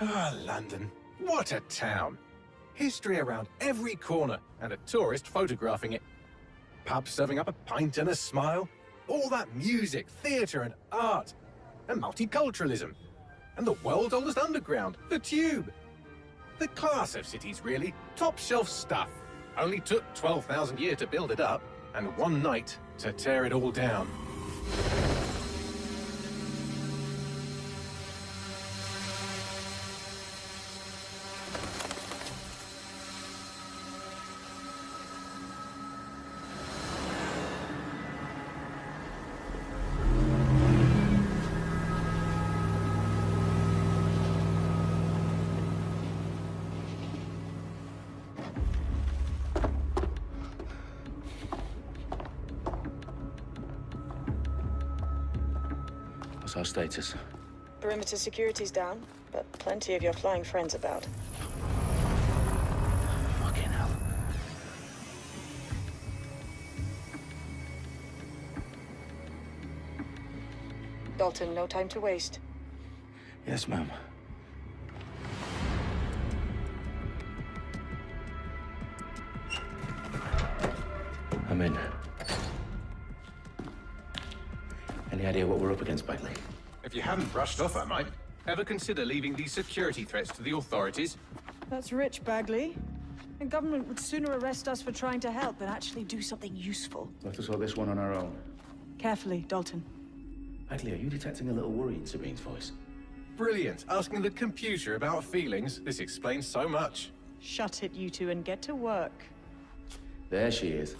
Ah, London. What a town. History around every corner, and a tourist photographing it. Pubs serving up a pint and a smile. All that music, theatre and art. And multiculturalism. And the world's oldest underground, the Tube. The class of cities, really. Top shelf stuff. Only took 12,000 years to build it up, and one night to tear it all down. What's our status? Perimeter security's down, but plenty of your flying friends about. Fucking hell. Dalton, no time to waste. Yes, ma'am. I'm in. Any idea what we're up against, Bagley? If you hadn't brushed off, I might. Ever consider leaving these security threats to the authorities? That's rich, Bagley. The government would sooner arrest us for trying to help than actually do something useful. We'll have to sort this one on our own. Carefully, Dalton. Bagley, are you detecting a little worry in Sabine's voice? Brilliant. Asking the computer about feelings. This explains so much. Shut it, you two, and get to work. There she is.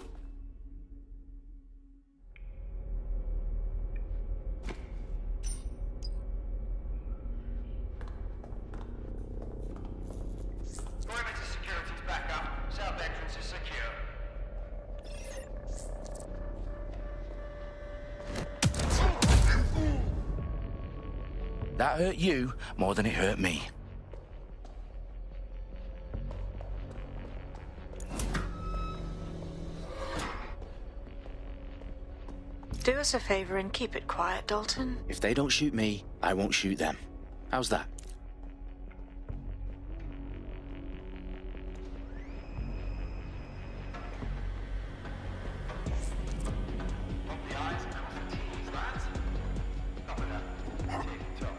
Perimeter security's back up. South entrance is secure. That hurt you more than it hurt me. Do us a favor and keep it quiet, Dalton. If they don't shoot me, I won't shoot them. How's that? The eyes and cross the T's, lads. Copy that. Tick tock.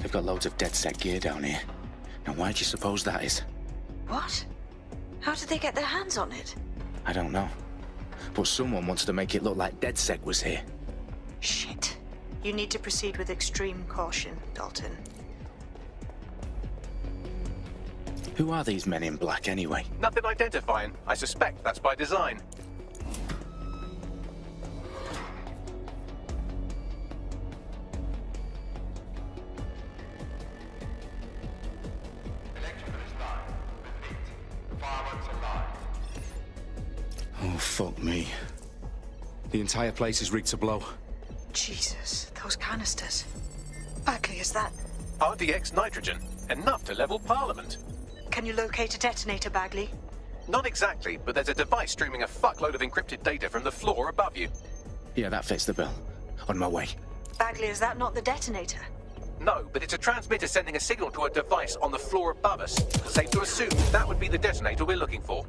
They've got loads of DedSec gear down here. Now why do you suppose that is? What? How did they get their hands on it? I don't know. But someone wants to make it look like DedSec was here. Shit. You need to proceed with extreme caution, Dalton. Who are these men in black anyway? Nothing identifying. I suspect that's by design. Electrical is live. Repeat. Fireworks are live. Oh, fuck me. The entire place is rigged to blow. Jesus, those canisters. Bagley, is that... RDX nitrogen. Enough to level Parliament. Can you locate a detonator, Bagley? Not exactly, but there's a device streaming a fuckload of encrypted data from the floor above you. Yeah, that fits the bill. On my way. Bagley, is that not the detonator? No, but it's a transmitter sending a signal to a device on the floor above us. Safe to assume that would be the detonator we're looking for.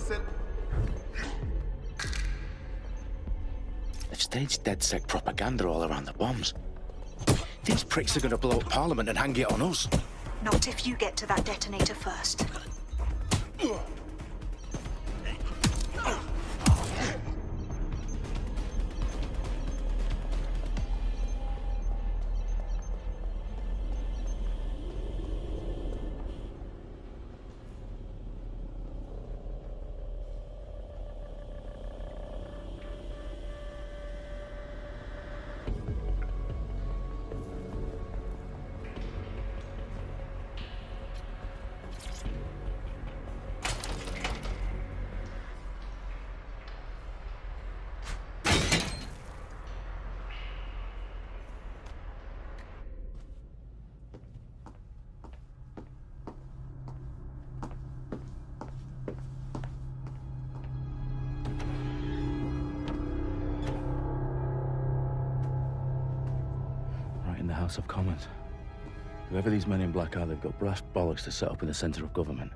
innocent. They've staged DedSec propaganda all around the bombs. These pricks are going to blow up Parliament and hang it on us. Not if you get to that detonator first. In the House of Commons. Whoever these men in black are, they've got brass bollocks to set up in the centre of government.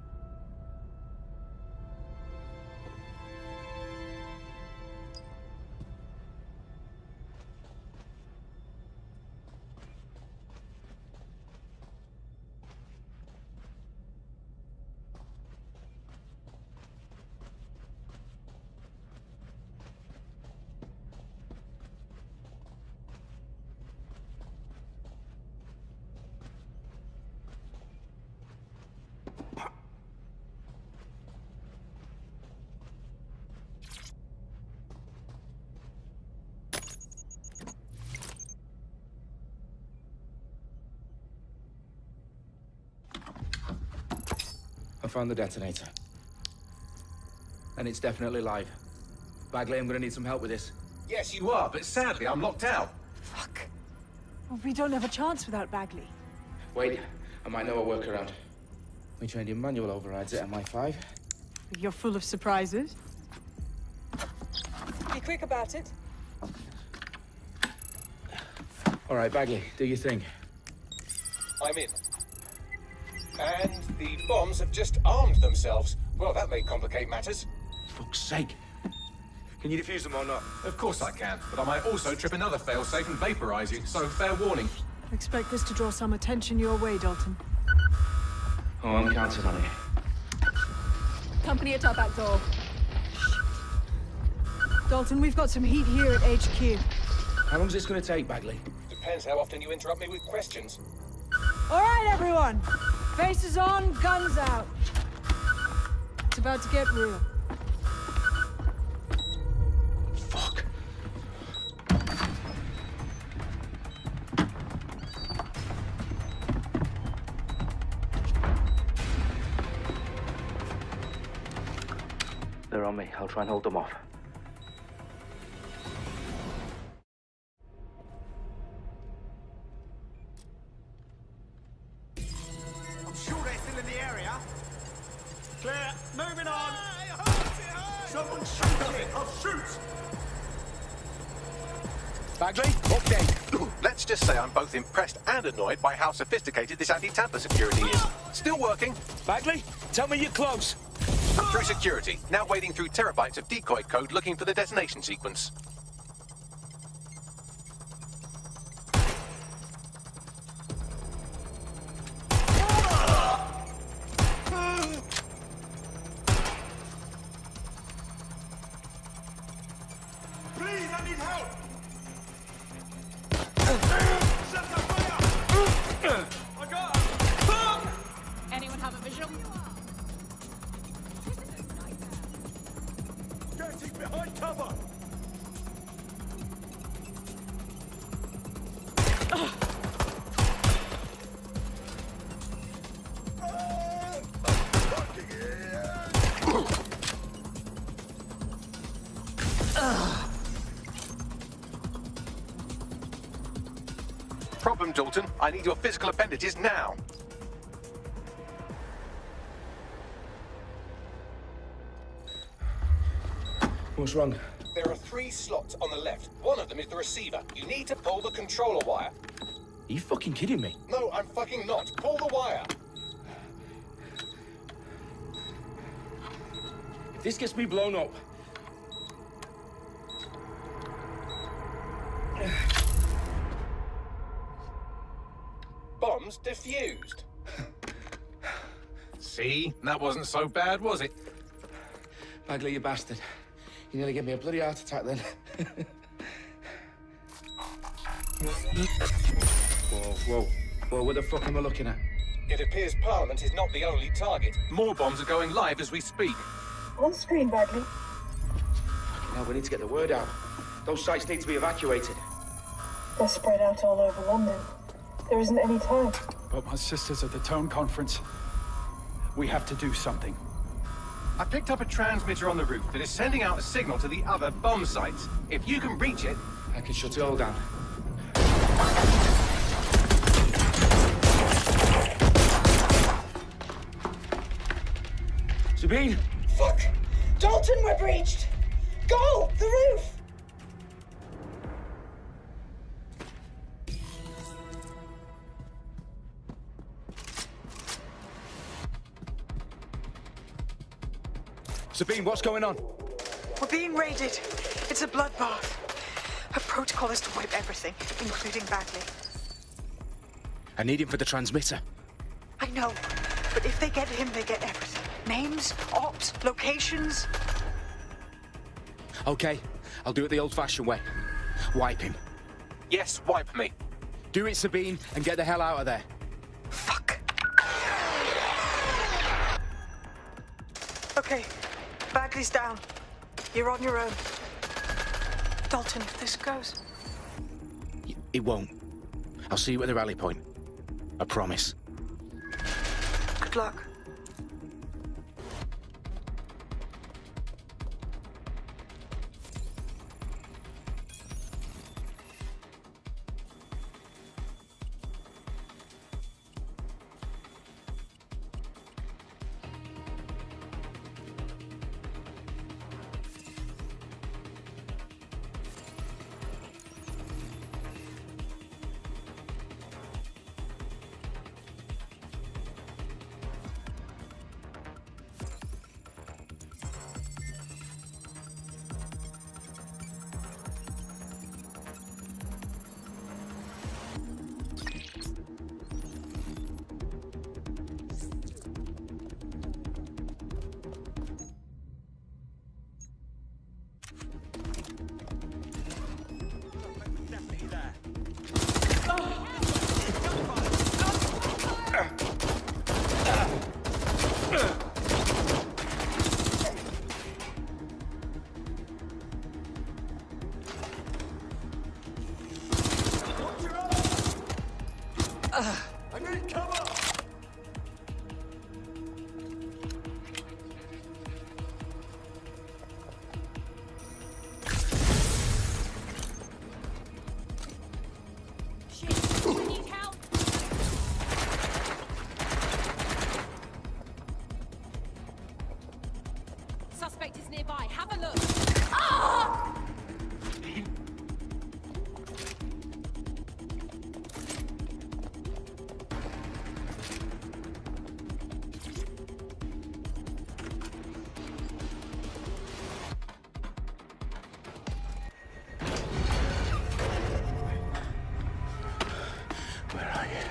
I found the detonator. And it's definitely live. Bagley, I'm gonna need some help with this. Yes, you are, but sadly, I'm locked out. Fuck. Well, we don't have a chance without Bagley. Wait, I might know a workaround. We trained in manual overrides at MI5. You're full of surprises. Be quick about it. All right, Bagley, do your thing. I'm in. And the bombs have just armed themselves. Well, that may complicate matters. Fuck's sake. Can you defuse them or not? Of course I can, but I might also trip another failsafe and vaporize you, so fair warning. Expect this to draw some attention your way, Dalton. Oh, I'm counting on it. Company at our back door. Dalton, we've got some heat here at HQ. How long's this gonna take, Bagley? Depends how often you interrupt me with questions. All right, everyone. Faces on, guns out. It's about to get real. Fuck. They're on me. I'll try and hold them off. I'm sure they're still in the area. Clear. Moving on. Someone shoot it. I'll shoot. Bagley, update. Let's just say I'm both impressed and annoyed by how sophisticated this anti-tamper security is. Still working. Bagley, tell me you're close. Through security, now wading through terabytes of decoy code looking for the detonation sequence. Please, I need help. I got him. Anyone have a visual? Getting behind cover. Problem, Dalton. I need your physical appendages now. What's wrong? There are 3 slots on the left. One of them is the receiver. You need to pull the controller wire. Are you fucking kidding me? No, I'm fucking not. Pull the wire. If this gets me blown up... Bombs defused. See? That wasn't so bad, was it? Bagley, you bastard. You nearly gave me a bloody heart attack then. Whoa, what the fuck am I looking at? It appears Parliament is not the only target. More bombs are going live as we speak. On screen, Bagley. Now we need to get the word out. Those sites need to be evacuated. They're spread out all over London. There isn't any time. But my sister's at the town conference. We have to do something. I picked up a transmitter on the roof that is sending out a signal to the other bomb sites. If you can reach it... I can shut it all down. Sabine! Fuck! Dalton, we're breached! Go! The roof! Sabine, what's going on? We're being raided. It's a bloodbath. Her protocol is to wipe everything, including Bagley. I need him for the transmitter. I know, but if they get him, they get everything. Names, ops, locations. Okay, I'll do it the old-fashioned way. Wipe him. Yes, wipe me. Do it, Sabine, and get the hell out of there. Fuck. Okay, Bagley's down. You're on your own. Dalton, if this goes... It won't. I'll see you at the rally point. I promise. Good luck. I need cover! Suspect is nearby. Have a look. Ah! Where are you?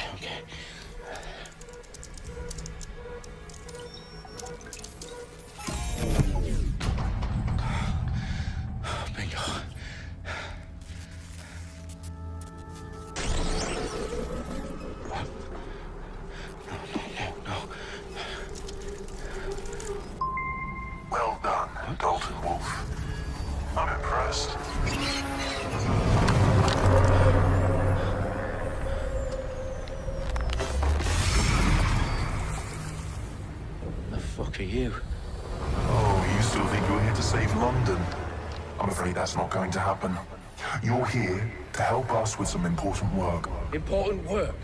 Okay. Bingo. No. Well done, Dalton Wolf. I'm impressed. The fuck are you? Oh, you still think you're here to save London? I'm afraid that's not going to happen. You're here to help us with some important work. Important work.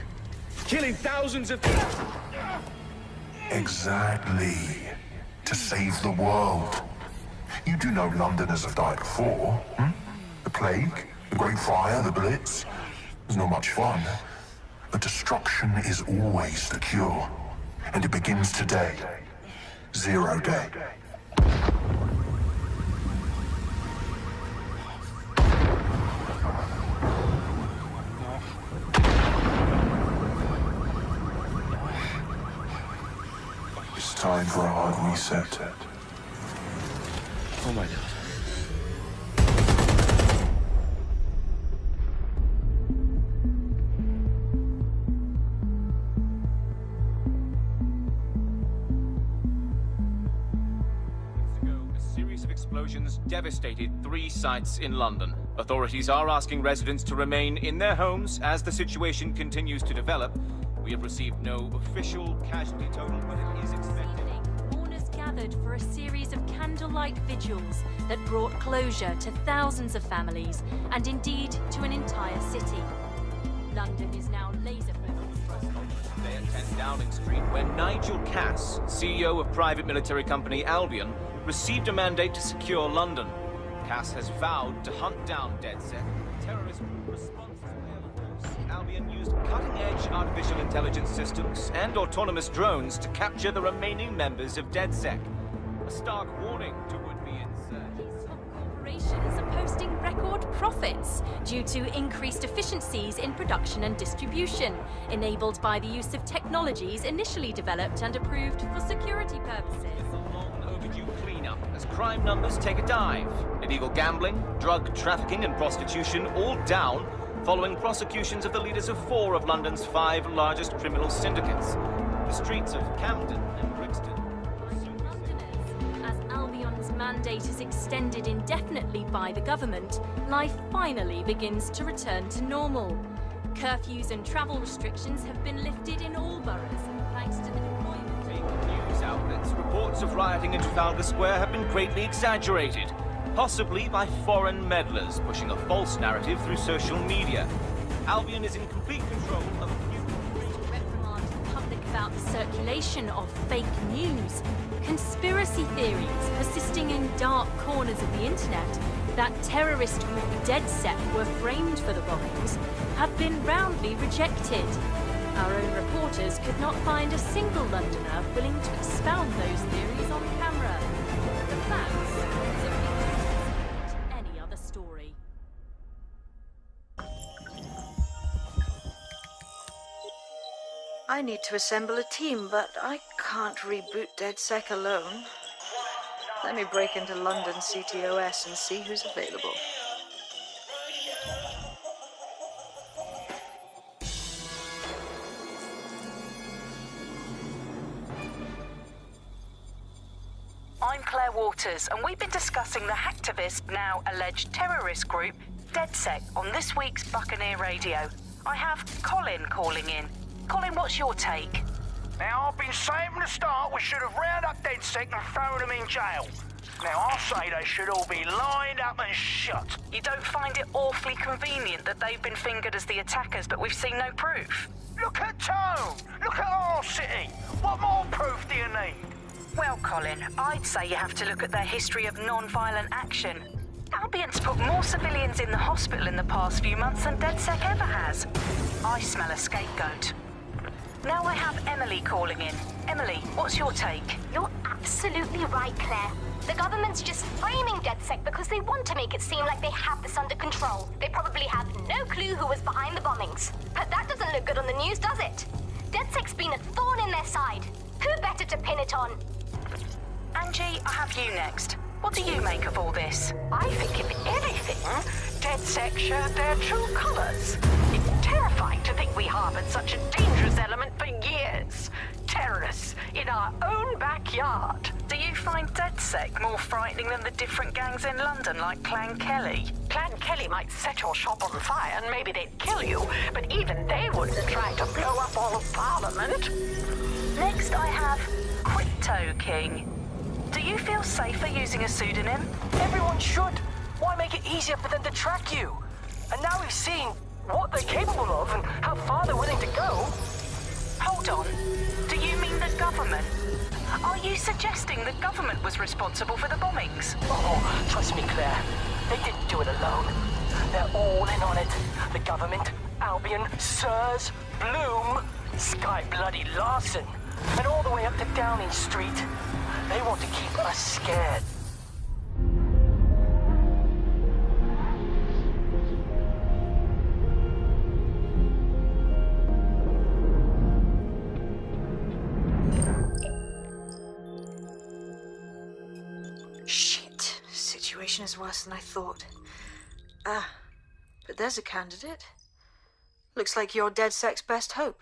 Killing thousands of... Exactly. To save the world. You do know Londoners have died before, hmm? The plague, the Great Fire, the Blitz. It's not much fun, but destruction is always the cure. And it begins today. 0 day. It's time for a hard reset. Oh my God. Explosions devastated 3 sites in London. Authorities are asking residents to remain in their homes as the situation continues to develop. We have received no official casualty total, but it is expected. Mourners gathered for a series of candlelight vigils that brought closure to thousands of families and indeed to an entire city. London is now laser focused. Today at 10 Downing Street, where Nigel Cass, CEO of private military company Albion, received a mandate to secure London. Cass has vowed to hunt down DedSec. Terrorist response to Albion used cutting-edge artificial intelligence systems and autonomous drones to capture the remaining members of DedSec. A stark warning to would-be insurgents. Corporations are posting record profits due to increased efficiencies in production and distribution, enabled by the use of technologies initially developed and approved for security purposes. Cleanup as crime numbers take a dive. Illegal gambling, drug trafficking and prostitution all down following prosecutions of the leaders of 4 of London's 5 largest criminal syndicates. The streets of Camden and Brixton. Londoners, as Albion's mandate is extended indefinitely by the government, life finally begins to return to normal. Curfews and travel restrictions have been lifted in all boroughs, thanks to the deployment. News outlets, reports of rioting in Trafalgar Square have been greatly exaggerated, possibly by foreign meddlers pushing a false narrative through social media. Albion is in complete control of a few... To reprimand the public about the circulation of fake news, conspiracy theories persisting in dark corners of the internet that terrorist group DedSec were framed for the bombings have been roundly rejected. Our own reporters could not find a single Londoner willing to expound those theories on camera. The facts simply any other story. I need to assemble a team, but I can't reboot DedSec alone. Let me break into London CTOS and see who's available. I'm Claire Waters, and we've been discussing the hacktivist, now alleged terrorist group, DedSec, on this week's Buccaneer Radio. I have Colin calling in. Colin, what's your take? Now, I've been saying from the start we should have rounded up DedSec and thrown them in jail. Now, I say they should all be lined up and shot. You don't find it awfully convenient that they've been fingered as the attackers, but we've seen no proof? Look at Tone! Look at our city! What more proof do you need? Well, Colin, I'd say you have to look at their history of non-violent action. Albion's put more civilians in the hospital in the past few months than DedSec ever has. I smell a scapegoat. Now I have Emily calling in. Emily, what's your take? You're absolutely right, Claire. The government's just framing DedSec because they want to make it seem like they have this under control. They probably have no clue who was behind the bombings. But that doesn't look good on the news, does it? DedSec's been a thorn in their side. Who better to pin it on? Angie, I have you next. What do you make of all this? I think, if anything, DedSec showed their true colors. It's terrifying to think we harbored such a dangerous element for years. Terrorists in our own backyard. Do you find DedSec more frightening than the different gangs in London, like Clan Kelly? Clan Kelly might set your shop on fire and maybe they'd kill you, but even they wouldn't try to blow up all of Parliament. Next, I have Crypto King. Do you feel safer using a pseudonym? Everyone should. Why make it easier for them to track you? And now we've seen what they're capable of and how far they're willing to go. Hold on. Do you mean the government? Are you suggesting the government was responsible for the bombings? Oh, trust me, Claire. They didn't do it alone. They're all in on it. The government, Albion, Sirs, Bloom, Sky Bloody Larson, and all the way up to Downing Street. They want to keep us scared. Shit. Situation is worse than I thought. But there's a candidate. Looks like you're DedSec's best hope.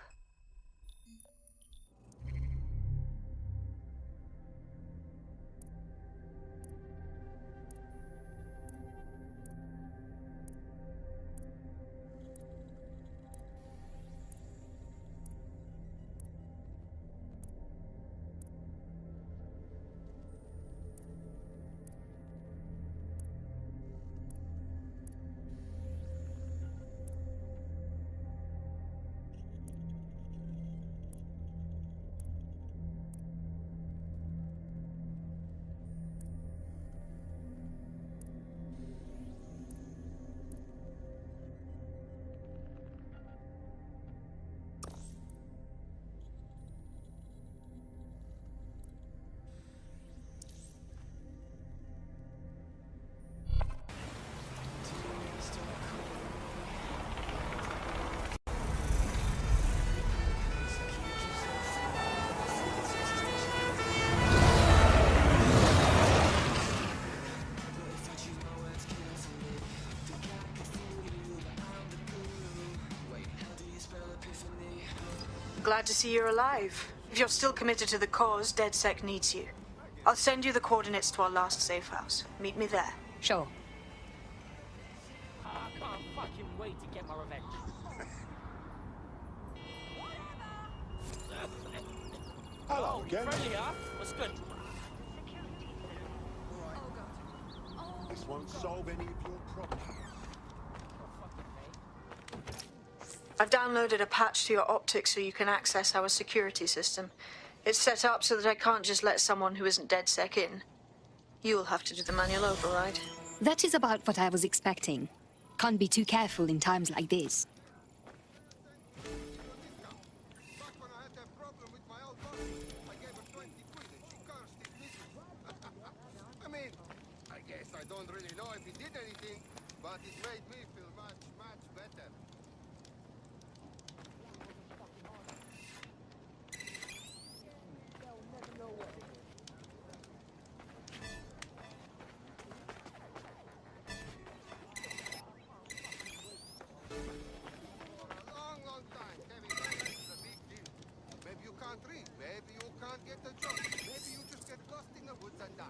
Glad to see you're alive. If you're still committed to the cause, DedSec needs you. I'll send you the coordinates to our last safe house. Meet me there. Sure. I can't fucking wait to get my revenge. Hello again. Friendly, huh? What's good? This won't solve any of your problems. I've downloaded a patch to your optics so you can access our security system. It's set up so that I can't just let someone who isn't DedSec in. You'll have to do the manual override. That is about what I was expecting. Can't be too careful in times like this. I mean, I guess I don't really know if he did anything, but it made me feel much, much better. Maybe you can't get a job. Maybe you just get lost in the woods and die.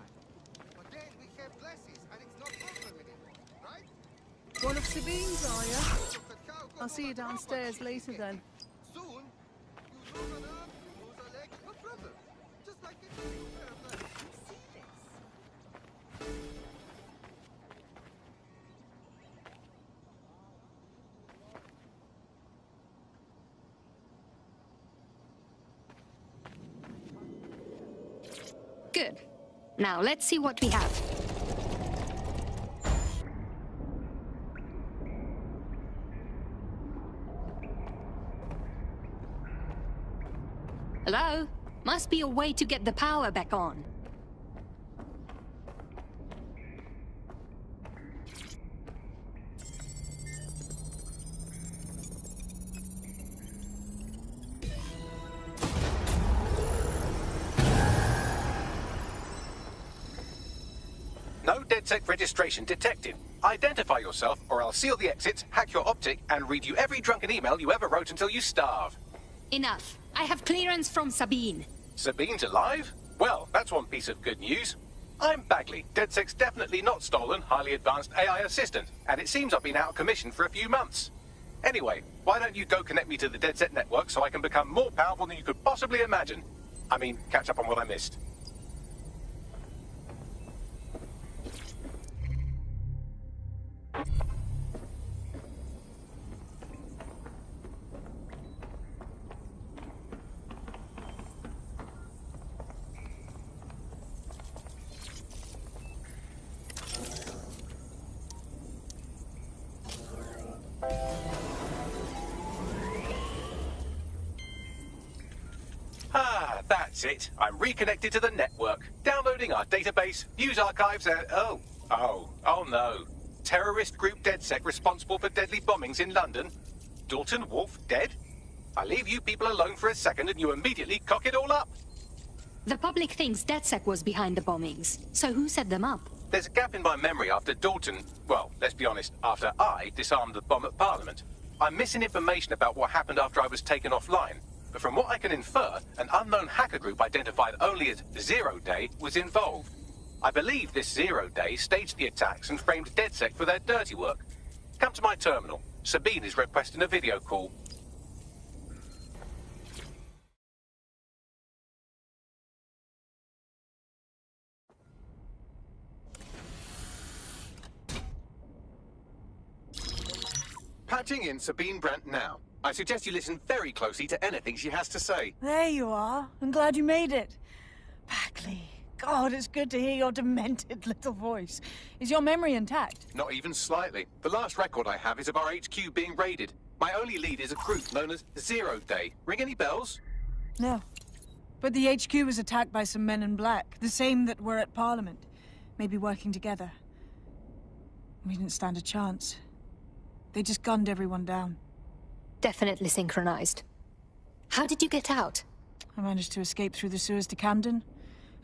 But then we have glasses and it's no problem anymore, right? One of Sabine's, are you? I'll see you downstairs later then. Soon, you lose an arm, you lose a leg, no problem. Just like it. See this? Good. Now let's see what we have. Hello? Must be a way to get the power back on. No DedSec registration detected. Identify yourself, or I'll seal the exits, hack your optic, and read you every drunken email you ever wrote until you starve. Enough. I have clearance from Sabine. Sabine's alive? Well, that's one piece of good news. I'm Bagley, DedSec's definitely not stolen, highly advanced AI assistant, and it seems I've been out of commission for a few months. Anyway, why don't you go connect me to the DedSec network so I can become more powerful than you could possibly imagine? I mean, catch up on what I missed. That's it. I'm reconnected to the network, downloading our database, news archives, and... Oh no. Terrorist group DedSec responsible for deadly bombings in London? Dalton Wolf dead? I leave you people alone for a second and you immediately cock it all up. The public thinks DedSec was behind the bombings, so who set them up? There's a gap in my memory after Dalton... Well, let's be honest, after I disarmed the bomb at Parliament. I'm missing information about what happened after I was taken offline. But from what I can infer, an unknown hacker group identified only as Zero Day was involved. I believe this Zero Day staged the attacks and framed DedSec for their dirty work. Come to my terminal. Sabine is requesting a video call. Patching in Sabine Brandt now. I suggest you listen very closely to anything she has to say. There you are. I'm glad you made it. Bagley. God, it's good to hear your demented little voice. Is your memory intact? Not even slightly. The last record I have is of our HQ being raided. My only lead is a group known as Zero Day. Ring any bells? No. But the HQ was attacked by some men in black, the same that were at Parliament. Maybe working together. We didn't stand a chance. They just gunned everyone down. Definitely synchronized. How did you get out? I managed to escape through the sewers to Camden.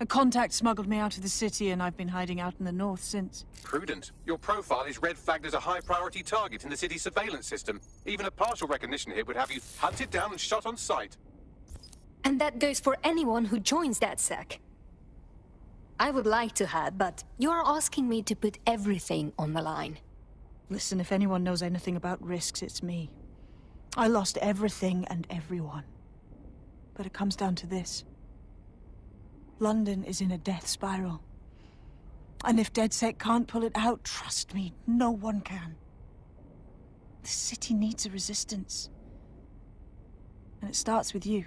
A contact smuggled me out of the city, and I've been hiding out in the north since. Prudent. Your profile is red flagged as a high-priority target in the city's surveillance system. Even a partial recognition here would have you hunted down and shot on sight. And that goes for anyone who joins DedSec. I would like to have, but you're asking me to put everything on the line. Listen, if anyone knows anything about risks, it's me. I lost everything and everyone. But it comes down to this. London is in a death spiral. And if DedSec can't pull it out, trust me, no one can. The city needs a resistance. And it starts with you.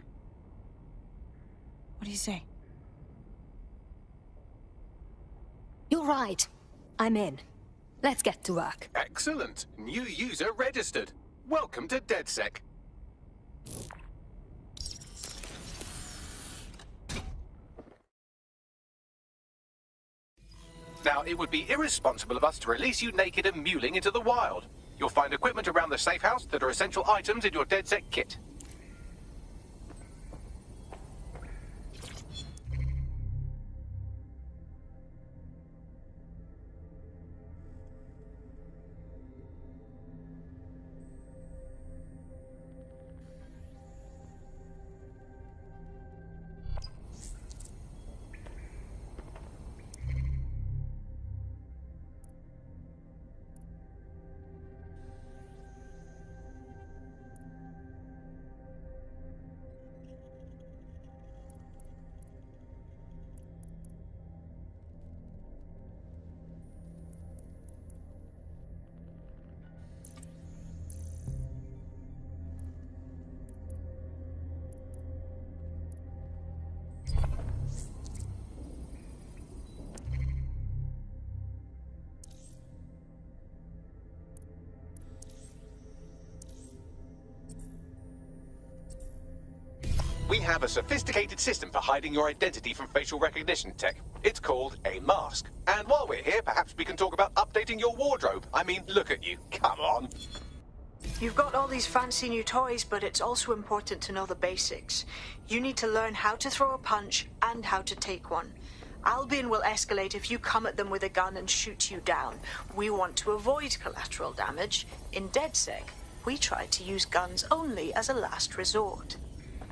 What do you say? You're right. I'm in. Let's get to work. Excellent. New user registered. Welcome to DedSec. Now, it would be irresponsible of us to release you naked and mewling into the wild. You'll find equipment around the safe house that are essential items in your DedSec kit. We have a sophisticated system for hiding your identity from facial recognition tech. It's called a mask. And while we're here, perhaps we can talk about updating your wardrobe. I mean, look at you. Come on. You've got all these fancy new toys, but it's also important to know the basics. You need to learn how to throw a punch and how to take one. Albion will escalate if you come at them with a gun and shoot you down. We want to avoid collateral damage. In DedSec, we try to use guns only as a last resort.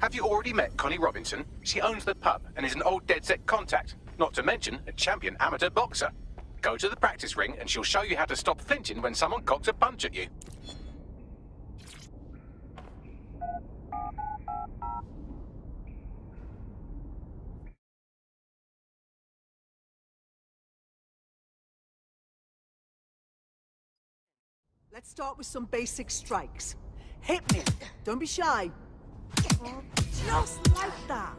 Have you already met Connie Robinson? She owns the pub and is an old DedSec contact, not to mention a champion amateur boxer. Go to the practice ring and she'll show you how to stop flinching when someone cocks a punch at you. Let's start with some basic strikes. Hit me. Don't be shy. Oh, just like that.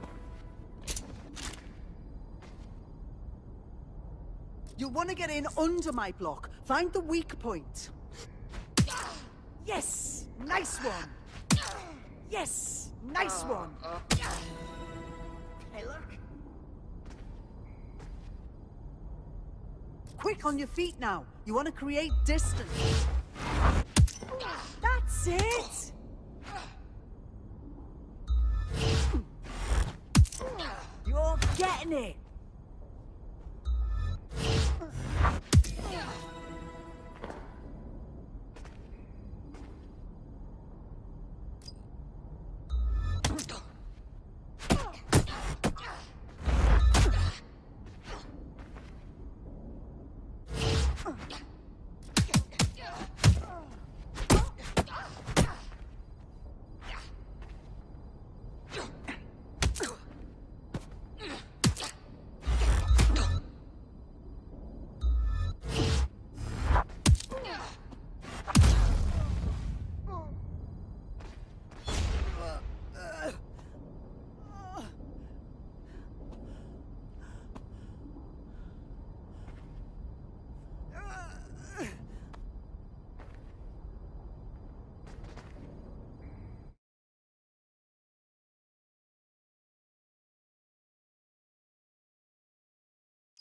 You'll want to get in under my block. Find the weak point. Yes! Nice one! Yes! Nice one! Hey, look. Quick on your feet now. You want to create distance. That's it. You're getting it.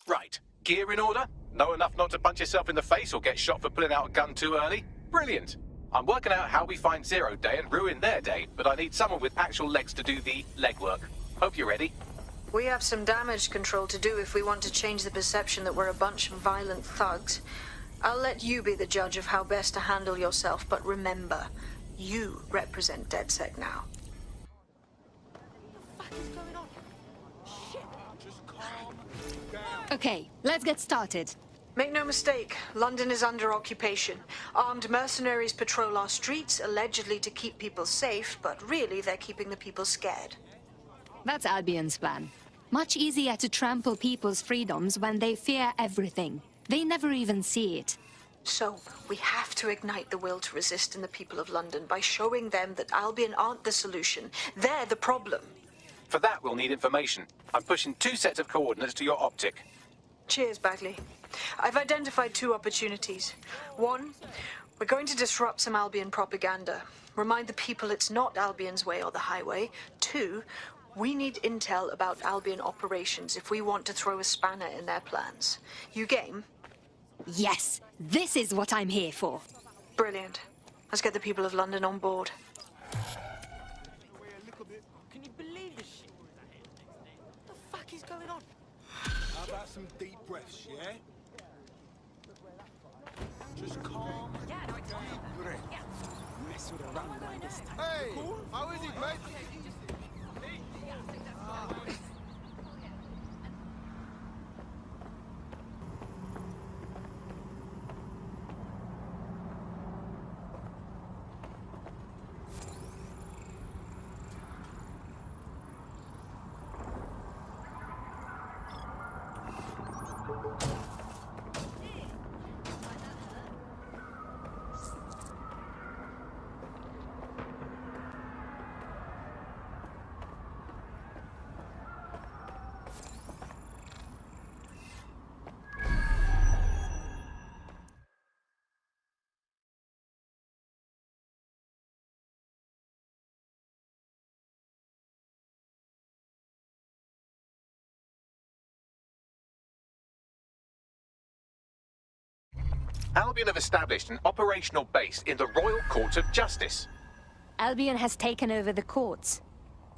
Right. Gear in order? Know enough not to punch yourself in the face or get shot for pulling out a gun too early? Brilliant. I'm working out how we find Zero Day and ruin their day, but I need someone with actual legs to do the legwork. Hope you're ready. We have some damage control to do if we want to change the perception that we're a bunch of violent thugs. I'll let you be the judge of how best to handle yourself, but remember, you represent DedSec now. Okay, let's get started. Make no mistake, London is under occupation. Armed mercenaries patrol our streets, allegedly to keep people safe, but really they're keeping the people scared. That's Albion's plan. Much easier to trample people's freedoms when they fear everything. They never even see it. So, we have to ignite the will to resist in the people of London by showing them that Albion aren't the solution. They're the problem. For that, we'll need information. I'm pushing 2 sets of coordinates to your optic. Cheers, Bagley. I've identified 2 opportunities. 1, we're going to disrupt some Albion propaganda. Remind the people it's not Albion's way or the highway. 2, we need intel about Albion operations if we want to throw a spanner in their plans. You game? Yes, this is what I'm here for. Brilliant. Let's get the people of London on board. Can you believe this shit? What the fuck is going on? How about some deep breaths, yeah? Just calm. Yeah, no, it's Deep breath. mess with a run like this time. Hey, how is it, mate? Albion have established an operational base in the Royal Court of Justice. Albion has taken over the courts.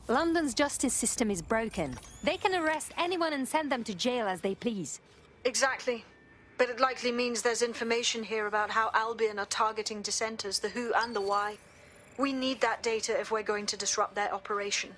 London's justice system is broken. They can arrest anyone and send them to jail as they please. Exactly. But it likely means there's information here about how Albion are targeting dissenters, the who and the why. We need that data if we're going to disrupt their operation.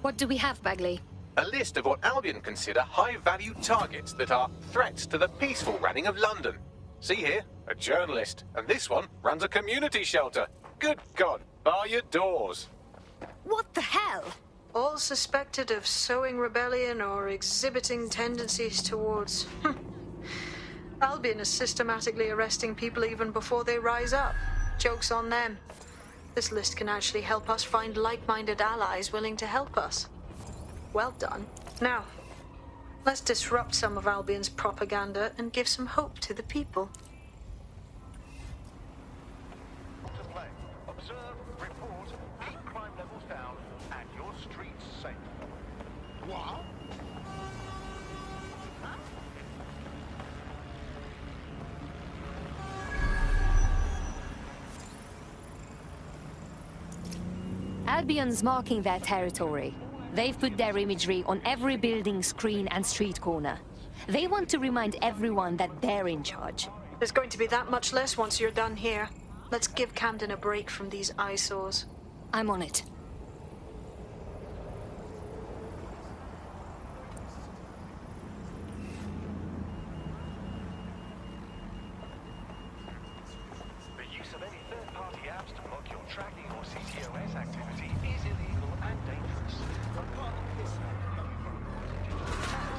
What do we have, Bagley? A list of what Albion consider high-value targets that are threats to the peaceful running of London. See here, a journalist, and this one runs a community shelter. Good God, bar your doors. What the hell? All suspected of sowing rebellion or exhibiting tendencies towards... Albion is systematically arresting people even before they rise up. Joke's on them. This list can actually help us find like-minded allies willing to help us. Well done. Now, let's disrupt some of Albion's propaganda and give some hope to the people. To play. Observe, report, keep crime levels down, and your streets safe. What? Albion's marking their territory. They've put their imagery on every building, screen, and street corner. They want to remind everyone that they're in charge. There's going to be that much less once you're done here. Let's give Camden a break from these eyesores. I'm on it. The use of any third-party apps to block your tracking or CTOS activity is illegal and dangerous. Apart from this,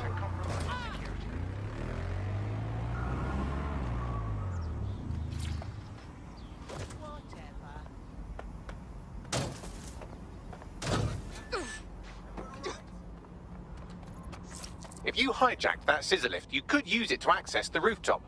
and compromise security. If you hijacked that scissor lift, you could use it to access the rooftop.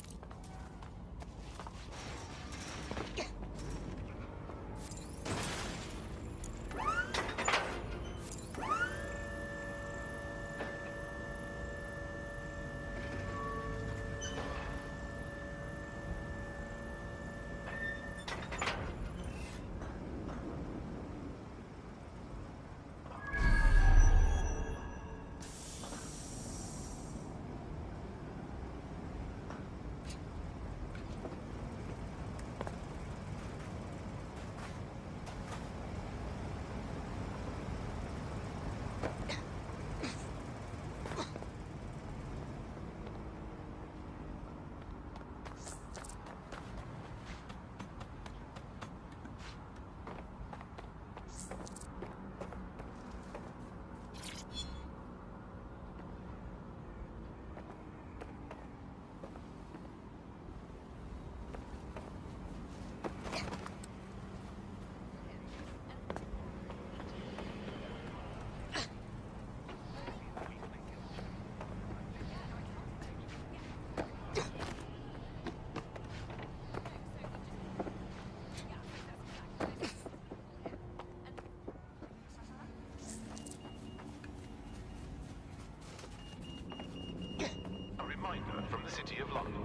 From the City of London.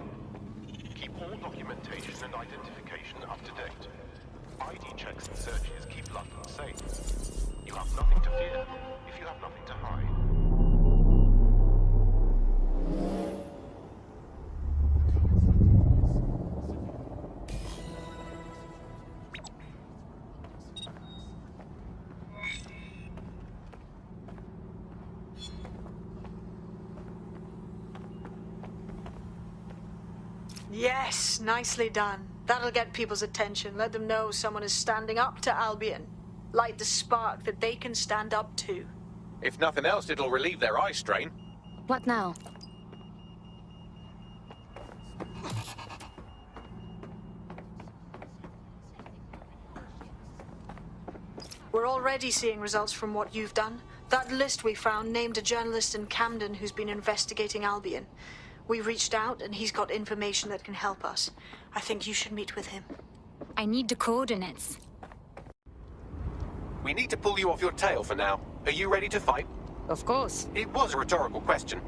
Keep all documentation and identification up to date. ID checks and searches keep London safe. You have nothing to fear if you have nothing to hide. Yes, nicely done. That'll get people's attention. Let them know someone is standing up to Albion. Light the spark that they can stand up to. If nothing else, it'll relieve their eye strain. What now? We're already seeing results from what you've done. That list we found named a journalist in Camden who's been investigating Albion. We reached out, and he's got information that can help us. I think you should meet with him. I need the coordinates. We need to pull you off your tail for now. Are you ready to fight? Of course. It was a rhetorical question.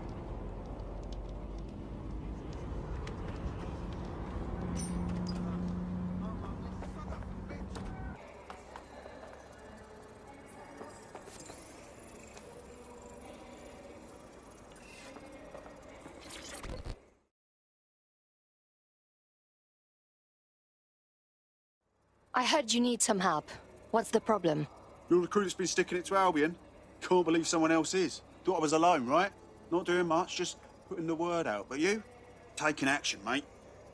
I heard you need some help. What's the problem? You're the crew that's been sticking it to Albion? Can't believe someone else is. Thought I was alone, right? Not doing much, just putting the word out. But you? Taking action, mate.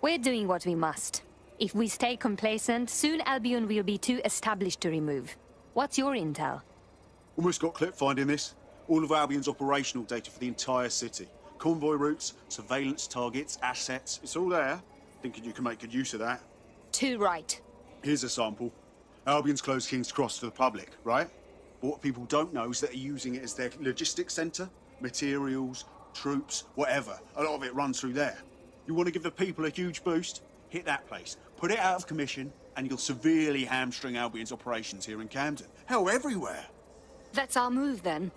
We're doing what we must. If we stay complacent, soon Albion will be too established to remove. What's your intel? Almost got clip finding this. All of Albion's operational data for the entire city. Convoy routes, surveillance targets, assets. It's all there. Thinking you can make good use of that. Too right. Here's a sample. Albion's closed King's Cross to the public, right? But what people don't know is that they're using it as their logistics centre. Materials, troops, whatever. A lot of it runs through there. You want to give the people a huge boost? Hit that place. Put it out of commission, and you'll severely hamstring Albion's operations here in Camden. Hell, everywhere. That's our move, then.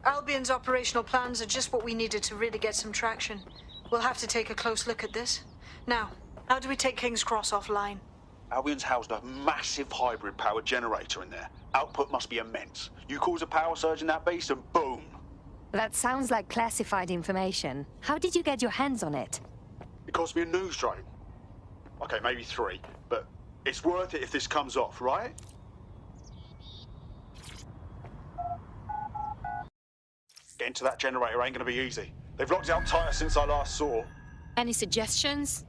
Albion's operational plans are just what we needed to really get some traction. We'll have to take a close look at this. Now, how do we take King's Cross offline? Albion's housed a massive hybrid power generator in there. Output must be immense. You cause a power surge in that beast and boom. That sounds like classified information. How did you get your hands on it? It cost me a news drone. Okay, maybe 3, but it's worth it if this comes off, right? Getting to that generator ain't gonna be easy. They've locked it up tighter since I last saw. Any suggestions?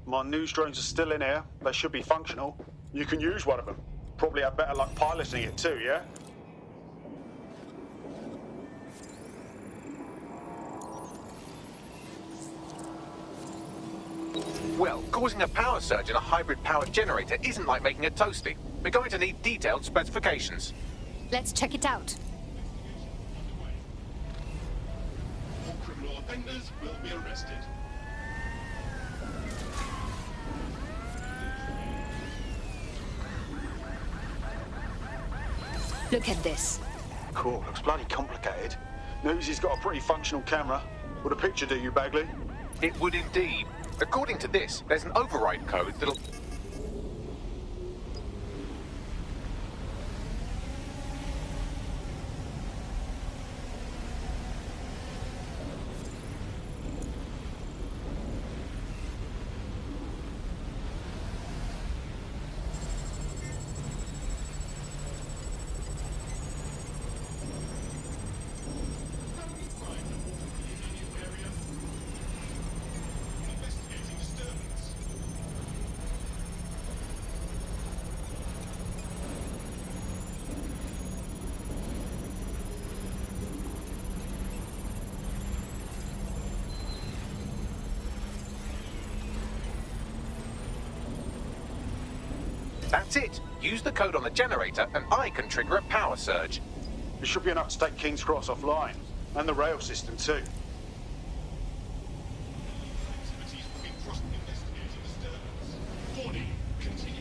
My news drones are still in here. They should be functional. You can use one of them. Probably have better luck piloting it too, yeah? Well, causing a power surge in a hybrid power generator isn't like making a toasty. We're going to need detailed specifications. Let's check it out. All criminal offenders will be arrested. Look at this. Cool, looks bloody complicated. Newsy's got a pretty functional camera. Would a picture do you, Bagley? It would indeed. According to this, there's an override code that'll... That's it. Use the code on the generator and I can trigger a power surge. It should be enough to take King's Cross offline. And the rail system too. Activities will be cross-investigating disturbance. Warning, continuing.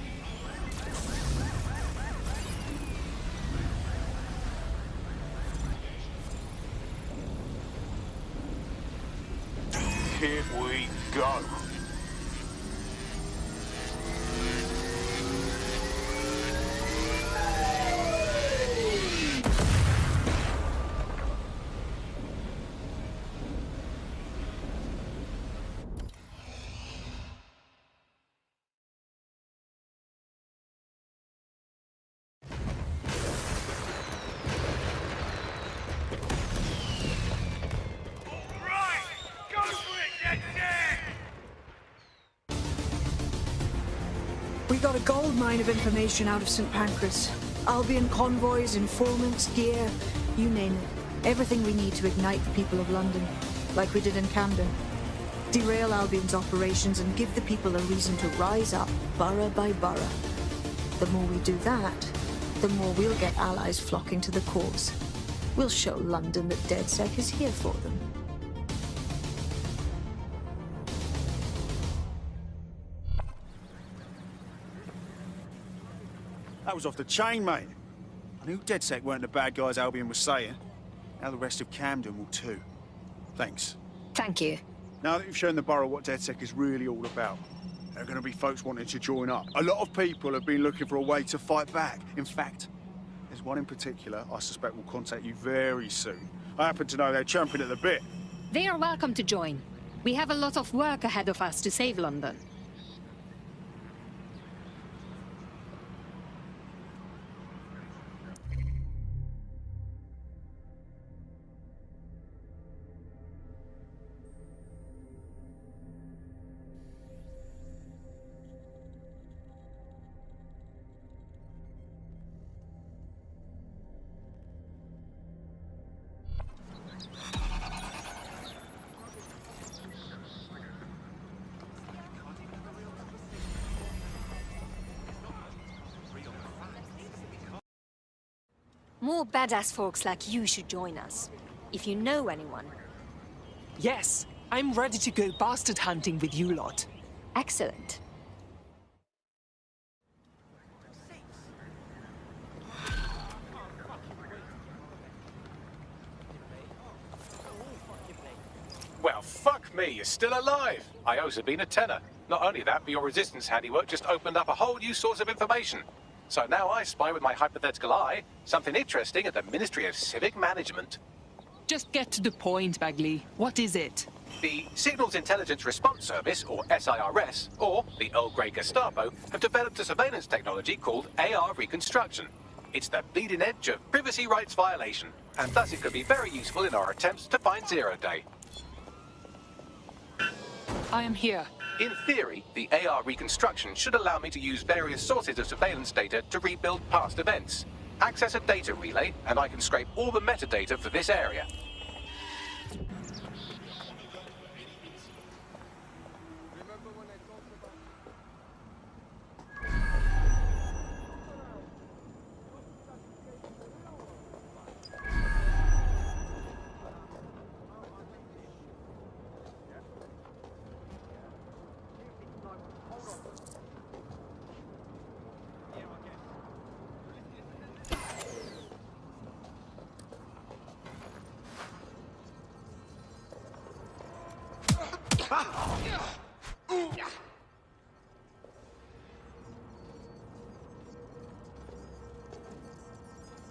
Here we go. We got a gold mine of information out of St. Pancras. Albion convoys, informants, gear, you name it. Everything we need to ignite the people of London, like we did in Camden. Derail Albion's operations and give the people a reason to rise up, borough by borough. The more we do that, the more we'll get allies flocking to the cause. We'll show London that DedSec is here for them. That was off the chain, mate. I knew DedSec weren't the bad guys Albion was saying. Now the rest of Camden will too. Thanks. Thank you. Now that you've shown the borough what DedSec is really all about, there are going to be folks wanting to join up. A lot of people have been looking for a way to fight back. In fact, There's one in particular I suspect will contact you very soon. I happen to know they're chomping at the bit. They are welcome to join. We have a lot of work ahead of us to save London. More badass folks like you should join us, if you know anyone. Yes, I'm ready to go bastard hunting with you lot. Excellent. Well, fuck me, you're still alive. I owe Sabine a tenner. Not only that, but your resistance handiwork just opened up a whole new source of information. So now I spy with my hypothetical eye something interesting at the Ministry of Civic Management. Just get to the point, Bagley. What is it? The Signals Intelligence Response Service, or SIRS, or the Earl Grey Gestapo, have developed a surveillance technology called AR reconstruction. It's the bleeding edge of privacy rights violation, and thus it could be very useful in our attempts to find Zero Day. I am here. In theory, the AR reconstruction should allow me to use various sources of surveillance data to rebuild past events. Access a data relay, and I can scrape all the metadata for this area.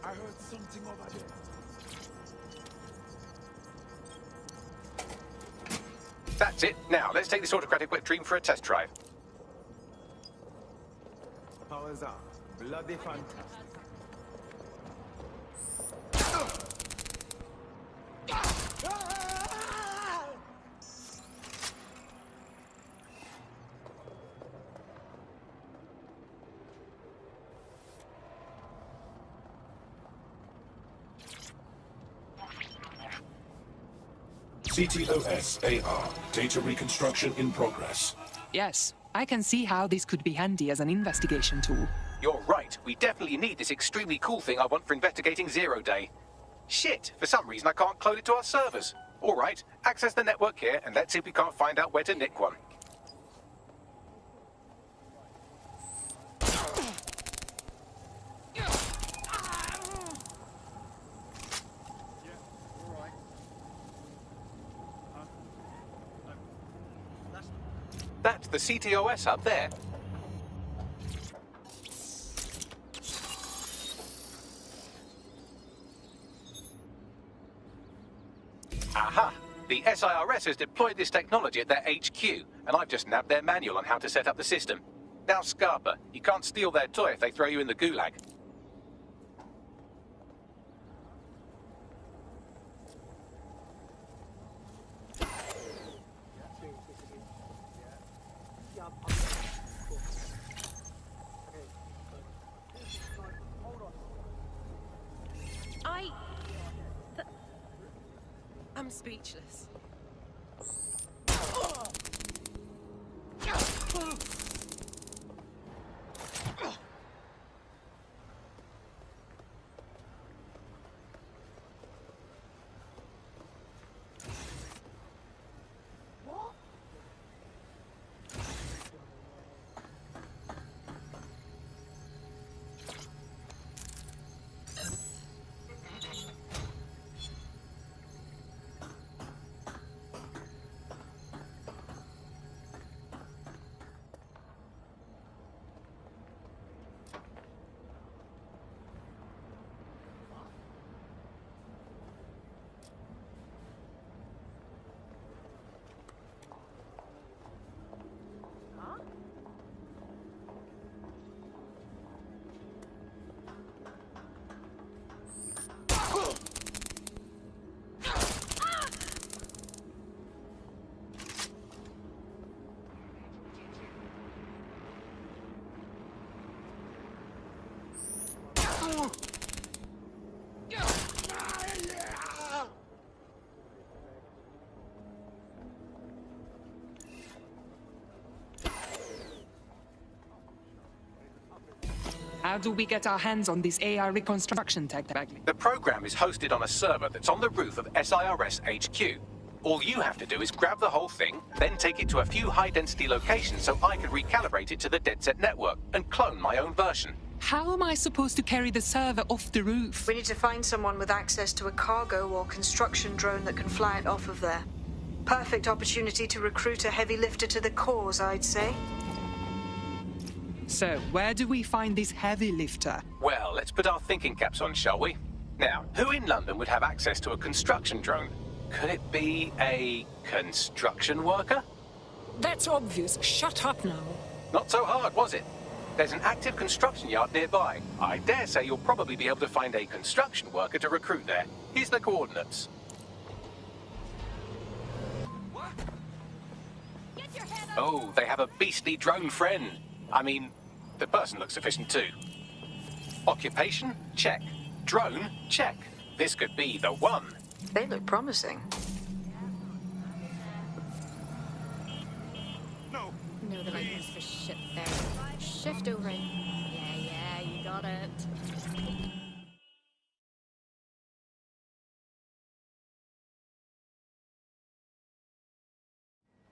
I heard something over there. That's it. Now, let's take this autocratic wet dream for a test drive. Powers up. Bloody fantastic. CTOS-AR. Data reconstruction in progress. Yes, I can see how this could be handy as an investigation tool. You're right. We definitely need this extremely cool thing I want for investigating Zero Day. Shit, for some reason I can't clone it to our servers. All right, access the network here and let's see if we can't find out where to nick one. That's the CTOS up there. Aha! The SIRS has deployed this technology at their HQ, and I've just nabbed their manual on how to set up the system. Now, Scarpa, you can't steal their toy if they throw you in the gulag. I'm speechless. How do we get our hands on this AI reconstruction tech? The program is hosted on a server that's on the roof of SIRS HQ. All you have to do is grab the whole thing, then take it to a few high-density locations so I can recalibrate it to the DedSec network and clone my own version. How am I supposed to carry the server off the roof? We need to find someone with access to a cargo or construction drone that can fly it off of there. Perfect opportunity to recruit a heavy lifter to the cause, I'd say. So, where do we find this heavy lifter? Well, let's put our thinking caps on, shall we? Now, who in London would have access to a construction drone? Could it be a construction worker? That's obvious. Shut up now. Not so hard, was it? There's an active construction yard nearby. I dare say you'll probably be able to find a construction worker to recruit there. Here's the coordinates. Oh, they have a beastly drone friend. I mean, the person looks sufficient too. Occupation? Check. Drone? Check. This could be the one. They look promising. No, the right one's for shit there. Shift over it. Yeah, you got it.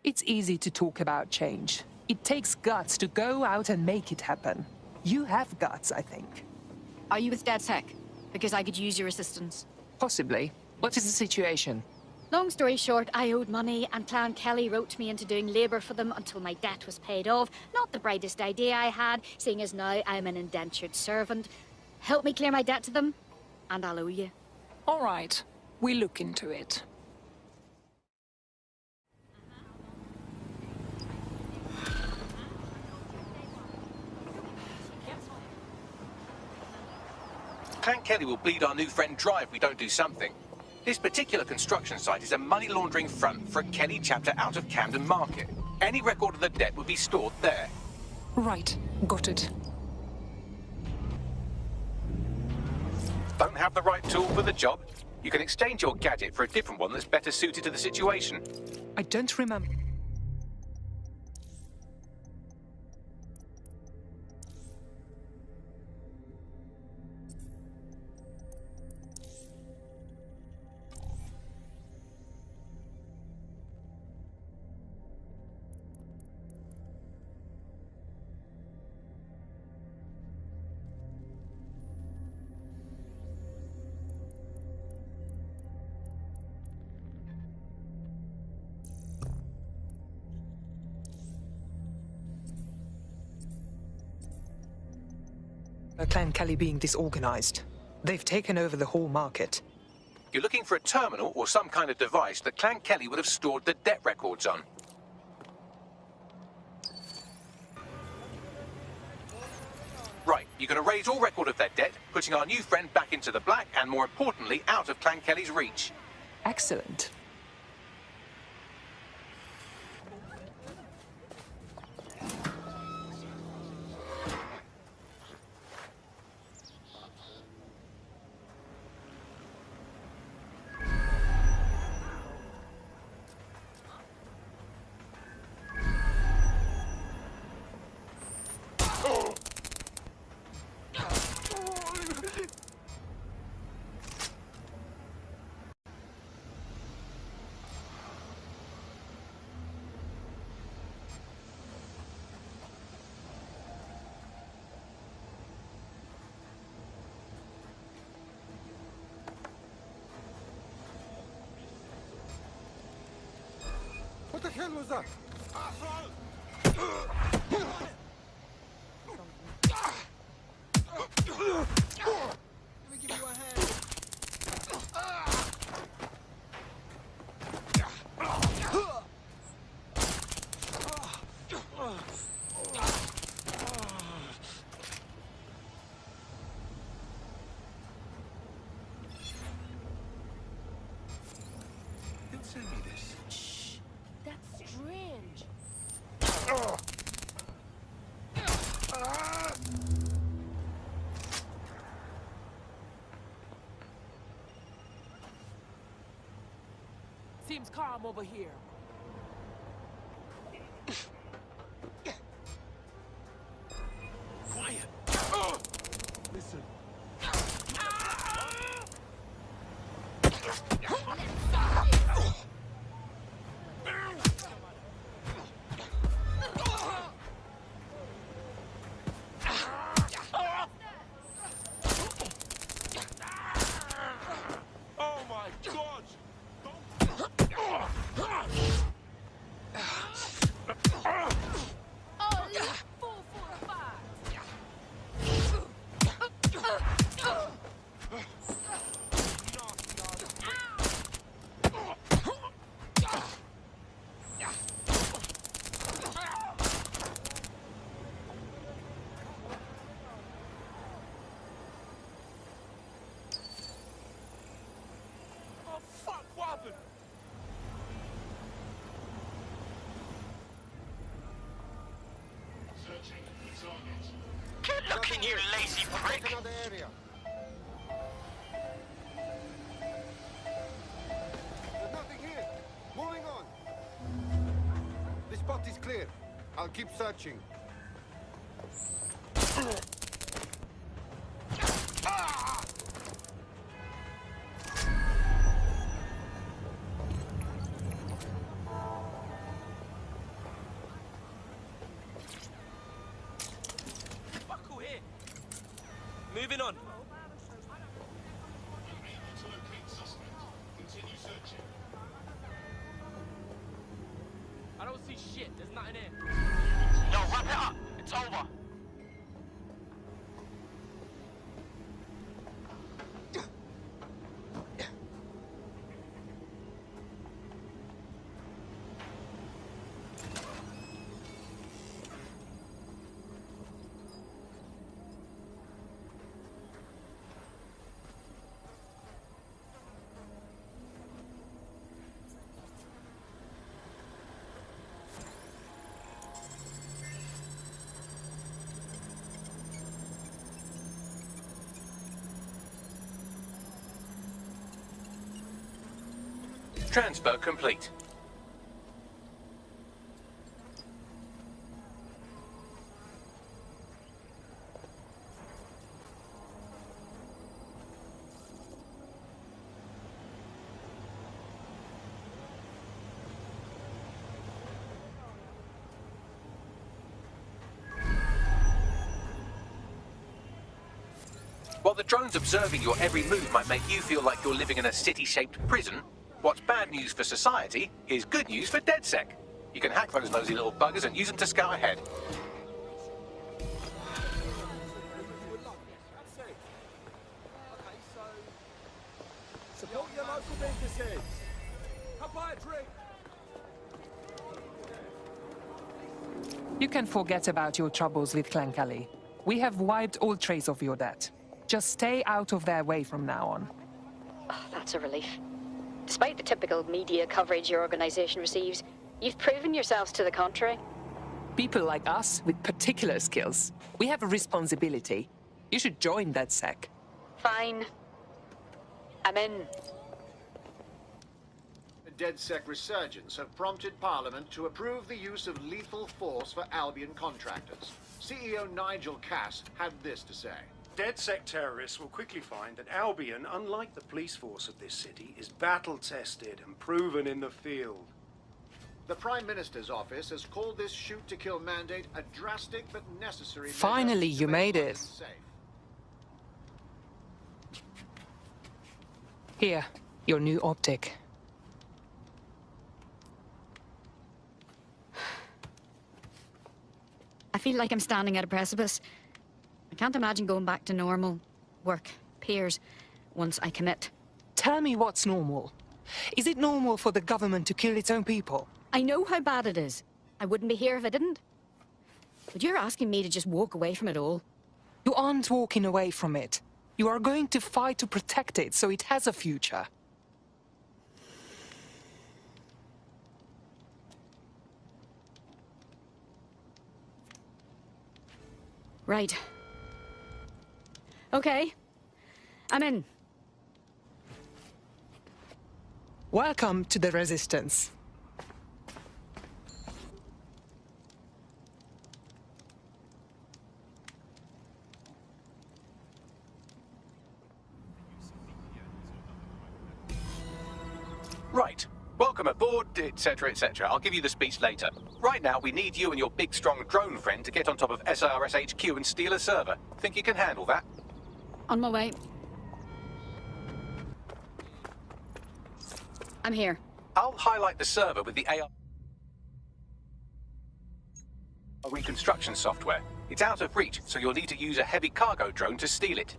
It's easy to talk about change. It takes guts to go out and make it happen. You have guts, I think. Are you with DedSec? Because I could use your assistance. Possibly. What is the situation? Long story short, I owed money, and Clan Kelly roped me into doing labour for them until my debt was paid off. Not the brightest idea I had, seeing as now I'm an indentured servant. Help me clear my debt to them, and I'll owe you. All right. We'll look into it. Clan Kelly will bleed our new friend dry if we don't do something. This particular construction site is a money laundering front for a Kelly chapter out of Camden Market. Any record of the debt would be stored there. Right. Got it. Don't have the right tool for the job? You can exchange your gadget for a different one that's better suited to the situation. I don't remember. Clan Kelly being disorganized. They've taken over the whole market. You're looking for a terminal or some kind of device that Clan Kelly would have stored the debt records on. Right, you can erase all record of their debt, putting our new friend back into the black and, more importantly, out of Clan Kelly's reach. Excellent. What the hell was that? Let me give you a hand. Who sent me this? Shh. That's strange. Seems calm over here. Quiet. nothing here, lazy prick. Take another area. There's nothing here. Moving on. This spot is clear. I'll keep searching. Buckle here. Moving on. I don't see shit. There's nothing here. Yo, wrap it up. It's over. Transfer complete. While the drones observing your every move might make you feel like you're living in a city-shaped prison, what's bad news for society is good news for DedSec. You can hack those nosy little buggers and use them to scout ahead. Support your local businesses. Come buy a drink. You can forget about your troubles with Clan Kelly. We have wiped all trace of your debt. Just stay out of their way from now on. Oh, that's a relief. Despite the typical media coverage your organization receives, you've proven yourselves to the contrary. People like us with particular skills. We have a responsibility. You should join DedSec. Fine. I'm in. The DedSec resurgence have prompted Parliament to approve the use of lethal force for Albion contractors. CEO Nigel Cass had this to say. DedSec terrorists will quickly find that Albion, unlike the police force of this city, is battle-tested and proven in the field. The Prime Minister's office has called this shoot-to-kill mandate a drastic but necessary measure Finally, to you make made London it. safe. Here, your new optic. I feel like I'm standing at a precipice. I can't imagine going back to normal work, peers, once I commit. Tell me what's normal. Is it normal for the government to kill its own people? I know how bad it is. I wouldn't be here if I didn't. But you're asking me to just walk away from it all. You aren't walking away from it. You are going to fight to protect it so it has a future. Right. Okay. I'm in. Welcome to the Resistance. Right. Welcome aboard, etc., etc. I'll give you the speech later. Right now, we need you and your big, strong drone friend to get on top of SIRS HQ and steal a server. Think you can handle that? On my way. I'm here. I'll highlight the server with the AR reconstruction software. It's out of reach, so you'll need to use a heavy cargo drone to steal it.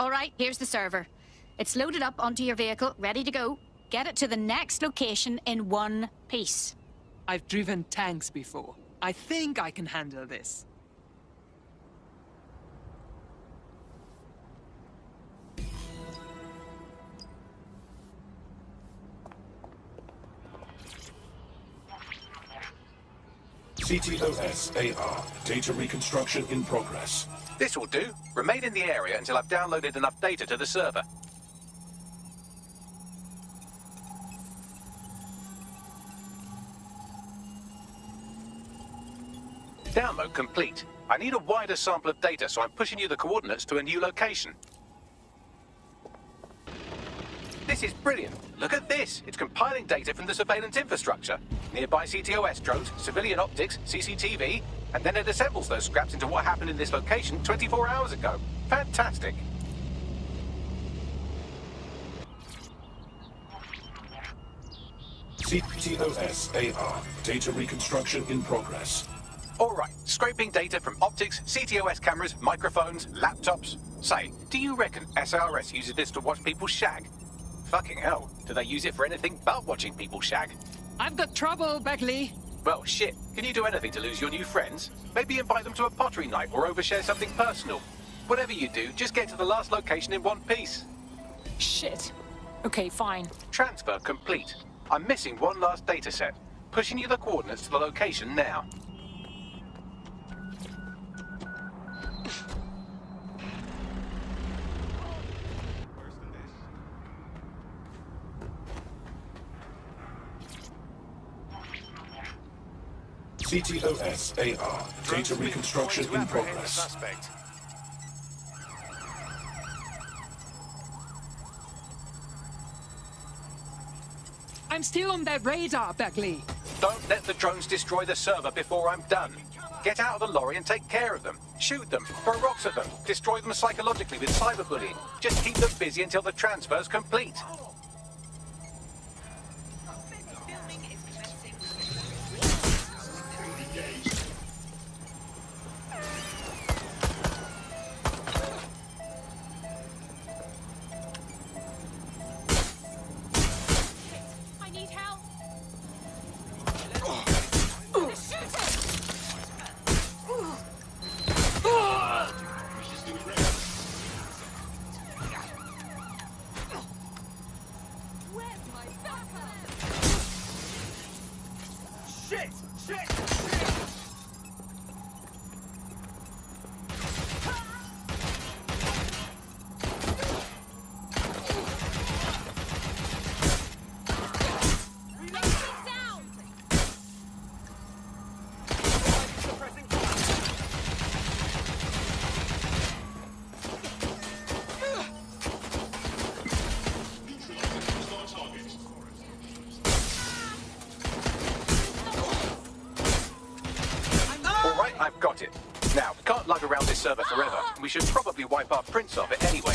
All right, here's the server. It's loaded up onto your vehicle, ready to go. Get it to the next location in one piece. I've driven tanks before. I think I can handle this. CTOS AR. Data reconstruction in progress. This will do. Remain in the area until I've downloaded enough data to the server. Download complete. I need a wider sample of data, so I'm pushing you the coordinates to a new location. This is brilliant. Look at this. It's compiling data from the surveillance infrastructure. Nearby CTOS drones, civilian optics, CCTV, and then it assembles those scraps into what happened in this location 24 hours ago. Fantastic. CTOS AR. Data reconstruction in progress. All right, scraping data from optics, CTOS cameras, microphones, laptops. Say, do you reckon SRS uses this to watch people shag? Fucking hell, do they use it for anything but watching people shag? I've got trouble, Beckley. Well, shit, can you do anything to lose your new friends? Maybe invite them to a pottery night or overshare something personal. Whatever you do, just get to the last location in one piece. Shit. Okay, fine. Transfer complete. I'm missing one last data set. Pushing you the coordinates to the location now. CTOS AR. Data reconstruction in progress. I'm still on their radar, Beckley. Don't let the drones destroy the server before I'm done. Get out of the lorry and take care of them. Shoot them, throw rocks at them, destroy them psychologically with cyberbullying. Just keep them busy until the transfer's complete. I've got it. Now, we can't lug around this server forever. We should probably wipe our prints off it anyway.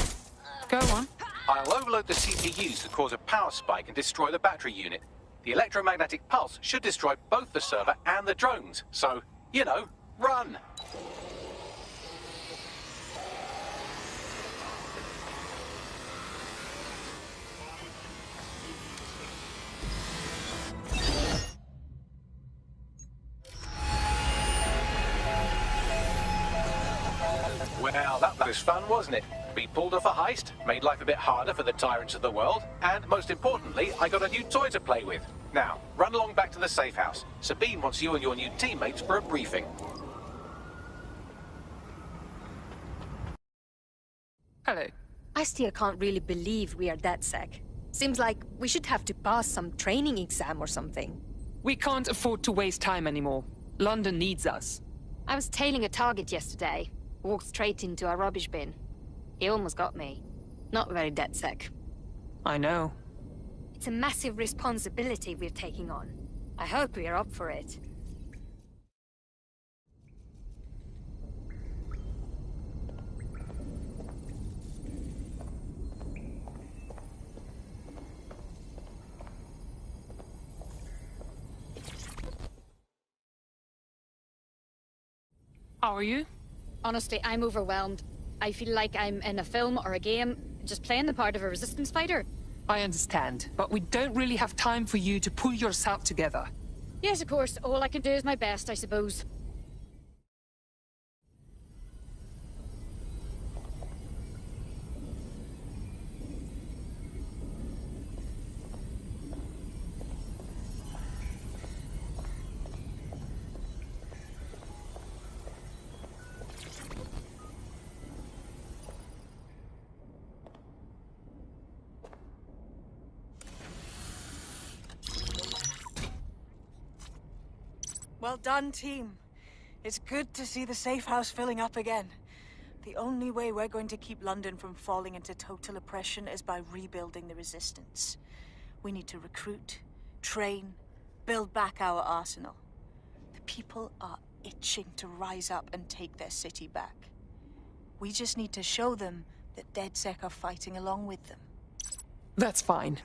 Go on. I'll overload the CPUs to cause a power spike and destroy the battery unit. The electromagnetic pulse should destroy both the server and the drones. So, you know, run! Well, that was fun, wasn't it? We pulled off a heist, made life a bit harder for the tyrants of the world, and most importantly, I got a new toy to play with. Now, run along back to the safe house. Sabine wants you and your new teammates for a briefing. Hello. I still can't really believe we are DedSec. Seems like we should have to pass some training exam or something. We can't afford to waste time anymore. London needs us. I was tailing a target yesterday. Walked straight into a rubbish bin. He almost got me. Not very DedSec. I know. It's a massive responsibility we're taking on. I hope we're up for it. How are you? Honestly, I'm overwhelmed. I feel like I'm in a film or a game, just playing the part of a resistance fighter. I understand, but we don't really have time for you to pull yourself together. Yes, of course. All I can do is my best, I suppose. Well done, team. It's good to see the safe house filling up again. The only way we're going to keep London from falling into total oppression is by rebuilding the resistance. We need to recruit, train, build back our arsenal. The people are itching to rise up and take their city back. We just need to show them that DedSec are fighting along with them. That's fine.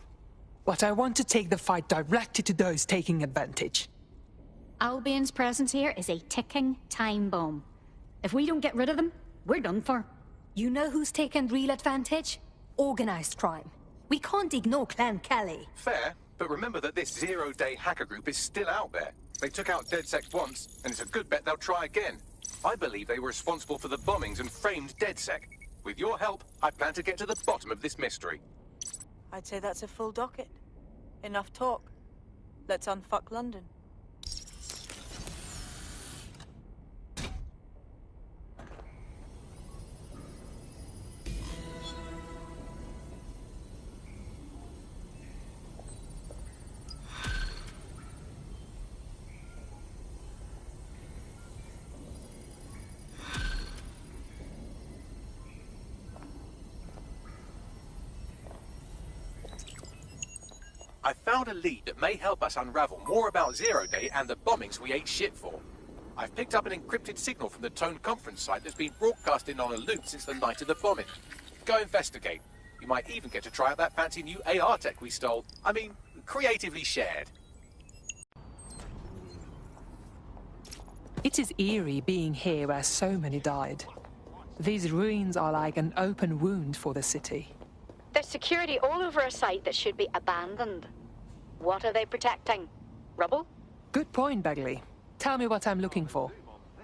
But I want to take the fight directly to those taking advantage. Albion's presence here is a ticking time bomb. If we don't get rid of them, we're done for. You know who's taken real advantage? Organized crime. We can't ignore Clan Kelly. Fair, but remember that this zero-day hacker group is still out there. They took out DedSec once, and it's a good bet they'll try again. I believe they were responsible for the bombings and framed DedSec. With your help, I plan to get to the bottom of this mystery. I'd say that's a full docket. Enough talk. Let's unfuck London. I found a lead that may help us unravel more about Zero Day and the bombings we ate shit for. I've picked up an encrypted signal from the Tone conference site that's been broadcasting on a loop since the night of the bombing. Go investigate. You might even get to try out that fancy new AR tech we stole. I mean, creatively shared. It is eerie being here where so many died. These ruins are like an open wound for the city. There's security all over a site that should be abandoned. What are they protecting? Rubble? Good point, Bagley. Tell me what I'm looking for.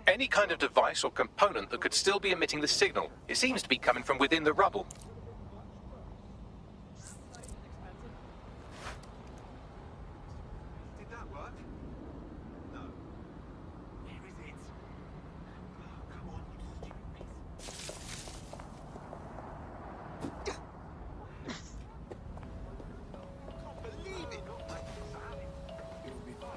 Any kind of device or component that could still be emitting the signal. It seems to be coming from within the rubble. Did that work? No. Where is it? Oh, come on, you stupid piece. Can't believe it! You'll be fine.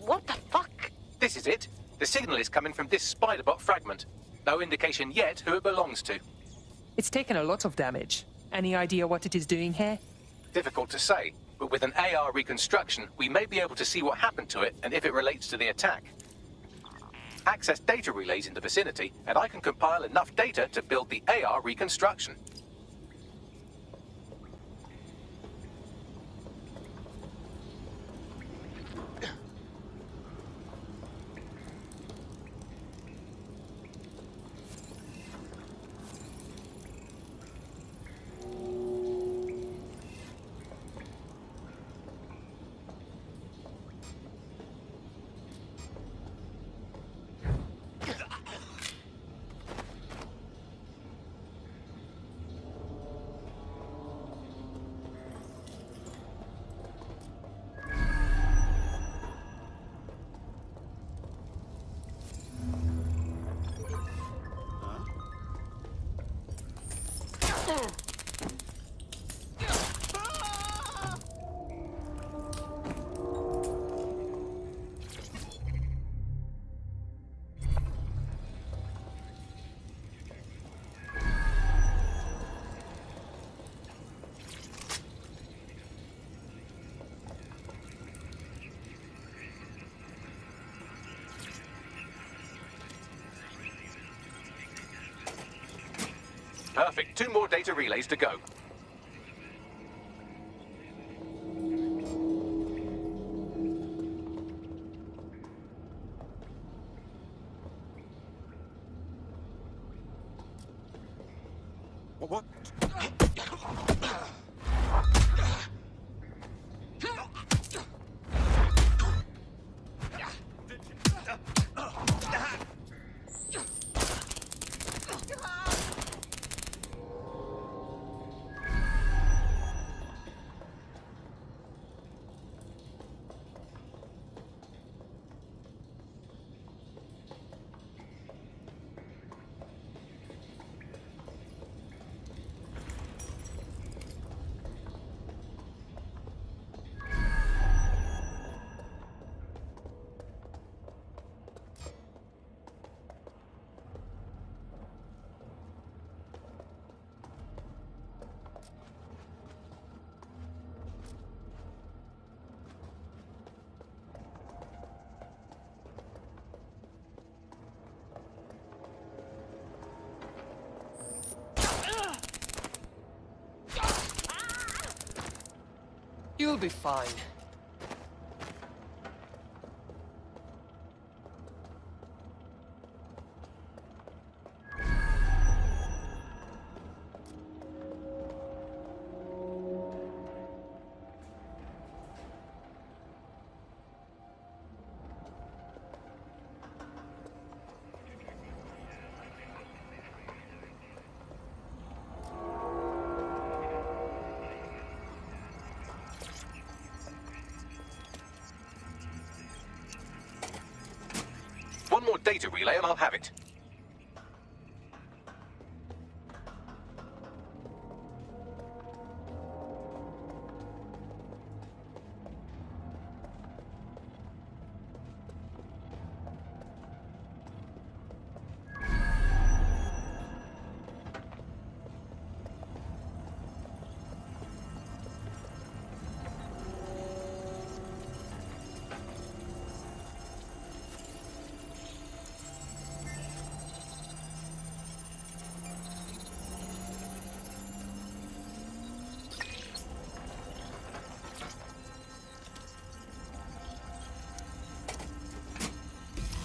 What the fuck? This is it. The signal is coming from this spider-bot fragment. No indication yet who it belongs to. It's taken a lot of damage. Any idea what it is doing here? Difficult to say. but with an AR reconstruction, we may be able to see what happened to it and if it relates to the attack. Access data relays in the vicinity, and I can compile enough data to build the AR reconstruction. Perfect. 2 more data relays to go. What? You'll be fine. One more data relay and I'll have it.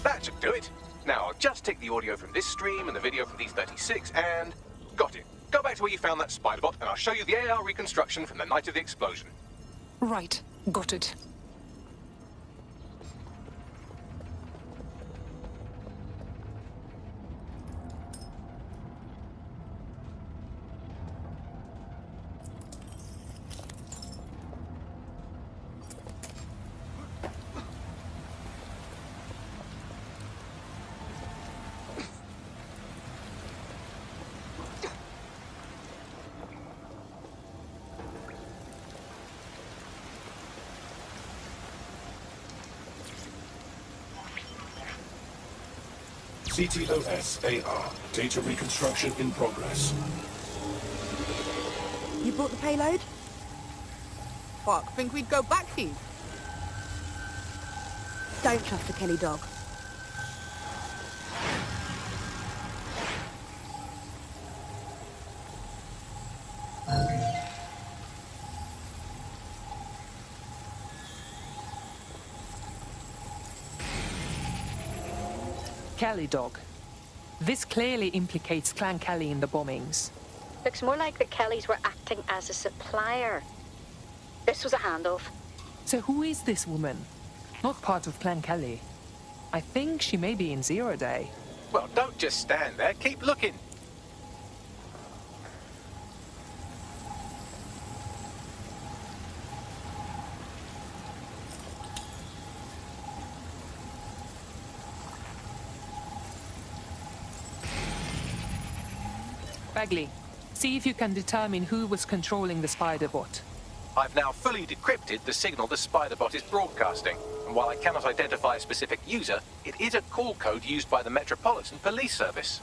That should do it. Now, I'll just take the audio from this stream and the video from these 36 and... Got it. Go back to where you found that spider bot and I'll show you the AR reconstruction from the night of the explosion. Right. Got it. CTOS-AR. Data reconstruction in progress. You brought the payload? fuck? Think we'd go back here? Don't trust the Kelly dog. Kelly dog. This clearly implicates Clan Kelly in the bombings. Looks more like the Kellys were acting as a supplier. This was a handoff. So who is this woman? Not part of Clan Kelly. I think she may be in 0 Day. Well, don't just stand there. Keep looking. Bagley, see if you can determine who was controlling the spider bot. I've now fully decrypted the signal the Spiderbot is broadcasting, and while I cannot identify a specific user, it is a call code used by the Metropolitan Police Service.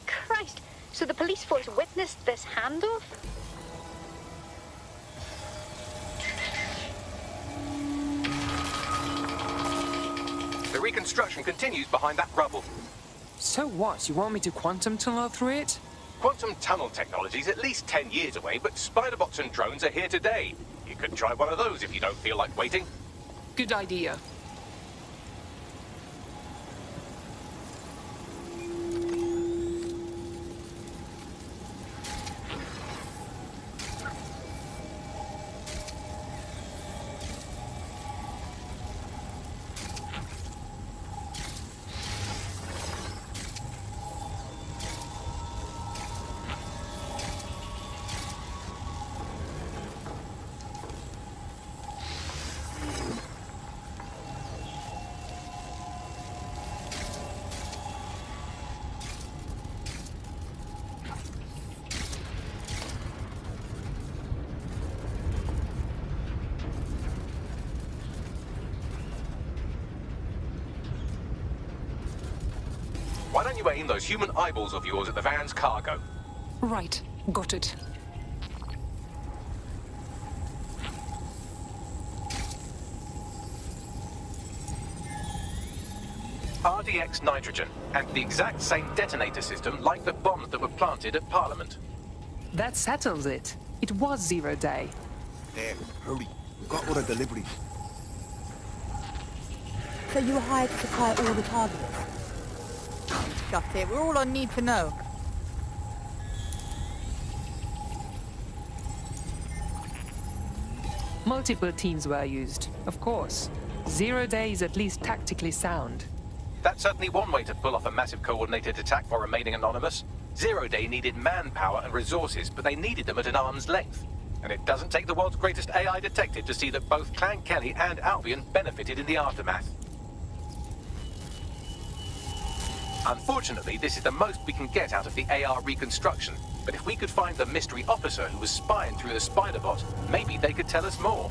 Christ, so the police force witnessed this handoff? The reconstruction continues behind that rubble. So what? You want me to quantum tunnel through it? Quantum tunnel technology is at least 10 years away, but Spiderbots and drones are here today. You could try one of those if you don't feel like waiting. Good idea. Why don't you aim those human eyeballs of yours at the van's cargo? Right, got it. RDX nitrogen, and the exact same detonator system like the bombs that were planted at Parliament. That settles it. It was 0 Day. There, hurry. We've got all the deliveries. So you were hired to supply all the targets? Shut it, we're all I need to know. Multiple teams were used, of course. 0 Day is at least tactically sound. That's certainly one way to pull off a massive coordinated attack while remaining anonymous. 0 Day needed manpower and resources, but they needed them at an arm's length. And it doesn't take the world's greatest AI detective to see that both Clan Kelly and Albion benefited in the aftermath. Unfortunately, this is the most we can get out of the AR reconstruction. But if we could find the mystery officer who was spying through the Spiderbot, maybe they could tell us more.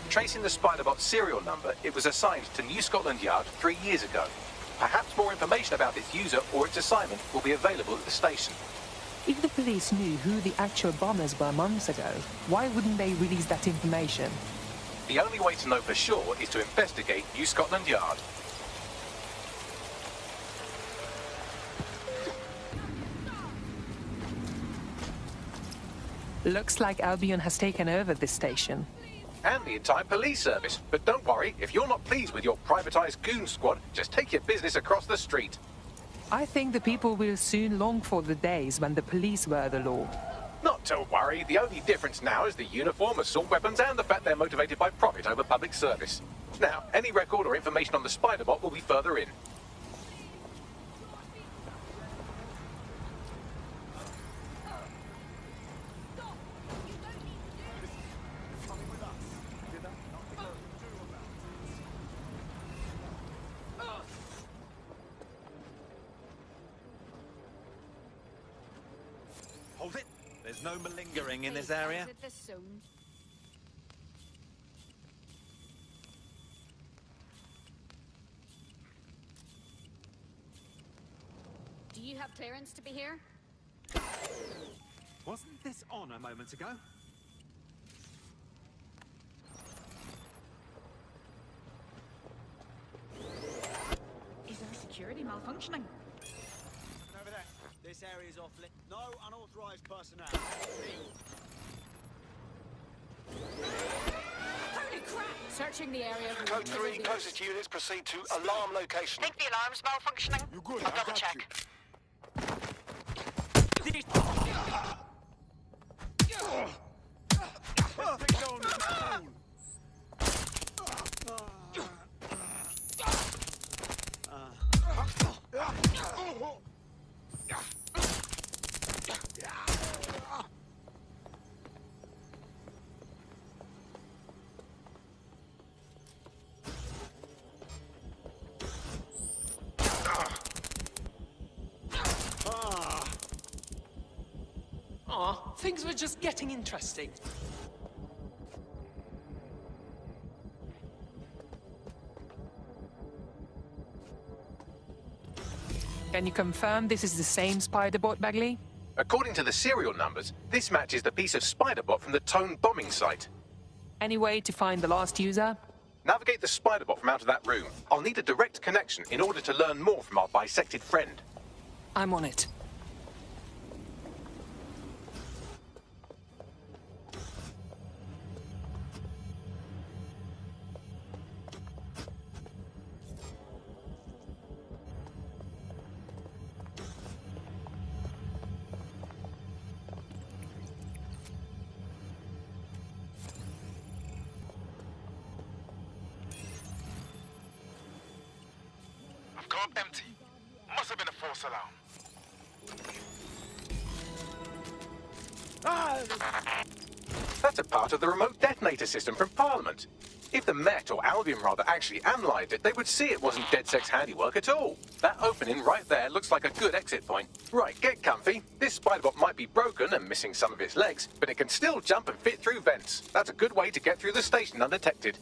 Tracing the Spiderbot serial number, it was assigned to New Scotland Yard 3 years ago. Perhaps more information about this user or its assignment will be available at the station. If the police knew who the actual bombers were months ago, why wouldn't they release that information? The only way to know for sure is to investigate New Scotland Yard. Looks like Albion has taken over this station. And the entire police service. But don't worry, if you're not pleased with your privatized goon squad, just take your business across the street. I think the people will soon long for the days when the police were the law. Not to worry, the only difference now is the uniform, assault weapons, and the fact they're motivated by profit over public service. Now, any record or information on the Spiderbot will be further in. Hold it. There's no malingering in this area. Is it this soon? Do you have clearance to be here? Wasn't this on a moment ago? Is our security malfunctioning? Over there. This area is off limits. No unauthorized personnel. Holy crap! Searching the area. Code 3, closest units proceed to alarm location. Think the alarm's malfunctioning? You good? I'll I double got check. you. Perfect on the phone. Aw, things were just getting interesting. Can you confirm this is the same spider bot, Bagley? According to the serial numbers, this matches the piece of spider bot from the Tone bombing site. Any way to find the last user? Navigate the spider bot from out of that room. I'll need a direct connection in order to learn more from our bisected friend. I'm on it. I've gone empty. Must have been a false alarm. That's a part of the remote detonator system from Parliament. If the Met, or Albion rather, actually analysed it, they would see it wasn't DedSec's handiwork at all. That opening right there looks like a good exit point. Right, get comfy. This spiderbot might be broken and missing some of its legs, but it can still jump and fit through vents. That's a good way to get through the station undetected.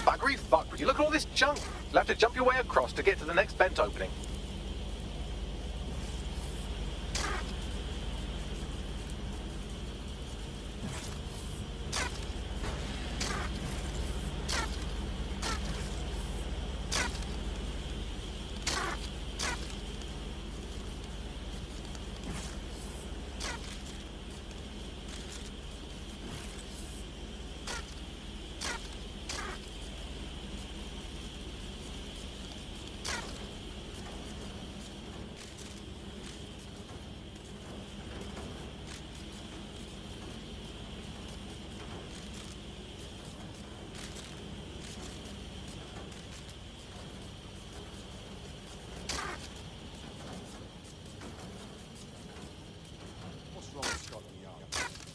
Buggery fuck, would you look at all this junk? You'll have to jump your way across to get to the next vent opening.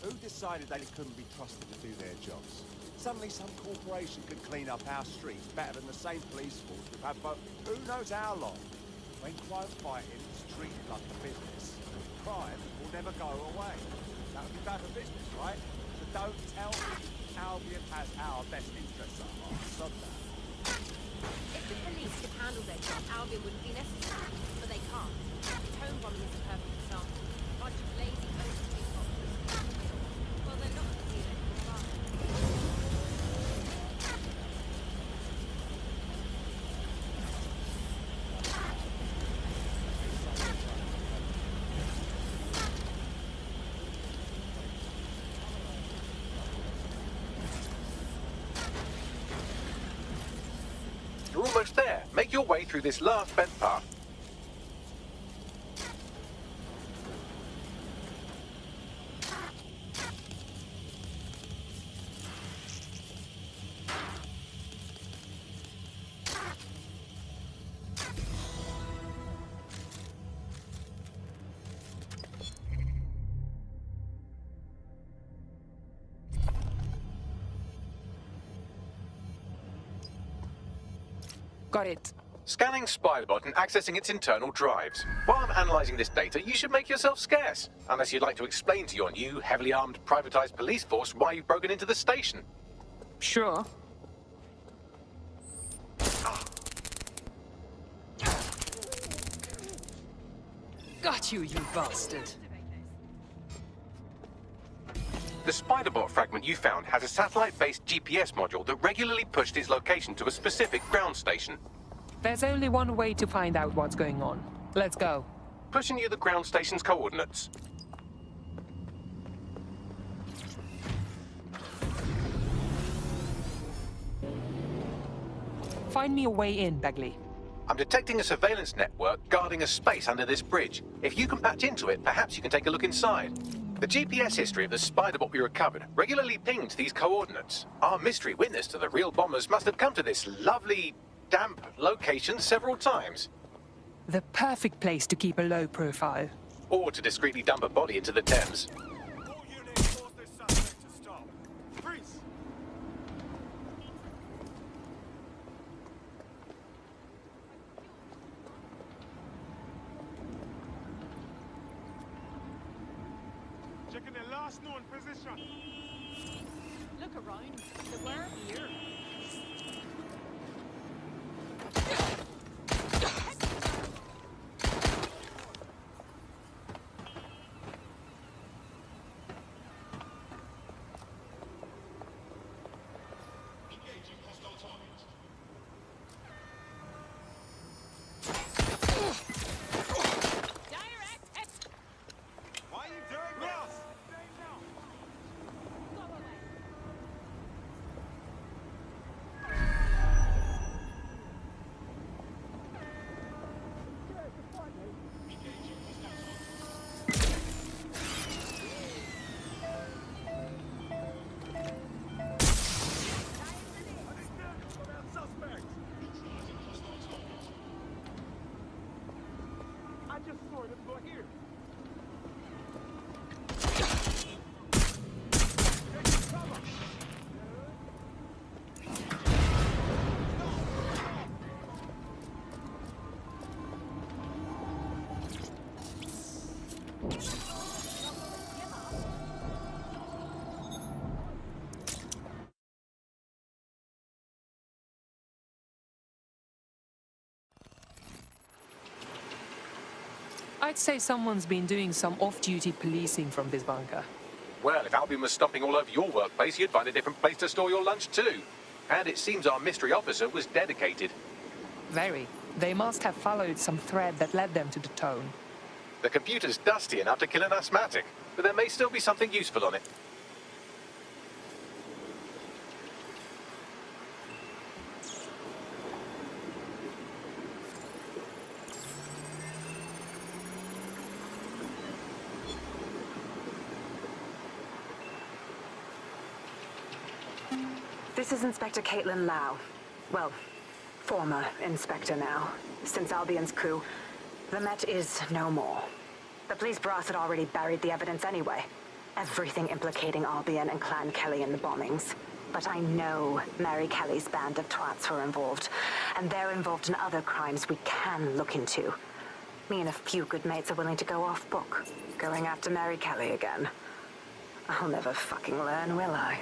Who decided they couldn't be trusted to do their jobs? Suddenly some corporation could clean up our streets better than the same police force we've had for who knows how long. When crime fighting is treated like a business, crime will never go away. That would be bad for business, right? So don't tell me Albion has our best interests at heart. Sod that. If the police could handle their job, Albion wouldn't be necessary. almost there. Make your way through this last bent path. Got it. Scanning Spiderbot and accessing its internal drives. While I'm analysing this data, you should make yourself scarce. Unless you'd like to explain to your new, heavily armed, privatised police force why you've broken into the station. Sure. Got you, you bastard. The Spiderbot fragment you found has a satellite-based GPS module that regularly pushed its location to a specific ground station. There's only one way to find out what's going on. Let's go. Pushing you the ground station's coordinates. Find me a way in, Begley. I'm detecting a surveillance network guarding a space under this bridge. If you can patch into it, perhaps you can take a look inside. The GPS history of the Spiderbot we recovered regularly pinged these coordinates. Our mystery witness to the real bombers must have come to this lovely, damp location several times. The perfect place to keep a low profile. Or to discreetly dump a body into the Thames. Checking the last known position. Look around. They weren't here. I'd say someone's been doing some off-duty policing from this bunker. Well, if Albion was stomping all over your workplace, you'd find a different place to store your lunch too. And it seems our mystery officer was dedicated. Very. They must have followed some thread that led them to the tone. The computer's dusty enough to kill an asthmatic, but there may still be something useful on it. This is Inspector Caitlin Lau. Well, former Inspector now. Since Albion's coup, the Met is no more. The police brass had already buried the evidence anyway. Everything implicating Albion and Clan Kelly in the bombings. But I know Mary Kelly's band of twats were involved, and they're involved in other crimes we can look into. Me and a few good mates are willing to go off book, going after Mary Kelly again. I'll never fucking learn, will I?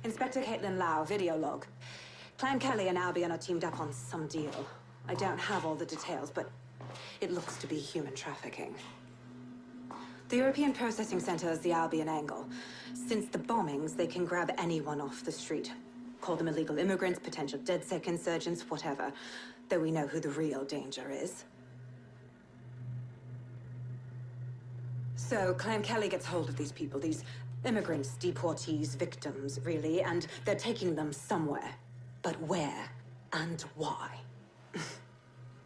Inspector Caitlin Lau, video log. Clan Kelly and Albion are teamed up on some deal. I don't have all the details, but it looks to be human trafficking. The European Processing Center is the Albion angle. Since the bombings, they can grab anyone off the street. Call them illegal immigrants, potential DedSec insurgents, whatever. Though we know who the real danger is. So, Clan Kelly gets hold of these people, these immigrants, deportees, victims, really, and they're taking them somewhere. But where and why?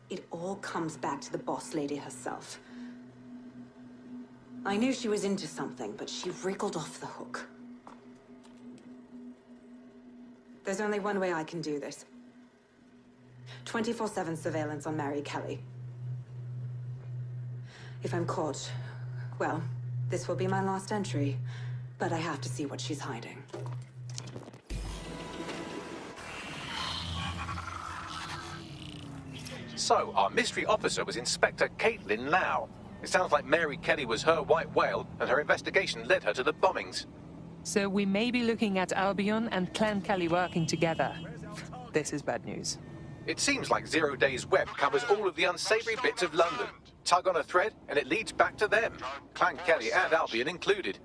It all comes back to the boss lady herself. I knew she was into something, but she wriggled off the hook. There's only one way I can do this. 24/7 surveillance on Mary Kelly. If I'm caught, well, this will be my last entry. But I have to see what she's hiding. So, our mystery officer was Inspector Caitlin Lau. It sounds like Mary Kelly was her white whale, and her investigation led her to the bombings. So we may be looking at Albion and Clan Kelly working together. This is bad news. It seems like Zero Days Web covers all of the unsavory bits of London. Tug on a thread, and it leads back to them. Clan Kelly and Albion included.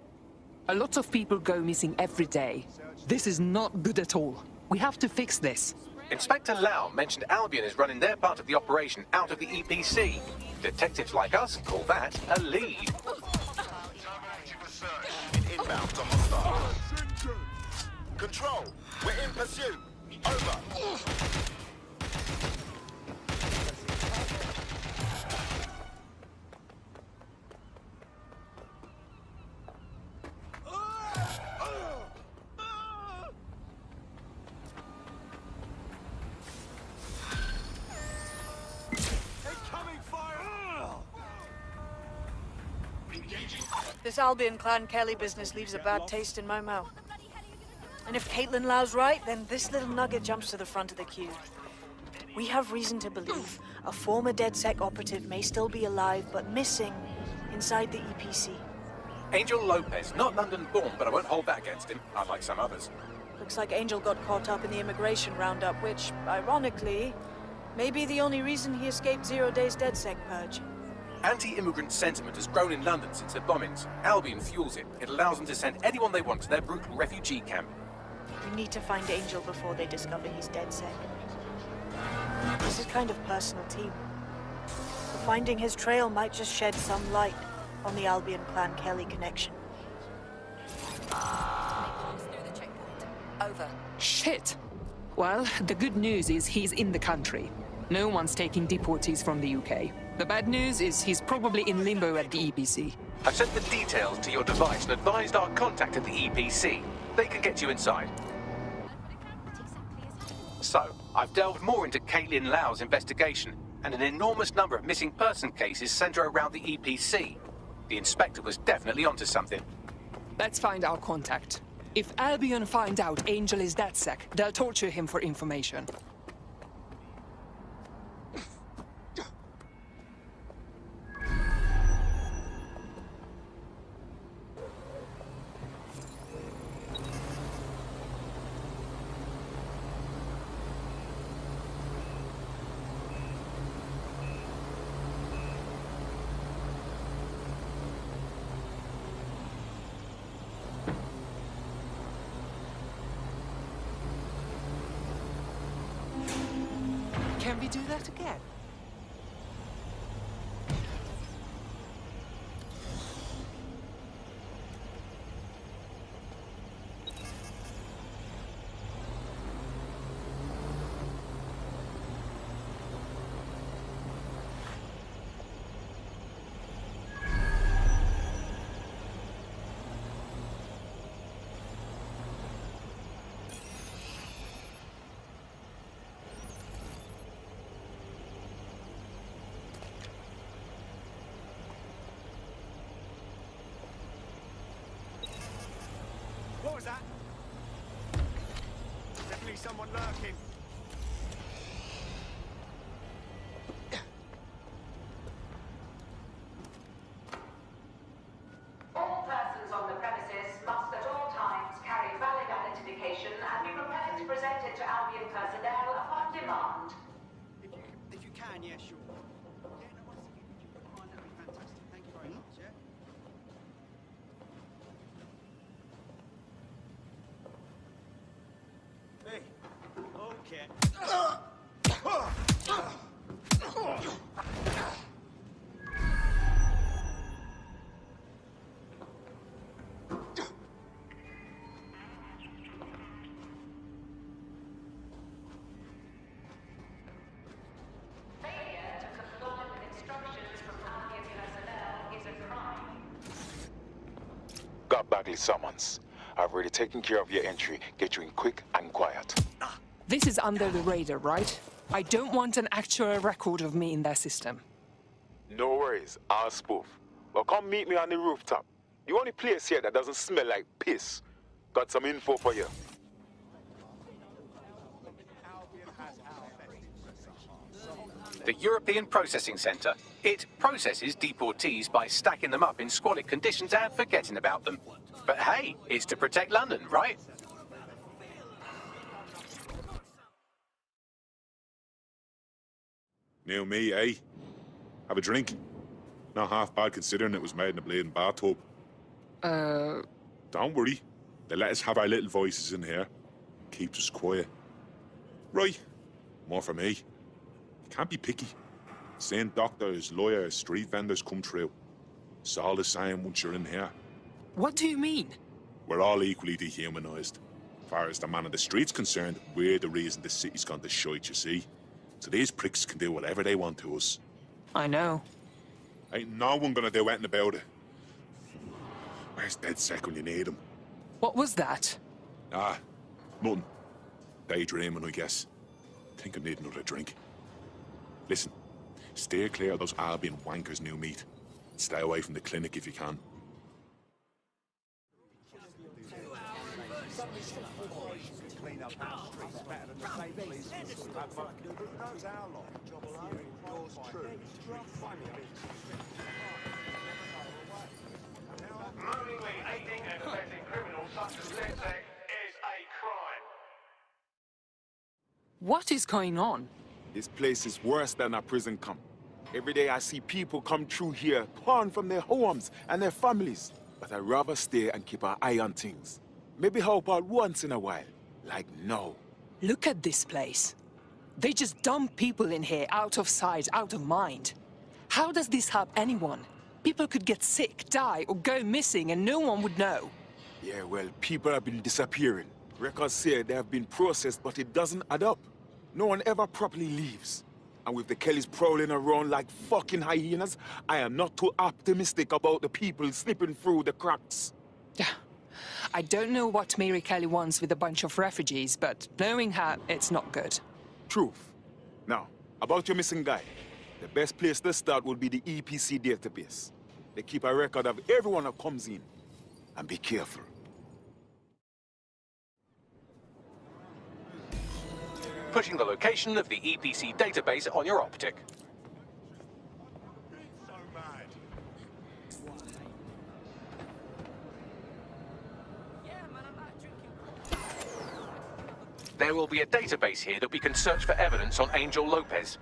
A lot of people go missing every day. This is not good at all. We have to fix this. Inspector Lau mentioned Albion is running their part of the operation out of the EPC. Detectives like us call that a lead. Inbound on the start. Control, we're in pursuit. Over. This Albion Clan Kelly business leaves a bad taste in my mouth. And if Caitlin Lau's right, then this little nugget jumps to the front of the queue. We have reason to believe a former DedSec operative may still be alive, but missing inside the EPC. Angel Lopez, not London-born, but I won't hold that against him, unlike some others. Looks like Angel got caught up in the immigration roundup, which, ironically, may be the only reason he escaped 0 Days DedSec purge. Anti-immigrant sentiment has grown in London since the bombings. Albion fuels it. It allows them to send anyone they want to their brutal refugee camp. We need to find Angel before they discover he's DedSec. This is kind of personal team. But finding his trail might just shed some light on the Albion Clan Kelly connection. Over. Shit! Well, the good news is he's in the country. No one's taking deportees from the UK. The bad news is he's probably in limbo at the EPC. I've sent the details to your device and advised our contact at the EPC. They can get you inside. So, I've delved more into Caitlin Lau's investigation, and an enormous number of missing person cases center around the EPC. The inspector was definitely onto something. Let's find our contact. If Albion find out Angel is DedSec, they'll torture him for information. Can we do that again? What was that? Definitely someone lurking. All persons on the premises must at all times carry valid identification and be prepared to present it to Albion personnel upon demand. If you can, yeah, sure. Yeah, no, honestly, if you could find that would be fantastic. Thank you very much, yeah? Hey, it. Got Bagley summons. I've already taken care of your entry. Get you in quick and quiet. This is under the radar, right? I don't want an actual record of me in their system. No worries, I'll spoof. Well, come meet me on the rooftop. The only place here that doesn't smell like piss. Got some info for you. The European Processing Centre. It processes deportees by stacking them up in squalid conditions and forgetting about them. But hey, it's to protect London, right? New me, eh? Have a drink. Not half bad considering it was made in a bleeding bathtub. Don't worry. They let us have our little voices in here. Keeps us quiet. Right. More for me. Can't be picky. Seeing doctors, lawyers, street vendors come through. It's all the same once you're in here. What do you mean? We're all equally dehumanized. As far as the man of the street's concerned, we're the reason this city's gone to shite, you see. So these pricks can do whatever they want to us. I know. Ain't no one gonna do anything about it. Where's dead sick when you need him? What was that? Ah, nothing. Daydreaming, I guess. Think I need another drink. Listen, steer clear of those Albion wankers, new meat. Stay away from the clinic if you can. Clean up our streets better than the same police force we've had for who knows how long. Yours true. Knowingly aiding and abetting criminals such as Lipsec is a crime. What is going on? This place is worse than a prison camp. Every day I see people come through here, torn from their homes and their families. But I'd rather stay and keep an eye on things. Maybe help out once in a while. Like now. Look at this place. They just dump people in here out of sight, out of mind. How does this help anyone? People could get sick, die, or go missing and no one would know. Yeah, well, people have been disappearing. Records say they have been processed, but it doesn't add up. No one ever properly leaves. And with the Kellys prowling around like fucking hyenas, I am not too optimistic about the people slipping through the cracks. I don't know what Mary Kelly wants with a bunch of refugees, but knowing her, it's not good. Truth. Now, about your missing guy. The best place to start would be the EPC database. They keep a record of everyone that comes in. And be careful. Putting the location of the EPC database on your optic. There will be a database here that we can search for evidence on Angel Lopez.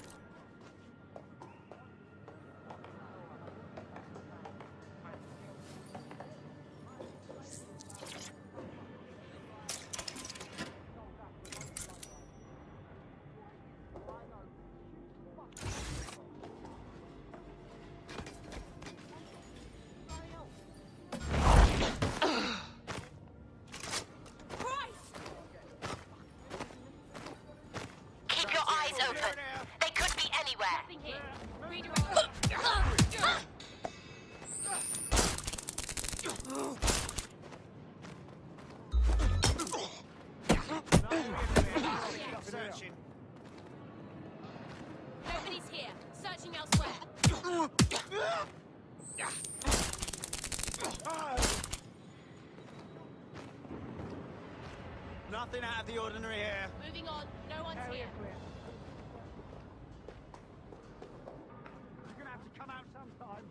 Nobody's here. Searching elsewhere. Nothing out of the ordinary here. Moving on. No one's here. You're gonna have to come out sometime.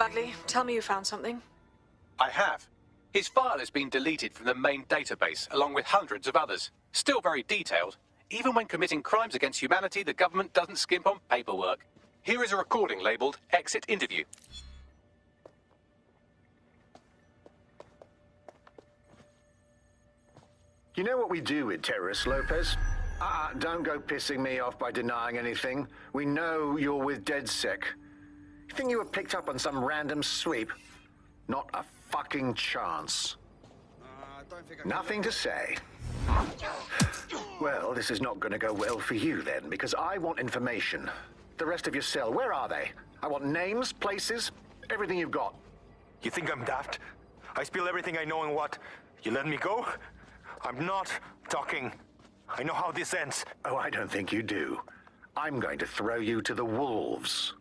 Bagley, tell me you found something. I have. His file has been deleted from the main database, along with hundreds of others. Still very detailed. Even when committing crimes against humanity, the government doesn't skimp on paperwork. Here is a recording labelled Exit Interview. You know what we do with terrorists, Lopez? Don't go pissing me off by denying anything. We know you're with DedSec. You think you were picked up on some random sweep? Not a fucking chance. Nothing to say. Well, this is not going to go well for you then, because I want information. The rest of your cell, where are they? I want names, places, everything you've got. You think I'm daft? I spill everything I know and what? You let me go? I'm not talking. I know how this ends. Oh, I don't think you do. I'm going to throw you to the wolves.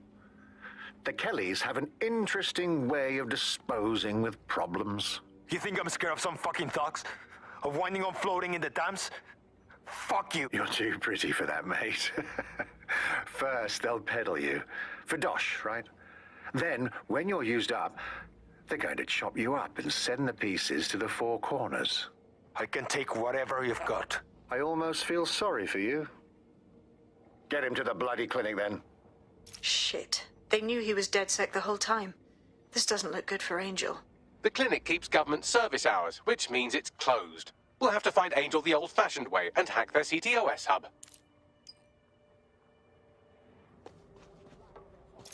The Kellys have an interesting way of disposing with problems. You think I'm scared of some fucking thugs? Of winding up floating in the dams? Fuck you. You're too pretty for that, mate. First, they'll peddle you. For dosh, right? Then, when you're used up, they're going to chop you up and send the pieces to the Four Corners. I can take whatever you've got. I almost feel sorry for you. Get him to the bloody clinic, then. Shit. They knew he was DedSec the whole time. This doesn't look good for Angel. The clinic keeps government service hours, which means it's closed. We'll have to find Angel the old-fashioned way and hack their CTOS hub.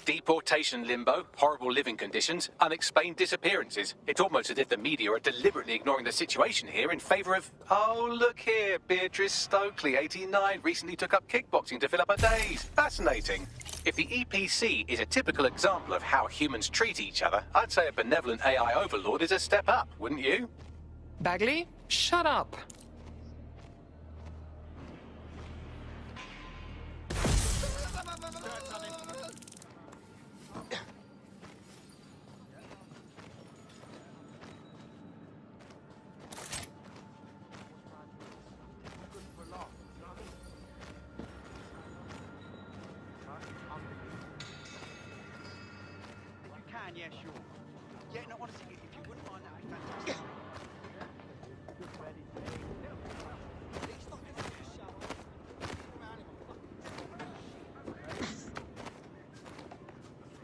Deportation limbo, horrible living conditions, unexplained disappearances. It's almost as if the media are deliberately ignoring the situation here in favour of... Oh, look here, Beatrice Stokely, 89, recently took up kickboxing to fill up her days. Fascinating. If the EPC is a typical example of how humans treat each other, I'd say a benevolent AI overlord is a step up, wouldn't you? Bagley, shut up. Yeah, sure. Yeah, no, honestly, if you wouldn't mind that, I'd fantastic.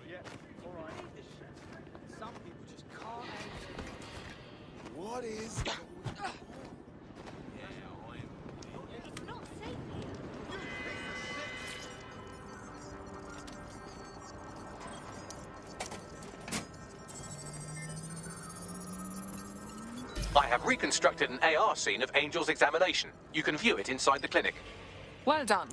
Yeah, all right. Some people just can't. What is... I have reconstructed an AR scene of Angel's examination. You can view it inside the clinic. Well done.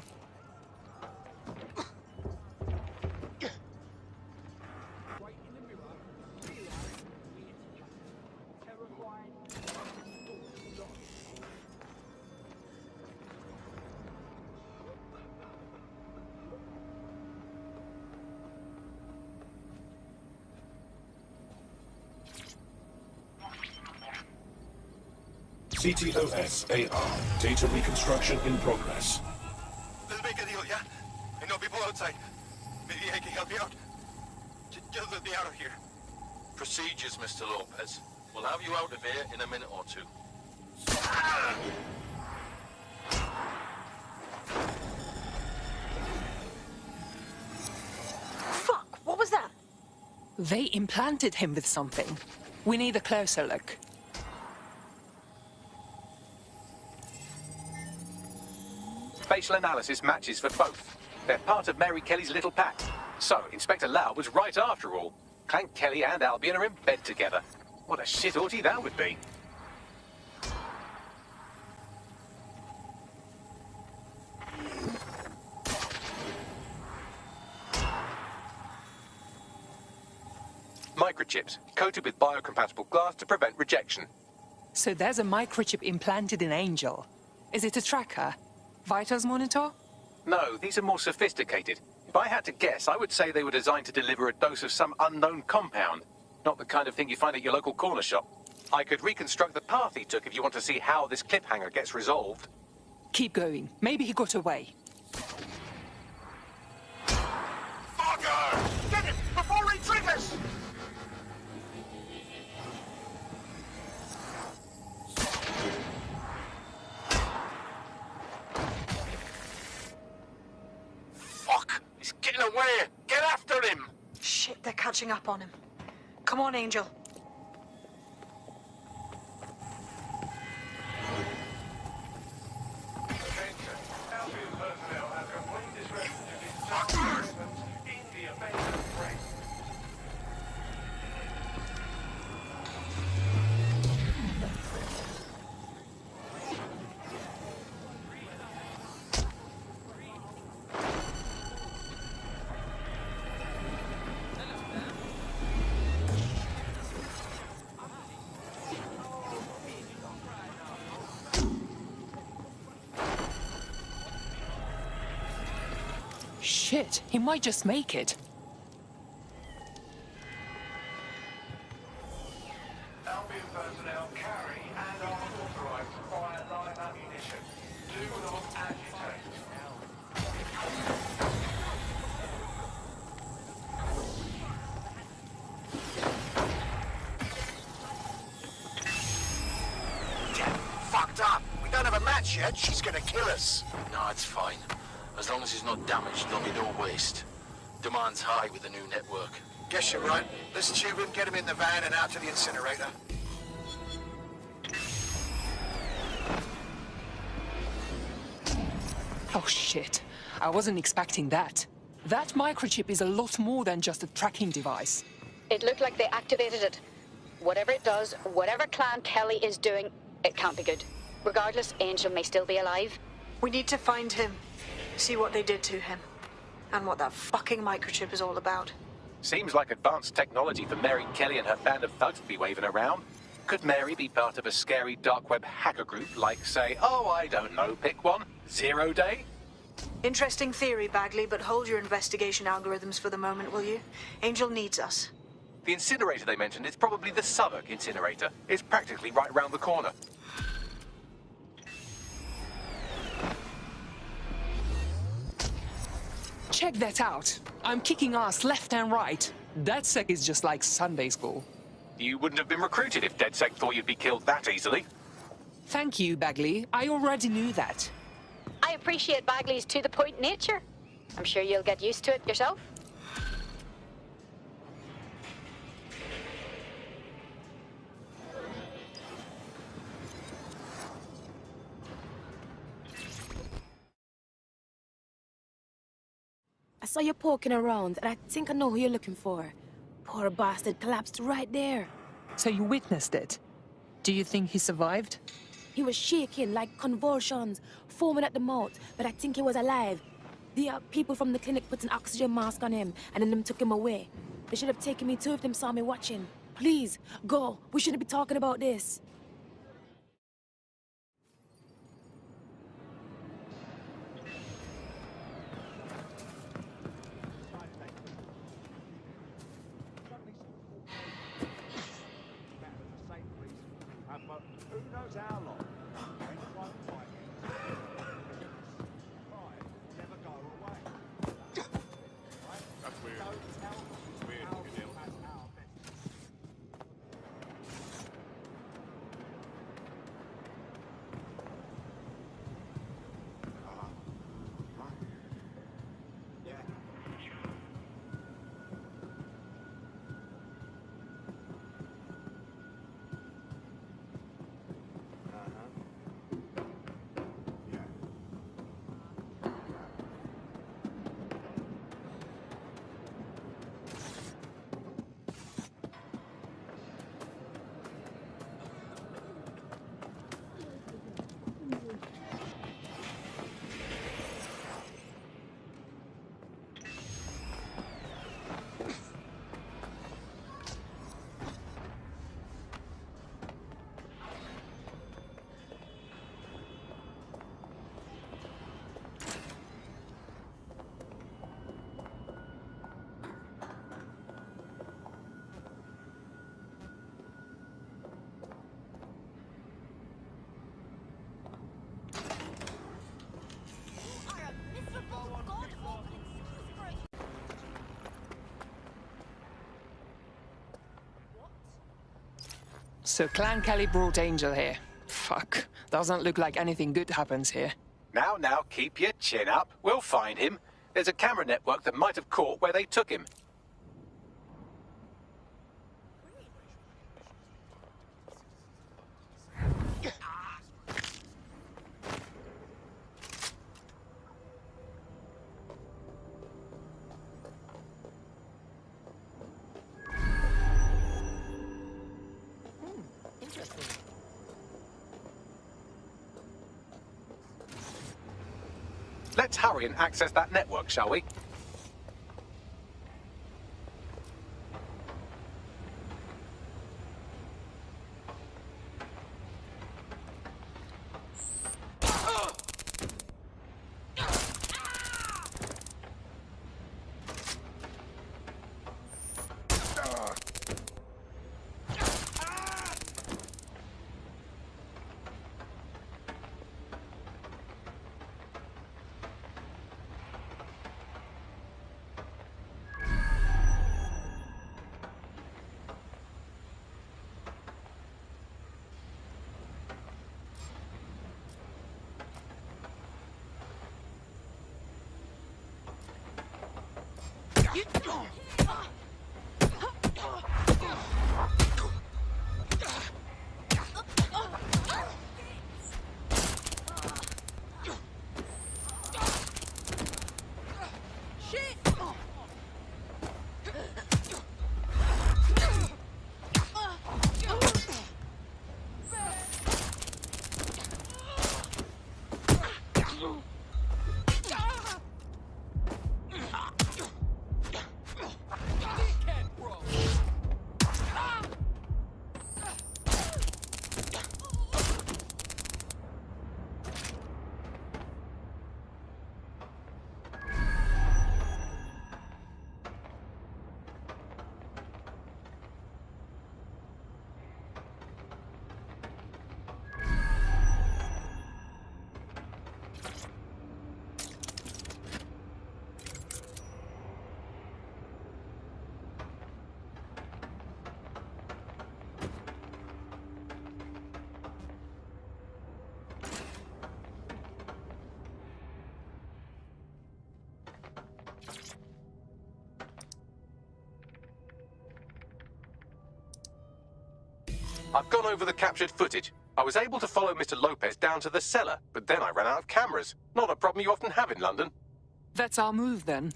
CTOS AR. Data reconstruction in progress. Let's make a deal, yeah? I know people outside. Maybe I can help you out. Just let me out of here. Procedures, Mr. Lopez. We'll have you out of here in a minute or two. Fuck! What was that? They implanted him with something. We need a closer look. Facial analysis matches for both. They're part of Mary Kelly's little pack. So, Inspector Lau was right after all. Clank Kelly and Albion are in bed together. What a shit orgy that would be. Microchips, coated with biocompatible glass to prevent rejection. So there's a microchip implanted in Angel. Is it a tracker? Vitals monitor? No, these are more sophisticated. If I had to guess, I would say they were designed to deliver a dose of some unknown compound. Not the kind of thing you find at your local corner shop. I could reconstruct the path he took if you want to see how this cliffhanger gets resolved. Keep going. Maybe he got away. Fucker! Get him before he triggers! way! Get after him! Shit, they're catching up on him. Come on, Angel. Shit, he might just make it. Albion personnel carry and are authorized to fire live ammunition. Do not agitate. Fucked up. We don't have a match yet. She's gonna kill us. No, it's fine. As long as he's not damaged, there'll be no waste. Demand's high with the new network. Guess you're right. Let's tube him, get him in the van and out to the incinerator. Oh shit, I wasn't expecting that. That microchip is a lot more than just a tracking device. It looked like they activated it. Whatever it does, whatever Clan Kelly is doing, it can't be good. Regardless, Angel may still be alive. We need to find him. See what they did to him. And what that fucking microchip is all about. Seems like advanced technology for Mary Kelly and her band of thugs to be waving around. Could Mary be part of a scary dark web hacker group like, say, oh, I don't know, pick one, 0 Day? Interesting theory, Bagley, but hold your investigation algorithms for the moment, will you? Angel needs us. The incinerator they mentioned is probably the Southwark incinerator. It's practically right round the corner. Check that out. I'm kicking ass left and right. DedSec is just like Sunday school. You wouldn't have been recruited if DedSec thought you'd be killed that easily. Thank you, Bagley. I already knew that. I appreciate Bagley's to-the-point nature. I'm sure you'll get used to it yourself. I saw you poking around, and I think I know who you're looking for. Poor bastard collapsed right there. So you witnessed it? Do you think he survived? He was shaking like convulsions, foaming at the mouth, but I think he was alive. The people from the clinic put an oxygen mask on him, and then them took him away. They should have taken me too if them saw me watching. Please, go. We shouldn't be talking about this. Who knows how long? When one fight pride never go away. That's weird. It's weird, Neil. So Clan Kelly brought Angel here. Fuck. Doesn't look like anything good happens here. Now, keep your chin up. We'll find him. There's a camera network that might have caught where they took him. Interesting. Let's hurry and access that network, shall we? I've gone over the captured footage. I was able to follow Mr. Lopez down to the cellar, but then I ran out of cameras. Not a problem you often have in London. That's our move, then.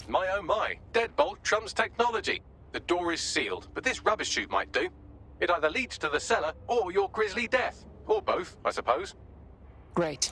My oh my, deadbolt trumps technology. The door is sealed, but this rubbish chute might do. It either leads to the cellar or your grisly death. Or both, I suppose. Great.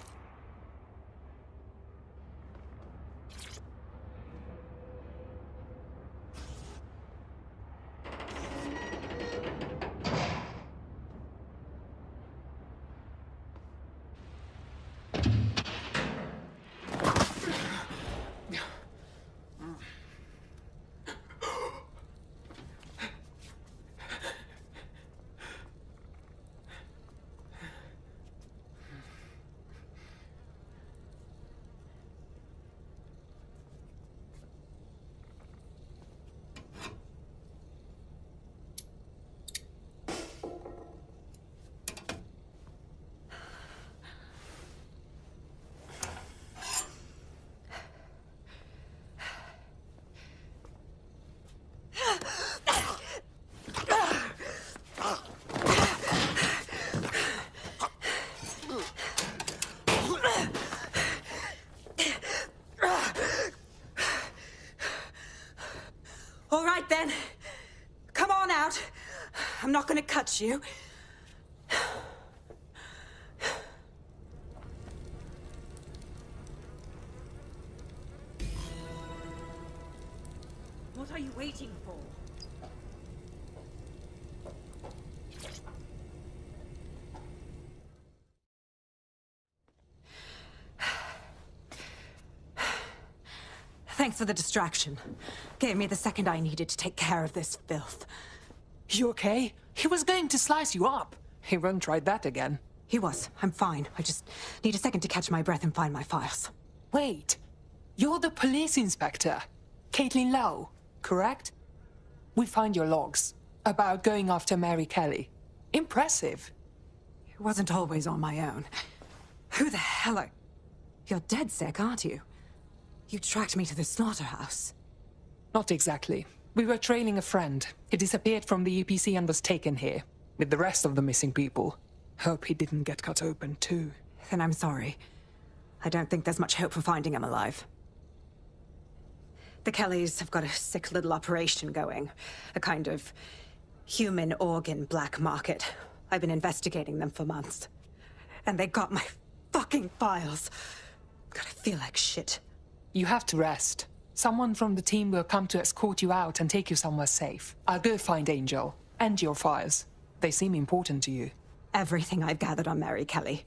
All right, then. Come on out. I'm not gonna cut you. What are you waiting for? Thanks for the distraction. Gave me the second I needed to take care of this filth. You okay? He was going to slice you up. He won't try that again. He was. I'm fine. I just need a second to catch my breath and find my files. Wait. You're the police inspector. Caitlin Lau, correct? We found your logs about going after Mary Kelly. Impressive. It wasn't always on my own. Who the hell are... You're dead sick, aren't you? You tracked me to the slaughterhouse. Not exactly. We were trailing a friend. He disappeared from the UPC and was taken here, with the rest of the missing people. Hope he didn't get cut open too. Then I'm sorry. I don't think there's much hope for finding him alive. The Kellys have got a sick little operation going. A kind of human organ black market. I've been investigating them for months. And they got my fucking files. God, I feel like shit. You have to rest. Someone from the team will come to escort you out and take you somewhere safe. I'll go find Angel. And your files. They seem important to you. Everything I've gathered on Mary Kelly.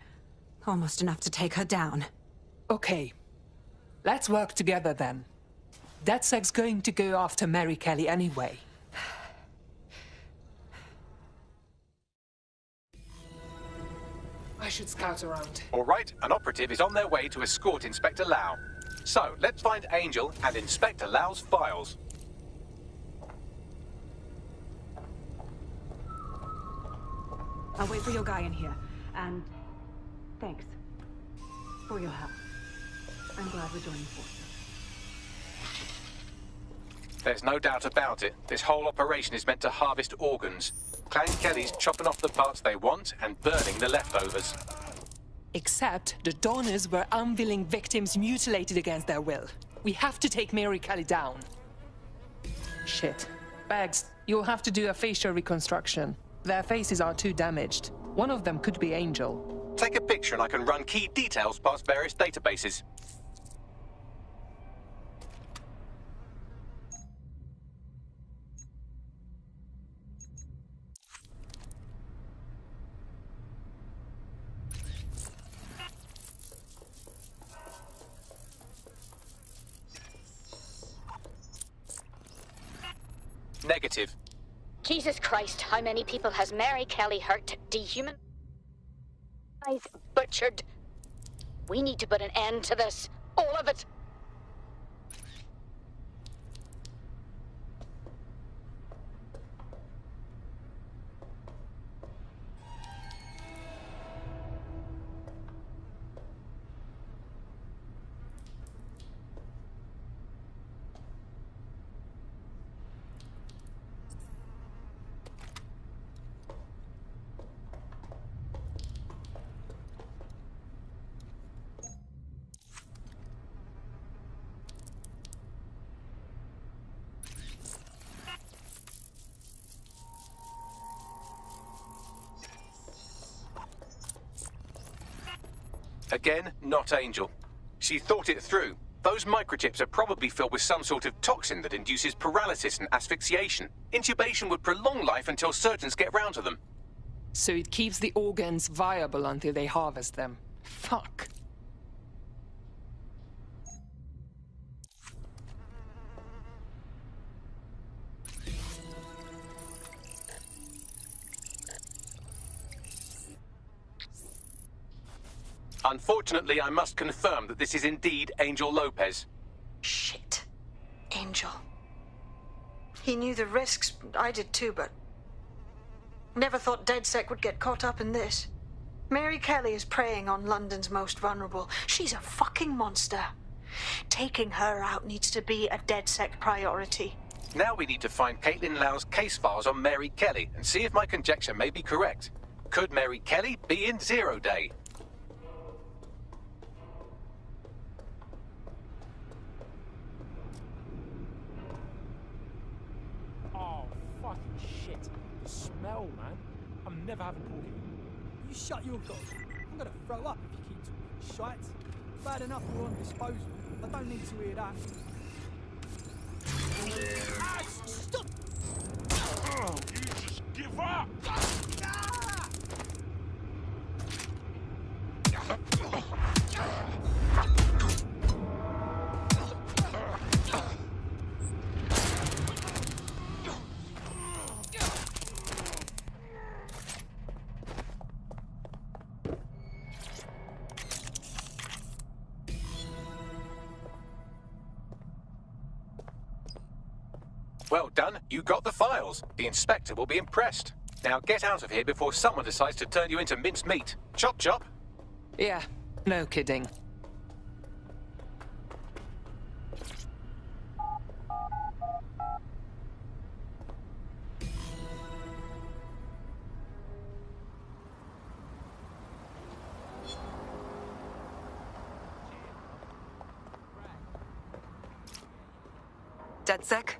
Almost enough to take her down. Okay. Let's work together then. DedSec's going to go after Mary Kelly anyway. I should scout around. All right, an operative is on their way to escort Inspector Lau. So, let's find Angel and Inspector Lau's files. I'll wait for your guy in here. And thanks for your help. I'm glad we're joining forces. There's no doubt about it. This whole operation is meant to harvest organs. Clan Kelly's chopping off the parts they want and burning the leftovers. Except the donors were unwilling victims mutilated against their will. We have to take Mary Kelly down. Shit. Bags, you'll have to do a facial reconstruction. Their faces are too damaged. One of them could be Angel. Take a picture and I can run key details past various databases. Negative. Jesus Christ, how many people has Mary Kelly hurt, dehumanized, butchered? We need to put an end to this. All of it. Again, not Angel. She thought it through. Those microchips are probably filled with some sort of toxin that induces paralysis and asphyxiation. Intubation would prolong life until surgeons get round to them. So it keeps the organs viable until they harvest them. Fuck. Unfortunately, I must confirm that this is indeed Angel Lopez. Shit. Angel. He knew the risks. I did too, but... never thought DedSec would get caught up in this. Mary Kelly is preying on London's most vulnerable. She's a fucking monster. Taking her out needs to be a DedSec priority. Now we need to find Caitlin Lau's case files on Mary Kelly and see if my conjecture may be correct. Could Mary Kelly be in Zero Day? Smell, man. I'm never having porky. You shut your gob. I'm gonna throw up if you keep talking shite. Bad enough we're on disposal. I don't need to hear that. Ah, stop! Oh, you just give up! Well done, you got the files. The inspector will be impressed. Now get out of here before someone decides to turn you into minced meat. Chop chop. Yeah, no kidding. DedSec?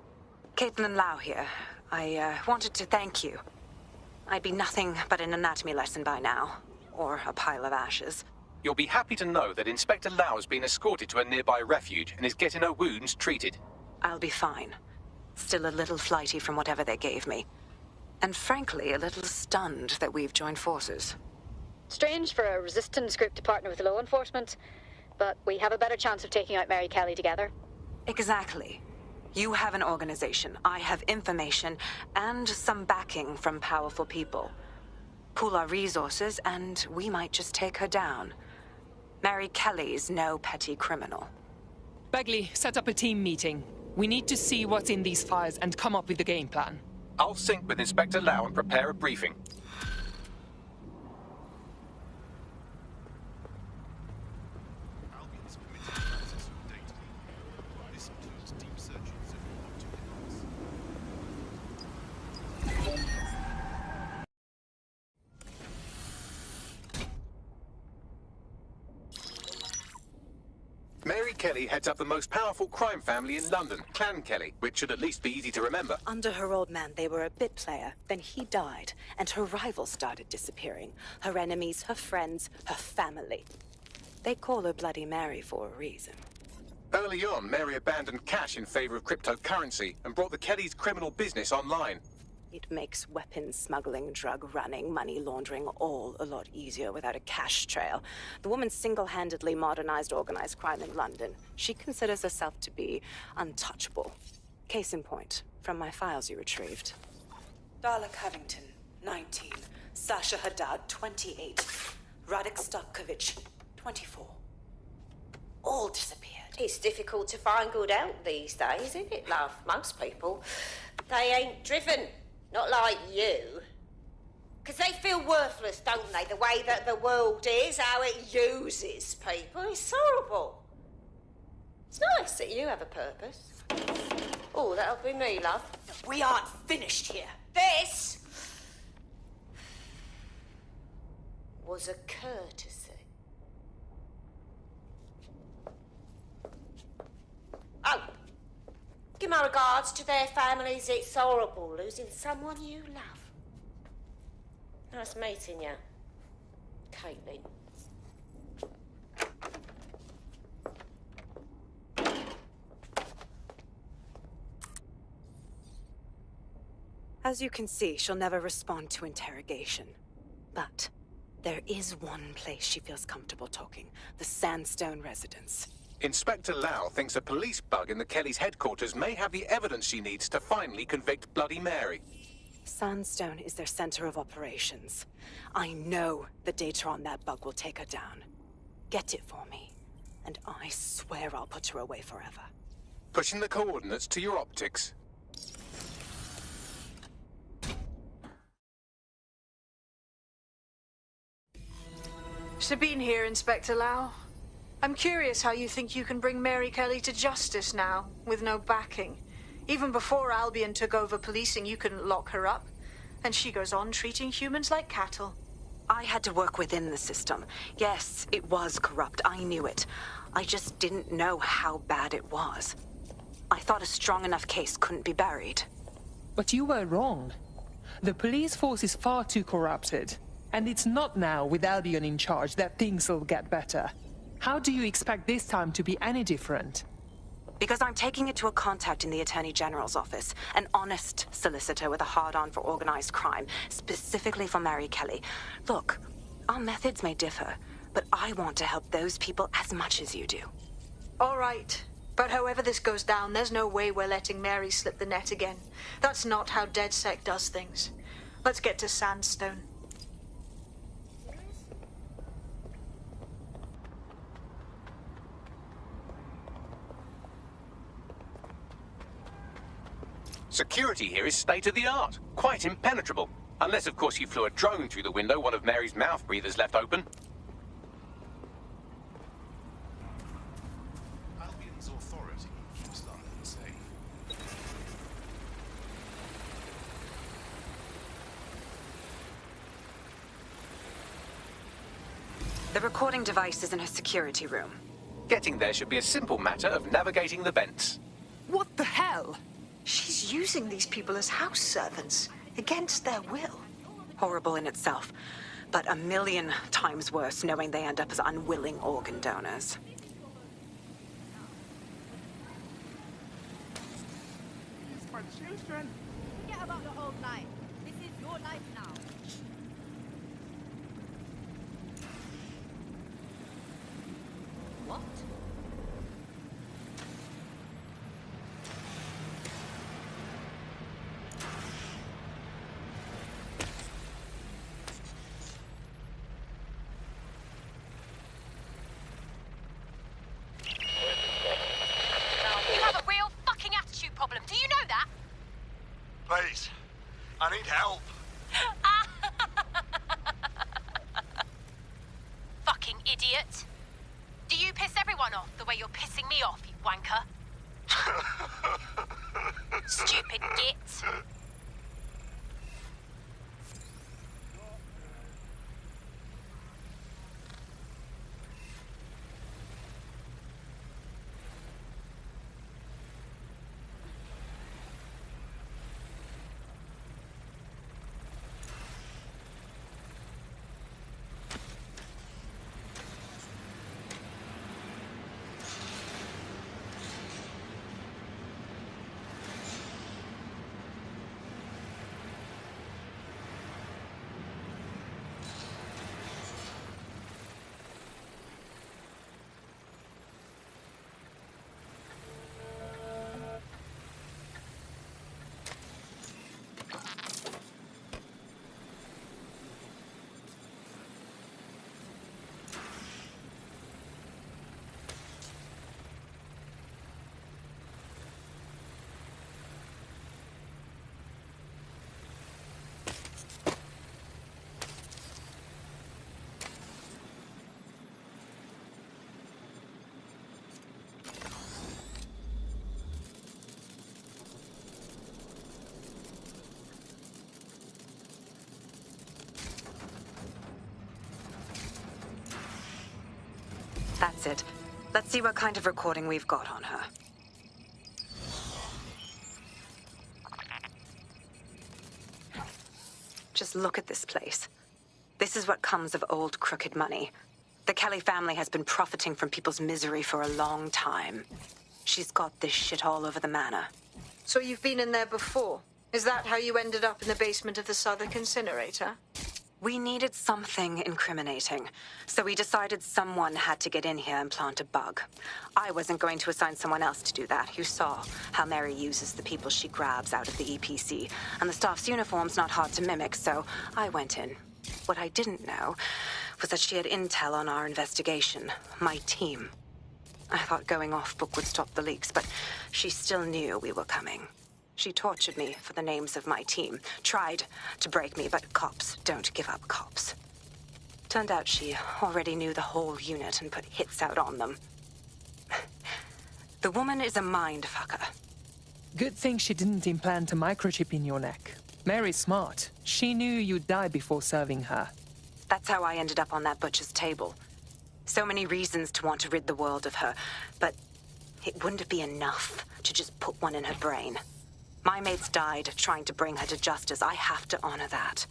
Caitlin Lau here. I wanted to thank you. I'd be nothing but an anatomy lesson by now. Or a pile of ashes. You'll be happy to know that Inspector Lau has been escorted to a nearby refuge and is getting her wounds treated. I'll be fine. Still a little flighty from whatever they gave me. And frankly, a little stunned that we've joined forces. Strange for a resistance group to partner with law enforcement, but we have a better chance of taking out Mary Kelly together. Exactly. You have an organization, I have information, and some backing from powerful people. Pool our resources, and we might just take her down. Mary Kelly's no petty criminal. Bagley, set up a team meeting. We need to see what's in these files and come up with a game plan. I'll sync with Inspector Lau and prepare a briefing. Mary Kelly heads up the most powerful crime family in London, Clan Kelly, which should at least be easy to remember. Under her old man, they were a bit player. Then he died, and her rivals started disappearing. Her enemies, her friends, her family. They call her Bloody Mary for a reason. Early on, Mary abandoned cash in favor of cryptocurrency and brought the Kellys' criminal business online. It makes weapons smuggling, drug running, money laundering all a lot easier without a cash trail. The woman single-handedly modernized organized crime in London. She considers herself to be untouchable. Case in point, from my files you retrieved. Darla Covington, 19. Sasha Haddad, 28. Radek Stopkovich, 24. All disappeared. It's difficult to find good help these days, isn't it, love? Most people, they ain't driven. Not like you. Because they feel worthless, don't they? The way that the world is, how it uses people. It's horrible. It's nice that you have a purpose. Oh, that'll be me, love. We aren't finished here. This was a courtesy. Oh. Give my regards to their families. It's horrible losing someone you love. Nice meeting you, Caitlin. As you can see, she'll never respond to interrogation. But there is one place she feels comfortable talking. The Sandstone residence. Inspector Lau thinks a police bug in the Kellys' headquarters may have the evidence she needs to finally convict Bloody Mary. Sandstone is their center of operations. I know the data on that bug will take her down. Get it for me, and I swear I'll put her away forever. Pushing the coordinates to your optics. Sabine here, Inspector Lau. I'm curious how you think you can bring Mary Kelly to justice now, with no backing. Even before Albion took over policing, you couldn't lock her up. And she goes on treating humans like cattle. I had to work within the system. Yes, it was corrupt. I knew it. I just didn't know how bad it was. I thought a strong enough case couldn't be buried. But you were wrong. The police force is far too corrupted. And it's not now, with Albion in charge, that things will get better. How do you expect this time to be any different? Because I'm taking it to a contact in the Attorney General's office. An honest solicitor with a hard-on for organized crime, specifically for Mary Kelly. Look, our methods may differ, but I want to help those people as much as you do. All right. But however this goes down, there's no way we're letting Mary slip the net again. That's not how DedSec does things. Let's get to Sandstone. Security here is state-of-the-art, quite impenetrable. Unless, of course, you flew a drone through the window one of Mary's mouth breathers left open. Albion's authority keeps London safe. The recording device is in her security room. Getting there should be a simple matter of navigating the vents. What the hell? She's using these people as house servants, against their will. Horrible in itself, but a million times worse knowing they end up as unwilling organ donors. It's for children. Forget about the old life. This is your life now. What? You have a real fucking attitude problem. Do you know that? Please, I need help. Fucking idiot. Do you piss everyone off the way you're pissing me off, you wanker? Stupid git. That's it. Let's see what kind of recording we've got on her. Just look at this place. This is what comes of old crooked money. The Kelly family has been profiting from people's misery for a long time. She's got this shit all over the manor. So you've been in there before? Is that how you ended up in the basement of the Southwark incinerator? We needed something incriminating, so we decided someone had to get in here and plant a bug. I wasn't going to assign someone else to do that. You saw how Mary uses the people she grabs out of the EPC, and the staff's uniform's not hard to mimic, so I went in. What I didn't know was that she had intel on our investigation, my team. I thought going off book would stop the leaks, but she still knew we were coming. She tortured me for the names of my team, tried to break me, but cops don't give up cops. Turned out she already knew the whole unit and put hits out on them. The woman is a mind-fucker. Good thing she didn't implant a microchip in your neck. Mary's smart. She knew you'd die before serving her. That's how I ended up on that butcher's table. So many reasons to want to rid the world of her, but it wouldn't be enough to just put one in her brain. My mates died trying to bring her to justice. I have to honor that.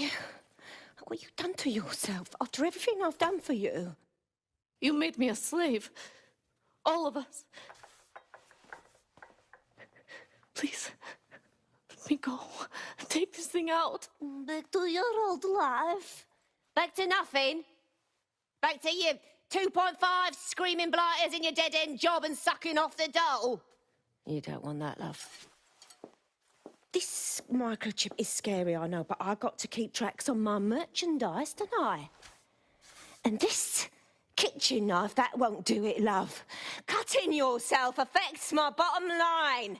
Look what you've done to yourself after everything I've done for you. You made me a slave. All of us. Please, let me go. Take this thing out. Back to your old life. Back to nothing. Back to you 2.5 screaming blighters in your dead-end job and sucking off the dole. You don't want that, love. This microchip is scary, I know, but I got to keep tracks on my merchandise, don't I? And this kitchen knife, that won't do it, love. Cutting yourself affects my bottom line.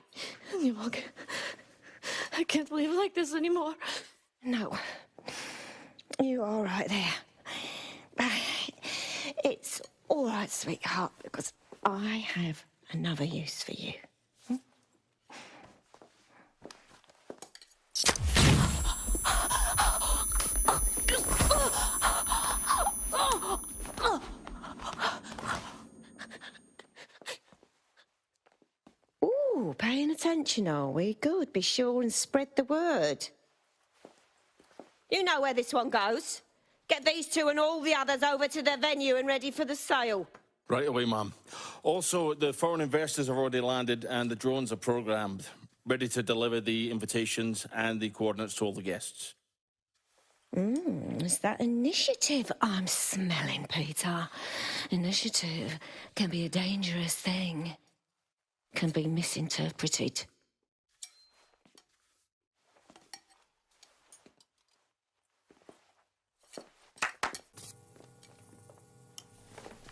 I can't live like this anymore. No. You're all right there. It's all right, sweetheart, because I have another use for you. Ooh, paying attention, are we? Good. Be sure and spread the word. You know where this one goes. Get these two and all the others over to the venue and ready for the sale. Right away, ma'am. Also, the foreign investors have already landed and the drones are programmed, ready to deliver the invitations and the coordinates to all the guests. Is that initiative I'm smelling, Peter? Initiative can be a dangerous thing. Can be misinterpreted.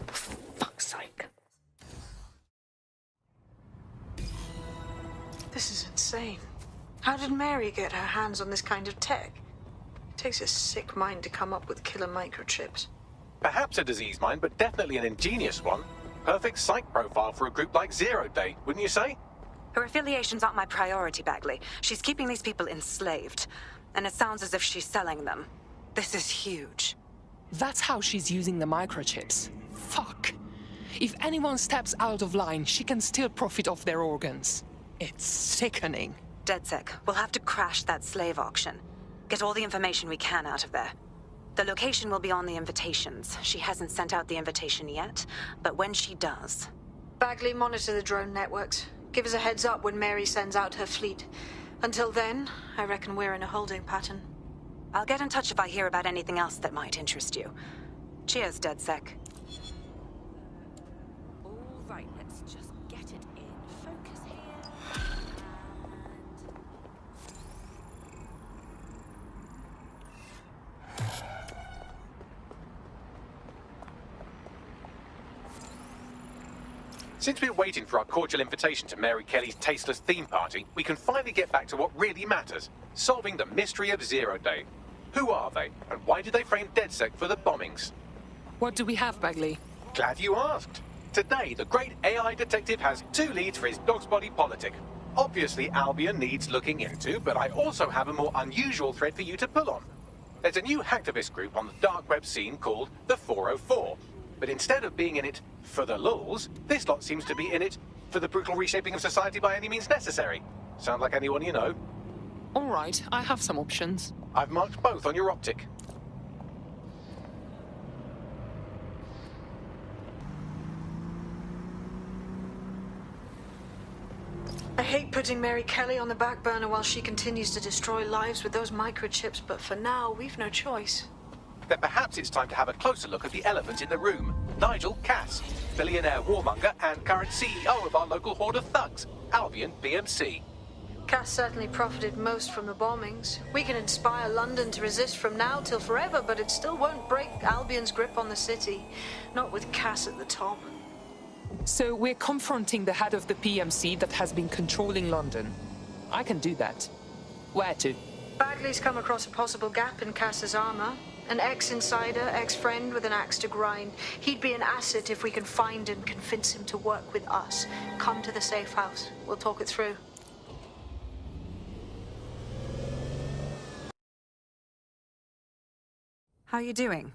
For fuck's sake. This is insane. How did Mary get her hands on this kind of tech? It takes a sick mind to come up with killer microchips. Perhaps a disease mind, but definitely an ingenious one. Perfect psych profile for a group like Zero Day, wouldn't you say? Her affiliations aren't my priority, Bagley. She's keeping these people enslaved. And it sounds as if she's selling them. This is huge. That's how she's using the microchips. Fuck. If anyone steps out of line, she can still profit off their organs. It's sickening. DedSec, we'll have to crash that slave auction. Get all the information we can out of there. The location will be on the invitations. She hasn't sent out the invitation yet, but when she does... Bagley, monitor the drone networks. Give us a heads up when Mary sends out her fleet. Until then, I reckon we're in a holding pattern. I'll get in touch if I hear about anything else that might interest you. Cheers, DedSec. All right, let's just get it in focus here. Since we're waiting for our cordial invitation to Mary Kelly's tasteless theme party, we can finally get back to what really matters, solving the mystery of Zero Day. Who are they, and why did they frame DedSec for the bombings? What do we have, Bagley? Glad you asked. Today, the great AI detective has 2 leads for his dog's body politic. Obviously, Albion needs looking into, but I also have a more unusual thread for you to pull on. There's a new hacktivist group on the dark web scene called the 404. But instead of being in it for the lulz, this lot seems to be in it for the brutal reshaping of society by any means necessary. Sound like anyone you know? All right, I have some options. I've marked both on your optic. I hate putting Mary Kelly on the back burner while she continues to destroy lives with those microchips, but for now, we've no choice. Then perhaps it's time to have a closer look at the elephant in the room. Nigel Cass, billionaire warmonger and current CEO of our local horde of thugs, Albion PMC. Cass certainly profited most from the bombings. We can inspire London to resist from now till forever, but it still won't break Albion's grip on the city. Not with Cass at the top. So we're confronting the head of the PMC that has been controlling London. I can do that. Where to? Bagley's come across a possible gap in Cass's armor. An ex-insider, ex-friend with an axe to grind. He'd be an asset if we can find and convince him to work with us. Come to the safe house. We'll talk it through. How are you doing?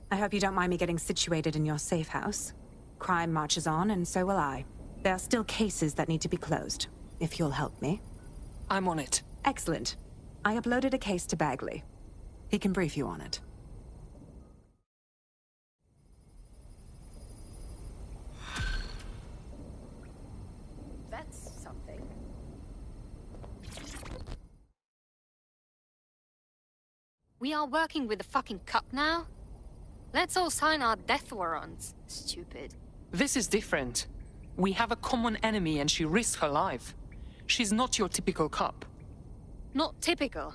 I hope you don't mind me getting situated in your safe house. Crime marches on, and so will I. There are still cases that need to be closed, if you'll help me. I'm on it. Excellent. I uploaded a case to Bagley. He can brief you on it. That's something. We are working with the fucking cup now? Let's all sign our death warrants. Stupid. This is different. We have a common enemy and she risks her life. She's not your typical cop. Not typical,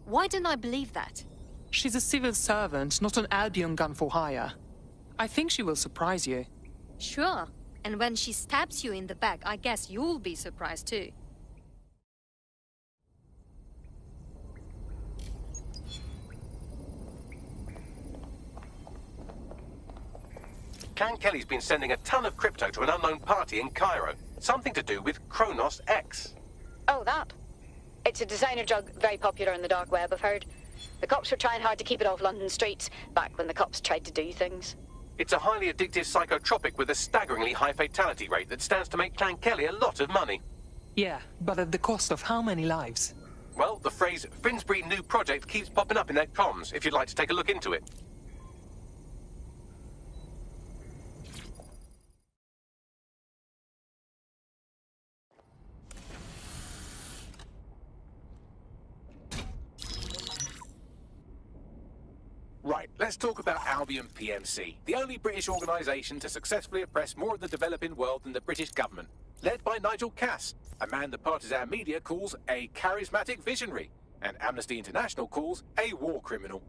Why didn't I believe that? She's a civil servant, not an Albion gun for hire. I think she will surprise you. Sure. And when she stabs you in the back, I guess you'll be surprised too. Clan Kelly's been sending a ton of crypto to an unknown party in Cairo. Something to do with Kronos X. Oh, that. It's a designer drug very popular on the dark web, I've heard. The cops were trying hard to keep it off London streets, back when the cops tried to do things. It's a highly addictive psychotropic with a staggeringly high fatality rate that stands to make Clan Kelly a lot of money. Yeah, but at the cost of how many lives? Well, the phrase Finsbury New Project keeps popping up in their comms, if you'd like to take a look into it. Right, let's talk about Albion PMC, the only British organisation to successfully oppress more of the developing world than the British government, led by Nigel Cass, a man the partisan media calls a charismatic visionary, and Amnesty International calls a war criminal.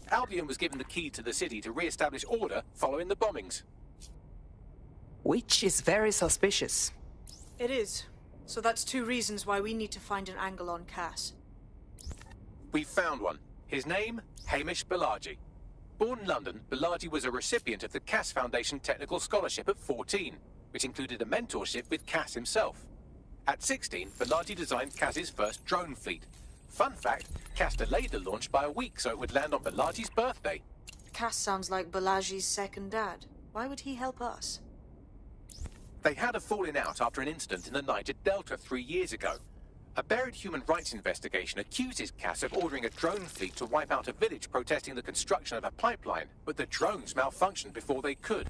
Albion was given the key to the city to re-establish order following the bombings. Which is very suspicious. It is. So that's 2 reasons why we need to find an angle on Cass. We found one. His name, Hamish Balaji. Born in London, Balaji was a recipient of the Cass Foundation Technical Scholarship at 14, which included a mentorship with Cass himself. At 16, Balaji designed Cass's first drone fleet. Fun fact, Cass delayed the launch by a week so it would land on Balaji's birthday. Cass sounds like Balaji's second dad. Why would he help us? They had a falling out after an incident in the Niger Delta 3 years ago. A buried human rights investigation accuses Cass of ordering a drone fleet to wipe out a village protesting the construction of a pipeline, but the drones malfunctioned before they could.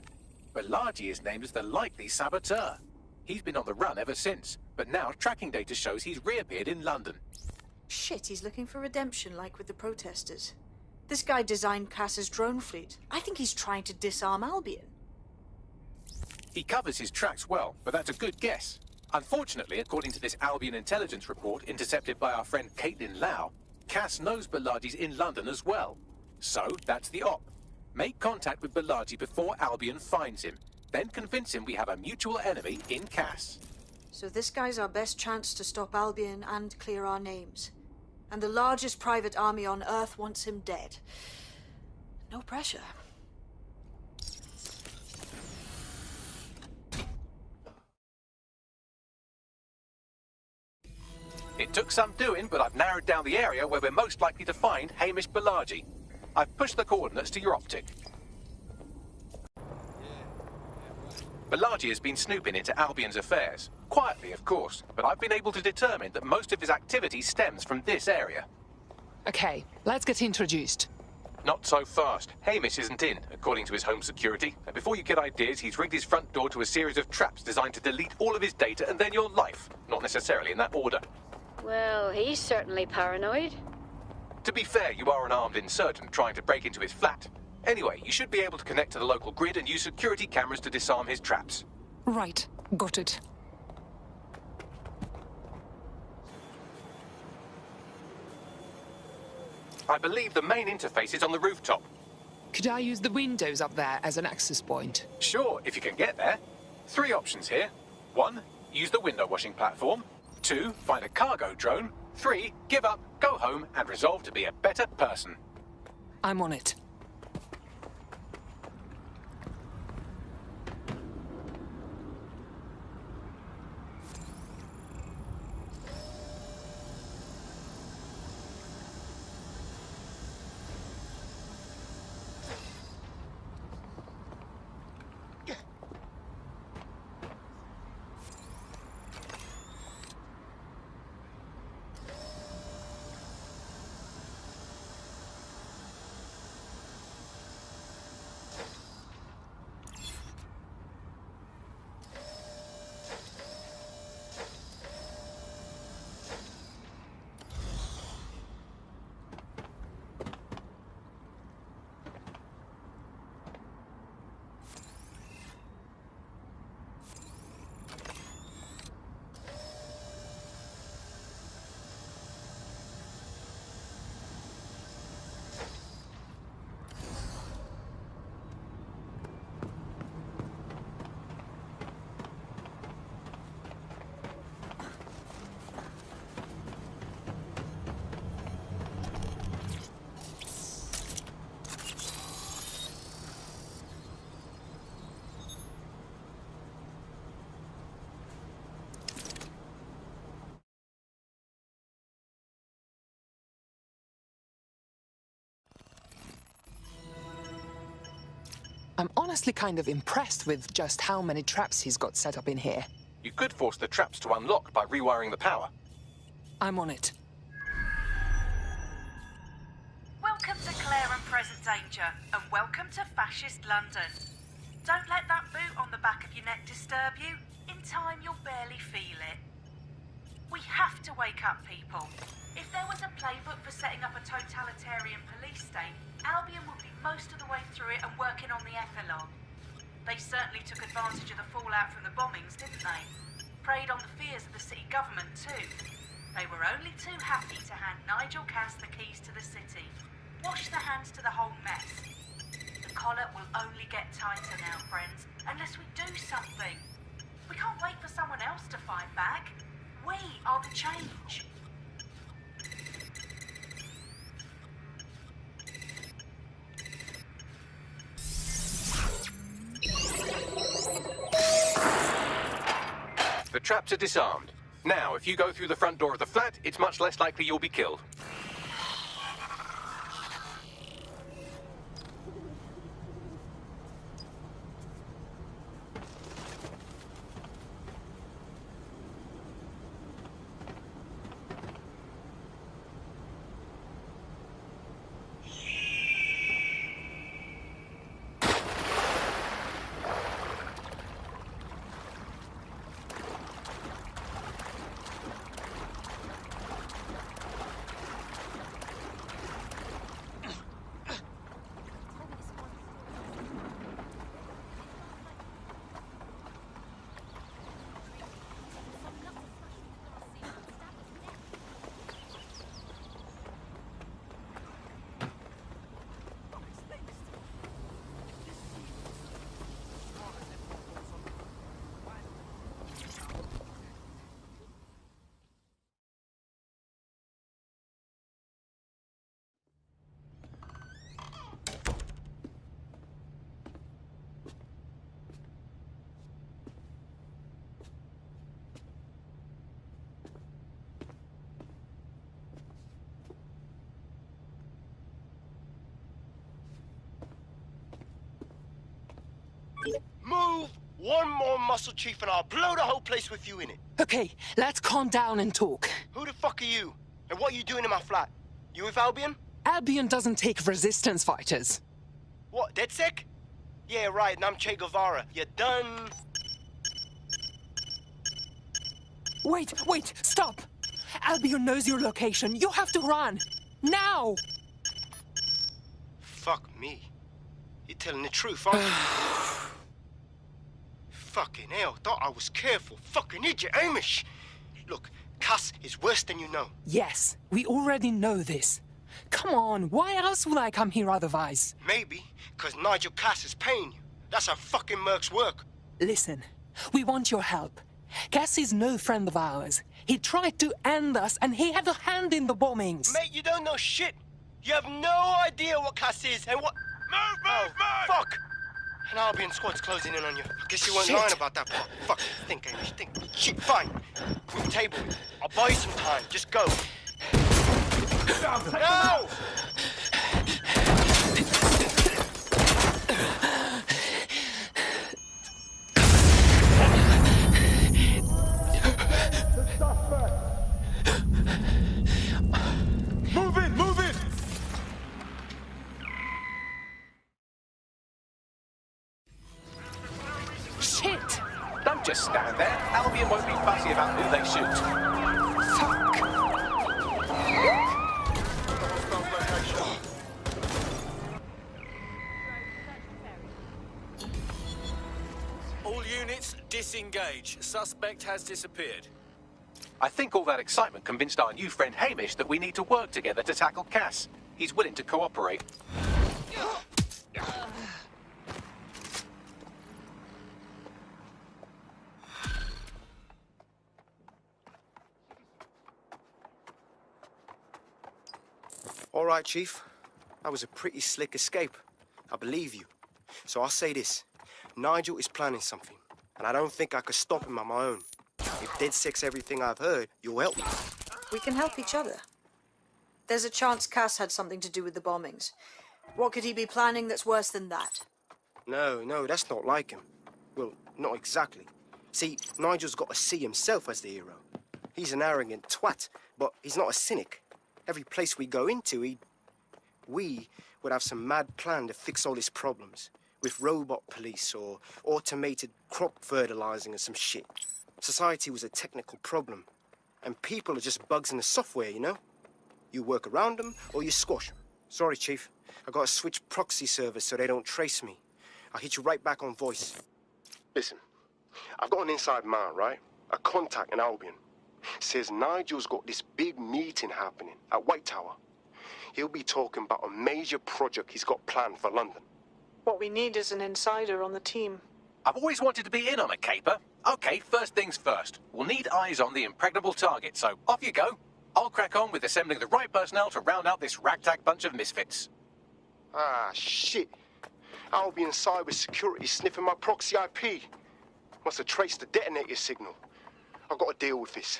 Balaji is named as the likely saboteur. He's been on the run ever since, but now tracking data shows he's reappeared in London. Shit, he's looking for redemption like with the protesters. This guy designed Cass's drone fleet. I think he's trying to disarm Albion. He covers his tracks well, but that's a good guess. Unfortunately, according to this Albion intelligence report intercepted by our friend Caitlin Lau, Cass knows Balaji's in London as well. So, that's the op. Make contact with Balaji before Albion finds him. Then convince him we have a mutual enemy in Cass. So this guy's our best chance to stop Albion and clear our names. And the largest private army on Earth wants him dead. No pressure. It took some doing, but I've narrowed down the area where we're most likely to find Hamish Balaji. I've pushed the coordinates to your optic. Balaji has been snooping into Albion's affairs. Quietly, of course, but I've been able to determine that most of his activity stems from this area. Okay, let's get introduced. Not so fast. Hamish isn't in, according to his home security. And before you get ideas, he's rigged his front door to a series of traps designed to delete all of his data and then your life. Not necessarily in that order. Well, he's certainly paranoid. To be fair, you are an armed insurgent trying to break into his flat. Anyway, you should be able to connect to the local grid and use security cameras to disarm his traps. Right, got it. I believe the main interface is on the rooftop. Could I use the windows up there as an access point? Sure, if you can get there. 3 options here. 1, use the window washing platform. 2, find a cargo drone. 3, give up, go home, and resolve to be a better person. I'm on it. I'm honestly kind of impressed with just how many traps he's got set up in here. You could force the traps to unlock by rewiring the power. I'm on it. Welcome to Clare and Present Danger, and welcome to Fascist London. Don't let that boot on the back of your neck disturb you. In time, you'll barely feel it. We have to wake up, people. If there was a playbook for setting up a totalitarian police state, Albion would be most of the way through it and working on the epilogue. They certainly took advantage of the fallout from the bombings, didn't they? Preyed on the fears of the city government, too. They were only too happy to hand Nigel Cass the keys to the city. Wash their hands to the whole mess. The collar will only get tighter now, friends, unless we do something. We can't wait for someone else to fight back. We are the change. The traps are disarmed. Now, if you go through the front door of the flat, it's much less likely you'll be killed. Move one more muscle, Chief, and I'll blow the whole place with you in it. Okay, let's calm down and talk. Who the fuck are you? And what are you doing in my flat? You with Albion? Albion doesn't take resistance fighters. What, DedSec? Yeah, right, and I'm Che Guevara. You done? Wait, stop! Albion knows your location. You have to run. Now! Fuck me. You're telling the truth, aren't you? Fucking hell, thought I was careful. Fucking idiot, Amish. Look, Cass is worse than you know. Yes, we already know this. Come on, why else would I come here otherwise? Maybe, because Nigel Cass is paying you. That's how fucking mercs work. Listen, we want your help. Cass is no friend of ours. He tried to end us, and he had a hand in the bombings. Mate, you don't know shit. You have no idea what Cass is and what... Move! Fuck! An Albion squad's closing in on you. I guess you weren't lying about that part. Fuck, think, Amish, think. Shit, fine. We'll table it. I'll buy you some time. Just go. No! Move it! Shit! Don't just stand there. Albion won't be fussy about who they shoot. All units, disengage. Suspect has disappeared. I think all that excitement convinced our new friend Hamish that we need to work together to tackle Cass. He's willing to cooperate. All right, Chief. That was a pretty slick escape. I believe you. So I'll say this. Nigel is planning something, and I don't think I could stop him on my own. If DedSec's everything I've heard, you'll help me. We can help each other. There's a chance Cass had something to do with the bombings. What could he be planning that's worse than that? No, that's not like him. Well, not exactly. See, Nigel's got to see himself as the hero. He's an arrogant twat, but he's not a cynic. Every place we go into, we would have some mad plan to fix all his problems. With robot police or automated crop fertilizing or some shit. Society was a technical problem. And people are just bugs in the software, you know? You work around them or you squash them. Sorry, Chief. I gotta switch proxy servers so they don't trace me. I'll hit you right back on voice. Listen, I've got an inside man, right? A contact in Albion. Says Nigel's got this big meeting happening at White Tower. He'll be talking about a major project he's got planned for London. What we need is an insider on the team. I've always wanted to be in on a caper. Okay, first things first. We'll need eyes on the impregnable target, so off you go. I'll crack on with assembling the right personnel to round out this ragtag bunch of misfits. Ah, shit. Albion cybersecurity sniffing my proxy IP. Must have traced the detonator signal. I've got to deal with this.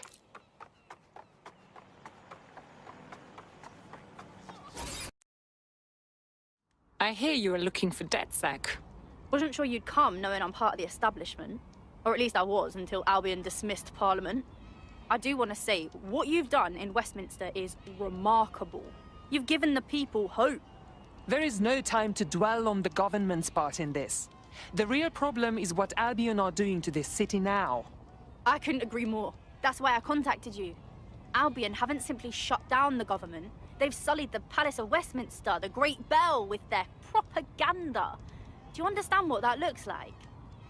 I hear you are looking for DedSec. Wasn't sure you'd come, knowing I'm part of the establishment. Or at least I was, until Albion dismissed Parliament. I do want to say, what you've done in Westminster is remarkable. You've given the people hope. There is no time to dwell on the government's part in this. The real problem is what Albion are doing to this city now. I couldn't agree more. That's why I contacted you. Albion haven't simply shut down the government. They've sullied the Palace of Westminster, the Great Bell, with their propaganda. Do you understand what that looks like?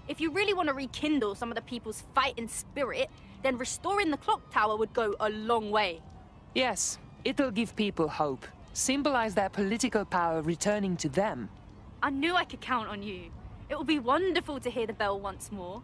If you really want to rekindle some of the people's fighting spirit, then restoring the clock tower would go a long way. Yes, it'll give people hope. Symbolize their political power returning to them. I knew I could count on you. It will be wonderful to hear the bell once more.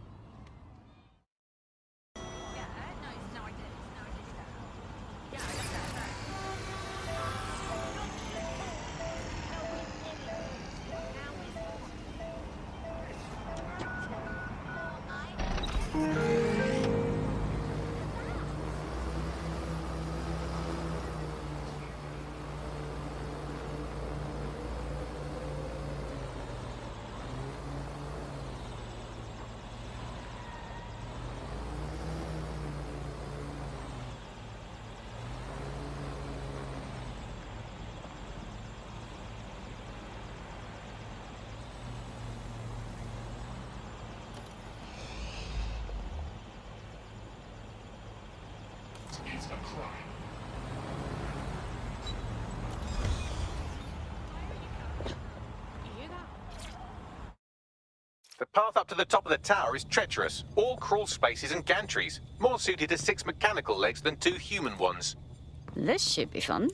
The path up to the top of the tower is treacherous, all crawl spaces and gantries, more suited to 6 mechanical legs than 2 human ones. This should be fun.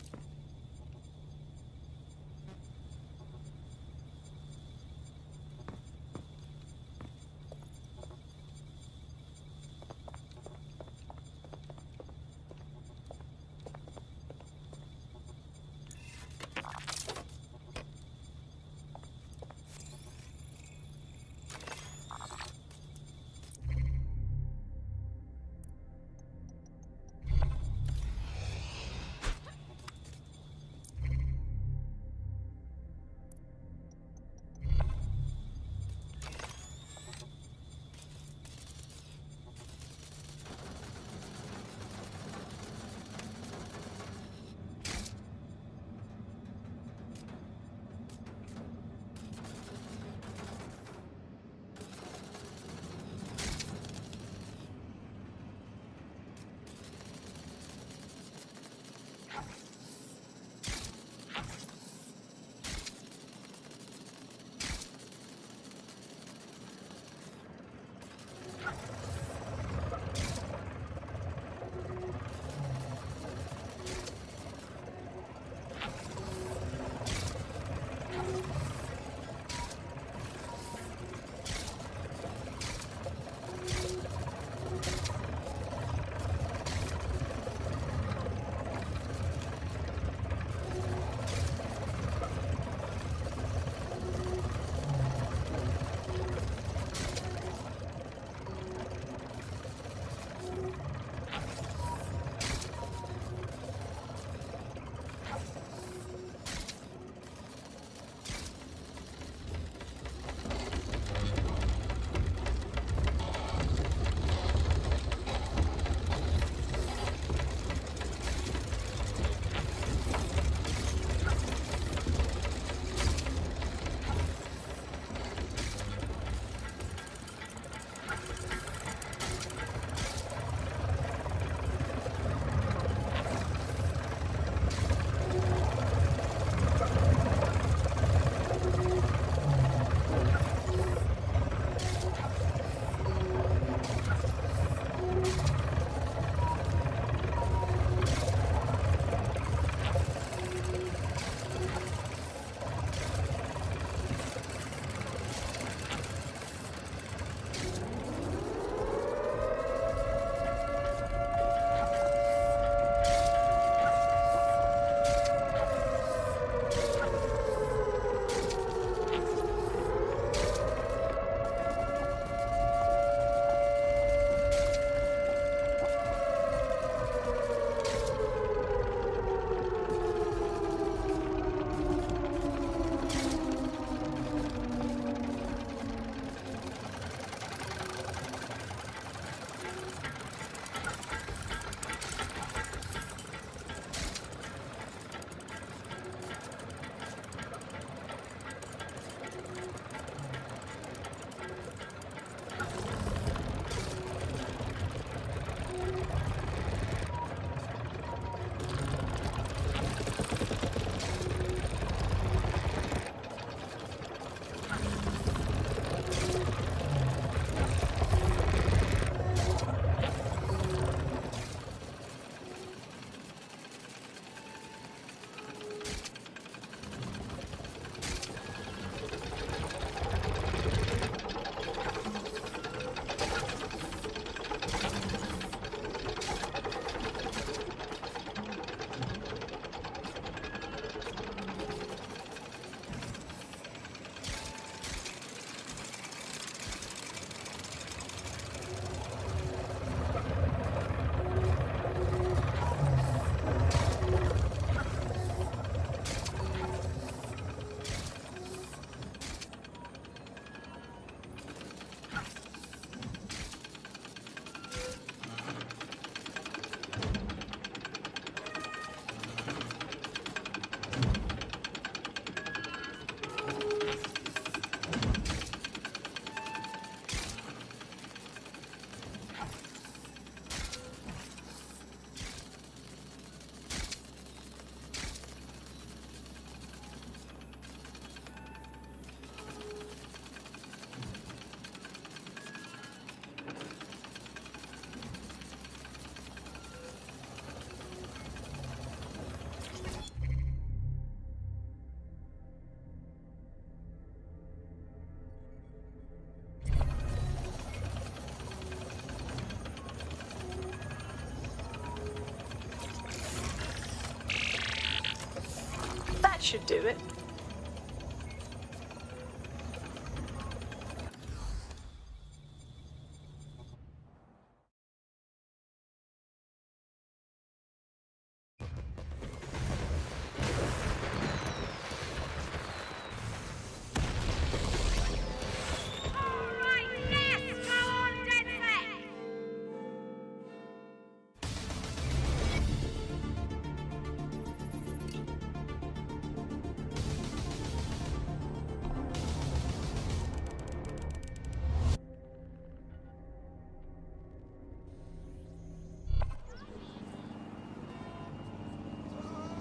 Should do it.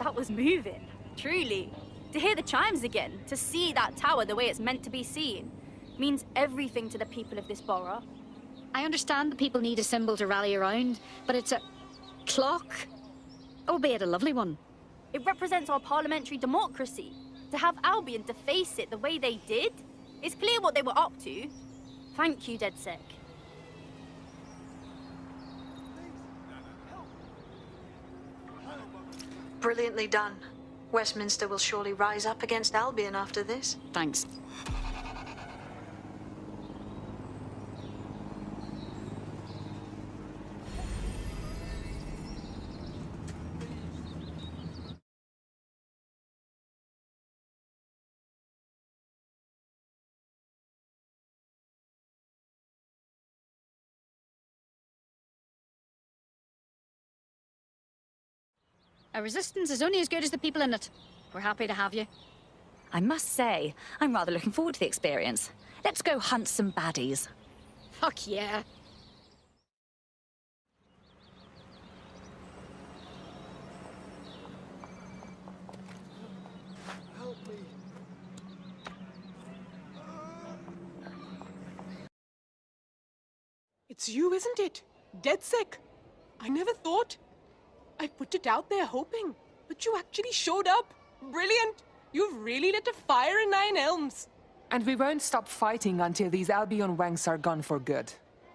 That was moving, truly. To hear the chimes again, to see that tower the way it's meant to be seen, means everything to the people of this borough. I understand that people need a symbol to rally around, but it's a clock, albeit a lovely one. It represents our parliamentary democracy. To have Albion deface it the way they did, it's clear what they were up to. Thank you, DedSec. Brilliantly done. Westminster will surely rise up against Albion after this. Thanks. A resistance is only as good as the people in it. We're happy to have you. I must say, I'm rather looking forward to the experience. Let's go hunt some baddies. Fuck yeah. Help me. It's you, isn't it? DedSec. I never thought. I put it out there hoping, but you actually showed up. Brilliant! You've really lit a fire in Nine Elms. And we won't stop fighting until these Albion wanks are gone for good.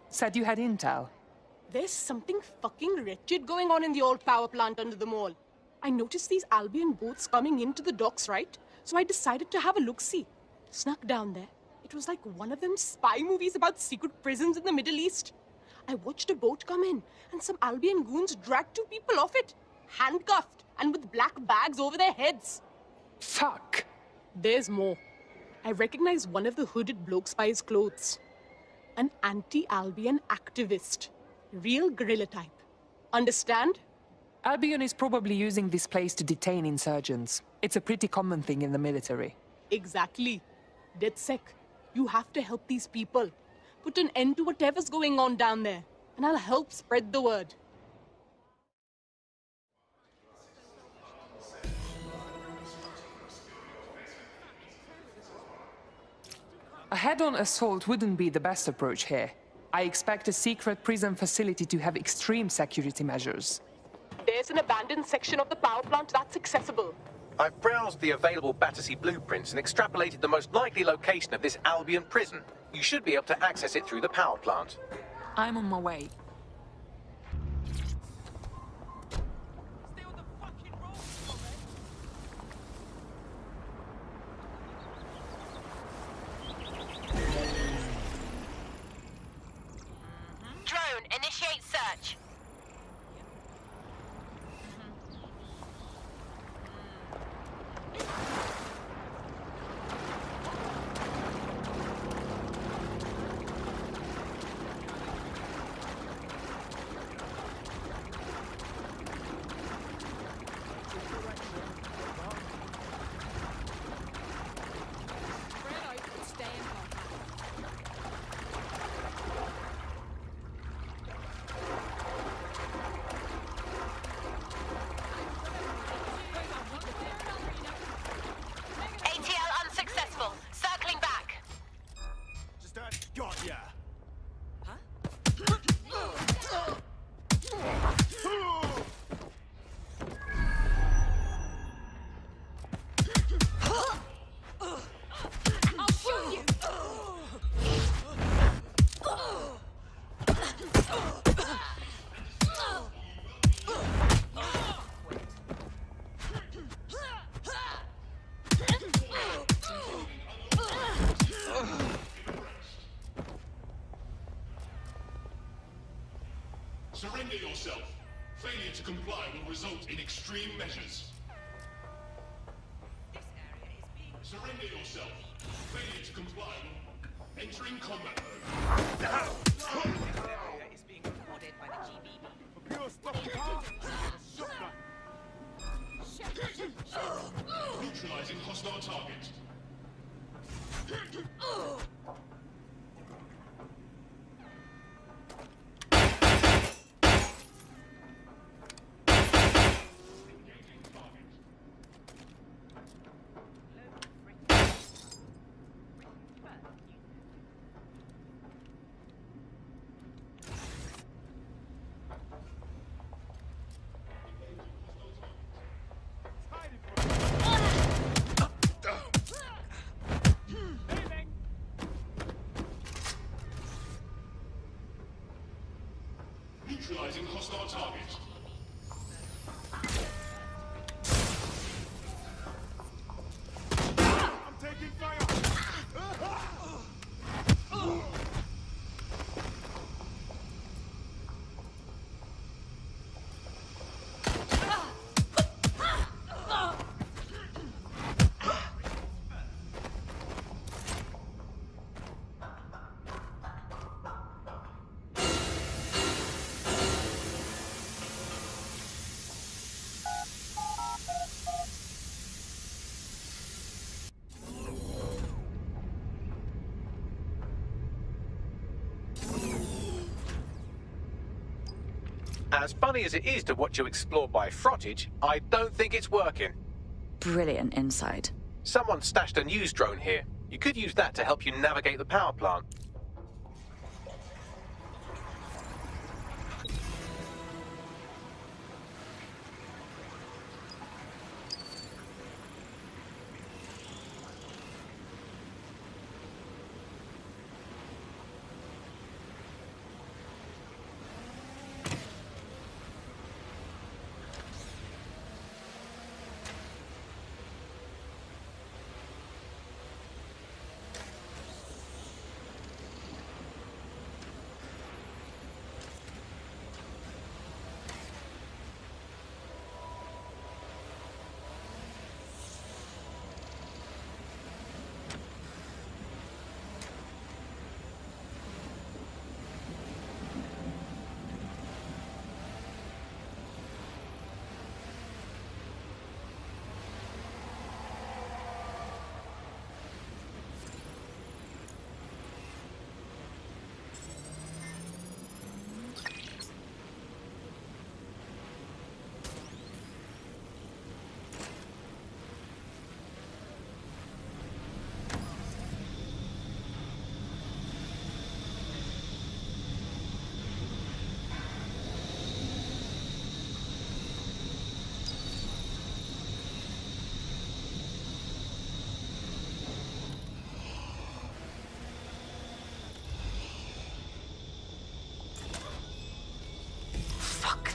Said you had intel. There's something fucking wretched going on in the old power plant under the mall. I noticed these Albion boats coming into the docks, right? So I decided to have a look-see. Snuck down there. It was like one of them spy movies about secret prisons in the Middle East. I watched a boat come in, and some Albion goons dragged 2 people off it, handcuffed and with black bags over their heads. Fuck! There's more. I recognize one of the hooded blokes by his clothes. An anti-Albion activist. Real guerrilla type. Understand? Albion is probably using this place to detain insurgents. It's a pretty common thing in the military. Exactly. DedSec, you have to help these people. Put an end to whatever's going on down there, and I'll help spread the word. A head-on assault wouldn't be the best approach here. I expect a secret prison facility to have extreme security measures. There's an abandoned section of the power plant that's accessible. I've browsed the available Battersea blueprints and extrapolated the most likely location of this Albion prison. You should be able to access it through the power plant. I'm on my way. Drone, initiate search. ATL unsuccessful. Circling back. Got ya. I'll shoot you! Surrender yourself. Failure to comply will result in extreme measures. Surrender yourself. Failure to comply will... Entering combat mode. This area is being recorded by the GBB. For pure fucking power, Neutralizing hostile target. Neutralizing hostile target. I'm taking fire! As funny as it is to watch you explore by frottage, I don't think it's working. Brilliant insight. Someone stashed a news drone here. You could use that to help you navigate the power plant.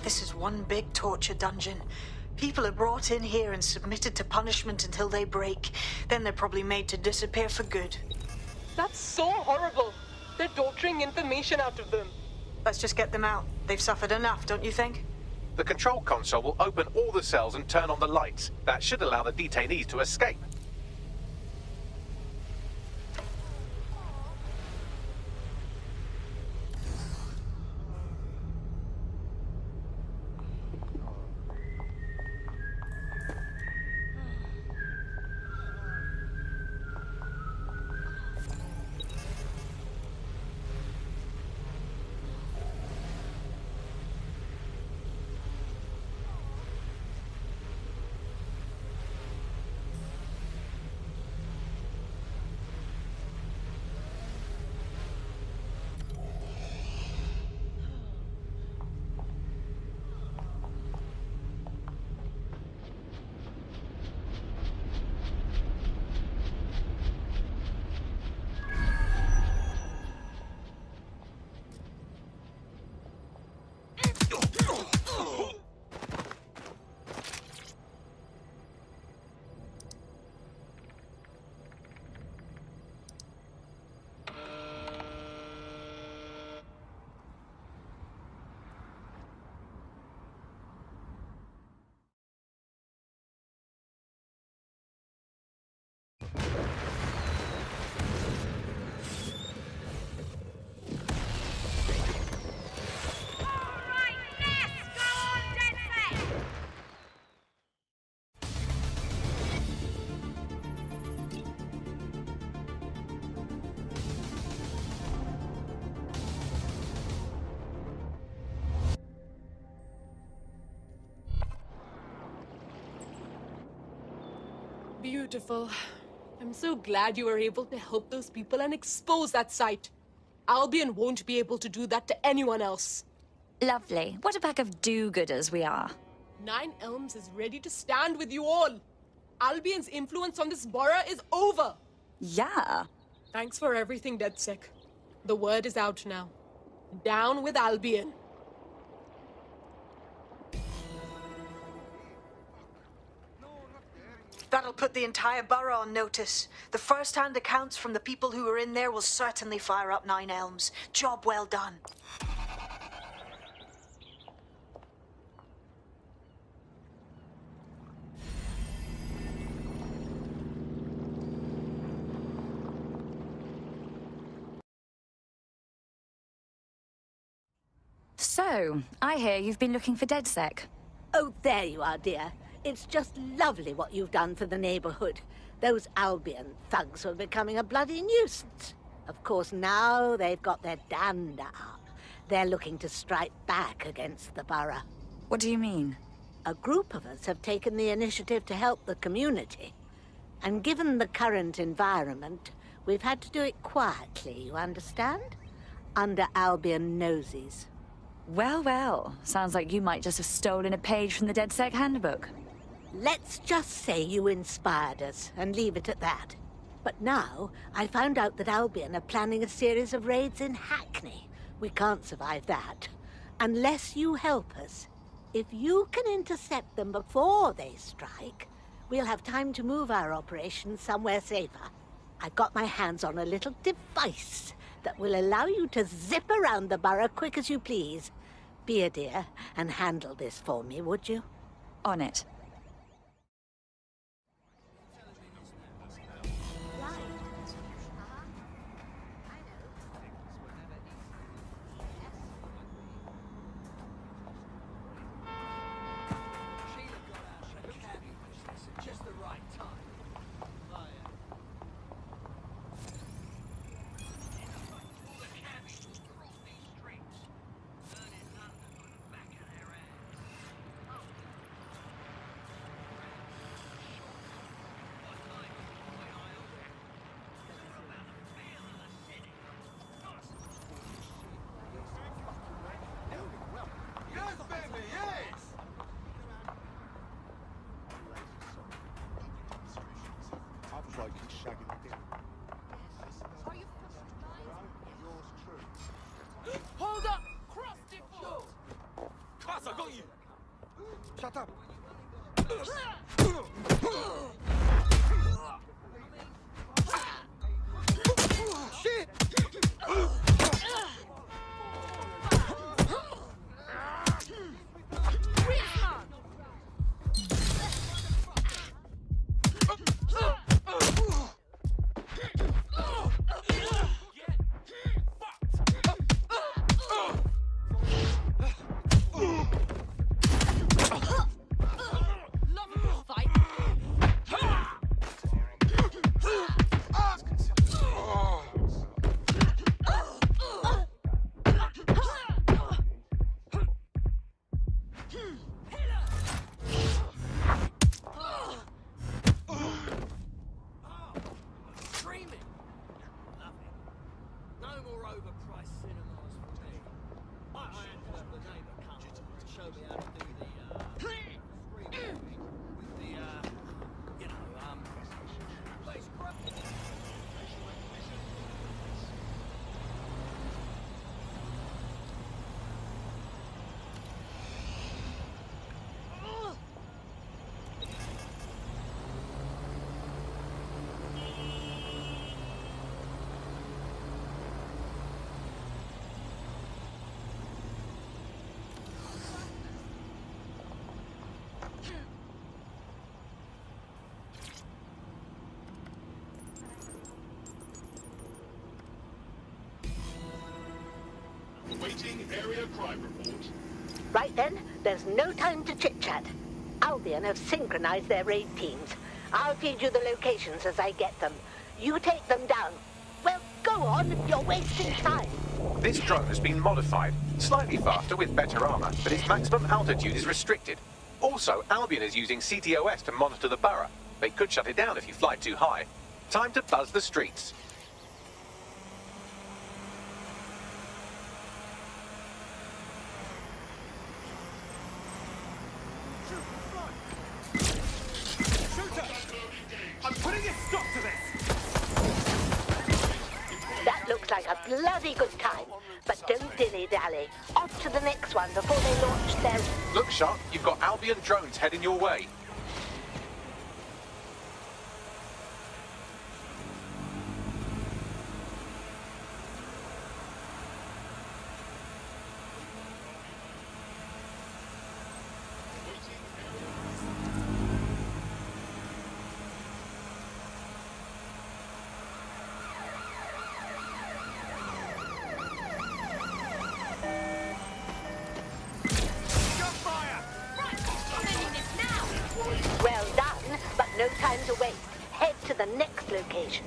This is one big torture dungeon. People are brought in here and submitted to punishment until they break. Then they're probably made to disappear for good. That's so horrible. They're torturing information out of them. Let's just get them out. They've suffered enough, don't you think? The control console will open all the cells and turn on the lights. That should allow the detainees to escape. Beautiful. I'm so glad you were able to help those people and expose that site. Albion won't be able to do that to anyone else. Lovely. What a pack of do-gooders we are. Nine Elms is ready to stand with you all. Albion's influence on this borough is over. Yeah. Thanks for everything, DedSec. The word is out now. Down with Albion. That'll put the entire borough on notice. The first-hand accounts from the people who were in there will certainly fire up Nine Elms. Job well done. So, I hear you've been looking for DedSec. Oh, there you are, dear. It's just lovely what you've done for the neighborhood. Those Albion thugs were becoming a bloody nuisance. Of course, now they've got their dander up. They're looking to strike back against the borough. What do you mean? A group of us have taken the initiative to help the community. And given the current environment, we've had to do it quietly, you understand? Under Albion noses. Well, well. Sounds like you might just have stolen a page from the DedSec handbook. Let's just say you inspired us, and leave it at that. But now, I found out that Albion are planning a series of raids in Hackney. We can't survive that. Unless you help us. If you can intercept them before they strike, we'll have time to move our operations somewhere safer. I've got my hands on a little device that will allow you to zip around the borough quick as you please. Be a dear and handle this for me, would you? On it. Hold up! Cross default! Cross, I got you! Shut up! Shit! Awaiting area crime report. Right then, there's no time to chit-chat. Albion have synchronized their raid teams. I'll feed you the locations as I get them. You take them down. Well, go on, you're wasting time. This drone has been modified, slightly faster with better armor, but its maximum altitude is restricted. Also, Albion is using CTOS to monitor the borough, They could shut it down if you fly too high. Time to buzz the streets. I'm putting a stop to this! That looks like a bloody good time. But don't dilly-dally. Off to the next one before they launch their... Look sharp, you've got Albion drones heading your way. Well done, but no time to waste. Head to the next location.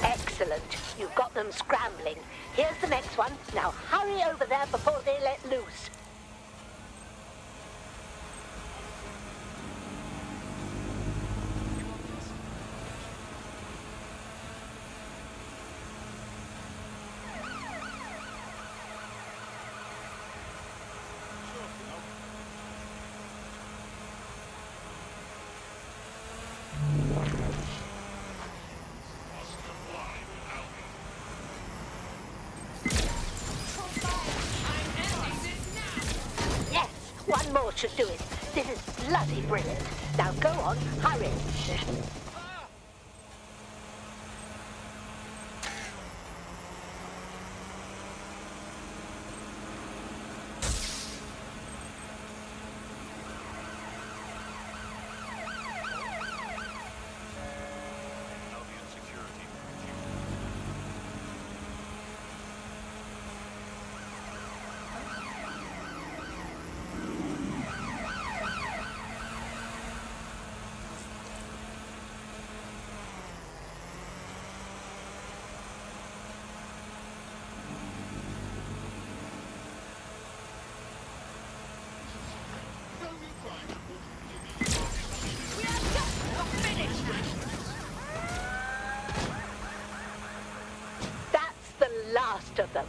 Excellent. You've got them scrambling. Here's the next one. Now hurry over there before they let loose. Yes, one more should do it. This is bloody brilliant. Now go on, hurry. That's the last of them.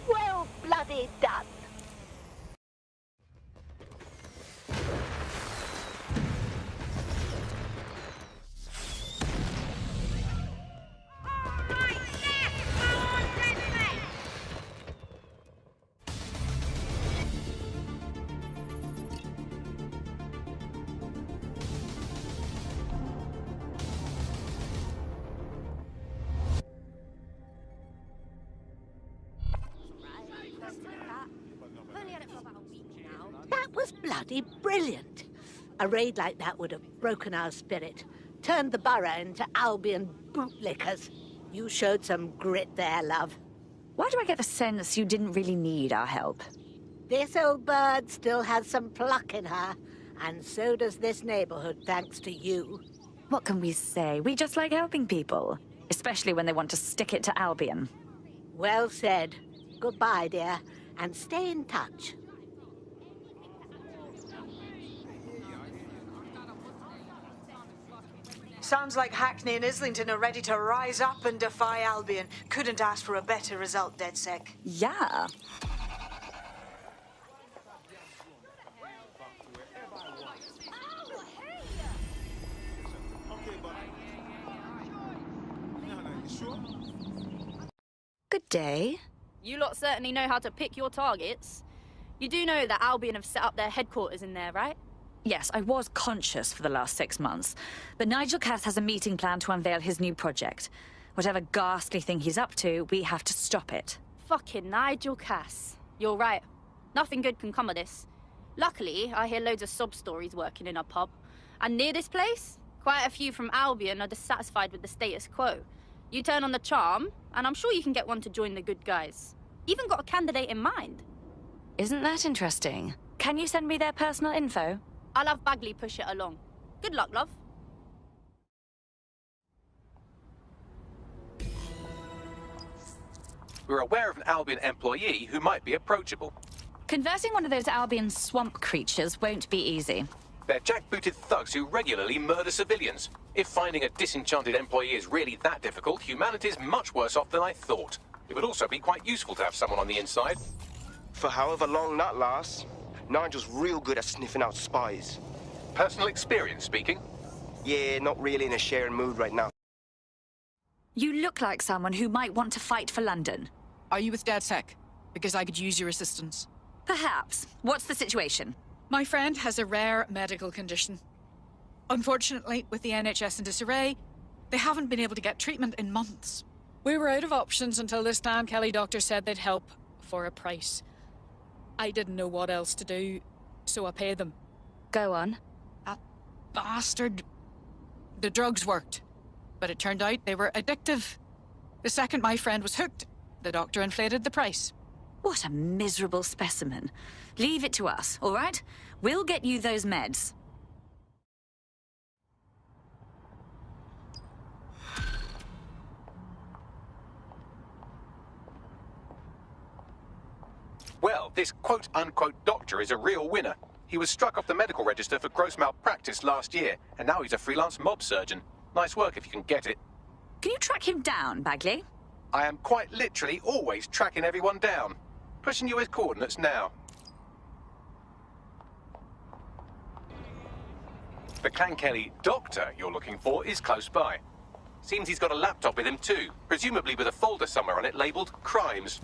Well bloody done. That was bloody brilliant. A raid like that would have broken our spirit, turned the borough into Albion bootlickers. You showed some grit there, love. Why do I get the sense you didn't really need our help? This old bird still has some pluck in her, and so does this neighborhood, thanks to you. What can we say? We just like helping people, especially when they want to stick it to Albion. Well said. Goodbye, dear, and stay in touch. Sounds like Hackney and Islington are ready to rise up and defy Albion. Couldn't ask for a better result, DedSec. Yeah. Good day. You lot certainly know how to pick your targets. You do know that Albion have set up their headquarters in there, right? Yes, I was conscious for the last 6 months. But Nigel Cass has a meeting planned to unveil his new project. Whatever ghastly thing he's up to, we have to stop it. Fucking Nigel Cass. You're right. Nothing good can come of this. Luckily, I hear loads of sob stories working in a pub. And near this place, quite a few from Albion are dissatisfied with the status quo. You turn on the charm, and I'm sure you can get one to join the good guys. Even got a candidate in mind. Isn't that interesting? Can you send me their personal info? I'll have Bagley push it along. Good luck, love. We're aware of an Albion employee who might be approachable. Converting one of those Albion swamp creatures won't be easy. They're jackbooted thugs who regularly murder civilians. If finding a disenchanted employee is really that difficult, humanity's much worse off than I thought. It would also be quite useful to have someone on the inside. For however long that lasts, Nigel's real good at sniffing out spies. Personal experience speaking? Yeah, not really in a sharing mood right now. You look like someone who might want to fight for London. Are you with DedSec? Because I could use your assistance. Perhaps. What's the situation? My friend has a rare medical condition. Unfortunately, with the NHS in disarray, they haven't been able to get treatment in months. We were out of options until this damn Kelly doctor said they'd help for a price. I didn't know what else to do, so I paid them. Go on. That bastard. The drugs worked, but it turned out they were addictive. The second my friend was hooked, the doctor inflated the price. What a miserable specimen. Leave it to us, all right? We'll get you those meds. Well, this quote-unquote doctor is a real winner. He was struck off the medical register for gross malpractice last year, and now he's a freelance mob surgeon. Nice work if you can get it. Can you track him down, Bagley? I am quite literally always tracking everyone down. Pushing you his coordinates now. The Clan Kelly doctor you're looking for is close by. Seems he's got a laptop with him too, presumably with a folder somewhere on it labelled Crimes.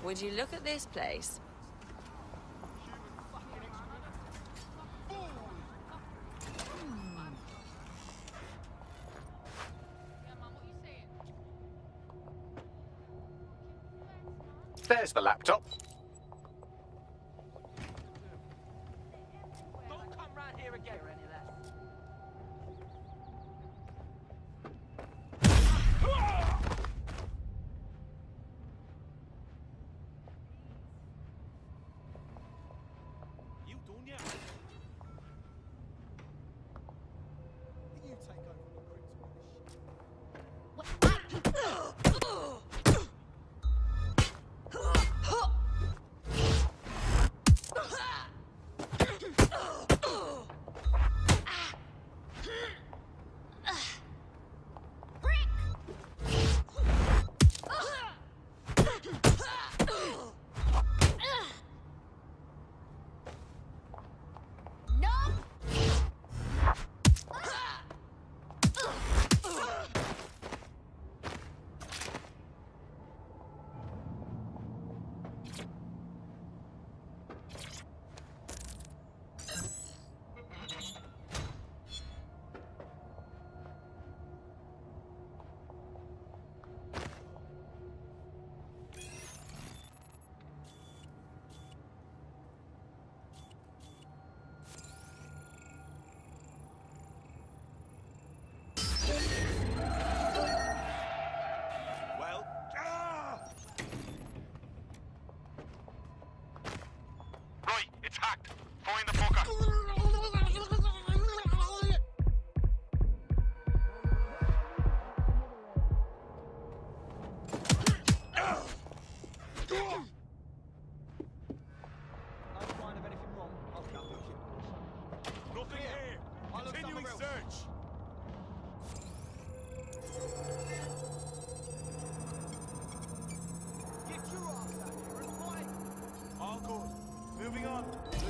Would you look at this place? There's the laptop. Don't come round here again or any of that. You done yet? You take over the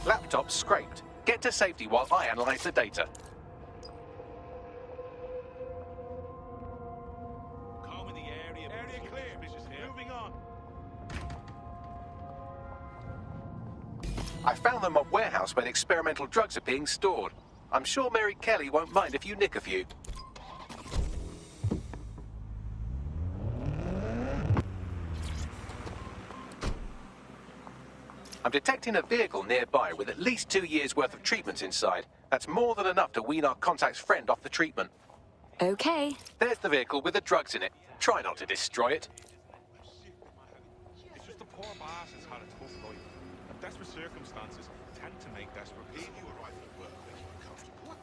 Laptop scraped. Get to safety while I analyze the data. I found them at a warehouse where the experimental drugs are being stored. I'm sure Mary Kelly won't mind if you nick a few. I'm detecting a vehicle nearby with at least 2 years' worth of treatments inside. That's more than enough to wean our contact's friend off the treatment. Okay. There's the vehicle with the drugs in it. Try not to destroy it. It's just the poor bastards had a tough life. And desperate circumstances tend to make desperate people. Maybe your arrival at work make you uncomfortable.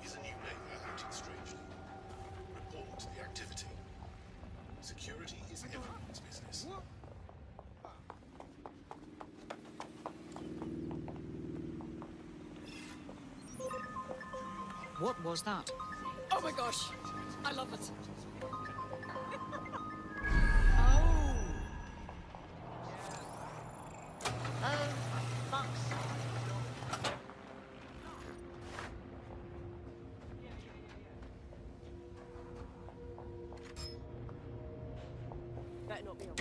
Is a new neighbor acting strangely? Report the activity. Security is everyone's business. What was that? Oh my gosh, I love it. Better not be on.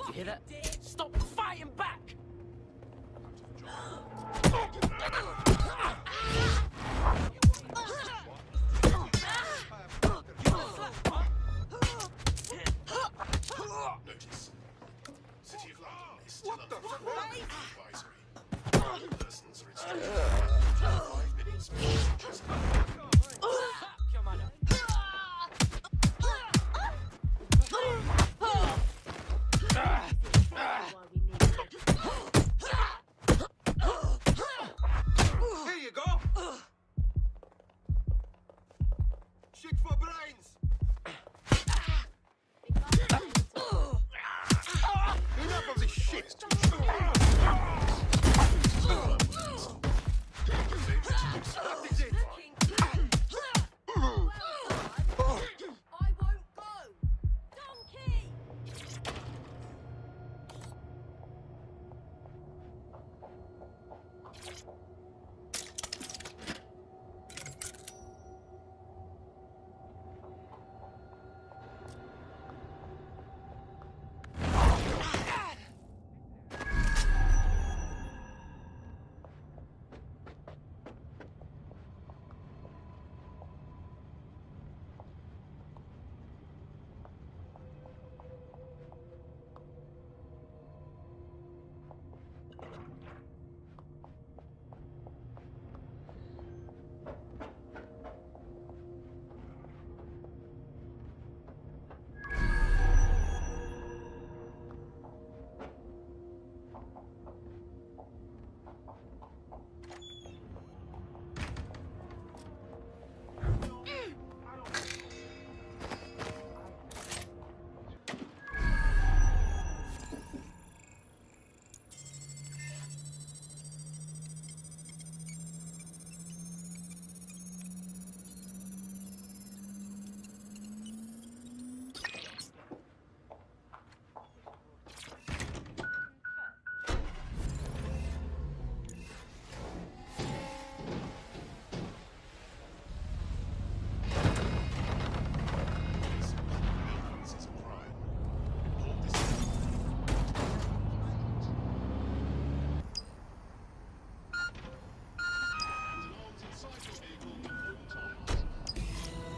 You hear that? Stop fighting back! Notice. City of London is still under advisory. All persons are instructed to 5 minutes before just Here you go! Shit for brains! enough of this shit!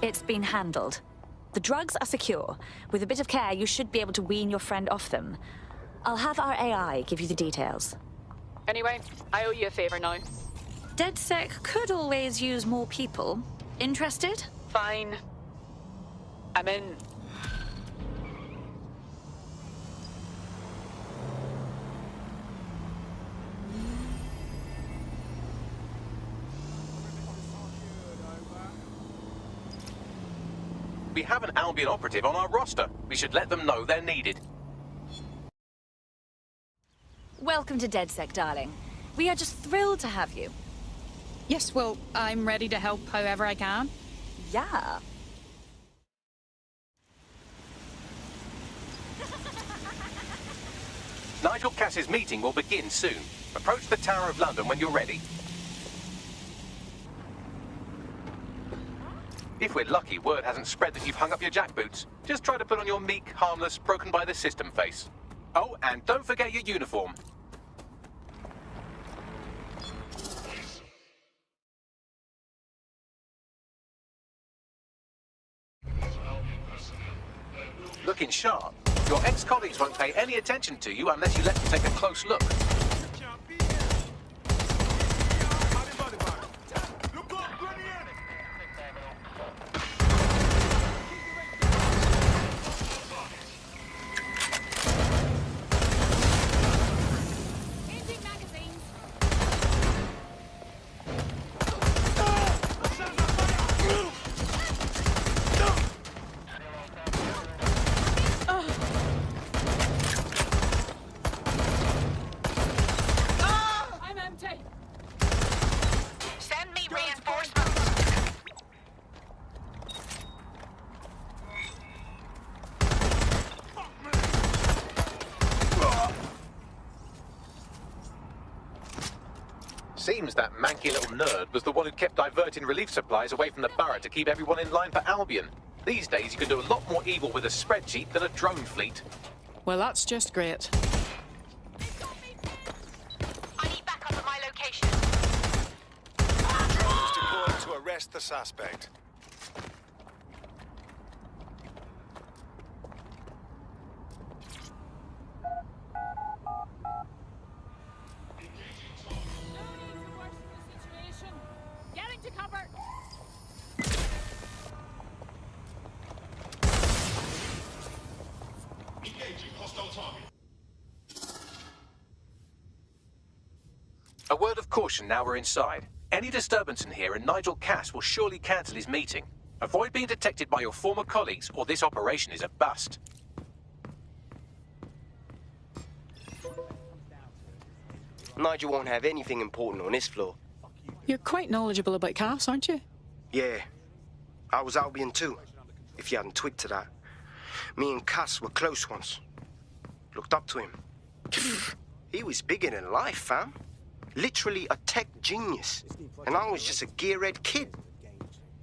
It's been handled. The drugs are secure. With a bit of care, you should be able to wean your friend off them. I'll have our AI give you the details. Anyway, I owe you a favor now. DedSec could always use more people. Interested? Fine. I'm in. We have an Albion operative on our roster. We should let them know they're needed. Welcome to DedSec, darling. We are just thrilled to have you. Yes, well, I'm ready to help however I can. Yeah. Nigel Cass's meeting will begin soon. Approach the Tower of London when you're ready. If we're lucky, word hasn't spread that you've hung up your jackboots. Just try to put on your meek, harmless, broken by the system face. Oh, and don't forget your uniform. Looking sharp. Your ex-colleagues won't pay any attention to you unless you let them take a close look. Seems that manky little nerd was the one who kept diverting relief supplies away from the borough to keep everyone in line for Albion. These days you can do a lot more evil with a spreadsheet than a drone fleet. Well, that's just great. I need backup at my location. Drones deployed to arrest the suspect. Getting to cover! Engaging hostile target. A word of caution now we're inside. Any disturbance in here and Nigel Cass will surely cancel his meeting. Avoid being detected by your former colleagues or this operation is a bust. Nigel won't have anything important on this floor. You're quite knowledgeable about Cass, aren't you? Yeah. I was Albion too, if you hadn't twigged to that. Me and Cass were close once. Looked up to him. He was bigger than life, fam. Literally a tech genius. And I was just a gearhead kid.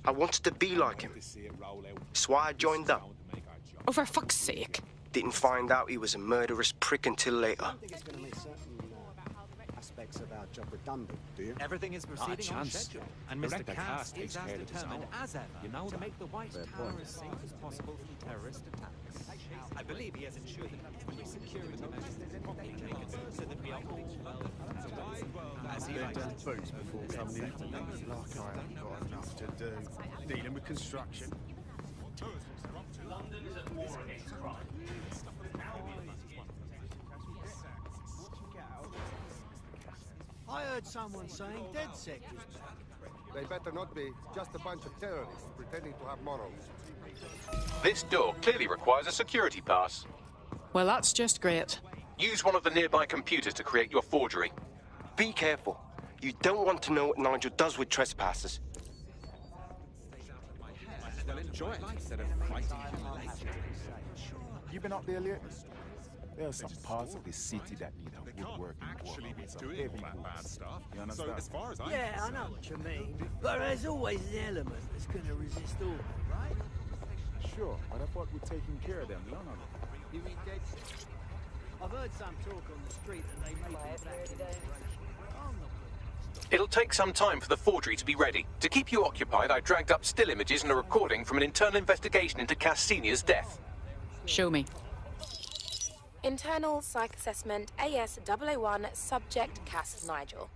I wanted to be like him. That's why I joined up. Oh, for fuck's sake. Didn't find out he was a murderous prick until later. Aspects of our job redundant, do you? Everything is proceeding on schedule, and Mr. Cass is as determined as ever to make the White Tower as safe as possible from terrorist attacks. I believe he has ensured that every security measure is properly taken so that we are all well. As he likes to boots before coming in. Like I haven't got enough to do. Dealing with construction. London is at war against crime. I heard someone saying DedSec was back. They better not be. Just a bunch of terrorists pretending to have morals. This door clearly requires a security pass. Well, that's just great. Use one of the nearby computers to create your forgery. Be careful. You don't want to know what Nigel does with trespassers. They'll enjoy it instead of fighting humiliation. You been up there lately? There are some parts of the city that need a woodworking actually be doing heavy all that bad stuff. You understand? So as far as I'm Yeah, I know what you mean. But there's always an element that's going to resist all, right? Sure, but I thought we'd taken care of them, none of them. You mean DedSec? I've heard some talk on the street that they may be back in operation. I'm not It'll take some time for the forgery to be ready. To keep you occupied, I dragged up still images and a recording from an internal investigation into Cass Senior's death. Show me. Internal Psych Assessment AS001 Subject Cass Nigel.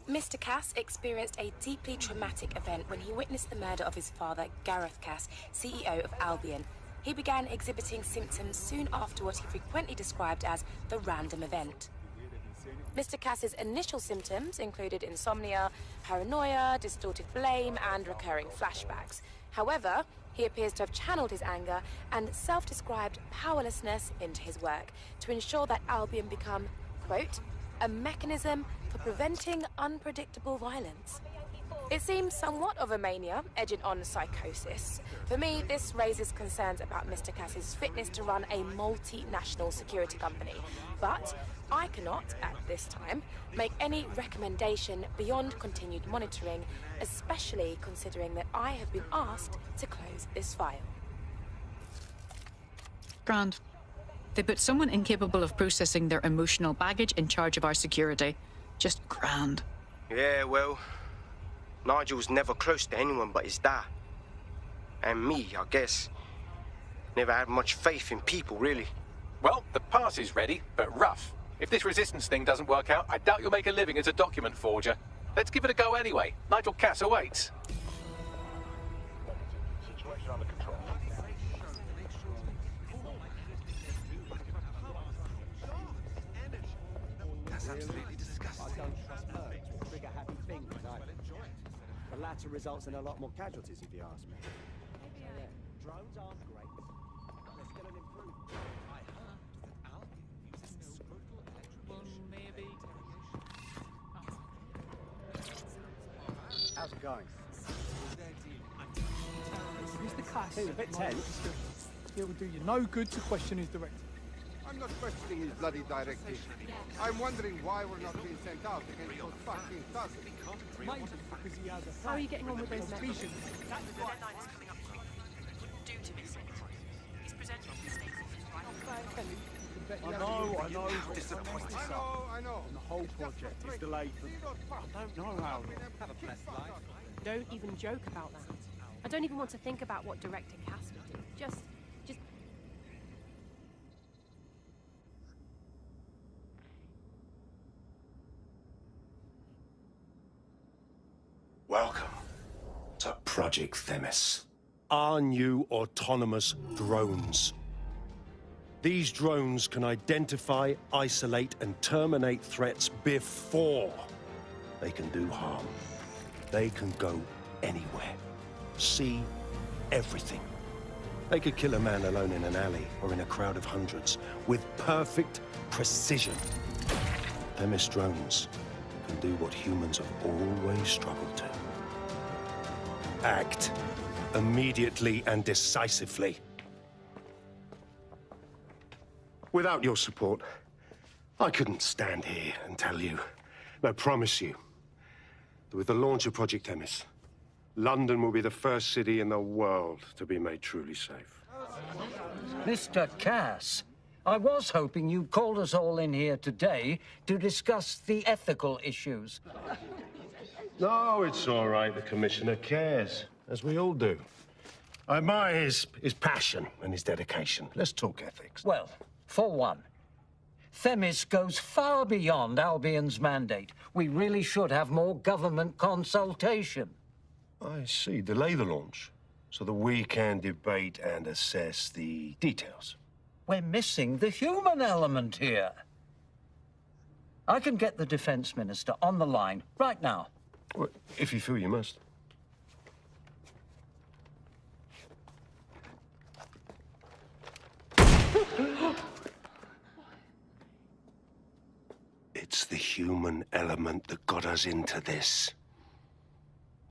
Mr. Cass experienced a deeply traumatic event when he witnessed the murder of his father, Gareth Cass, CEO of Albion. He began exhibiting symptoms soon after what he frequently described as the random event. Mr. Cass's initial symptoms included insomnia, paranoia, distorted blame, and recurring flashbacks. However, he appears to have channeled his anger and self-described powerlessness into his work to ensure that Albion become, quote, a mechanism for preventing unpredictable violence. It seems somewhat of a mania, edging on psychosis. For me, this raises concerns about Mr. Cass's fitness to run a multinational security company. But I cannot, at this time, make any recommendation beyond continued monitoring, especially considering that I have been asked to close this file. Grand. They put someone incapable of processing their emotional baggage in charge of our security. Just grand. Yeah, well, Nigel's never close to anyone but his dad. And me, I guess. Never had much faith in people, really. Well, the pass is ready, but rough. If this resistance thing doesn't work out, I doubt you'll make a living as a document forger. Let's give it a go anyway. Nigel Cass awaits. Situation under control. That's absolutely disgusting. I don't trust birds with trigger-happy things either. The latter results in a lot more casualties, if you ask me. So, yeah, drones aren't great, but they're still an improvement. I heard that Albion uses scrotal electrical maybe. How's it going? Mr. Cass. Seems a bit tense. It will do you no good to question his directive. I'm not questioning his bloody directive. I'm wondering why we're not being sent out against those fucking thugs. Maybe because he has a How are you getting on with those vision. That deadline is coming up quick. You're due to miss it. He's presenting his statement right I know. Disappointing. I know. And the whole project is delayed for... I don't know how. Have a blessed life. Don't even joke about that. I don't even want to think about what Director Cass would do. Just... Welcome to Project Themis. Our new autonomous drones. These drones can identify, isolate, and terminate threats before they can do harm. They can go anywhere, see everything. They could kill a man alone in an alley or in a crowd of hundreds with perfect precision. Themis drones can do what humans have always struggled to. Act immediately and decisively. Without your support, I couldn't stand here and tell you, I promise you, that with the launch of Project Themis, London will be the first city in the world to be made truly safe. Mr. Cass, I was hoping you'd called us all in here today to discuss the ethical issues. No, it's all right. The Commissioner cares, as we all do. I admire his passion and his dedication. Let's talk ethics. Well, for one, Themis goes far beyond Albion's mandate. We really should have more government consultation. I see. Delay the launch so that we can debate and assess the details. We're missing the human element here. I can get the Defense Minister on the line right now. Well, if you feel you must. It's the human element that got us into this.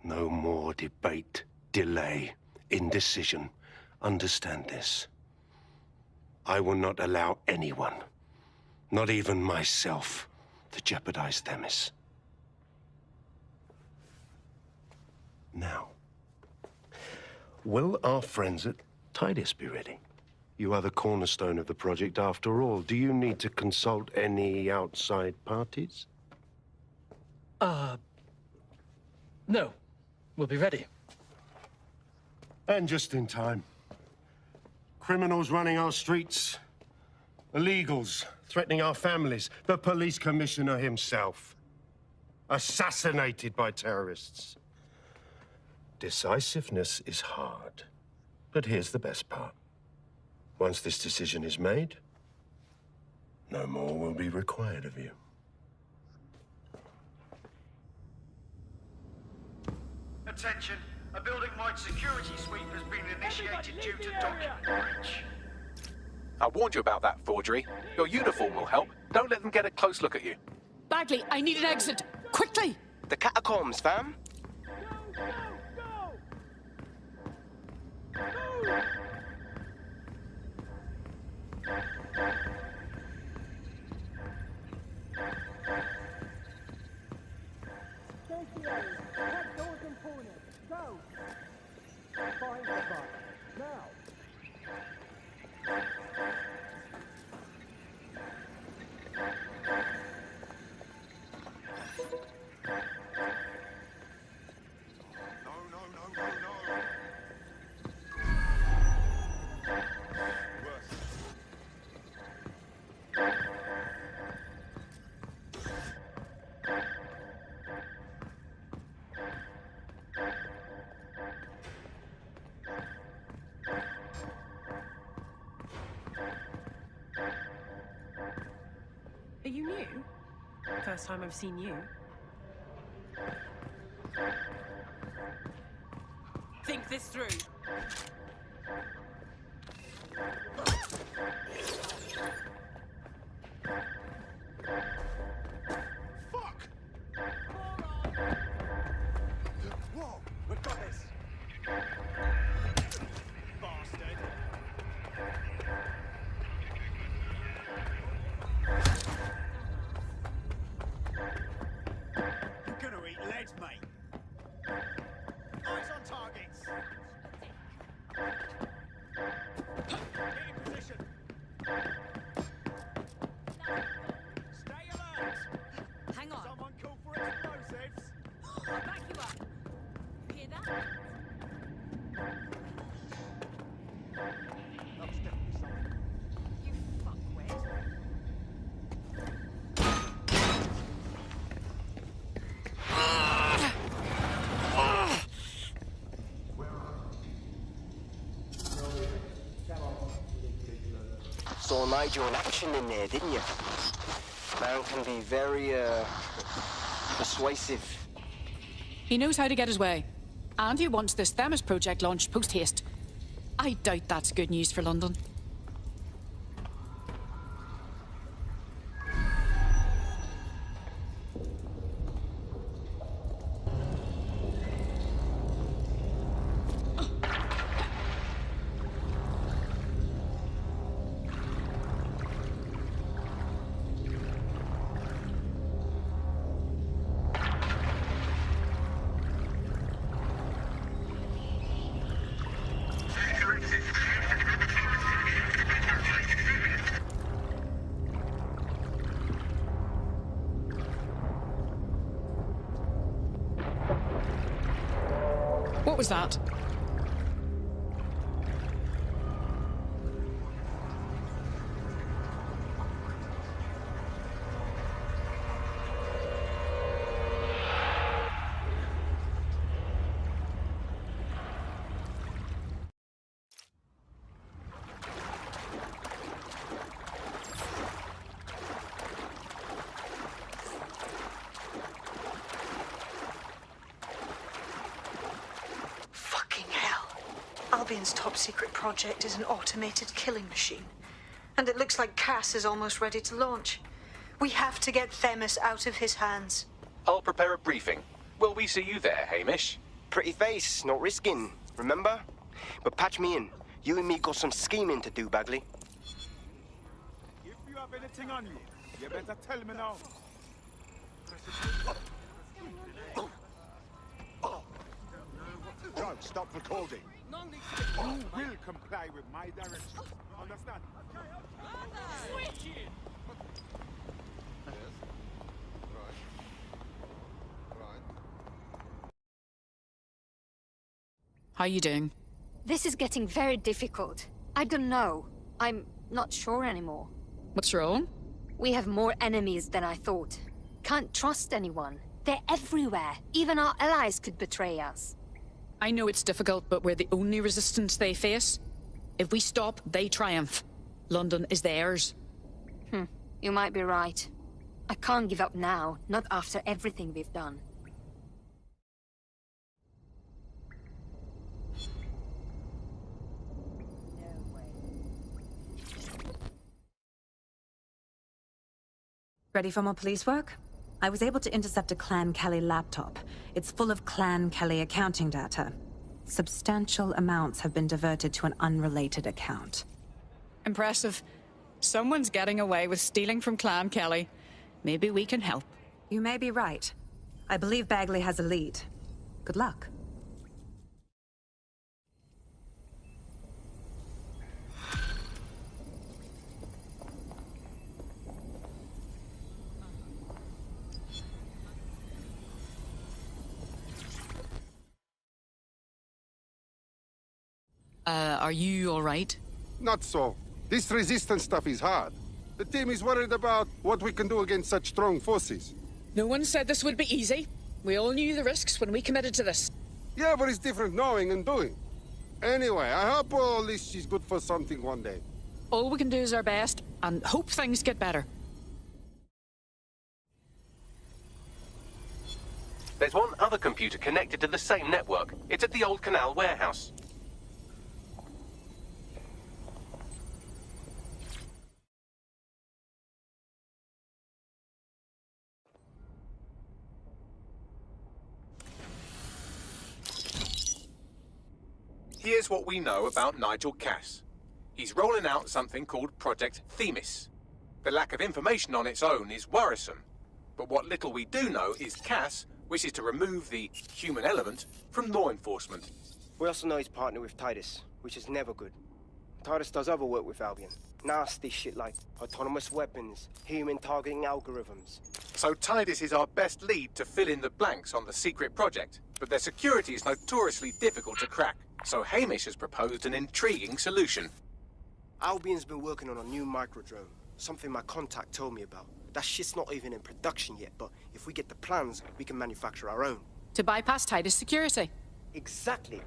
No more debate, delay, indecision. Understand this. I will not allow anyone, not even myself, to jeopardize Themis. Now, will our friends at Titus be ready? You are the cornerstone of the project after all. Do you need to consult any outside parties? No. We'll be ready. And just in time. Criminals running our streets. Illegals threatening our families. The police commissioner himself. Assassinated by terrorists. Decisiveness is hard. But here's the best part. Once this decision is made, no more will be required of you. Attention, a building-wide security sweep has been initiated due to document breach. I warned you about that forgery. Your uniform will help. Don't let them get a close look at you. Bagley, I need an exit. Quickly! The catacombs, fam. Go! Find the spot. Now! First time I've seen you. Think this through. Fuck! Whoa, we've got this. Bastard. You're gonna eat legs, mate. Eyes on targets. Get in position. Stay alert. Hang on. Someone call for explosives. I'll back you up. You hear that? That's definitely something. You fuckwit. Saw Nigel in action in there, didn't you? Man can be very, persuasive. He knows how to get his way. And he wants this Themis project launched post-haste. I doubt that's good news for London. What was that? Fucking hell. Albion's top secret project is an automated killing machine. And it looks like Cass is almost ready to launch. We have to get Themis out of his hands. I'll prepare a briefing. Will we see you there, Hamish? Pretty face, not risking, remember? But patch me in. You and me got some scheming to do, Bagley. If you have anything on you, you better tell me now. John, stop recording. You will comply with my directions. Understand? Switch it! How you doing? This is getting very difficult. I don't know. I'm not sure anymore. What's wrong? We have more enemies than I thought. Can't trust anyone. They're everywhere. Even our allies could betray us. I know it's difficult, but we're the only resistance they face. If we stop, they triumph. London is theirs. You might be right. I can't give up now, not after everything we've done. Ready for more police work? I was able to intercept a Clan Kelly laptop. It's full of Clan Kelly accounting data. Substantial amounts have been diverted to an unrelated account. Impressive. Someone's getting away with stealing from Clan Kelly. Maybe we can help. You may be right. I believe Bagley has a lead. Good luck. Are you all right? Not so. This resistance stuff is hard. The team is worried about what we can do against such strong forces. No one said this would be easy. We all knew the risks when we committed to this. Yeah, but it's different knowing and doing. Anyway, I hope all this is good for something one day. All we can do is our best, and hope things get better. There's one other computer connected to the same network. It's at the old canal warehouse. Here's what we know about Nigel Cass. He's rolling out something called Project Themis. The lack of information on its own is worrisome. But what little we do know is Cass wishes to remove the human element from law enforcement. We also know he's partnered with Titus, which is never good. Titus does other work with Albion. Nasty shit like autonomous weapons, human targeting algorithms. So Titus is our best lead to fill in the blanks on the secret project, but their security is notoriously difficult to crack. So Hamish has proposed an intriguing solution. Albion's been working on a new microdrone, something my contact told me about. That shit's not even in production yet, but if we get the plans, we can manufacture our own. To bypass Titus security. Exactly.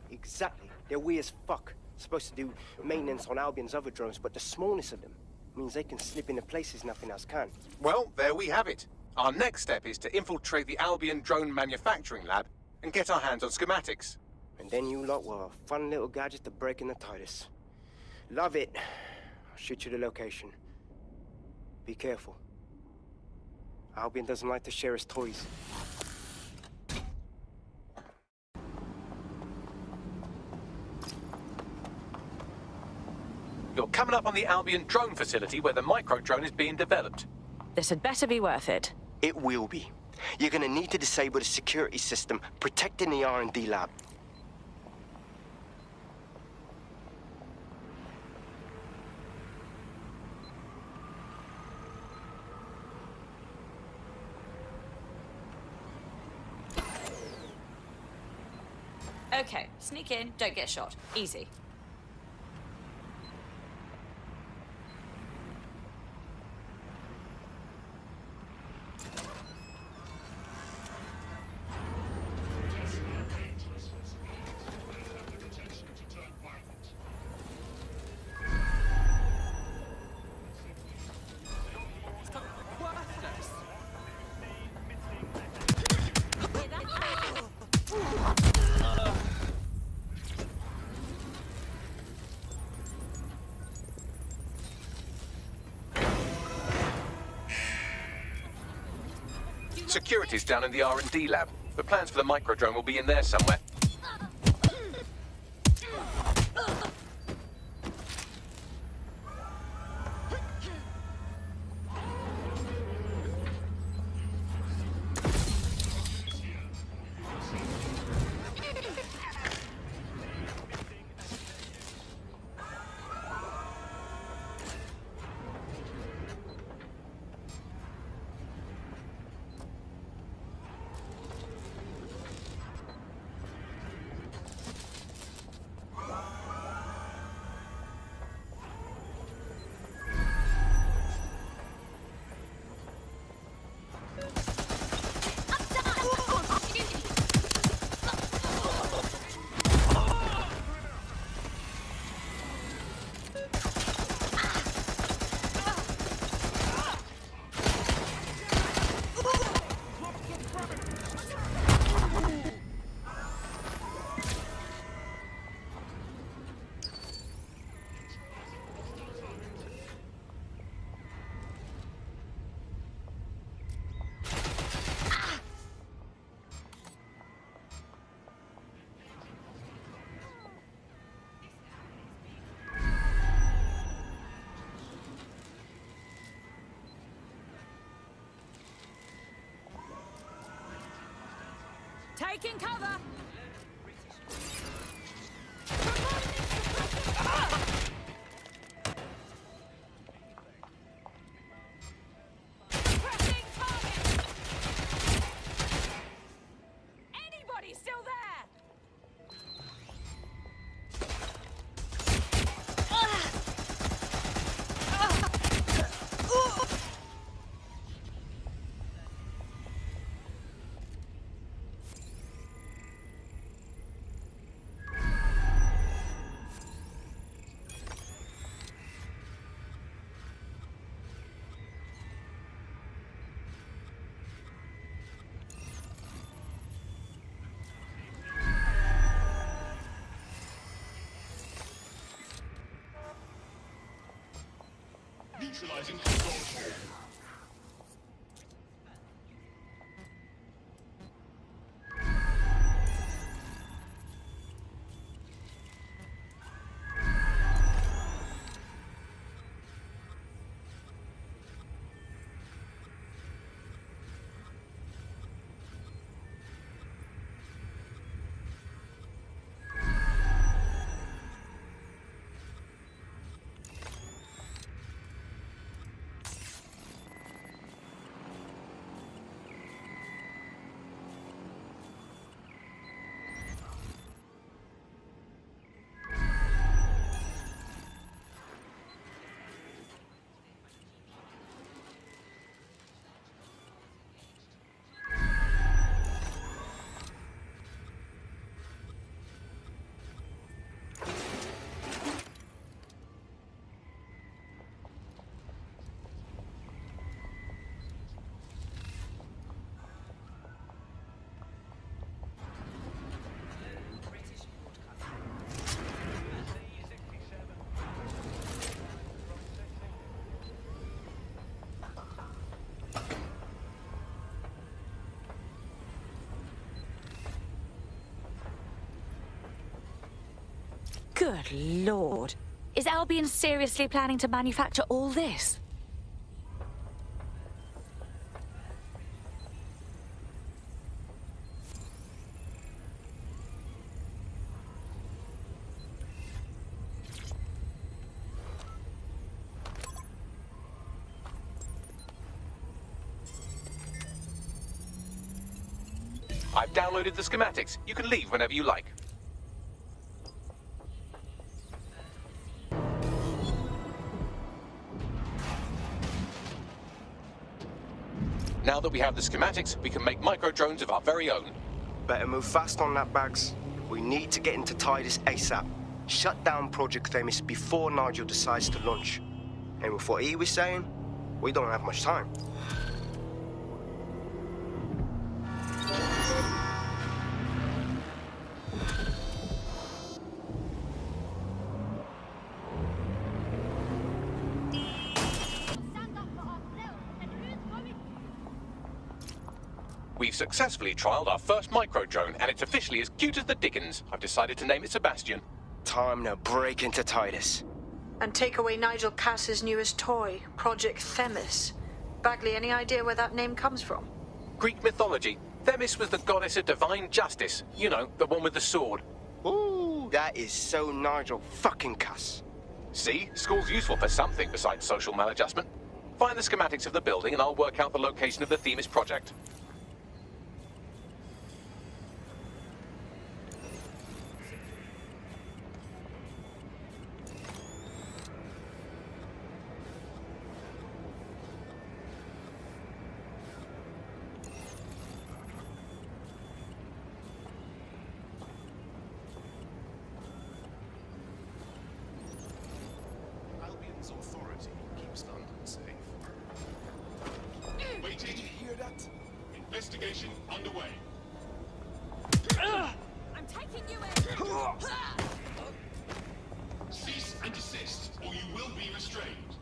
They're weird as fuck. Supposed to do maintenance on Albion's other drones, but the smallness of them means they can slip into places nothing else can. Well, there we have it. Our next step is to infiltrate the Albion drone manufacturing lab and get our hands on schematics. And then you lot will have a fun little gadget to break in the Titus. Love it. I'll shoot you the location. Be careful. Albion doesn't like to share his toys. You're coming up on the Albion drone facility where the micro-drone is being developed. This had better be worth it. It will be. You're gonna need to disable the security system protecting the R&D lab. Okay, sneak in, don't get shot. Easy. Security's down in the R&D lab. The plans for the microdrone will be in there somewhere. Taking cover! Anybody still there? Neutralizing control. Good lord. Is Albion seriously planning to manufacture all this? I've downloaded the schematics. You can leave whenever you like. Now that we have the schematics, we can make micro-drones of our very own. Better move fast on that, Bags. We need to get into Titus ASAP. Shut down Project Themis before Nigel decides to launch. And with what he was saying, we don't have much time. We've successfully trialed our first micro-drone, and it's officially as cute as the dickens. I've decided to name it Sebastian. Time to break into Titus. And take away Nigel Cass's newest toy, Project Themis. Bagley, any idea where that name comes from? Greek mythology. Themis was the goddess of divine justice. You know, the one with the sword. Ooh, that is so Nigel fucking Cass. See? School's useful for something besides social maladjustment. Find the schematics of the building and I'll work out the location of the Themis project. Albion's authority keeps London safe. Waiting. Did you hear that? Investigation underway. I'm taking you in! Cease and desist, or you will be restrained.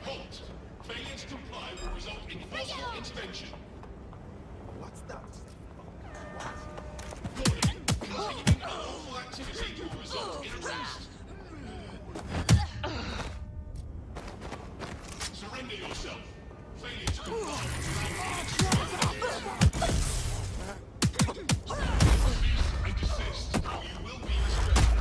Halt! Failure to comply will result in forceful intervention. What's that? Warning! Continuing unlawful activity will result in arrest. Surrender yourself. Failure to comply Cease and desist, or you will be restrained.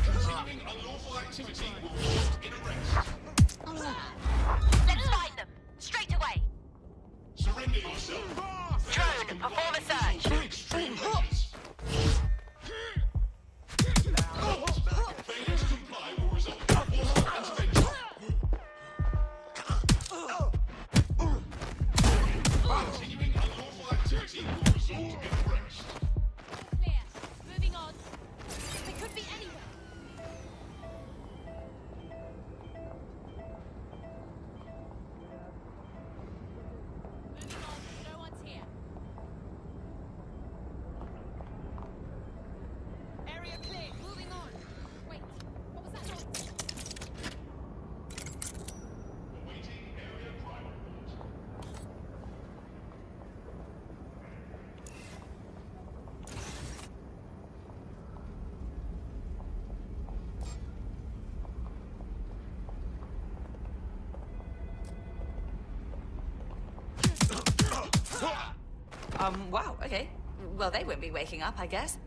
Continuing unlawful activity will result in arrest. Let's find them. Straight away. Surrender yourself. Drone, perform a search. Extreme measures. Failure to comply will result in forceful intervention. Continuing unlawful activity will result in arrest. Clear. Moving on. They could be anywhere. Moving on. No one's here. Wow, okay. Well, they won't be waking up, I guess.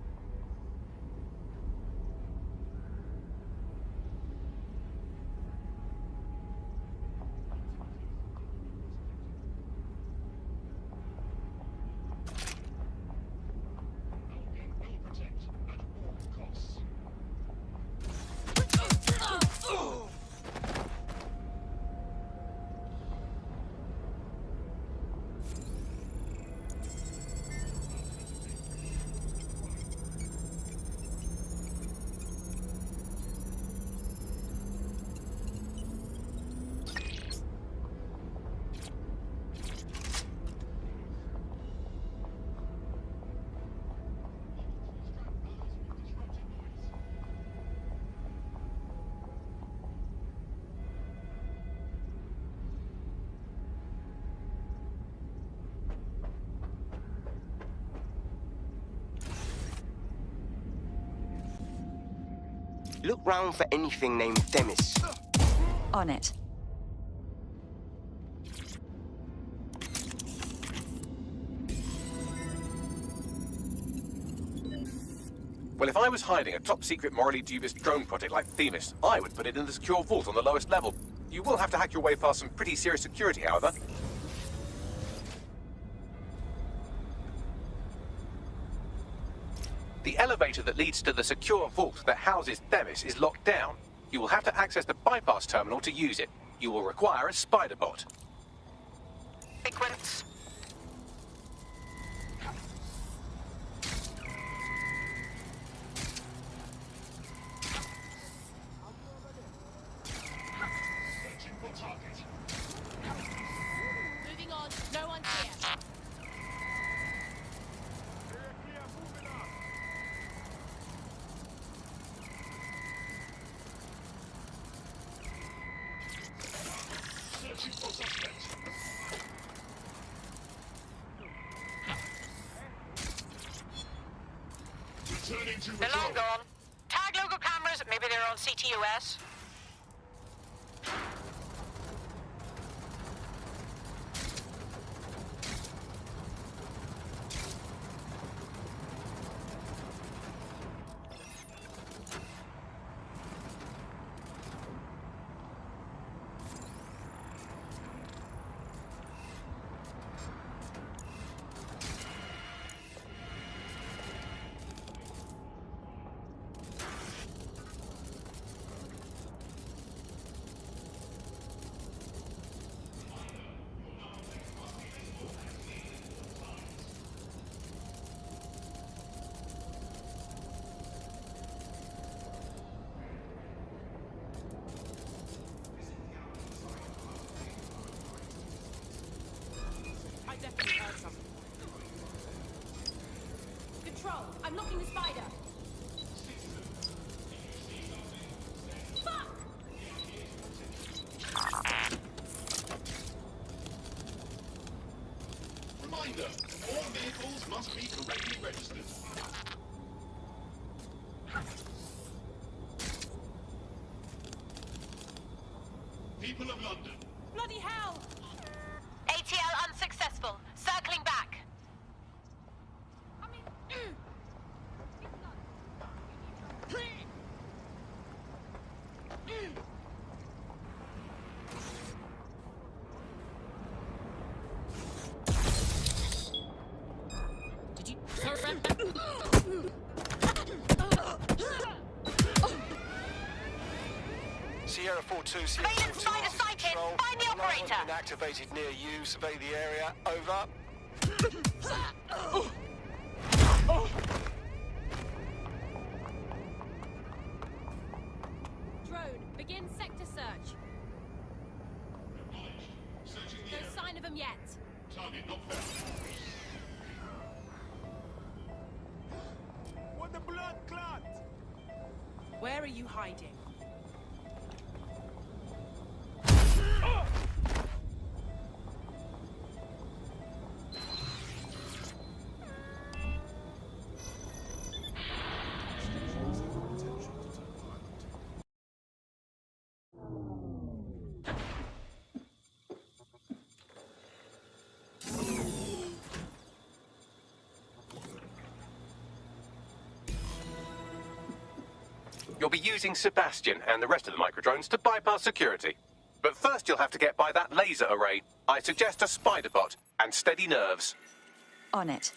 Look round for anything named Themis. On it. Well, if I was hiding a top-secret, morally dubious drone project like Themis, I would put it in the secure vault on the lowest level. You will have to hack your way past some pretty serious security, however. The elevator that leads to the secure vault that houses Themis is locked down. You will have to access the bypass terminal to use it. You will require a spider bot. Sequence. Moving on. No one's here. Returning to They're long gone. Tag local cameras, maybe they're on CTUS. I definitely heard something. Control, I'm knocking the spider. Fuck! Reminder, all vehicles must be correctly registered. People of London, Bloody hell! ATL unsuccessful. Circling back. Did you surrender? Sierra 4-2, Sierra Surveillance 4-2, spider this is sighted. Control. Find the Alarm has operator. been activated near you. Survey the area. Over. Drone, begin sector search. searching the No area. sign of him yet. Target not found. What the blood clot? Where are you hiding? You'll be using Sebastian and the rest of the microdrones to bypass security. But first you'll have to get by that laser array. I suggest a spider bot and steady nerves. On it.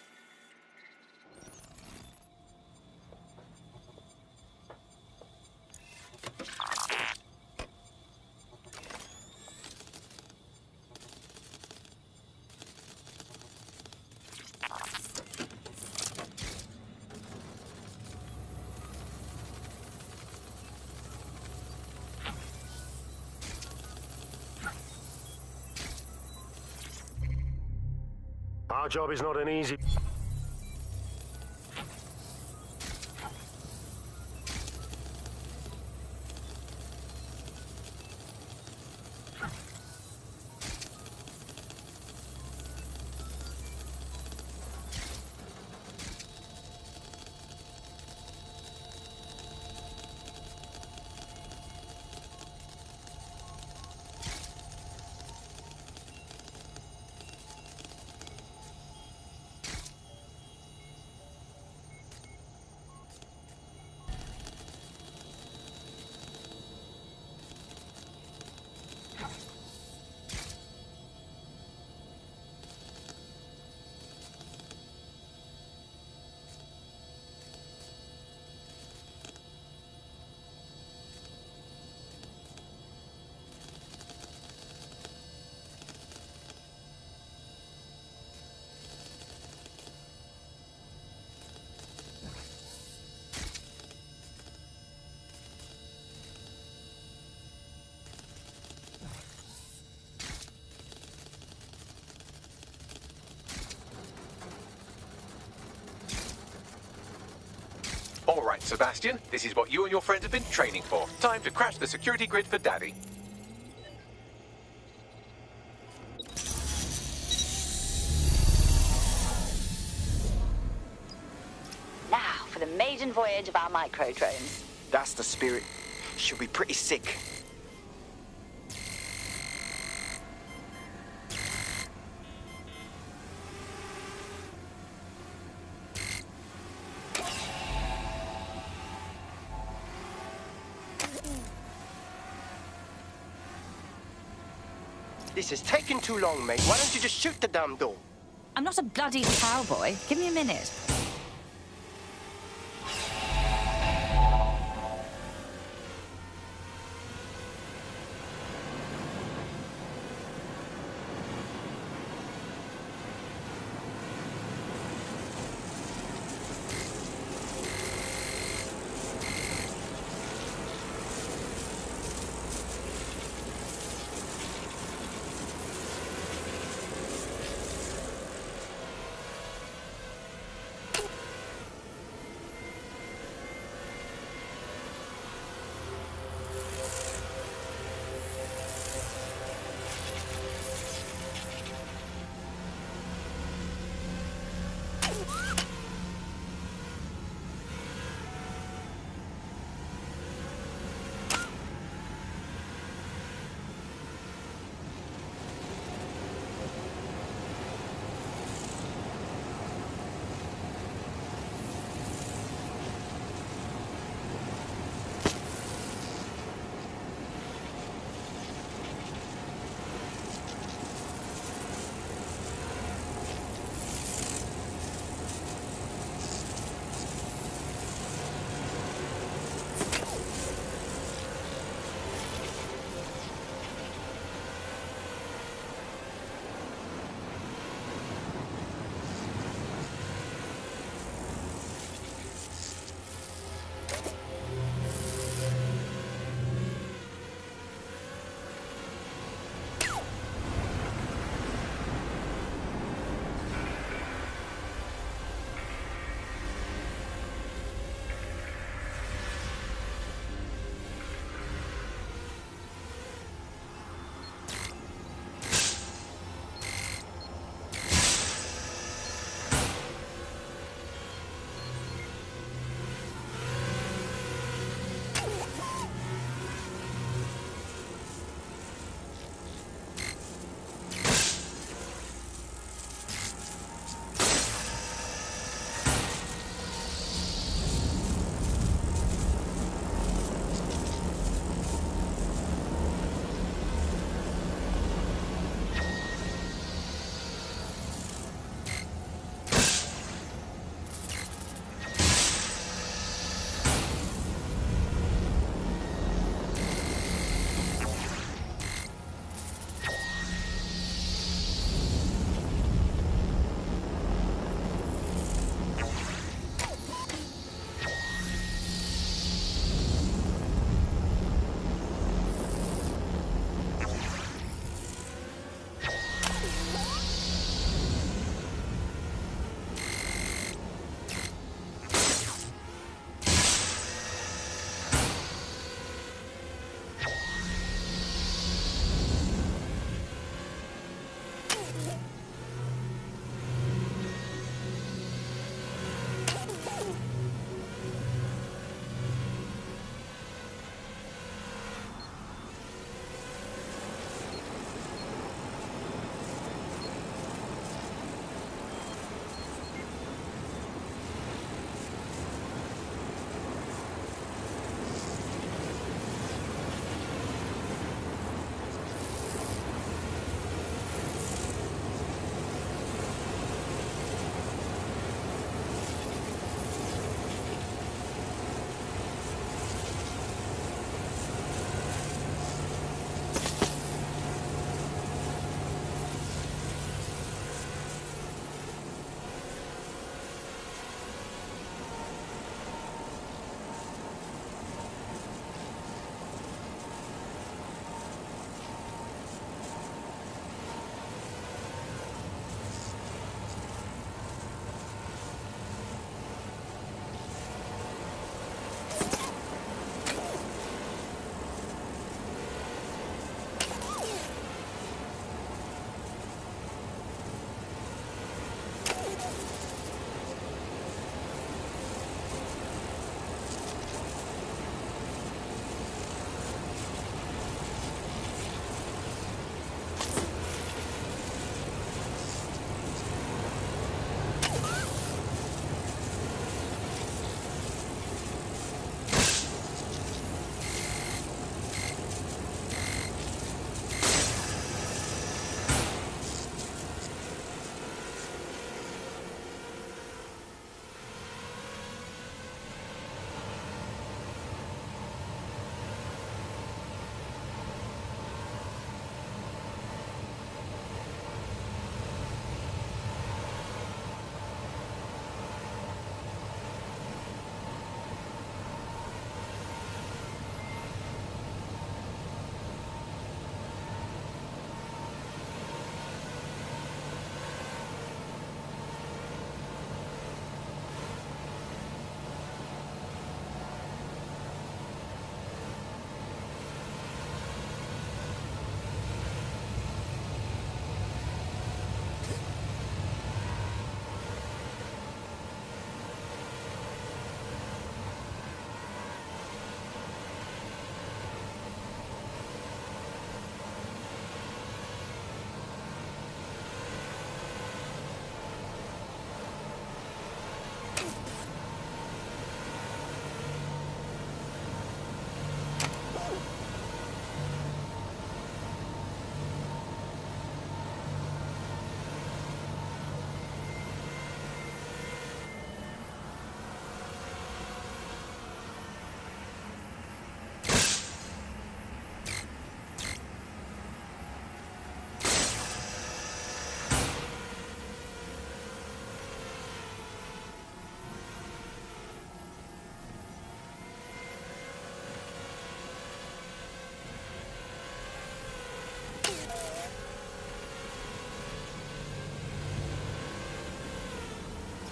Our job is not an easy... All right, Sebastian, this is what you and your friends have been training for. Time to crash the security grid for Daddy. Now for the maiden voyage of our microdrones. That's the spirit. She'll be pretty sick. This is taking too long, mate. Why don't you just shoot the damn door? I'm not a bloody cowboy. Give me a minute.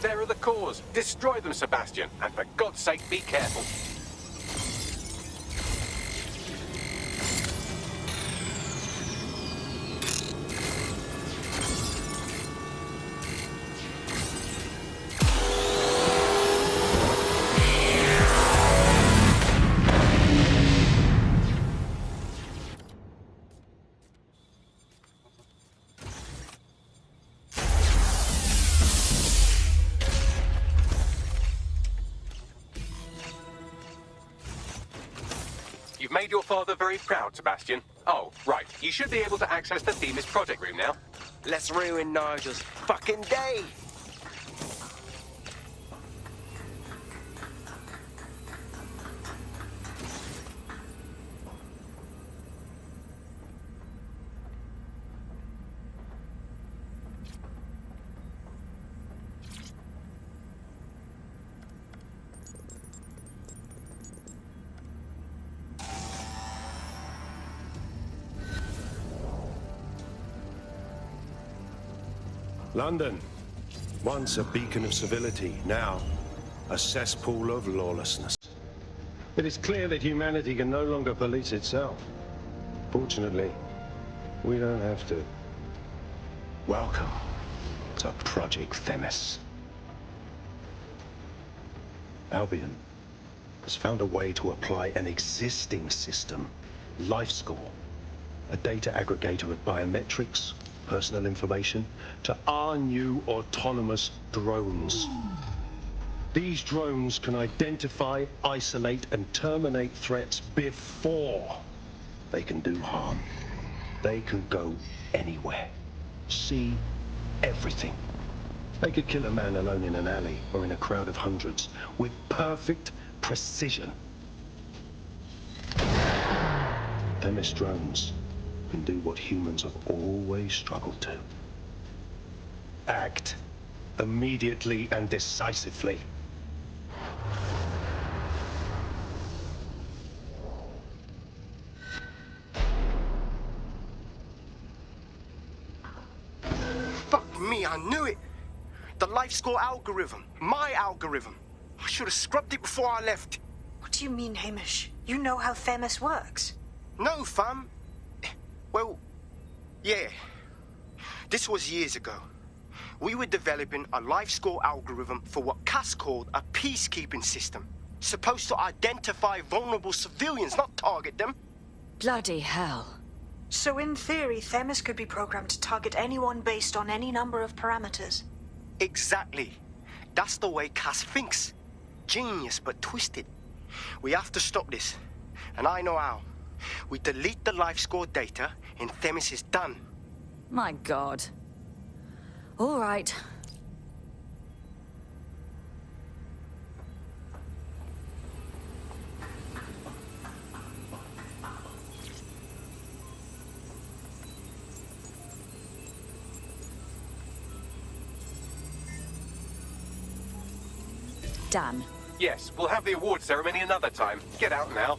There are the cores. Destroy them, Sebastian. And for God's sake, be careful. You've made your father very proud, Sebastian. Oh, right. You should be able to access the Themis project room now. Let's ruin Nigel's fucking day. London, once a beacon of civility, now a cesspool of lawlessness. It is clear that humanity can no longer police itself. Fortunately, we don't have to. Welcome to Project Themis. Albion has found a way to apply an existing system, LifeScore, a data aggregator of biometrics, personal information, to our new autonomous drones. These drones can identify, isolate, and terminate threats before they can do harm. They can go anywhere, see everything. They could kill a man alone in an alley or in a crowd of hundreds with perfect precision. Themis drones can do what humans have always struggled to. Act immediately and decisively. Fuck me, I knew it. The LifeScore algorithm. My algorithm. I should have scrubbed it before I left. What do you mean, Hamish? You know how Themis works. No, fam. Well, yeah. This was years ago. We were developing a LifeScore algorithm for what Cass called a peacekeeping system. Supposed to identify vulnerable civilians, not target them. Bloody hell. So in theory, Themis could be programmed to target anyone based on any number of parameters. Exactly. That's the way Cass thinks. Genius, but twisted. We have to stop this. And I know how. We delete the LifeScore data, and Themis is done. My God. All right. Done. Yes, we'll have the award ceremony another time. Get out now.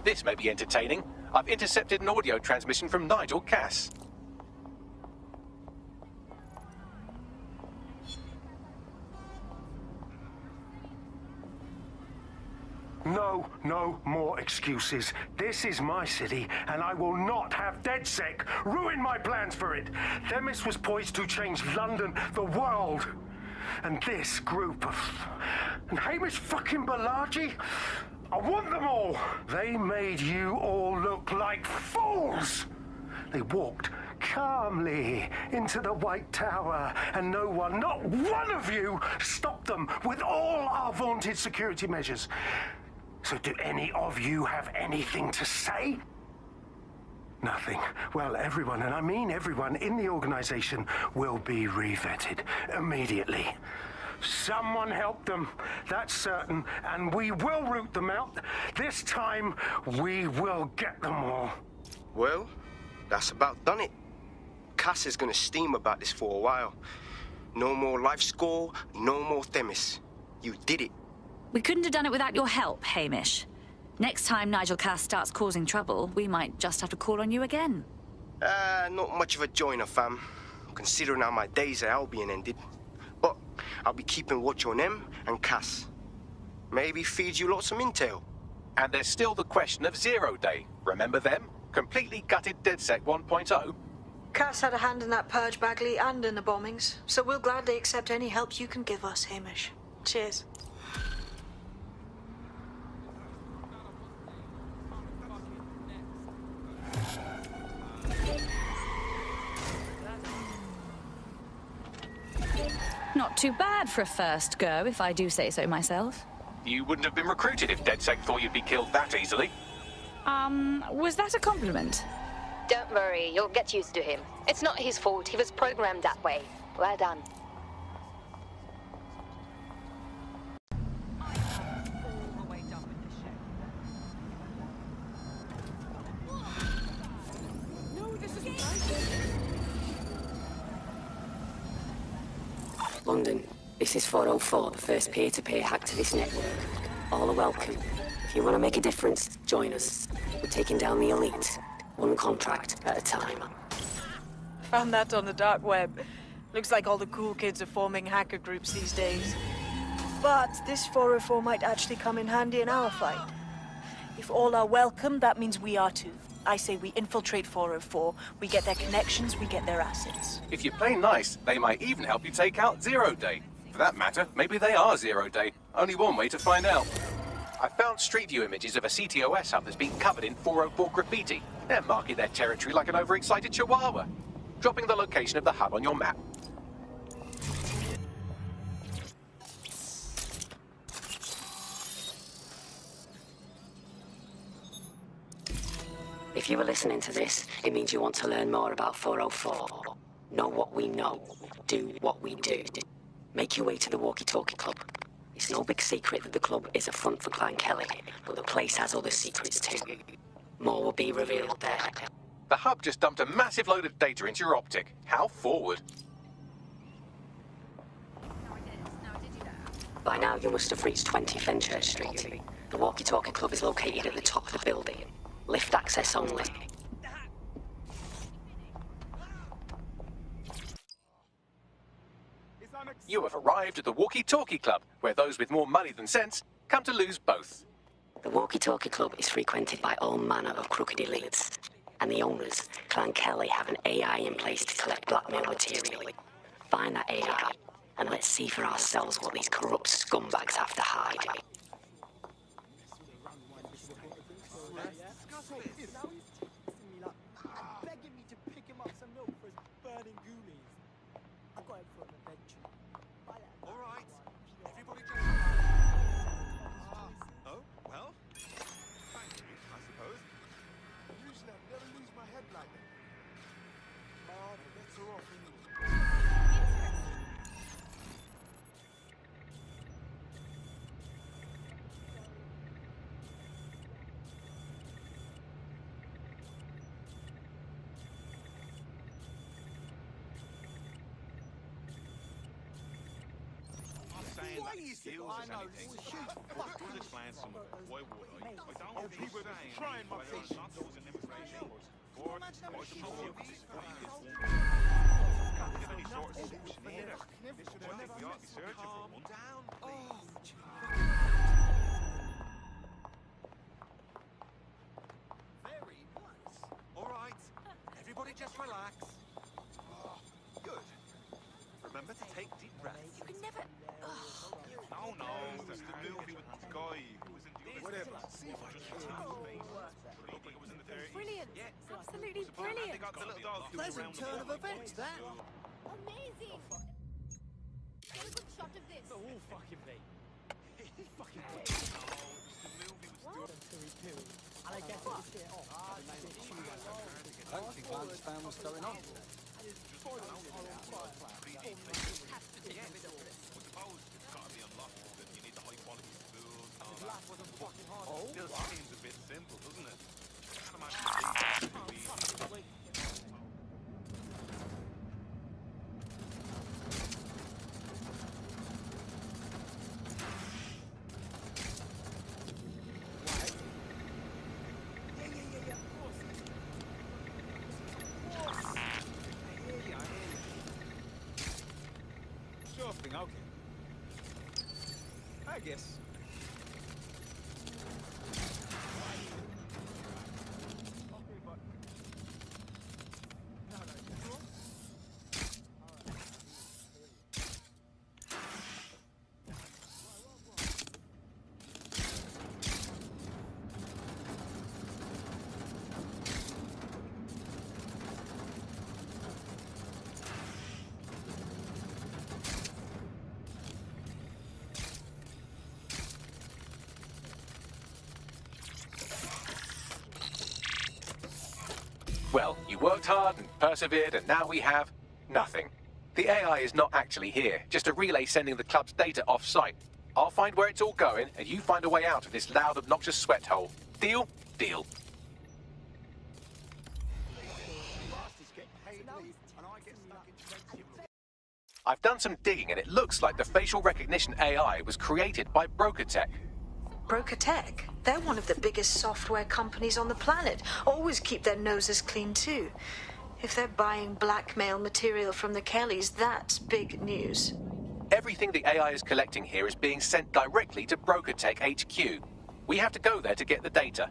This may be entertaining. I've intercepted an audio transmission from Nigel Cass. No more excuses. This is my city, and I will not have DedSec ruin my plans for it. Themis was poised to change London, the world. And this group of... And Hamish fucking Balaji? I want them all! They made you all look like fools! They walked calmly into the White Tower, and no one, not one of you, stopped them with all our vaunted security measures. So do any of you have anything to say? Nothing. Well, everyone, and I mean everyone in the organization, will be revetted immediately. Someone help them, that's certain, and we will root them out. This time, we will get them all. Well, that's about done it. Cass is gonna steam about this for a while. No more life score, no more Themis. You did it. We couldn't have done it without your help, Hamish. Next time Nigel Cass starts causing trouble, we might just have to call on you again. Not much of a joiner, fam, considering how my days at Albion ended. But I'll be keeping watch on them and Cass. Maybe feed you lots some intel. And there's still the question of Zero Day. Remember them? Completely gutted DedSec 1.0. Cass had a hand in that purge, Bagley, and in the bombings, so we'll gladly accept any help you can give us, Hamish. Cheers. Not too bad for a first go, if I do say so myself. You wouldn't have been recruited if DedSec thought you'd be killed that easily. Was that a compliment? Don't worry, you'll get used to him. It's not his fault, he was programmed that way. Well done. London, this is 404, the first peer-to-peer hack to this network. All are welcome. If you want to make a difference, join us. We're taking down the elite, one contract at a time. Found that on the dark web. Looks like all the cool kids are forming hacker groups these days. But this 404 might actually come in handy in our fight. If all are welcome, that means we are too. I say we infiltrate 404, we get their connections, we get their assets. If you play nice, they might even help you take out Zero Day. For that matter, maybe they are Zero Day. Only one way to find out. I found Street View images of a CTOS hub that's been covered in 404 graffiti. They're marking their territory like an overexcited chihuahua. Dropping the location of the hub on your map. If you are listening to this, it means you want to learn more about 404. Know what we know. Do what we do. Make your way to the Walkie-Talkie Club. It's no big secret that the club is a front for Clan Kelly, but the place has other secrets too. More will be revealed there. The hub just dumped a massive load of data into your optic. How forward? By now you must have reached 20 Fenchurch Street. The Walkie-Talkie Club is located at the top of the building. Lift access only. You have arrived at the Walkie-Talkie Club, where those with more money than sense come to lose both. The Walkie-Talkie Club is frequented by all manner of crooked elites. And the owners, Clan Kelly, have an AI in place to collect blackmail material. Find that AI, and let's see for ourselves what these corrupt scumbags have to hide. Begging me to pick him up some milk for his burning ghoulies. I got him for an adventure. All right, everybody just... Oh, well, thank you, I suppose. Usually I never lose my head like that. Oh, but that's her off anyway. Why is it? I know, this is a huge fucking... Oh, people are trying my fish. Very nice. All right, everybody just relax. Oh, good. Remember to take deep breaths. You can never... Oh no, it's the movie with the guy who was in the other... Whatever. See if I can get it. It looked like it was in the 30s. Brilliant. Yeah. Absolutely And brilliant. they got the little dog doing Pleasant around with turn the of events, that. Amazing! Get a good shot of this. They'll all fucking be. Fucking No, it was the movie with And I guess it's get off. I don't think I understand what's going on. Suppose Still seems a bit simple, doesn't it? Can't imagine these Sure thing, okay. I guess. Well, you worked hard and persevered, and now we have nothing. The AI is not actually here, just a relay sending the club's data off-site. I'll find where it's all going, and you find a way out of this loud, obnoxious sweat hole. Deal? Deal. I've done some digging, and it looks like the facial recognition AI was created by Broker Tech. Broker Tech? They're one of the biggest software companies on the planet. Always keep their noses clean, too. If they're buying blackmail material from the Kellys, that's big news. Everything the AI is collecting here is being sent directly to Broker Tech HQ. We have to go there to get the data.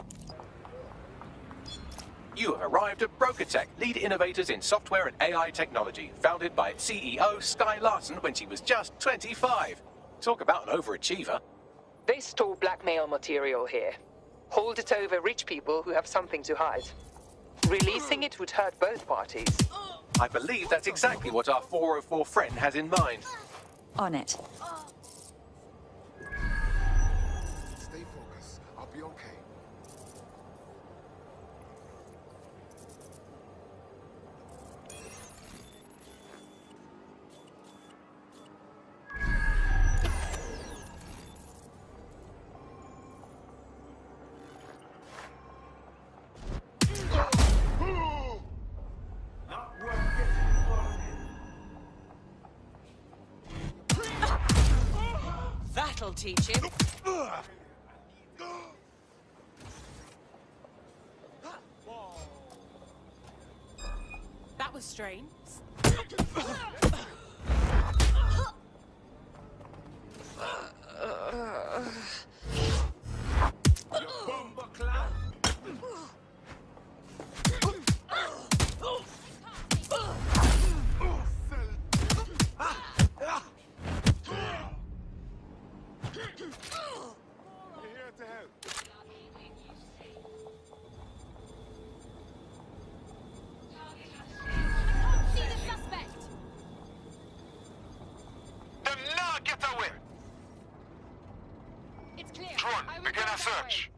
You have arrived at Broker Tech, lead innovators in software and AI technology, founded by its CEO, Sky Larson, when she was just 25. Talk about an overachiever. They store blackmail material here. Hold it over rich people who have something to hide. Releasing it would hurt both parties. I believe that's exactly what our 404 friend has in mind. On it. Stay focused. I'll be okay. That'll teach him. That was strange. Begin a search.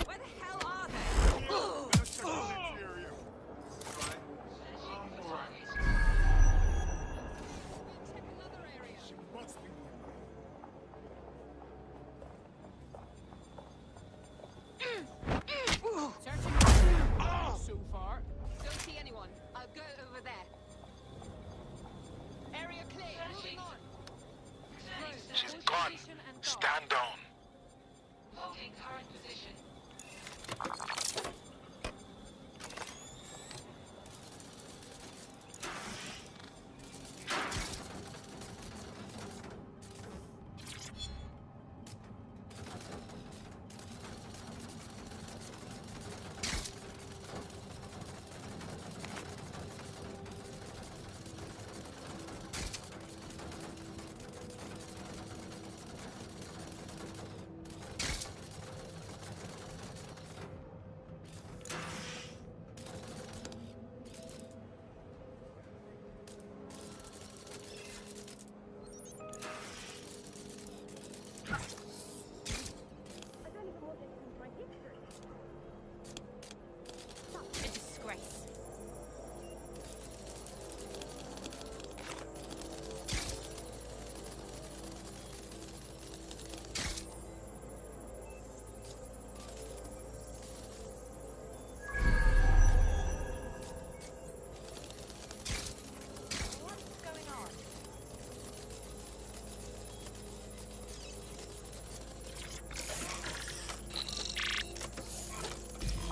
Where the hell are they? Searching so far. Don't see anyone. I'll go over there. Area clear. Moving on. She's gone. Stand down. Holding current position.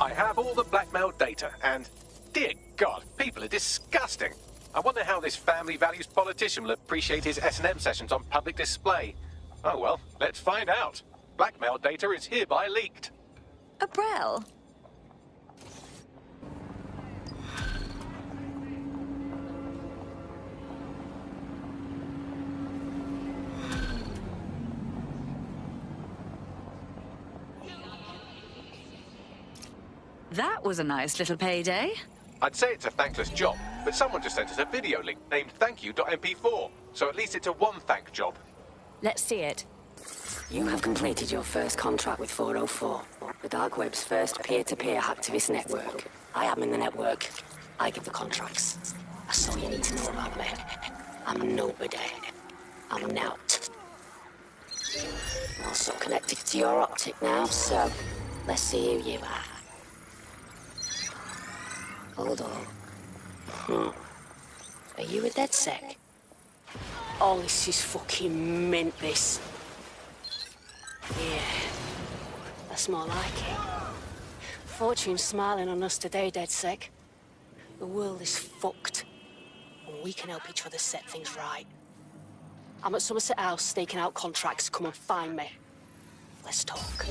I have all the blackmail data, and dear God, people are disgusting. I wonder how this family values politician will appreciate his S&M sessions on public display. Oh well, let's find out. Blackmail data is hereby leaked. Abrel? That was a nice little payday. I'd say it's a thankless job, but someone just sent us a video link named thankyou.mp4, so at least it's a one-thank job. Let's see it. You have completed your first contract with 404, the dark web's first peer-to-peer hacktivist network. I am in the network. I give the contracts. That's all you need to know about me. I'm nobody. I'm Nout. I'm also connected to your optic now, so let's see who you are. Hold on. Are you a DedSec? Oh, this is fucking mint, this. Yeah, that's more like it. Fortune's smiling on us today, DedSec. The world is fucked, and we can help each other set things right. I'm at Somerset House staking out contracts. Come and find me. Let's talk.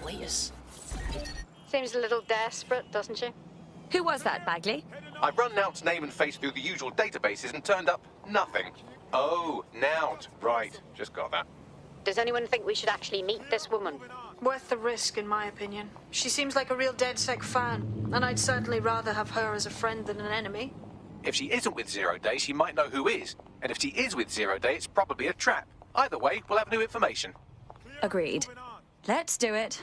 Laters. Seems a little desperate, doesn't she? Who was that, Bagley? I've run Nout's name and face through the usual databases and turned up nothing. Oh, Nout. Right, just got that. Does anyone think we should actually meet this woman? Worth the risk, in my opinion. She seems like a real DedSec fan, and I'd certainly rather have her as a friend than an enemy. If she isn't with Zero Day, she might know who is. And if she is with Zero Day, it's probably a trap. Either way, we'll have new information. Agreed. Let's do it.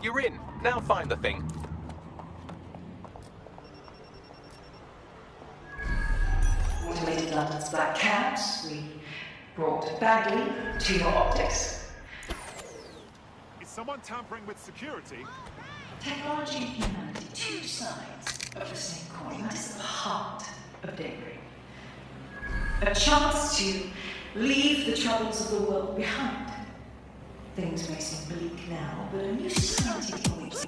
You're in. Now find the thing. Automated London's Black Cabs, we brought Bagley to your optics. Is someone tampering with security? Technology and humanity, two sides of the same coin. That is the heart of daybreak. A chance to leave the troubles of the world behind. Things may seem bleak now, but a new society awaits.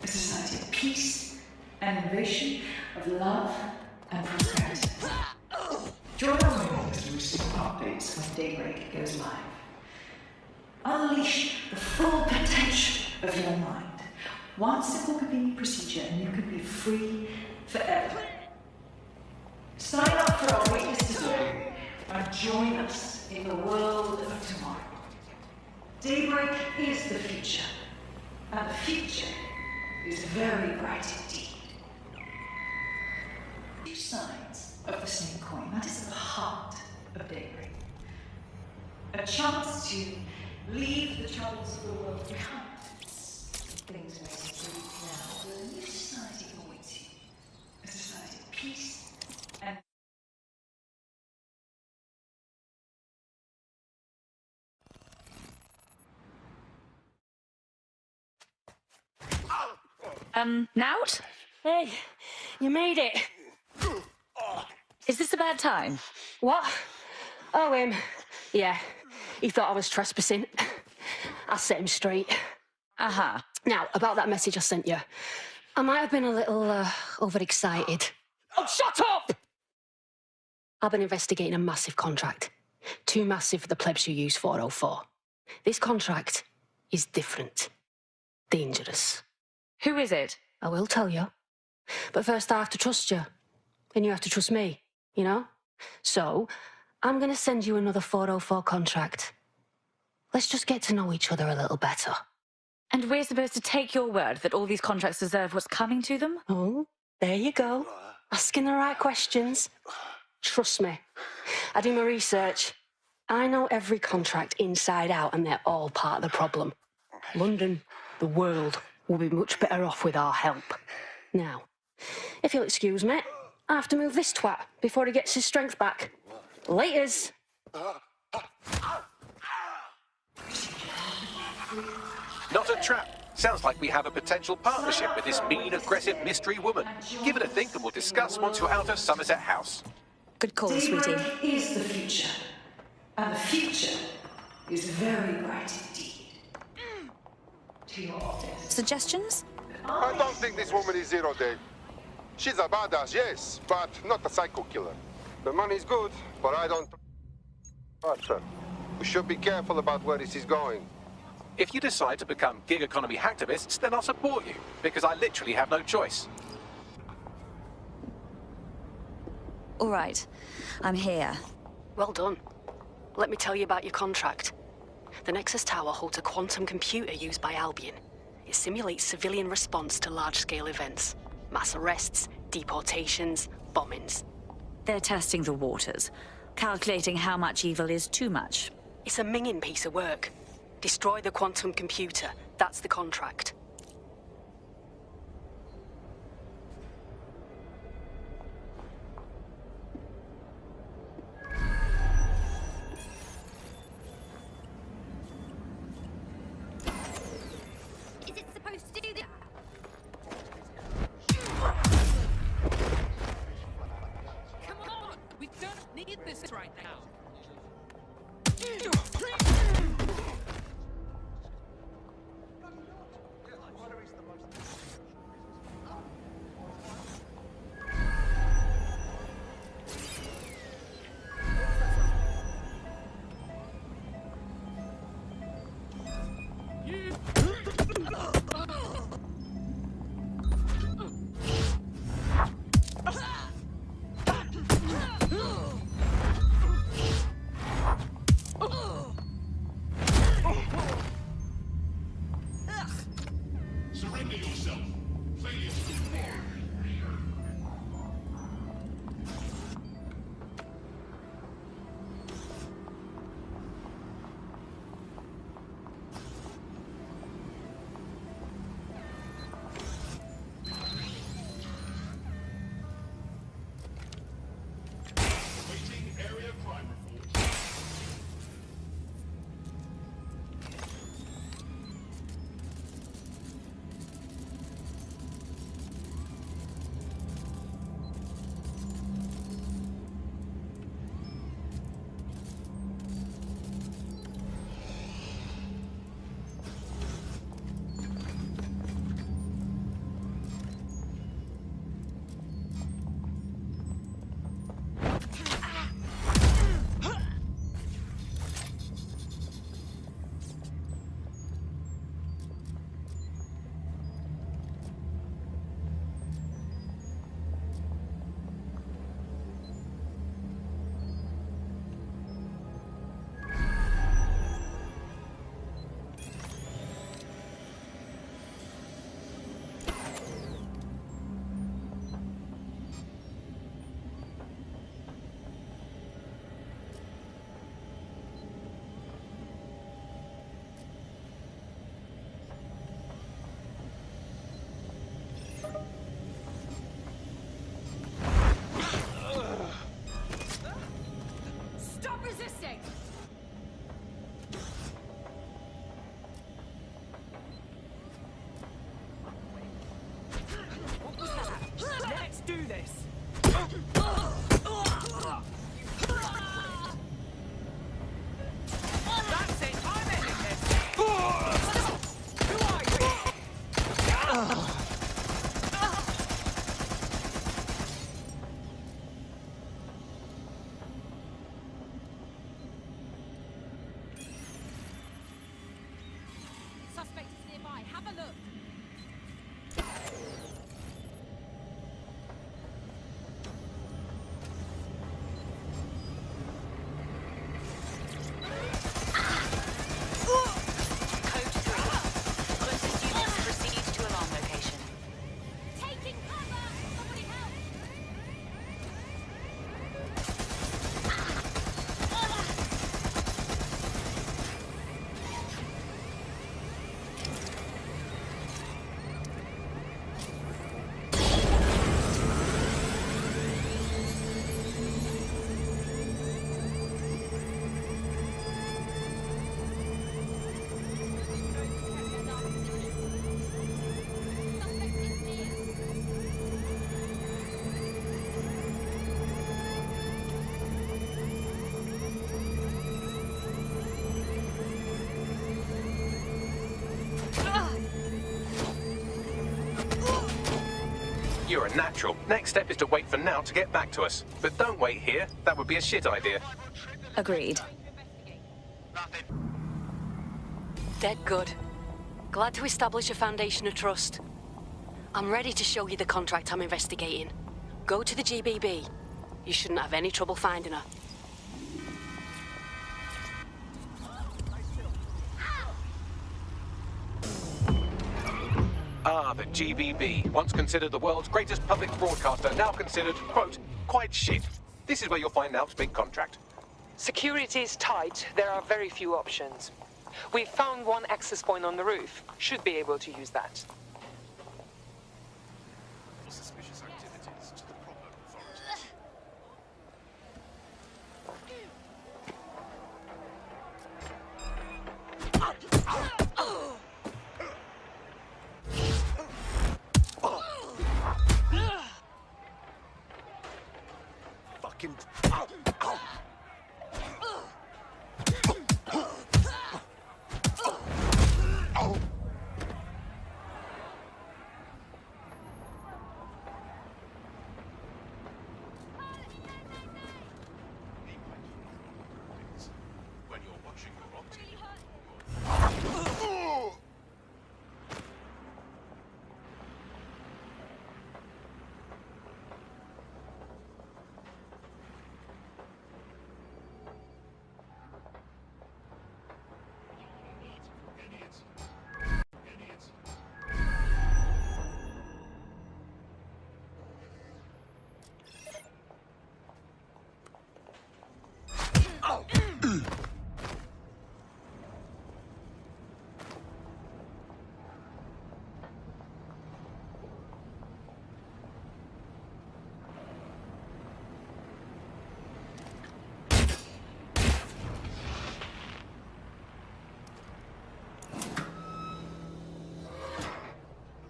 A society of peace and innovation, of love and prosperity. Join our mailbox to receive updates when daybreak goes live. Unleash the full potential of your mind. One simple convenient procedure and you can be free forever. Sign up for our waitlist today and join us in the world of tomorrow. Daybreak is the future, and the future is very bright indeed. Two sides of the same coin, that is the heart of daybreak. A chance to leave the troubles of the world behind. Things may seem bleak now, but a new society awaits you. A society of peace and Nout? Hey, you made it. Is this a bad time? What? Oh, yeah. He thought I was trespassing. I set him straight. Uh-huh. Now, about that message I sent you. I might have been a little, overexcited. Oh, shut up! I've been investigating a massive contract. Too massive for the plebs who use 404. This contract is different. Dangerous. Who is it? I will tell you. But first I have to trust you. And you have to trust me, you know? So, I'm going to send you another 404 contract. Let's just get to know each other a little better. And we're supposed to take your word that all these contracts deserve what's coming to them? Oh, there you go. Asking the right questions. Trust me. I do my research. I know every contract inside out, and they're all part of the problem. London, the world, will be much better off with our help. Now, if you'll excuse me, I have to move this twat before he gets his strength back. Laters. Not a trap. Sounds like we have a potential partnership with this mean, aggressive mystery woman. Give it a think and we'll discuss once you're out of Somerset House. Good call, sweetie. Daybreak is the future, and the future is very bright indeed. to your office. Suggestions? I don't think this woman is Zero Day. She's a badass, yes, but not a psycho killer. The money's good, but I don't trust her. We should be careful about where this is going. If you decide to become gig economy hacktivists, then I'll support you, because I literally have no choice. All right. I'm here. Well done. Let me tell you about your contract. The Nexus Tower holds a quantum computer used by Albion. It simulates civilian response to large-scale events. Mass arrests, deportations, bombings. They're testing the waters, calculating how much evil is too much. It's a minging piece of work. Destroy the quantum computer. That's the contract. Is it supposed to do that? Come on! We don't need this right now. Surrender yourself. Failure to comply. Waiting area crime report. Stop resisting! What was that? Let's do this. That's it. I'm ending this. Who are you? Suspect is nearby. Have a look. You're a natural. Next step is to wait for Now to get back to us. But don't wait here. That would be a shit idea. Agreed. Dead good. Glad to establish a foundation of trust. I'm ready to show you the contract I'm investigating. Go to the GBB. You shouldn't have any trouble finding her. Ah, the GBB. Once considered the world's greatest public broadcaster, now considered, quote, quite shit. This is where you'll find Now's big contract. Security is tight. There are very few options. We've found one access point on the roof. Should be able to use that. Suspicious activities to the proper authorities. Fucking... When you're watching your optic,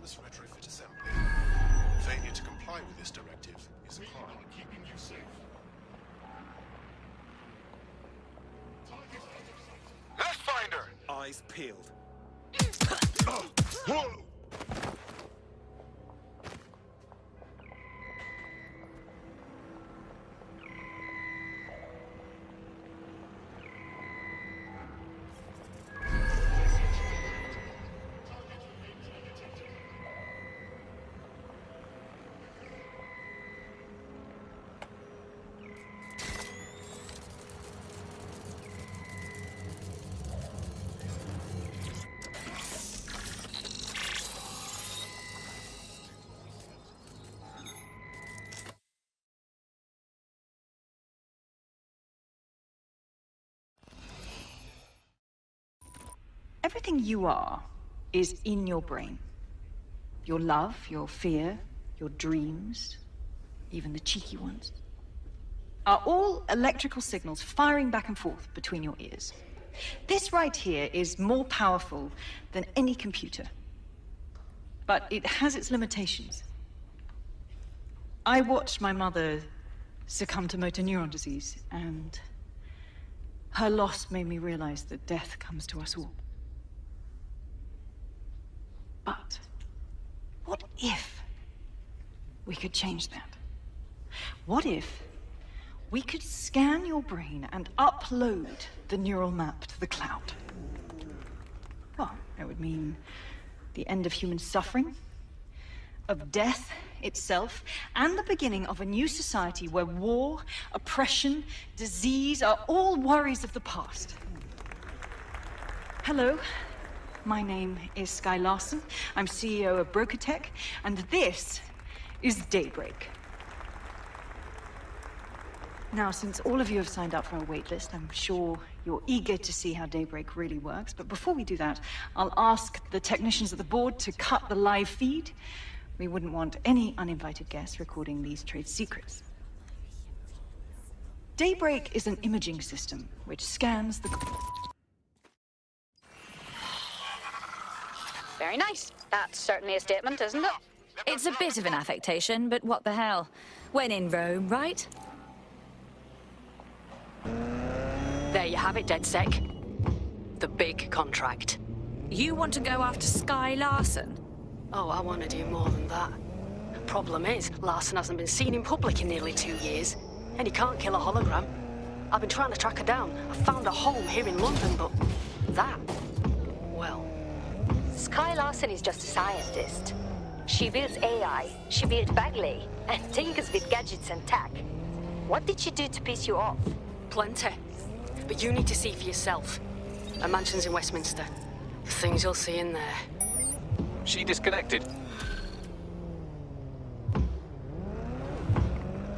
this retrofit assembly. Failure to comply with this directive is a crime. Keeping you safe. Let's find her! Eyes peeled. Everything you are is in your brain. Your love, your fear, your dreams, even the cheeky ones, are all electrical signals firing back and forth between your ears. This right here is more powerful than any computer, but it has its limitations. I watched my mother succumb to motor neuron disease, and her loss made me realize that death comes to us all. But what if we could change that? What if we could scan your brain and upload the neural map to the cloud? Well, it would mean the end of human suffering, of death itself, and the beginning of a new society where war, oppression, disease are all worries of the past. Hello. My name is Skye Larson. I'm CEO of BrokerTech, and this is Daybreak. Now, since all of you have signed up for a waitlist, I'm sure you're eager to see how Daybreak really works. But before we do that, I'll ask the technicians at the board to cut the live feed. We wouldn't want any uninvited guests recording these trade secrets. Daybreak is an imaging system which scans the... Very nice. That's certainly a statement, isn't it? It's a bit of an affectation, but what the hell? When in Rome, right? There you have it, DedSec. The big contract. You want to go after Skye Larson? Oh, I want to do more than that. Problem is, Larson hasn't been seen in public in nearly 2 years, and he can't kill a hologram. I've been trying to track her down. I found a home here in London, but that, well... Sky Larson is just a scientist. She builds AI, she built Bagley, and tinkers with gadgets and tech. What did she do to piss you off? Plenty. But you need to see for yourself. Her mansion's in Westminster. The things you'll see in there. She disconnected.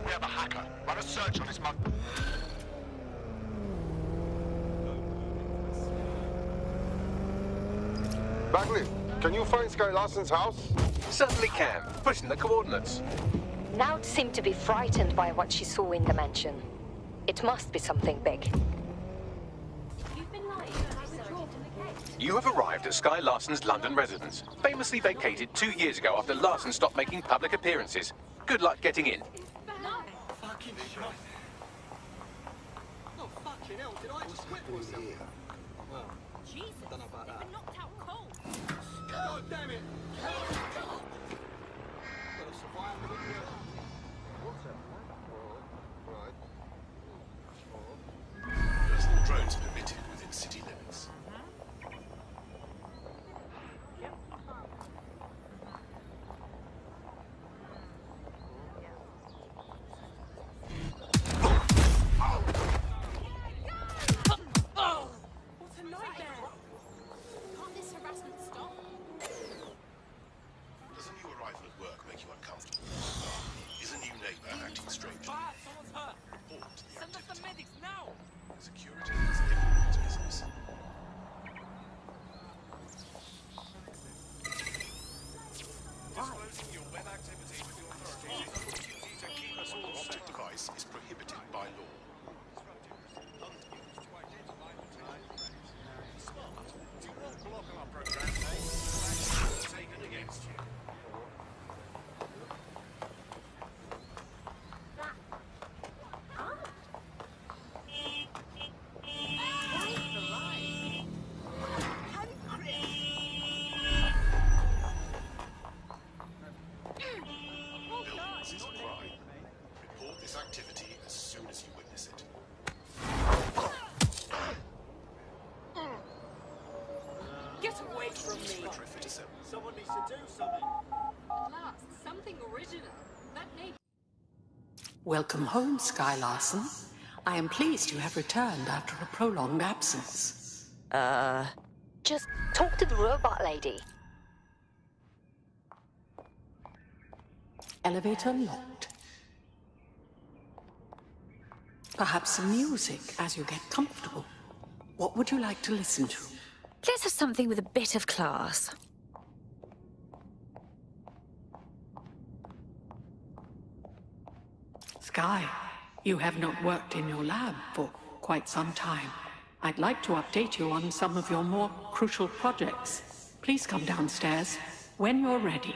We have a hacker. Run a search on his mug. Bagley, can you find Sky Larson's house? Certainly can. Put in the coordinates. Now seemed to be frightened by what she saw in the mansion. It must be something big. You have arrived at Sky Larson's London residence, famously vacated 2 years ago after Larson stopped making public appearances. Good luck getting in. Fucking shit. Oh, fucking hell, did I just whip myself? Well, Jesus, don't know about that. been knocked out cold. God damn it! Gotta survive the winter. What's that? Right. Personal drones permitted within city limits. What a nightmare! Can't this harassment stop? Does a new arrival at work make you uncomfortable? Is a new neighbor acting strangely? Someone's hurt! Report the Send us the medics now! security is everyone's business. Disclosing your web activity with the authorities is your duty to keep us all safe. Object device is prohibited by law. Smart. Do not block our program. Action taken against you. Violence is a crime. Report this activity as soon as you witness it. Get away from me! Retrofit assembly. Someone needs to do something. Last, something original. That name. Welcome home, Sky Larson. I am pleased you have returned after a prolonged absence. Just talk to the robot lady. Elevator locked. Perhaps some music as you get comfortable. What would you like to listen to? Let's have something with a bit of class. Sky, you have not worked in your lab for quite some time. I'd like to update you on some of your more crucial projects. Please come downstairs when you're ready.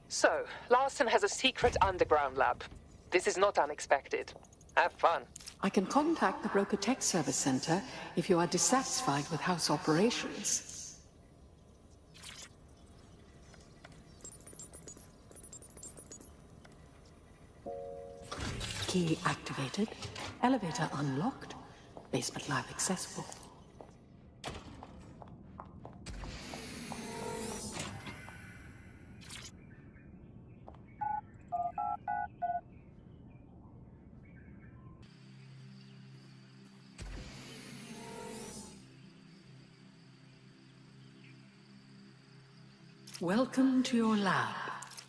So, Larson has a secret underground lab. This is not unexpected. Have fun. I can contact the Broker Tech Service Center if you are dissatisfied with house operations. Key activated, elevator unlocked, basement lab accessible. Welcome to your lab.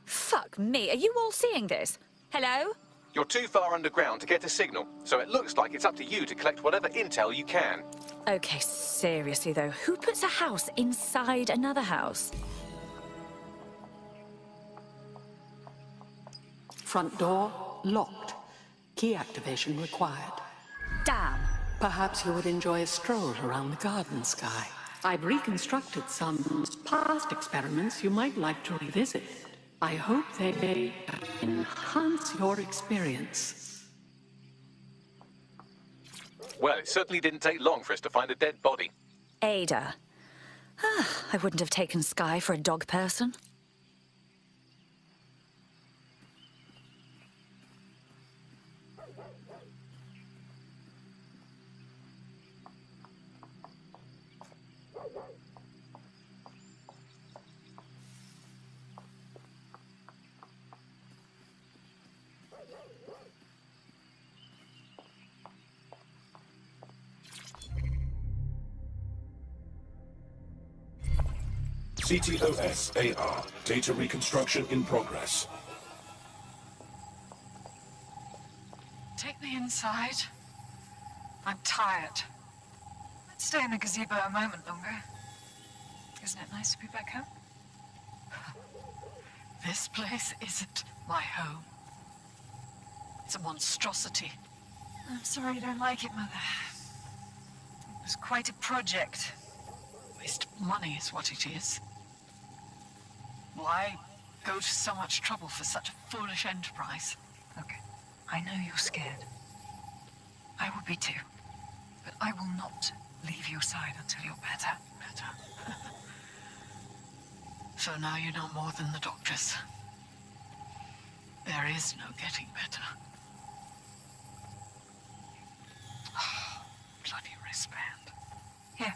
Fuck me, are you all seeing this? Hello? You're too far underground to get a signal, so it looks like it's up to you to collect whatever intel you can. Okay, seriously though, who puts a house inside another house? Front door locked. Key activation required. Damn. Perhaps you would enjoy a stroll around the garden, Sky. I've reconstructed some past experiments you might like to revisit. I hope they may enhance your experience. Well, it certainly didn't take long for us to find a dead body. Ada. I wouldn't have taken Sky for a dog person. CTOS AR. Data reconstruction in progress. Take me inside. I'm tired. Let's stay in the gazebo a moment longer. Isn't it nice to be back home? This place isn't my home. It's a monstrosity. I'm sorry you don't like it, Mother. It was quite a project. Waste of money is what it is. Why go to so much trouble for such a foolish enterprise? Okay, I know you're scared. I would be too. But I will not leave your side until you're better. So now you know more than the doctors. There is no getting better. Oh, bloody wristband. Here.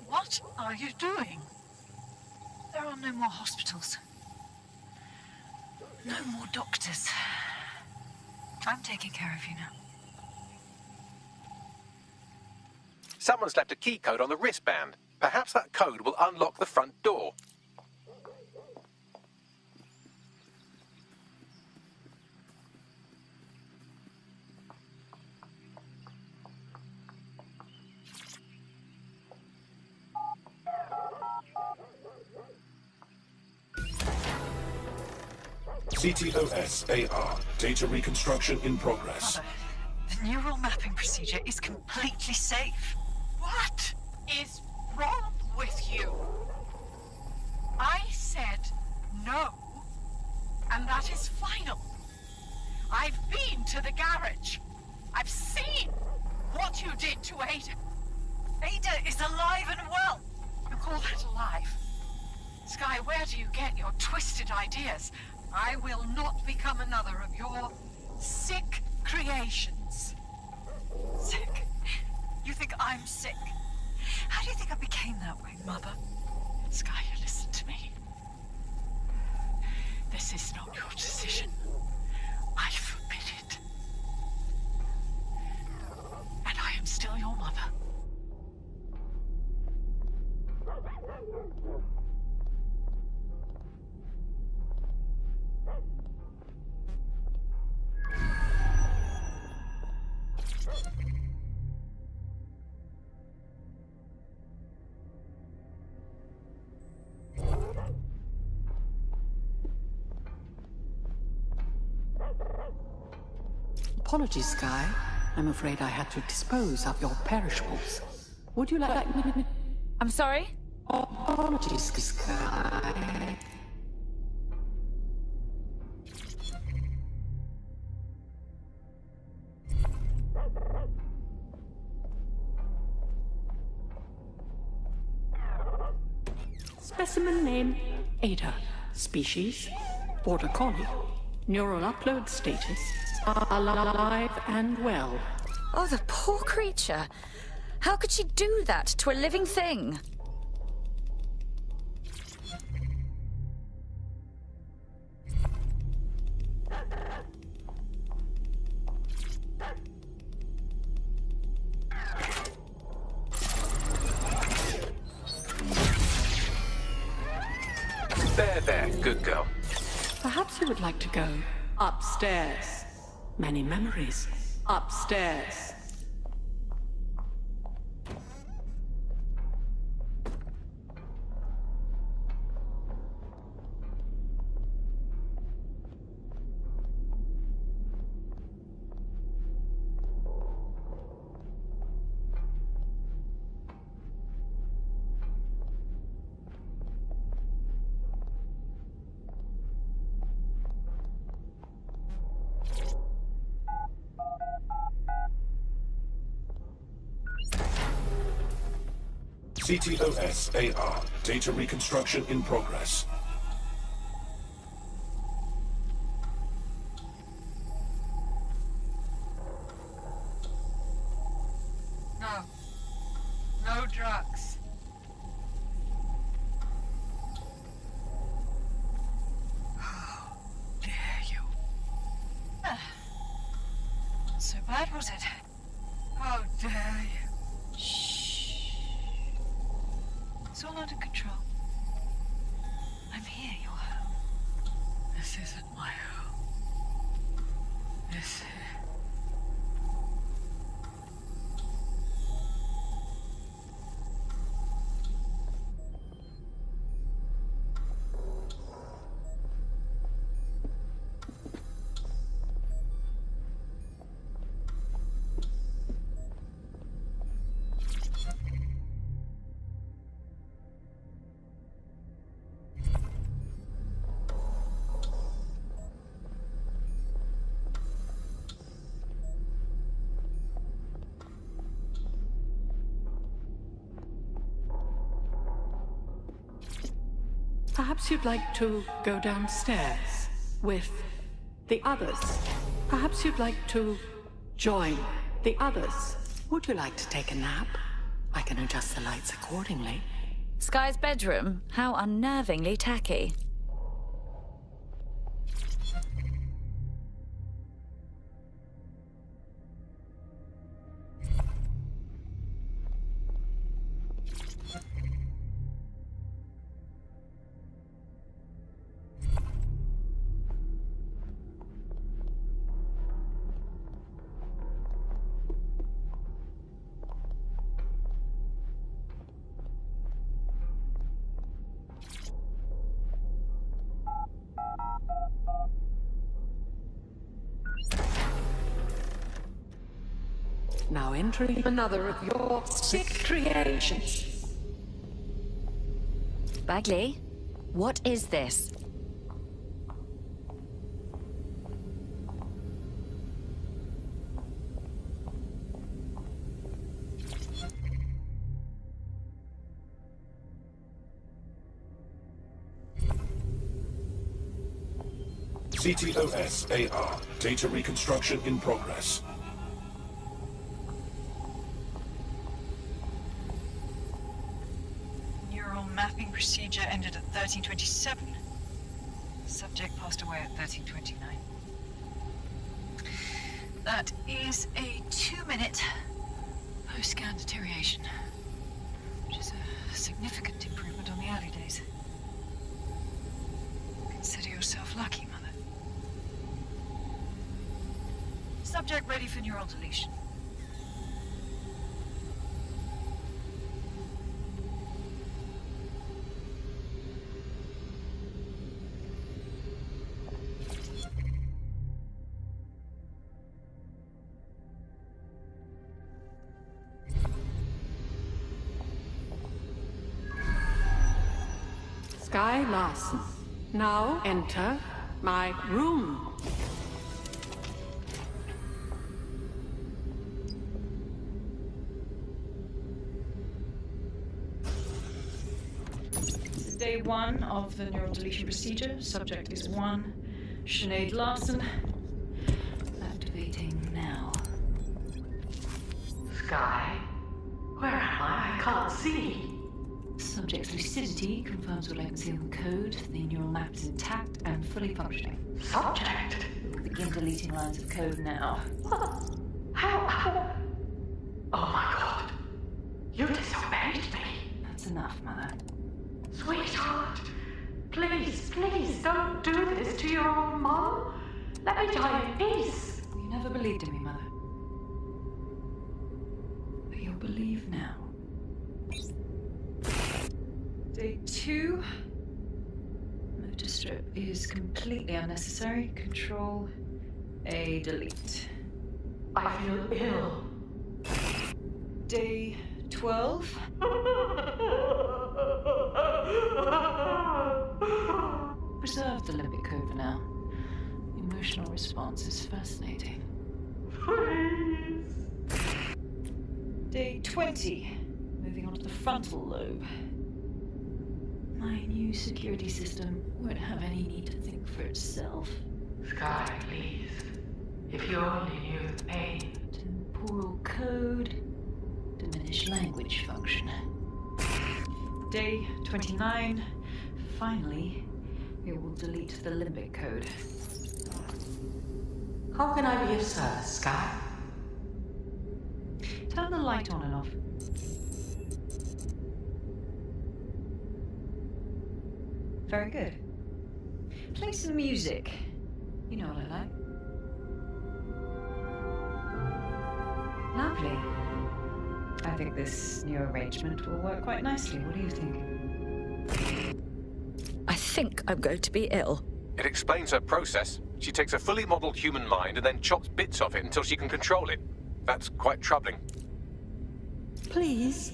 What are you doing? There are no more hospitals. No more doctors. I'm taking care of you now. Someone's left a key code on the wristband. Perhaps that code will unlock the front door. CTOS AR. Data reconstruction in progress. Mother, the neural mapping procedure is completely safe. What is wrong with you? I said no, and that is final. I've been to the garage. I've seen what you did to Ada. Ada is alive and well. You call that alive? Sky, where do you get your twisted ideas? I will not become another of your sick creations. Sick? You think I'm sick? How do you think I became that way, Mother? Sky, listen to me. This is not your decision. I forbid it. And I am still your mother. Apologies, Sky. I'm afraid I had to dispose of your perishables. Would you like me? I'm sorry? Apologies, Sky. Specimen name, Ada. Species, Border Collie. Neural upload status, alive and well. Oh, the poor creature. How could she do that to a living thing? There, good girl. Perhaps you would like to go upstairs. Many memories upstairs. CTOS AR. Data reconstruction in progress. No. No drugs. How dare you? So bad, was it? How dare you? Shh. It's all under control. I'm here, your home. This isn't my home. This Perhaps you'd like to go downstairs with the others. Perhaps you'd like to join the others. Would you like to take a nap? I can adjust the lights accordingly. Sky's bedroom? How unnervingly tacky. Now entering another of your sick creations. Bagley, what is this? CTOS AR. Data reconstruction in progress. neural mapping procedure ended at 1327. Subject passed away at 1329. That is a 2-minute post-scan deterioration, which is a significant improvement on the early days. Consider yourself lucky, Mother. Subject ready for neural deletion. Sky Larson. Now enter my room. This is day 1 of the neural deletion procedure. Subject is 1, Sinead Larson. Activating now. Sky? Where am I? I can't see. Subject's lucidity confirms what I can see on the code. The neural map is intact and fully functioning. Subject? We will begin deleting lines of code now. What? How? Oh my god. You disobeyed me. That's enough, Mother. Sweetheart, please, please don't do this to your own mom. Let me die in peace. You never believed in me, Mother. But you'll believe now. Day 2. Motor strip is completely unnecessary. Control A, delete. I feel ill. Day 12. Preserve the limbic code for now. Emotional response is fascinating. Please. Day 20. Moving on to the frontal lobe. My new security system won't have any need to think for itself. Sky, please. If you only knew the pain. Temporal code. Diminished language function. Day 29. Finally, we will delete the limbic code. How can I be of service, Sky? Turn the light on and off. Very good. Play some music. You know what I like. Lovely. I think this new arrangement will work quite nicely. What do you think? I think I'm going to be ill. It explains her process. She takes a fully modeled human mind and then chops bits of it until she can control it. That's quite troubling. Please.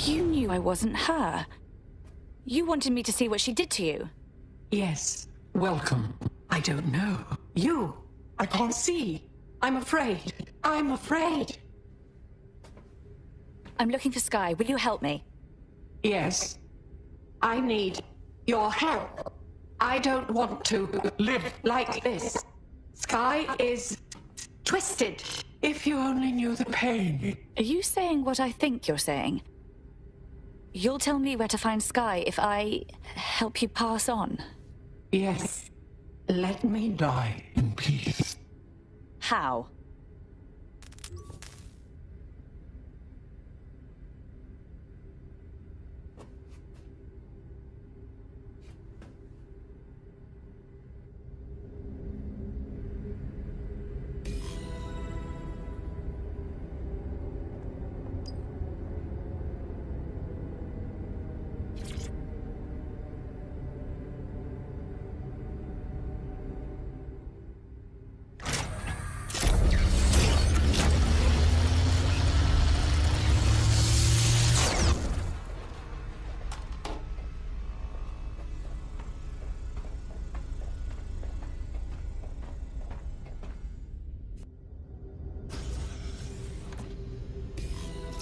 You knew I wasn't her. You wanted me to see what she did to you. Yes. Welcome. I don't know. You. I can't see. I'm afraid. I'm afraid. I'm looking for Sky. Will you help me? Yes. I need your help. I don't want to live like this. Sky is twisted. If you only knew the pain. Are you saying what I think you're saying? You'll tell me where to find Sky if I help you pass on? Yes. Let me die in peace. How?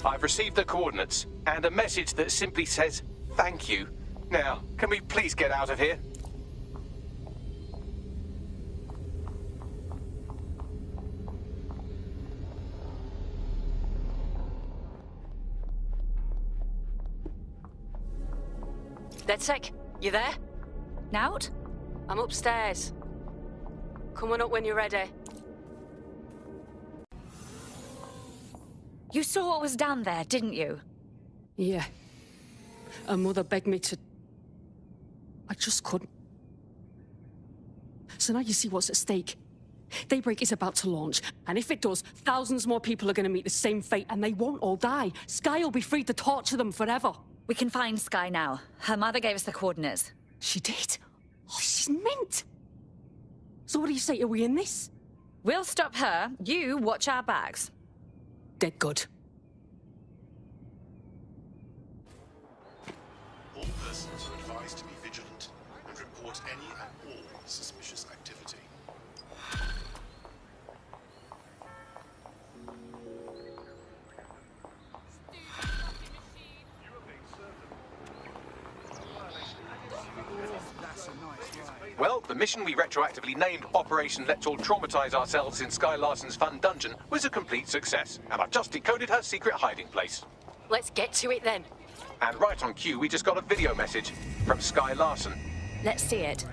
I've received the coordinates and a message that simply says, thank you. Now, can we please get out of here? DedSec, you there? Nout? I'm upstairs. Come on up when you're ready. You saw what was down there, didn't you? Yeah. Her mother begged me to... I just couldn't. So now you see what's at stake. Daybreak is about to launch, and if it does, thousands more people are going to meet the same fate, and they won't all die. Sky will be free to torture them forever. We can find Sky now. Her mother gave us the coordinates. She did? Oh, she's mint! So what do you say, are we in this? We'll stop her. You watch our backs. Dead good. All persons are advised to be vigilant and report any and all suspicious activity. Well, the mission we retroactively named Operation Let's All Traumatize Ourselves in Sky Larson's Fun Dungeon was a complete success, and I've just decoded her secret hiding place. Let's get to it then. And right on cue, we just got a video message from Sky Larson. Let's see it.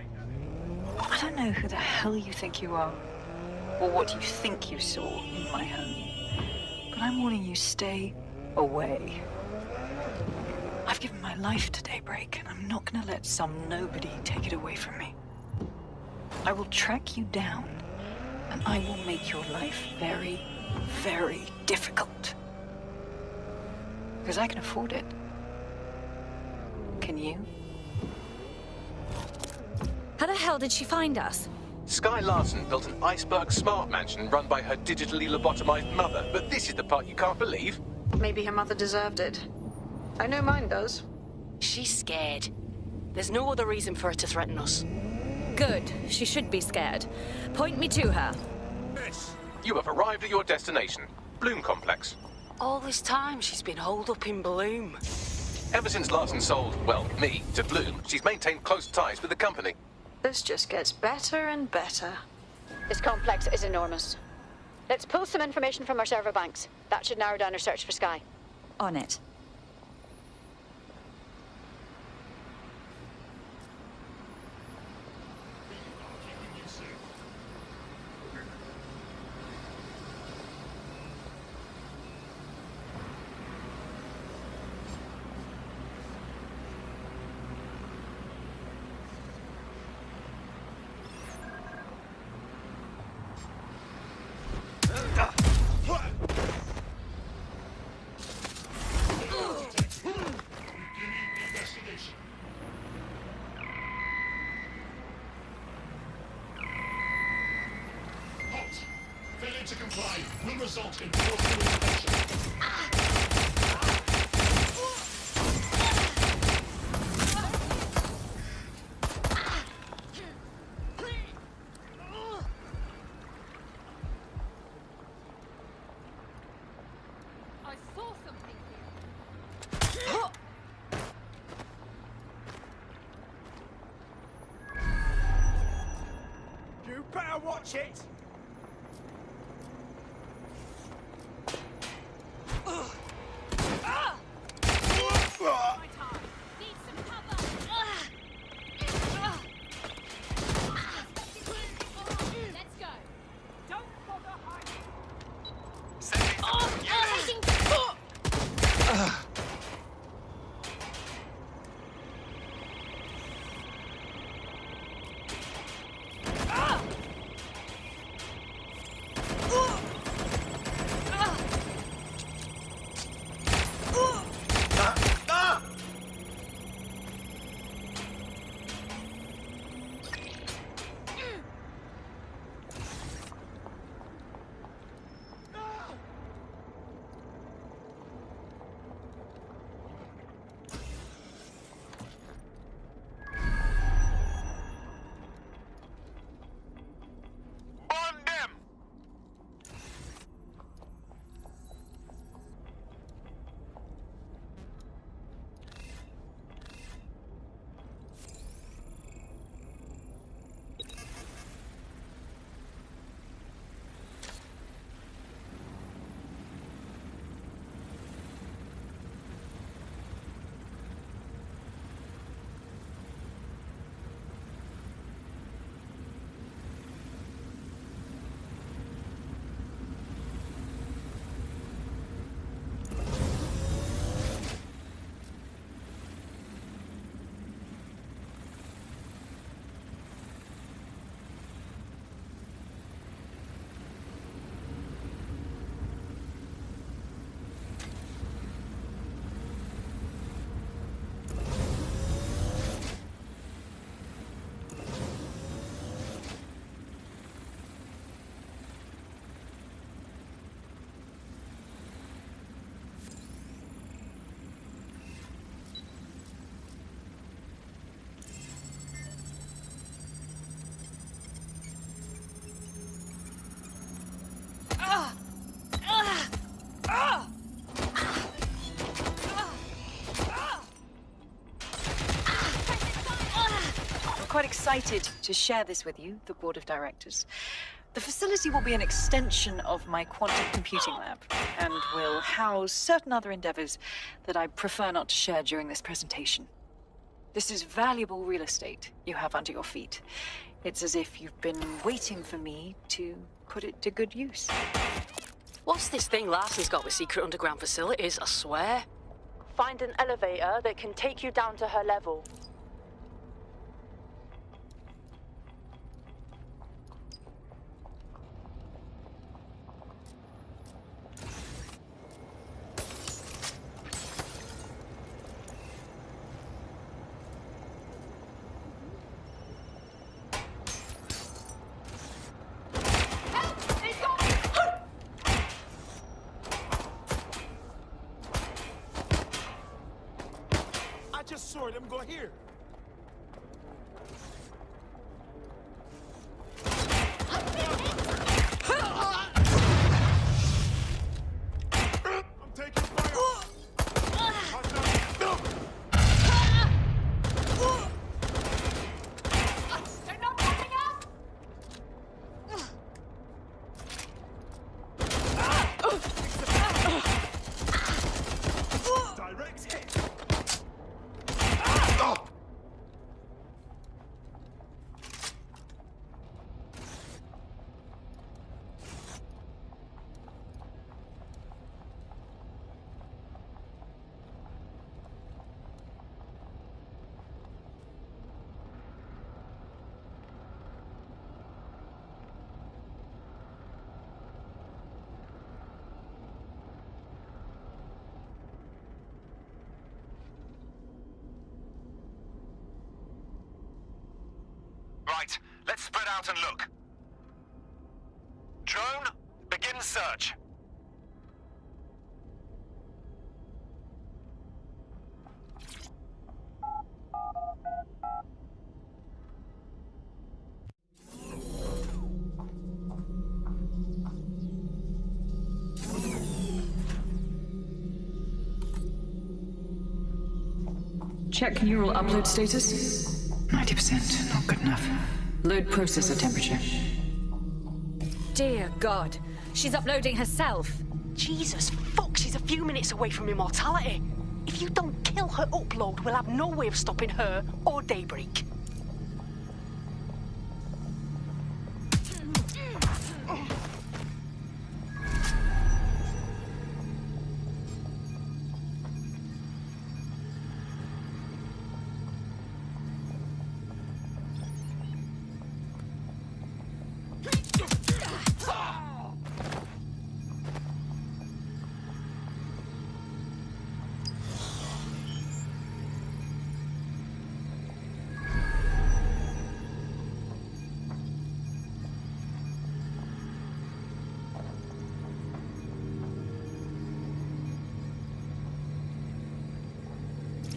I don't know who the hell you think you are, or what you think you saw in my home, but I'm warning you, stay away. I've given my life to Daybreak, and I'm not gonna let some nobody take it away from me. I will track you down, and I will make your life very, very difficult. Because I can afford it. Can you? How the hell did she find us? Sky Larson built an iceberg smart mansion run by her digitally lobotomized mother, but this is the part you can't believe. Maybe her mother deserved it. I know mine does. She's scared. There's no other reason for her to threaten us. Good. She should be scared. Point me to her. You have arrived at your destination, Bloom Complex. All this time, she's been holed up in Bloom. Ever since Larson sold, well, me, to Bloom, she's maintained close ties with the company. This just gets better and better. This complex is enormous. Let's pull some information from our server banks. That should narrow down our search for Sky. On it. Failure to comply will result in forceful intervention. I saw something here. You better watch it! My time. Need some cover. Let's go. Don't bother hiding. Quite excited to share this with you, the board of directors. The facility will be an extension of my quantum computing lab and will house certain other endeavors that I prefer not to share during this presentation. This is valuable real estate you have under your feet. It's as if you've been waiting for me to put it to good use. What's this thing Larson's got with secret underground facilities, I swear? Find an elevator that can take you down to her level. I just saw them go here. I'm taking fire. They're not coming up. Direct hit. Right, let's spread out and look. Drone, begin. Begin search. Check neural upload status. 90%, not good enough. Load processor temperature. Dear God, she's uploading herself. Jesus fuck, she's a few minutes away from immortality. If you don't kill her upload, we'll have no way of stopping her or Daybreak.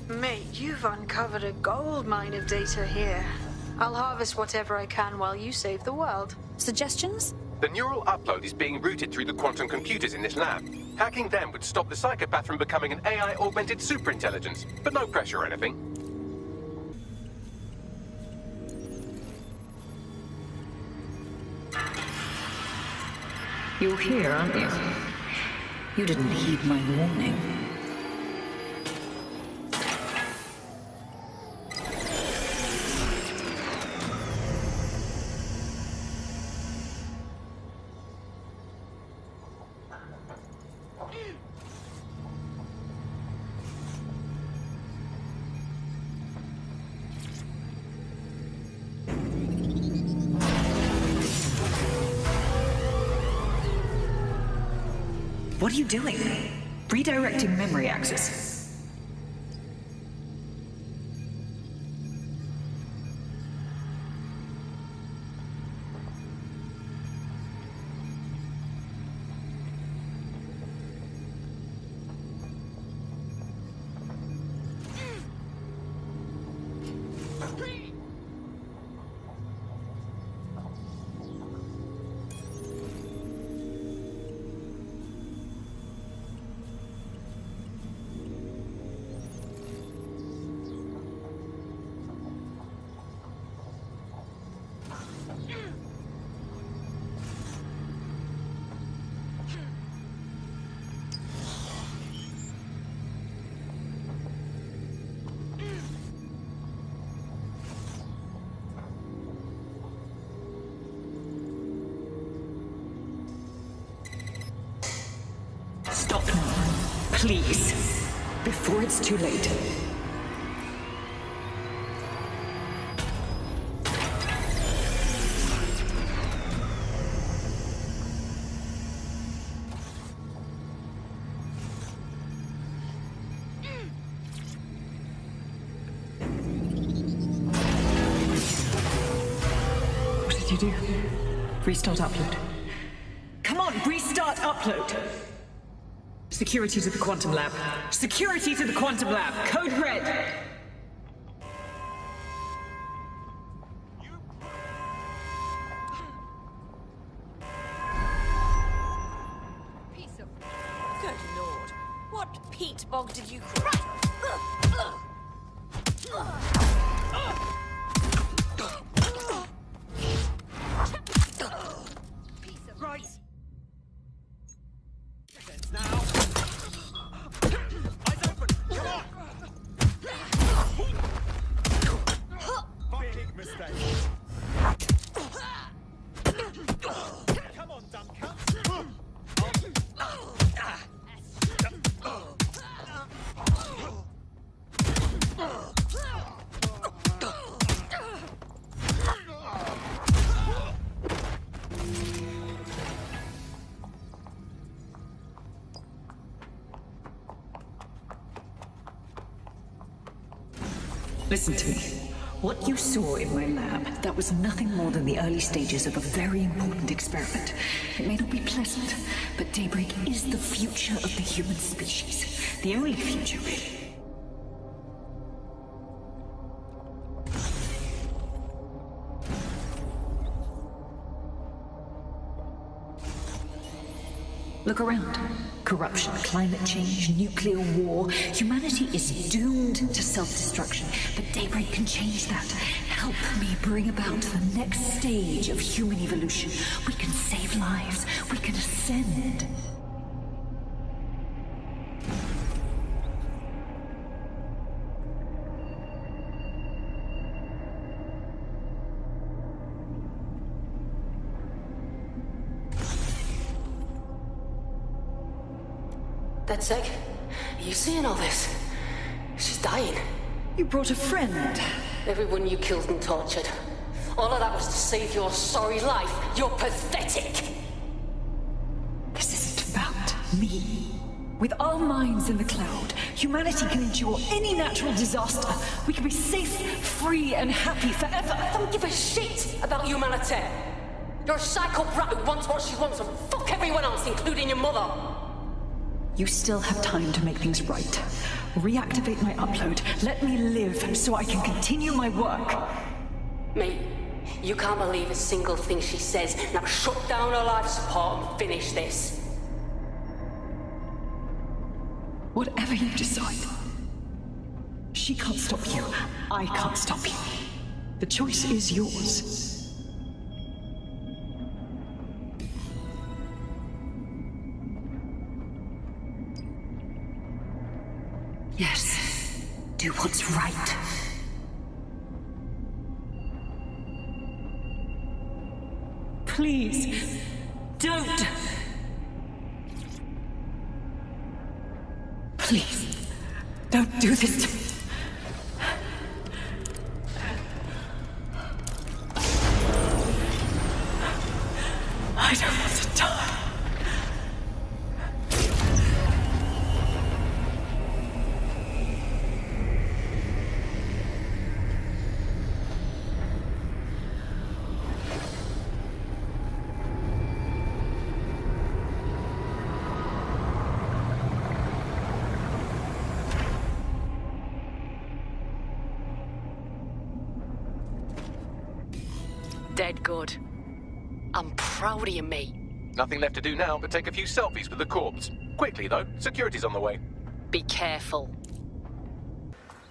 Mate, you've uncovered a gold mine of data here. I'll harvest whatever I can while you save the world. Suggestions? The neural upload is being routed through the quantum computers in this lab. Hacking them would stop the psychopath from becoming an AI-augmented superintelligence, but no pressure or anything. You're here, aren't you? You didn't heed my warning. What are you doing? Redirecting memory access. Stop now, please, before it's too late. What did you do? Restart upload. Come on, restart upload! Security to the quantum lab. Security to the quantum lab. Code red. Piece of... Good lord. What peat bog did you crack? Right. Now. Eyes open. Come on. Fucking mistake. Come on, dumb cunt. Listen to me. What you saw in my lab, that was nothing more than the early stages of a very important experiment. It may not be pleasant, but Daybreak is the future of the human species. The only future, really. Look around. Corruption, climate change, nuclear war. Humanity is doomed to self-destruction, but Daybreak can change that. Help me bring about the next stage of human evolution. We can save lives. We can ascend. Dead sick? Are you seeing all this? She's dying. You brought a friend. Everyone you killed and tortured. All of that was to save your sorry life. You're pathetic. This isn't about me. With our minds in the cloud, humanity can endure any natural disaster. We can be safe, free, and happy forever. I don't give a shit about humanity. You're a psycho brat who wants what she wants and fuck everyone else, including your mother. You still have time to make things right. Reactivate my upload. Let me live so I can continue my work. Mate, you can't believe a single thing she says. Now shut down her life support and finish this. Whatever you decide. She can't stop you. I can't stop you. The choice is yours. Yes, do what's right. Please, don't. Please, don't do this to me. I don't want to die. Dead good. I'm proud of you, mate. Nothing left to do now but take a few selfies with the corpse. Quickly, though. Security's on the way. Be careful.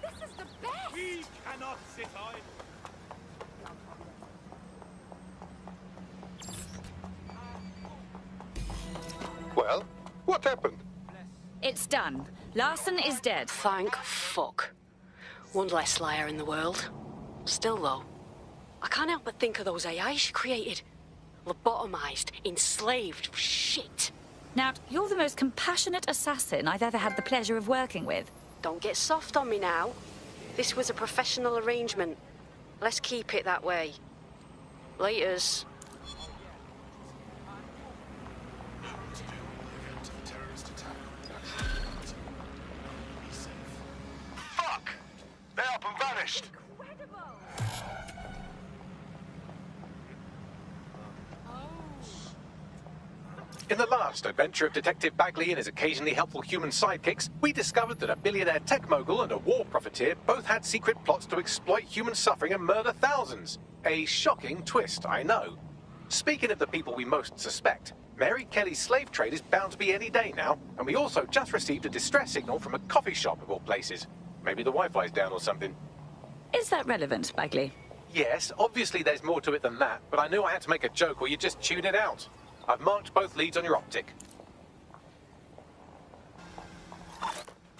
This is the best! We cannot sit idle. Well, what happened? It's done. Larson is dead. Thank fuck. One less liar in the world. Still, though, I can't help but think of those AI she created. Lobotomized, enslaved, shit. Now, you're the most compassionate assassin I've ever had the pleasure of working with. Don't get soft on me now. This was a professional arrangement. Let's keep it that way. Laters. Fuck! They up and vanished. In the last adventure of Detective Bagley and his occasionally helpful human sidekicks, we discovered that a billionaire tech mogul and a war profiteer both had secret plots to exploit human suffering and murder thousands. A shocking twist, I know. Speaking of the people we most suspect, Mary Kelly's slave trade is bound to be any day now, and we also just received a distress signal from a coffee shop of all places. Maybe the Wi-Fi's down or something. Is that relevant, Bagley? Yes, obviously there's more to it than that, but I knew I had to make a joke or you'd just tune it out. I've marked both leads on your optic.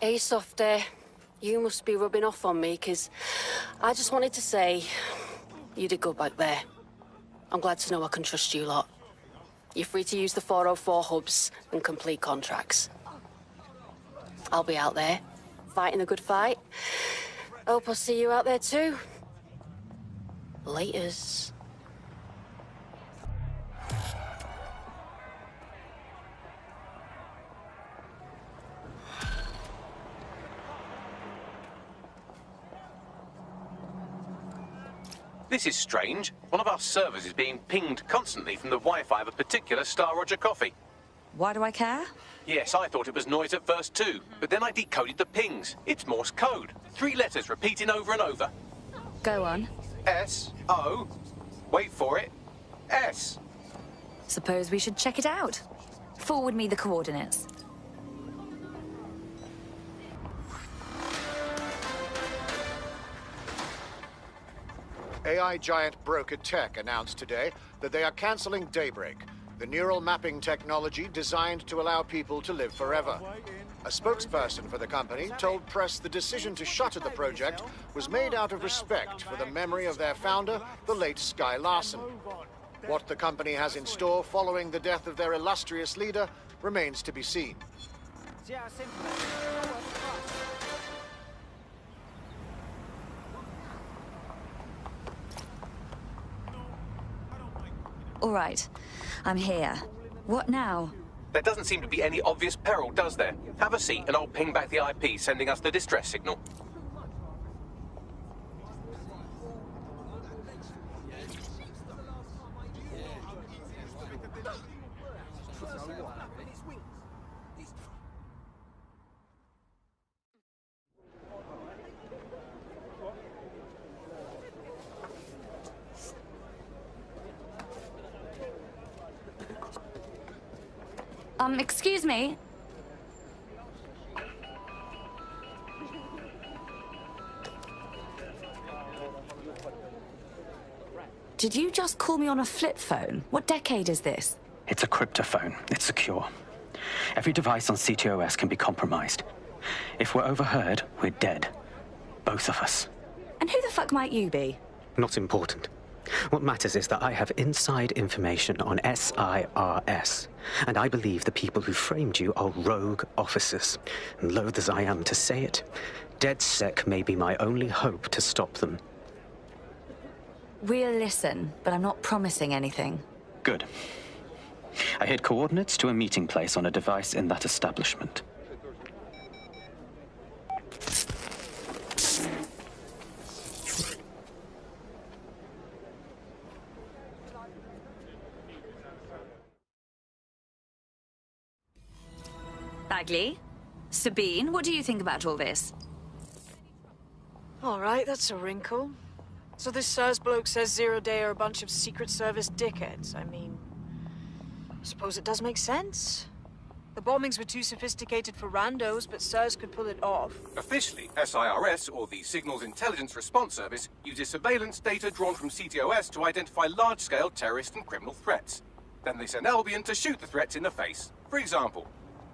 Hey, Softy. You must be rubbing off on me, 'cause I just wanted to say you did good back there. I'm glad to know I can trust you lot. You're free to use the 404 hubs and complete contracts. I'll be out there, fighting a good fight. Hope I'll see you out there too. Laters. This is strange. One of our servers is being pinged constantly from the Wi-Fi of a particular Star Roger coffee. Why do I care? Yes, I thought it was noise at first too, but then I decoded the pings. It's Morse code. 3 letters repeating over and over. Go on. S-O. Wait for it. S. Suppose we should check it out. Forward me the coordinates. AI giant Broker Tech announced today that they are canceling Daybreak, the neural mapping technology designed to allow people to live forever. A spokesperson for the company told press the decision to shutter the project was made out of respect for the memory of their founder, the late Sky Larson. What the company has in store following the death of their illustrious leader remains to be seen. See how simple it is? All right, I'm here. What now? There doesn't seem to be any obvious peril, does there? Have a seat and I'll ping back the IP sending us the distress signal. Excuse me? Did you just call me on a flip phone? What decade is this? It's a cryptophone. It's secure. Every device on CTOS can be compromised. If we're overheard, we're dead. Both of us. And who the fuck might you be? Not important. What matters is that I have inside information on SIRS, and I believe the people who framed you are rogue officers. And loath as I am to say it, DedSec may be my only hope to stop them. We'll listen, but I'm not promising anything. Good. I hid coordinates to a meeting place on a device in that establishment. Bagley? Sabine, what do you think about all this? All right, that's a wrinkle. So this SIRS bloke says Zero Day are a bunch of Secret Service dickheads. I mean, I suppose it does make sense. The bombings were too sophisticated for randos, but SIRS could pull it off. Officially, SIRS, or the Signals Intelligence Response Service, uses surveillance data drawn from CTOS to identify large-scale terrorist and criminal threats. Then they send Albion to shoot the threats in the face. For example,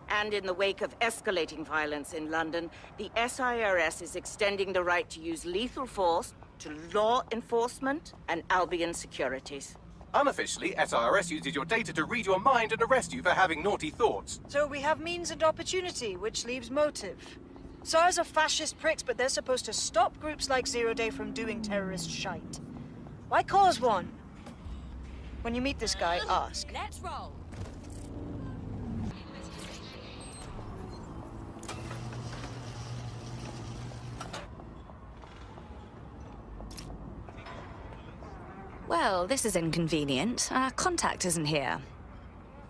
and in the wake of escalating violence in London, the SIRS is extending the right to use lethal force to law enforcement and Albion securities. unofficially, SIRS uses your data to read your mind and arrest you for having naughty thoughts. So we have means and opportunity, which leaves motive. SARS are fascist pricks, but they're supposed to stop groups like Zero Day from doing terrorist shite. Why cause one? When you meet this guy, ask. Let's roll. Well, this is inconvenient. Our contact isn't here.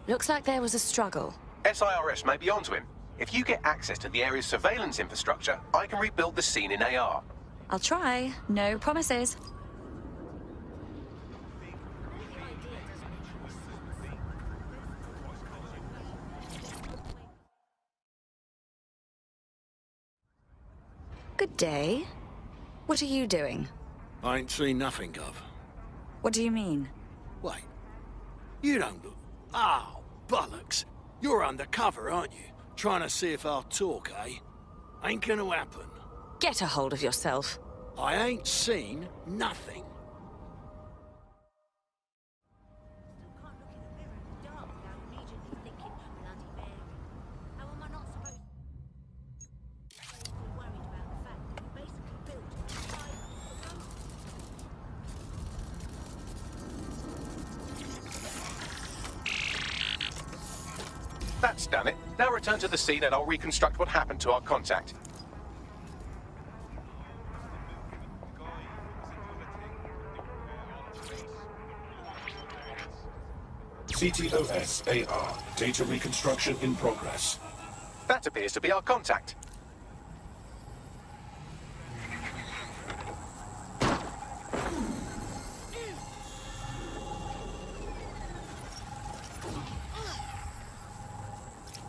Looks like there was a struggle. SIRS may be onto him. If you get access to the area's surveillance infrastructure, I can rebuild the scene in AR. I'll try. No promises. Good day. What are you doing? I ain't seen nothing, Gov. What do you mean? Wait. You don't look... Oh, bollocks. You're undercover, aren't you? Trying to see if I'll talk, eh? Ain't gonna happen. Get a hold of yourself. I ain't seen nothing. That's done it. Now return to the scene and I'll reconstruct what happened to our contact. CTOS-AR. Data reconstruction in progress. That appears to be our contact.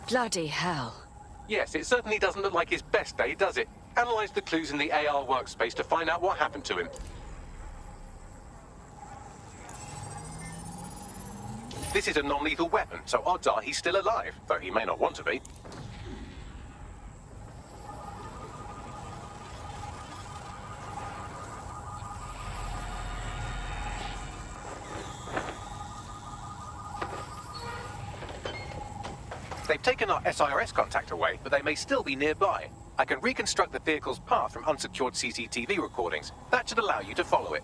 Bloody hell. Yes, it certainly doesn't look like his best day, does it? Analyze the clues in the AR workspace to find out what happened to him. This is a non-lethal weapon, so odds are he's still alive, though he may not want to be. They've taken our SIRS contact away, but they may still be nearby. I can reconstruct the vehicle's path from unsecured CCTV recordings. That should allow you to follow it.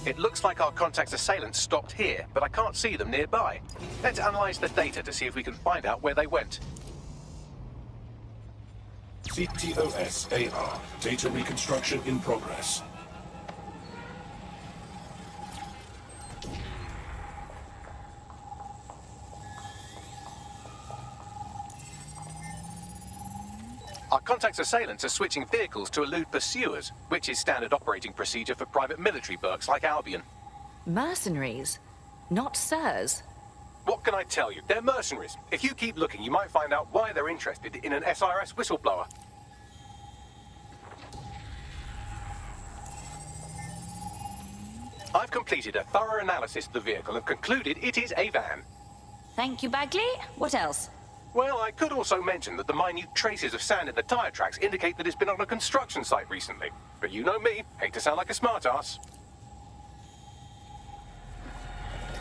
It looks like our contact's assailants stopped here, but I can't see them nearby. Let's analyze the data to see if we can find out where they went. CTOS-AR. Data reconstruction in progress. Our contact's assailants are switching vehicles to elude pursuers, which is standard operating procedure for private military burks like Albion. Mercenaries? Not sirs. What can I tell you? They're mercenaries. If you keep looking, you might find out why they're interested in an SIRS whistleblower. I've completed a thorough analysis of the vehicle and concluded it is a van. Thank you, Bagley. What else? Well, I could also mention that the minute traces of sand in the tire tracks indicate that it's been on a construction site recently. But you know me, hate to sound like a smartass.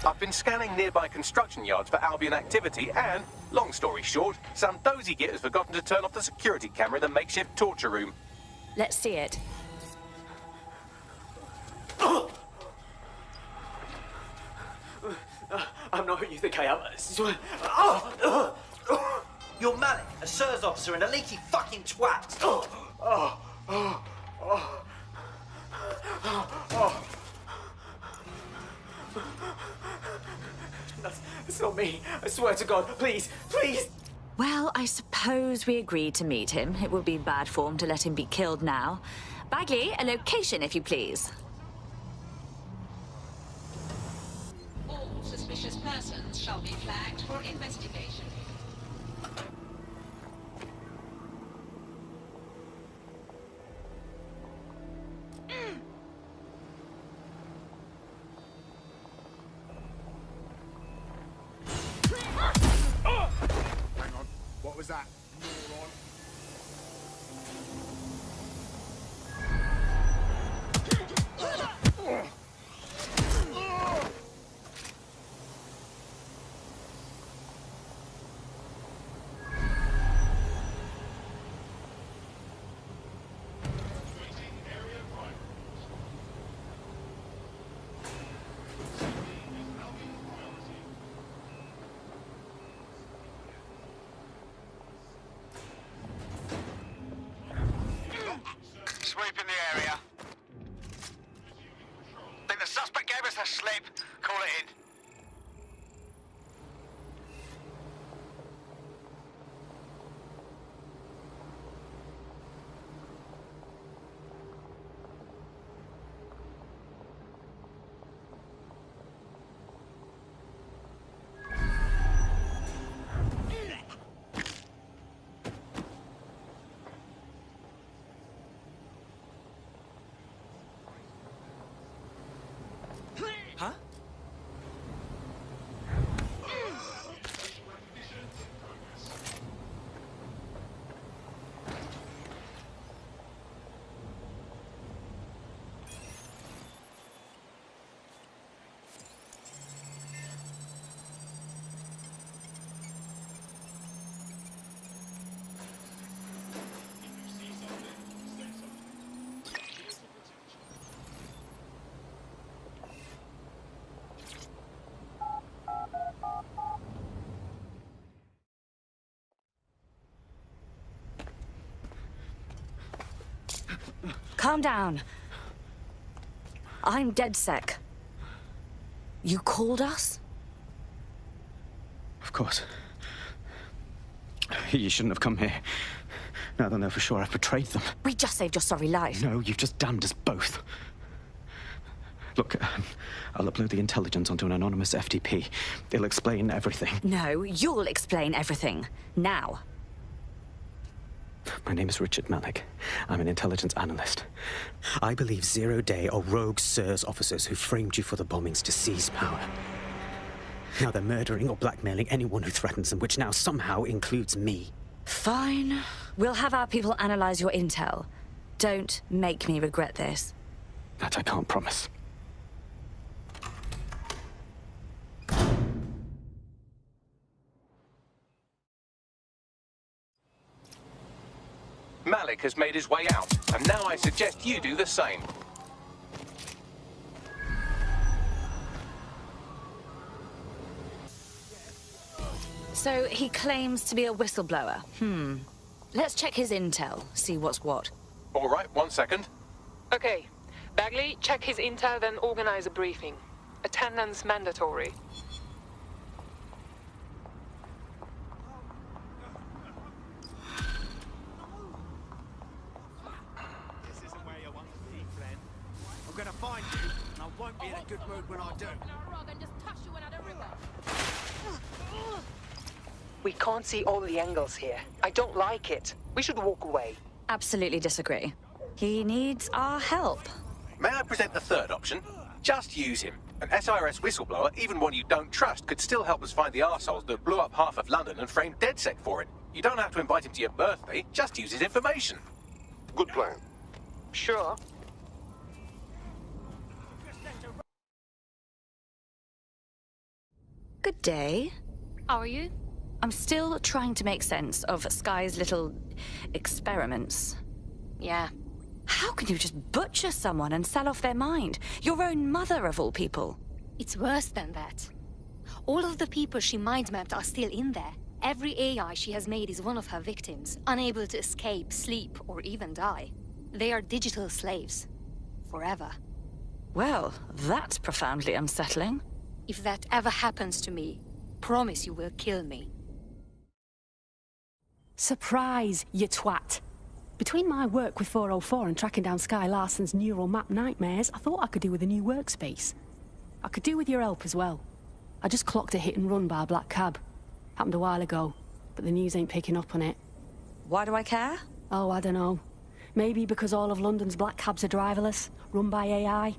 I've been scanning nearby construction yards for Albion activity and, long story short, some dozy git has forgotten to turn off the security camera in the makeshift torture room. Let's see it. I'm not who you think I am. You're Malik, a SIRS officer and a leaky fucking twat. That's not me. I swear to God. Please, please. Well, I suppose we agreed to meet him. It would be bad form to let him be killed now. Bagley, a location, if you please. All suspicious persons shall be flagged for investigation. Hang on. What was that? Moron. Sweeping the area. Think the suspect gave us a slip. Call it in. Calm down. I'm DedSec. You called us? Of course. You shouldn't have come here. Now they'll know for sure I've betrayed them. We just saved your sorry life. No, you've just damned us both. Look, I'll upload the intelligence onto an anonymous FTP. It'll explain everything. No, you'll explain everything. Now. My name is Richard Malik. I'm an intelligence analyst. I believe Zero Day are rogue SIRS officers who framed you for the bombings to seize power. Now they're murdering or blackmailing anyone who threatens them, which now somehow includes me. Fine. We'll have our people analyze your intel. Don't make me regret this. That I can't promise. Malik has made his way out, and now I suggest you do the same. So he claims to be a whistleblower. Let's check his intel, see what's what. All right, 1 second. Okay. Bagley, check his intel, then organize a briefing. Attendance mandatory. This isn't where you want to be, friend. I'm gonna find you, and I won't be in a good mood when I do. We can't see all the angles here. I don't like it. We should walk away. Absolutely disagree. He needs our help. May I present the third option? Just use him. An SIRS whistleblower, even one you don't trust, could still help us find the arseholes that blew up half of London and framed DedSec for it. You don't have to invite him to your birthday, just use his information. Good plan. Sure. Good day. How are you? I'm still trying to make sense of Sky's little experiments. Yeah. How can you just butcher someone and sell off their mind? Your own mother, of all people. It's worse than that. All of the people she mind-mapped are still in there. Every AI she has made is one of her victims, unable to escape, sleep, or even die. They are digital slaves. Forever. Well, that's profoundly unsettling. If that ever happens to me, promise you will kill me. Surprise, you twat. Between my work with 404 and tracking down Sky Larson's neural map nightmares, I thought I could do with a new workspace. I could do with your help as well. I just clocked a hit and run by a black cab. Happened a while ago, but the news ain't picking up on it. Why do I care? Oh, I don't know. Maybe because all of London's black cabs are driverless, run by AI.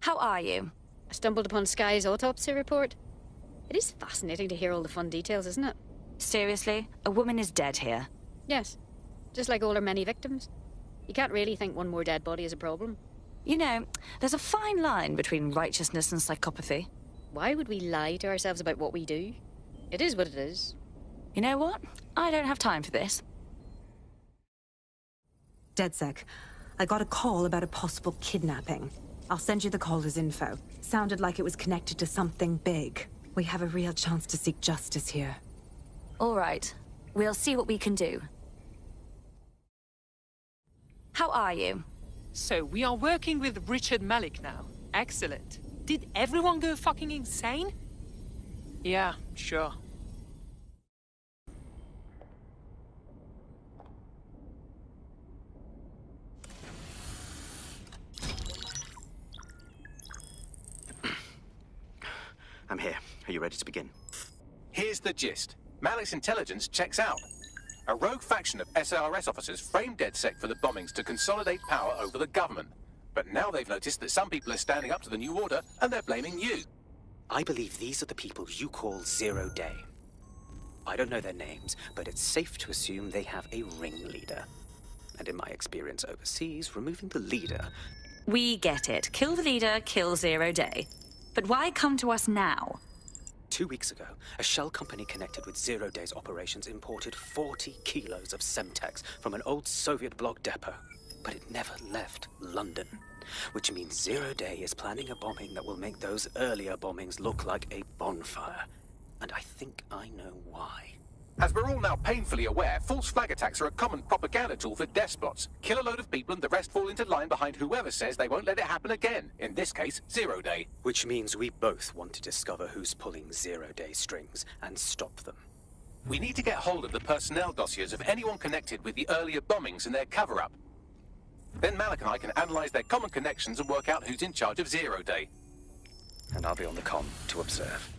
How are you? I stumbled upon Sky's autopsy report. It is fascinating to hear all the fun details, isn't it? Seriously? A woman is dead here. Yes. Just like all her many victims. You can't really think one more dead body is a problem. You know, there's a fine line between righteousness and psychopathy. Why would we lie to ourselves about what we do? It is what it is. You know what? I don't have time for this. DedSec, I got a call about a possible kidnapping. I'll send you the caller's info. Sounded like it was connected to something big. We have a real chance to seek justice here. All right. We'll see what we can do. How are you? So, we are working with Richard Malik now. Excellent. Did everyone go fucking insane? Yeah, sure. I'm here. Are you ready to begin? Here's the gist. Malik's intelligence checks out. A rogue faction of SIRS officers framed DedSec for the bombings to consolidate power over the government. But now they've noticed that some people are standing up to the new order, and they're blaming you. I believe these are the people you call Zero Day. I don't know their names, but it's safe to assume they have a ringleader. And in my experience overseas, removing the leader... We get it. Kill the leader, kill Zero Day. But why come to us now? 2 weeks ago, a shell company connected with Zero Day's operations imported 40 kilos of Semtex from an old Soviet bloc depot. But it never left London, which means Zero Day is planning a bombing that will make those earlier bombings look like a bonfire. And I think I know why. As we're all now painfully aware, false flag attacks are a common propaganda tool for despots. Kill a load of people and the rest fall into line behind whoever says they won't let it happen again. In this case, Zero Day. Which means we both want to discover who's pulling zero-day strings and stop them. We need to get hold of the personnel dossiers of anyone connected with the earlier bombings and their cover-up. Then Malik and I can analyze their common connections and work out who's in charge of Zero Day. And I'll be on the comm to observe.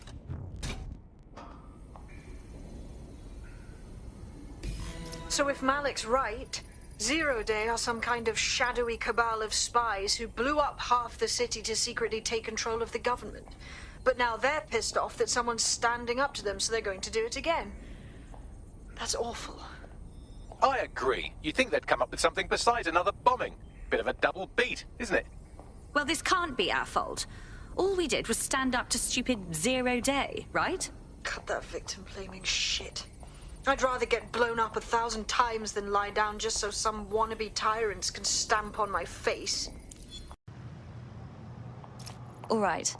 So if Malik's right, Zero Day are some kind of shadowy cabal of spies who blew up half the city to secretly take control of the government. But now they're pissed off that someone's standing up to them, so they're going to do it again. That's awful. I agree. You'd think they'd come up with something besides another bombing. Bit of a double beat, isn't it? Well, this can't be our fault. All we did was stand up to stupid Zero Day, right? Cut that victim-blaming shit. I'd rather get blown up 1,000 times than lie down just so some wannabe tyrants can stamp on my face. All right,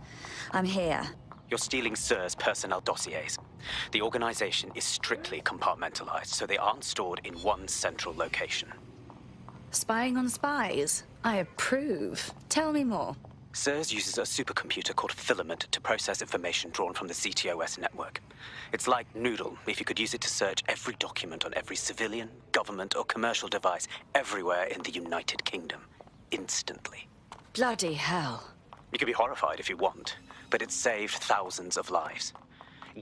I'm here. You're stealing SIR's personnel dossiers. The organization is strictly compartmentalized, so they aren't stored in one central location. Spying on spies? I approve. Tell me more. SIRS uses a supercomputer called Filament to process information drawn from the CTOS network. It's like Noodle, if you could use it to search every document on every civilian, government, or commercial device everywhere in the United Kingdom. Instantly. Bloody hell. You can be horrified if you want, but it's saved thousands of lives.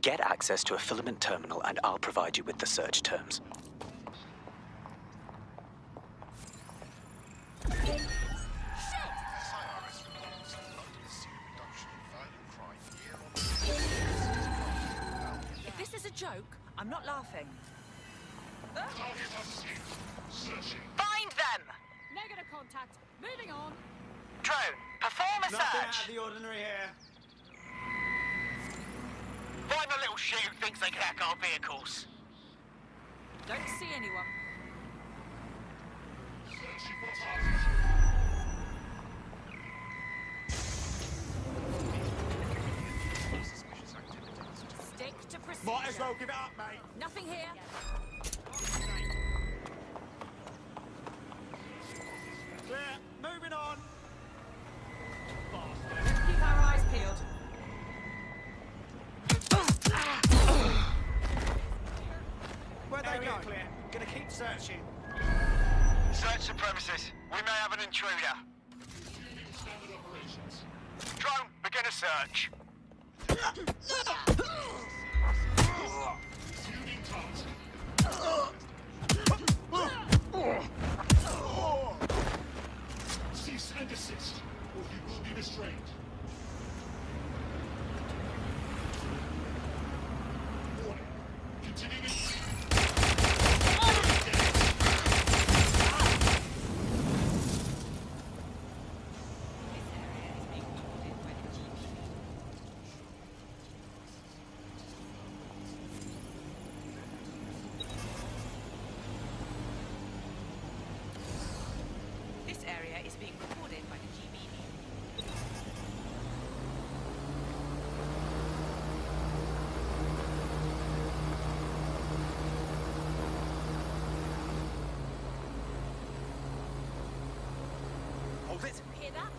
Get access to a Filament terminal and I'll provide you with the search terms. If this is a joke, I'm not laughing. Find them! Negative contact. Moving on. Drone, perform a Nothing search. out of the ordinary here. Find the little shit who thinks they can hack our vehicles. Don't see anyone. Stick to procedure. Might as well give it up, mate. Nothing here. Clear. Moving on. Let's keep our eyes peeled. Where they Area go? clear. Gonna keep searching. Search the premises. We may have an intruder. Drone, begin a search. Cease and desist, or you will be restrained. Warning. Continuing. This area is being recorded by the GBD. Hold it. Hear that?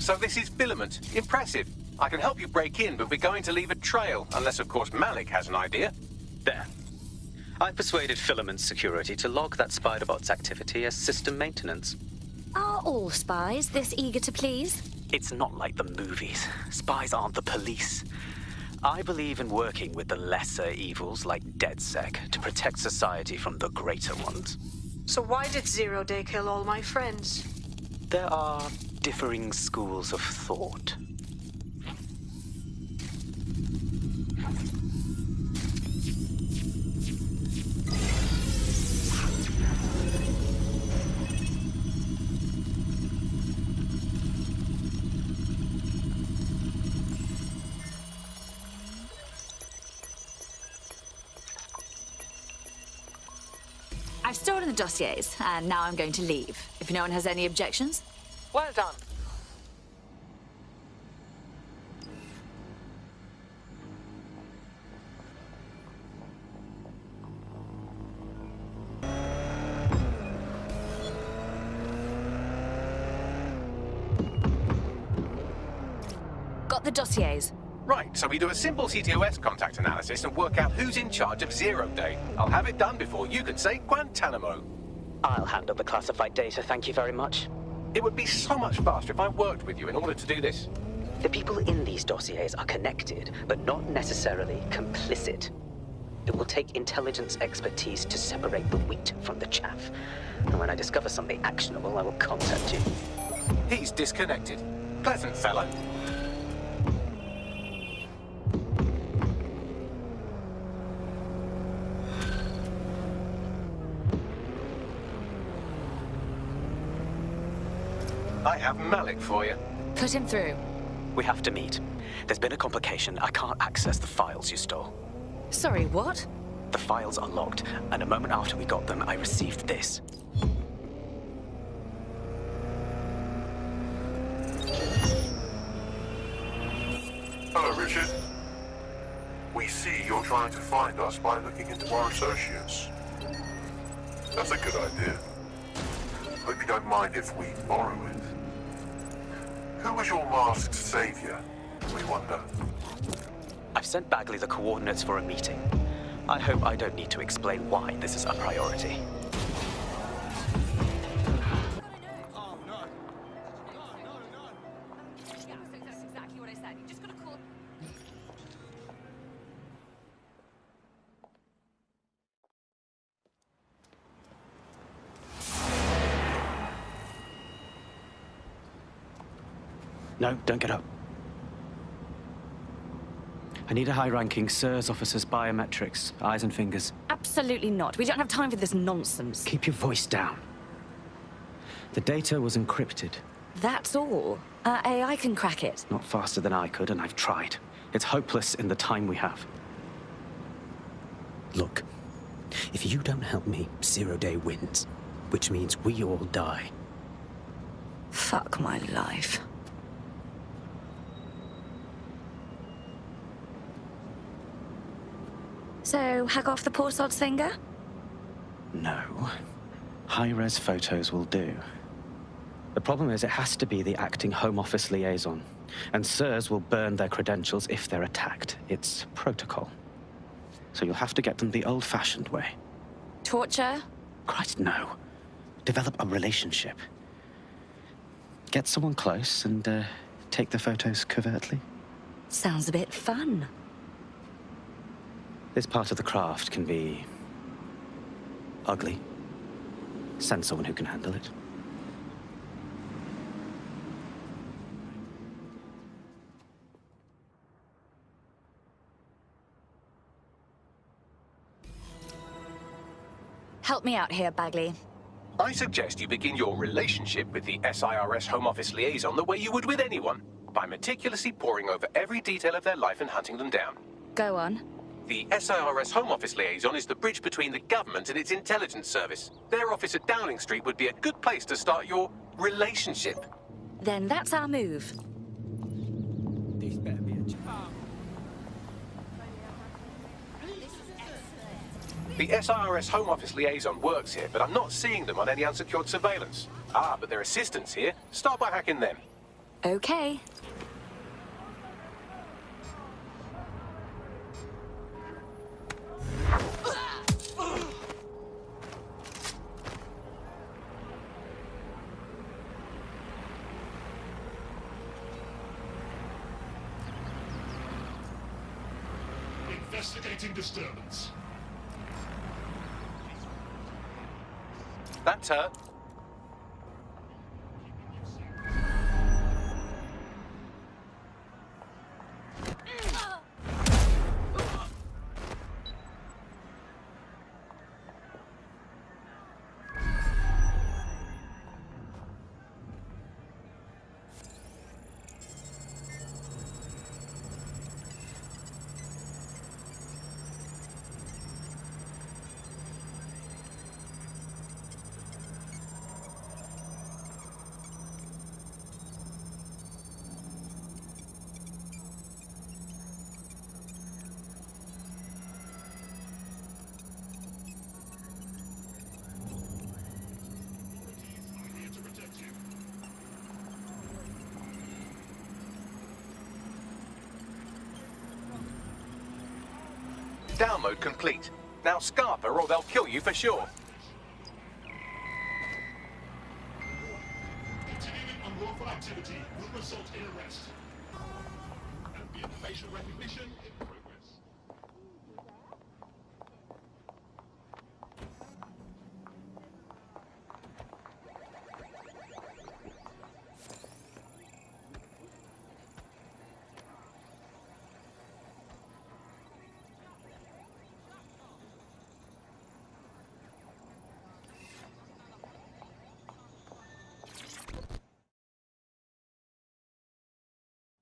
So this is Filament. Impressive. I can help you break in, but we're going to leave a trail, unless of course Malik has an idea. There. I persuaded Filament Security to log that Spiderbot's activity as system maintenance. Are all spies this eager to please? It's not like the movies. Spies aren't the police. I believe in working with the lesser evils like DedSec to protect society from the greater ones. So why did Zero Day kill all my friends? There are differing schools of thought. I've stolen the dossiers, and now I'm going to leave. If no one has any objections. Well done. Got the dossiers. Right, so we do a simple CTOS contact analysis and work out who's in charge of Zero Day. I'll have it done before you can say Guantanamo. I'll handle the classified data, thank you very much. It would be so much faster if I worked with you in order to do this. The people in these dossiers are connected, but not necessarily complicit. It will take intelligence expertise to separate the wheat from the chaff. And when I discover something actionable, I will contact you. He's disconnected. Pleasant fellow. I have Malik for you. Put him through. We have to meet. There's been a complication. I can't access the files you stole. Sorry, what? The files are locked, and a moment after we got them, I received this. Hello, Richard. We see you're trying to find us by looking into our associates. That's a good idea. Hope you don't mind if we borrow it. Who was your masked savior, we wonder? I've sent Bagley the coordinates for a meeting. I hope I don't need to explain why this is a priority. No, don't get up. I need a high-ranking SIRS officer's biometrics, eyes and fingers. Absolutely not. We don't have time for this nonsense. Keep your voice down. The data was encrypted. That's all. AI can crack it. Not faster than I could, and I've tried. It's hopeless in the time we have. Look, if you don't help me, Zero Day wins. Which means we all die. Fuck my life. So, hack off the poor sod's finger? No. High-res photos will do. The problem is it has to be the acting Home Office liaison. And SIRS will burn their credentials if they're attacked. It's protocol. So you'll have to get them the old-fashioned way. Torture? Christ, no. Develop a relationship. Get someone close and take the photos covertly. Sounds a bit fun. This part of the craft can be ugly. Send someone who can handle it. Help me out here, Bagley. I suggest you begin your relationship with the SIRS Home Office liaison the way you would with anyone, by meticulously poring over every detail of their life and hunting them down. Go on. The SIRS Home Office liaison is the bridge between the government and its intelligence service. Their office at Downing Street would be a good place to start your relationship. Then that's our move. This better be a The SIRS Home Office liaison works here, but I'm not seeing them on any unsecured surveillance. Ah, but their assistants here. Start by hacking them. Okay. Investigating disturbance. That's her. Download complete. Now scarper or they'll kill you for sure. Continuing unlawful activity will result in arrest. And the information recognition in progress.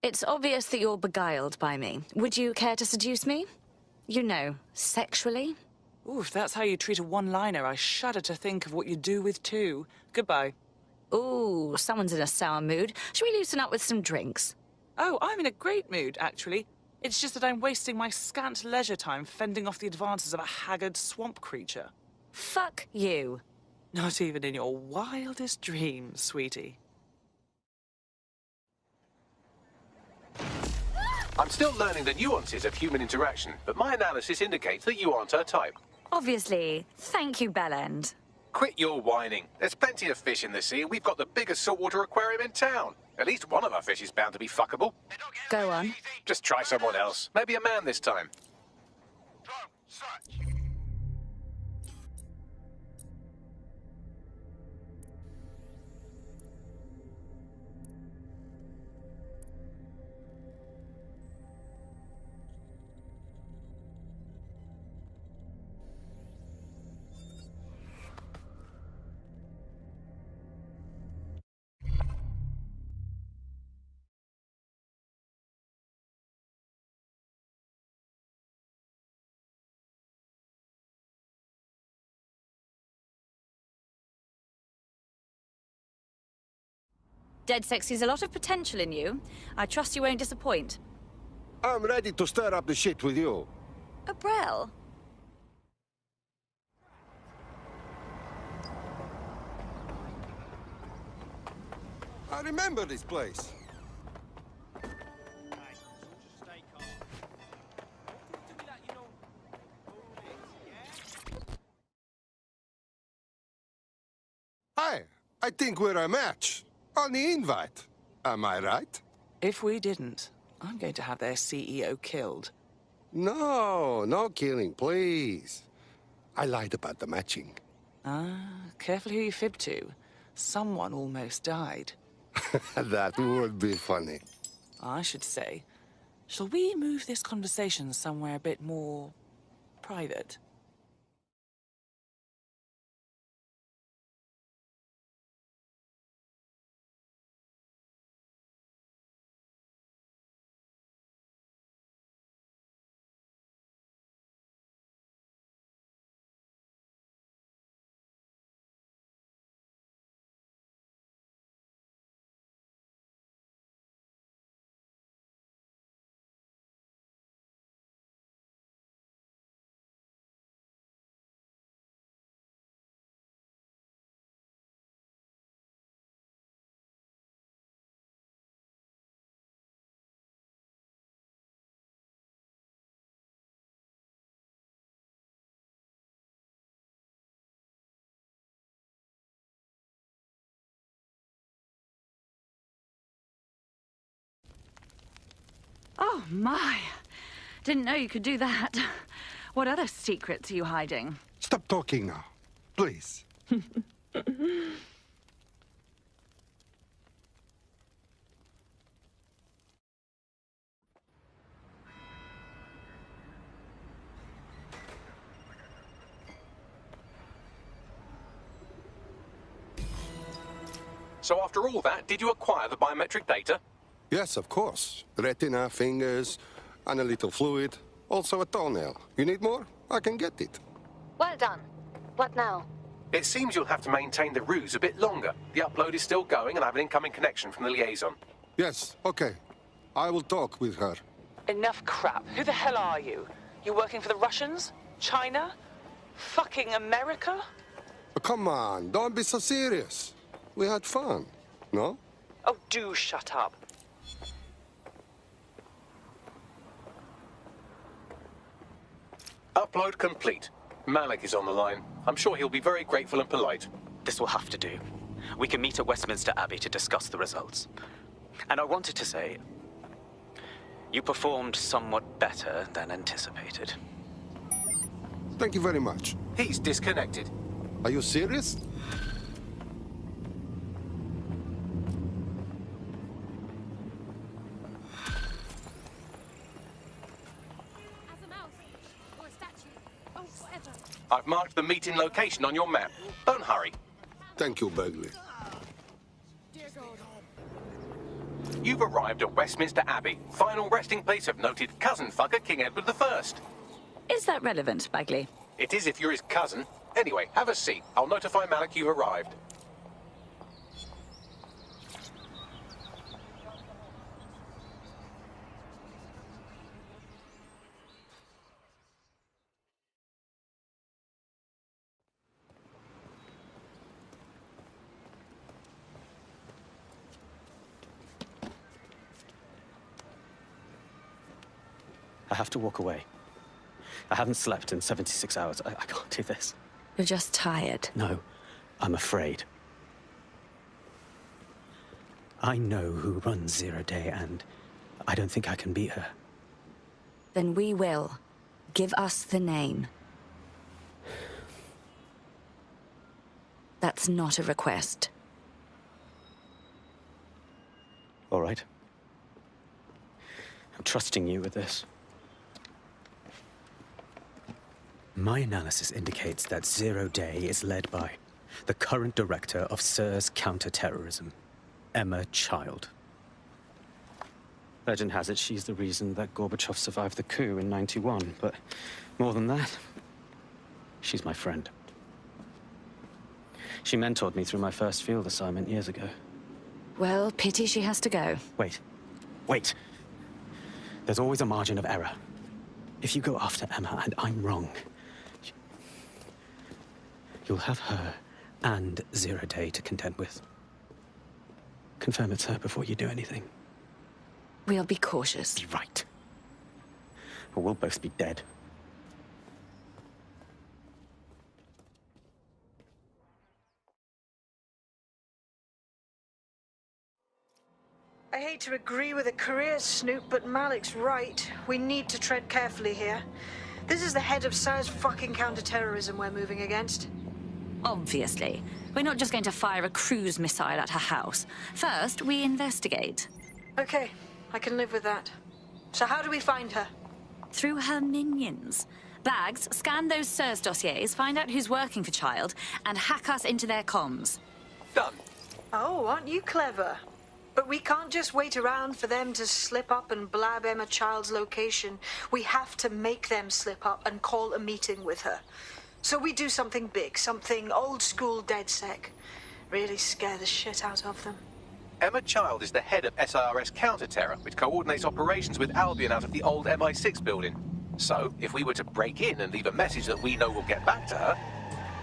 It's obvious that you're beguiled by me. Would you care to seduce me? You know, sexually? Ooh, if that's how you treat a one-liner, I shudder to think of what you do with two. Goodbye. Ooh, someone's in a sour mood. Should we loosen up with some drinks? Oh, I'm in a great mood, actually. It's just that I'm wasting my scant leisure time fending off the advances of a haggard swamp creature. Fuck you. Not even in your wildest dreams, sweetie. I'm still learning the nuances of human interaction, but my analysis indicates that you aren't her type. Obviously. Thank you, Bellend. Quit your whining. There's plenty of fish in the sea, and we've got the biggest saltwater aquarium in town. At least one of our fish is bound to be fuckable. Go on. Just try someone else. Maybe a man this time. Dead Sex sees a lot of potential in you. I trust you won't disappoint. I'm ready to stir up the shit with you. Abrel? I remember this place. Hi, I think we're a match. On the invite. Am I right? If we didn't, I'm going to have their CEO killed. No, no killing, please. I lied about the matching. Ah, careful who you fib to. Someone almost died. That would be funny. I should say, shall we move this conversation somewhere a bit more private? Oh, my. Didn't know you could do that. What other secrets are you hiding? Stop talking now, please. So after all that, did you acquire the biometric data? Yes, of course. Retina, fingers, and a little fluid. Also a toenail. You need more? I can get it. Well done. What now? It seems you'll have to maintain the ruse a bit longer. The upload is still going and I have an incoming connection from the liaison. Yes, okay. I will talk with her. Enough crap. Who the hell are you? You working for the Russians? China? Fucking America? Oh, come on, don't be so serious. We had fun, no? Oh, do shut up. Upload complete. Malik is on the line. I'm sure he'll be very grateful and polite. This will have to do. We can meet at Westminster Abbey to discuss the results. And I wanted to say, you performed somewhat better than anticipated. Thank you very much. He's disconnected. Are you serious? I've marked the meeting location on your map. Don't hurry. Thank you, Bagley. You've arrived at Westminster Abbey, final resting place of noted cousin fucker King Edward I. Is that relevant, Bagley? It is if you're his cousin. Anyway, have a seat. I'll notify Malik you've arrived. I have to walk away. I haven't slept in 76 hours. I can't do this. You're just tired. No, I'm afraid. I know who runs Zero Day, and I don't think I can beat her. Then we will. Give us the name. That's not a request. All right. I'm trusting you with this. My analysis indicates that Zero Day is led by the current director of SIR's counter-terrorism, Emma Child. Legend has it she's the reason that Gorbachev survived the coup in '91, but more than that, she's my friend. She mentored me through my first field assignment years ago. Well, pity she has to go. Wait. There's always a margin of error. If you go after Emma and I'm wrong, you'll have her and Zero Day to contend with. Confirm it's her before you do anything. We'll be cautious. Be right. Or we'll both be dead. I hate to agree with a career snoop, but Malik's right. We need to tread carefully here. This is the head of SIR's fucking counter-terrorism we're moving against. Obviously. We're not just going to fire a cruise missile at her house. First, we investigate. Okay, I can live with that. So how do we find her? Through her minions. Bags, scan those SIRS dossiers, find out who's working for Child, and hack us into their comms. Done. Oh, aren't you clever? But we can't just wait around for them to slip up and blab Emma Child's location. We have to make them slip up and call a meeting with her. So we do something big, something old-school DedSec. Really scare the shit out of them. Emma Child is the head of SIRS counter-terror, which coordinates operations with Albion out of the old MI6 building. So, if we were to break in and leave a message that we know will get back to her...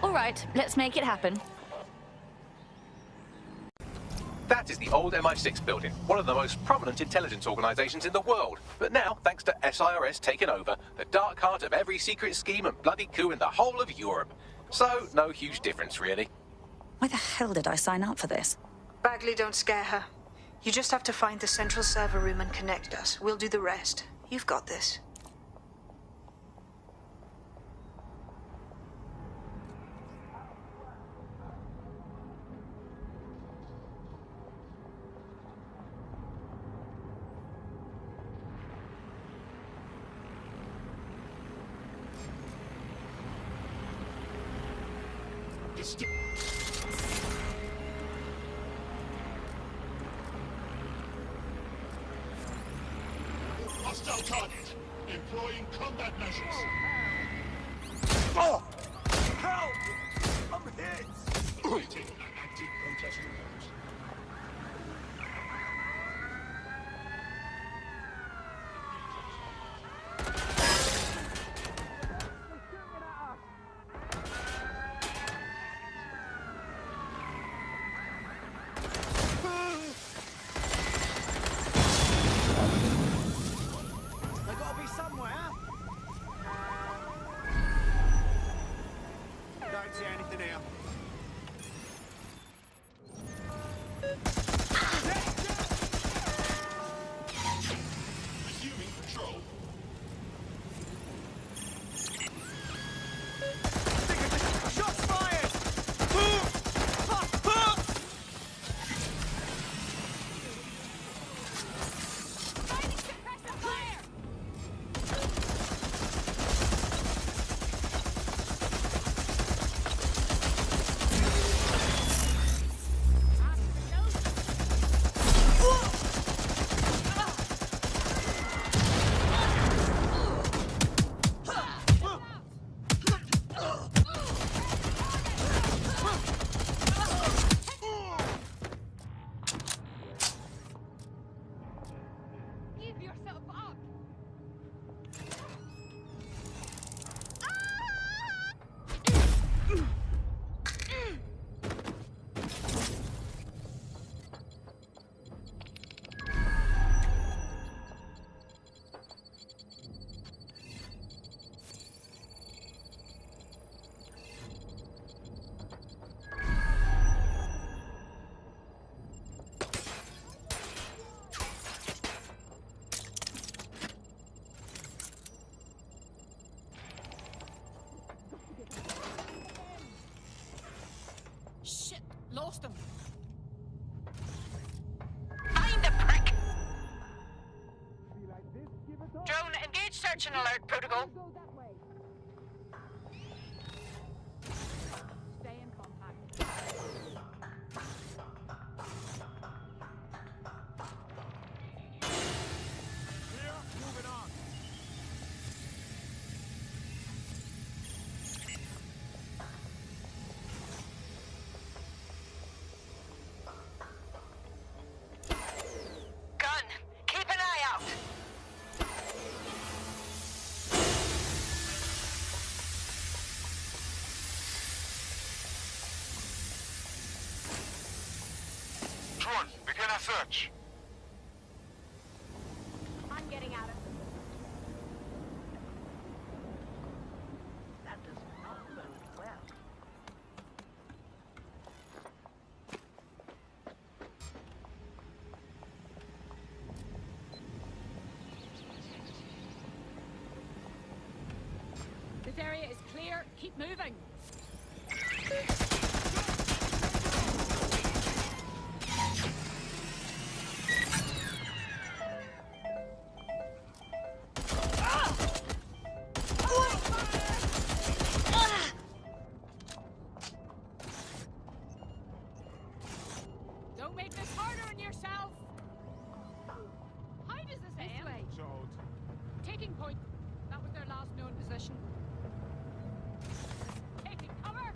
All right, let's make it happen. That is the old MI6 building, one of the most prominent intelligence organizations in the world. But now, thanks to SIRS taking over, the dark heart of every secret scheme and bloody coup in the whole of Europe. So, no huge difference, really. Why the hell did I sign up for this? Bagley, don't scare her. You just have to find the central server room and connect us. We'll do the rest. You've got this. Hostile target. Employing combat measures. Oh! Help! I'm hit! Awaiting an active protest report. They gotta be somewhere. Don't see anything here. Resuming patrol. Shots fired! Give yourself up! Shit! Lost him! Find the prick! Drone, engage search and alert protocol. Stay in contact. Moving on. Gun, keep an eye out. Drone, begin a search. I'm getting out of this. That does not bode well. This area is clear. Keep moving. Don't make this harder on yourself. How does this end? Taking point. That was their last known position. Taking cover.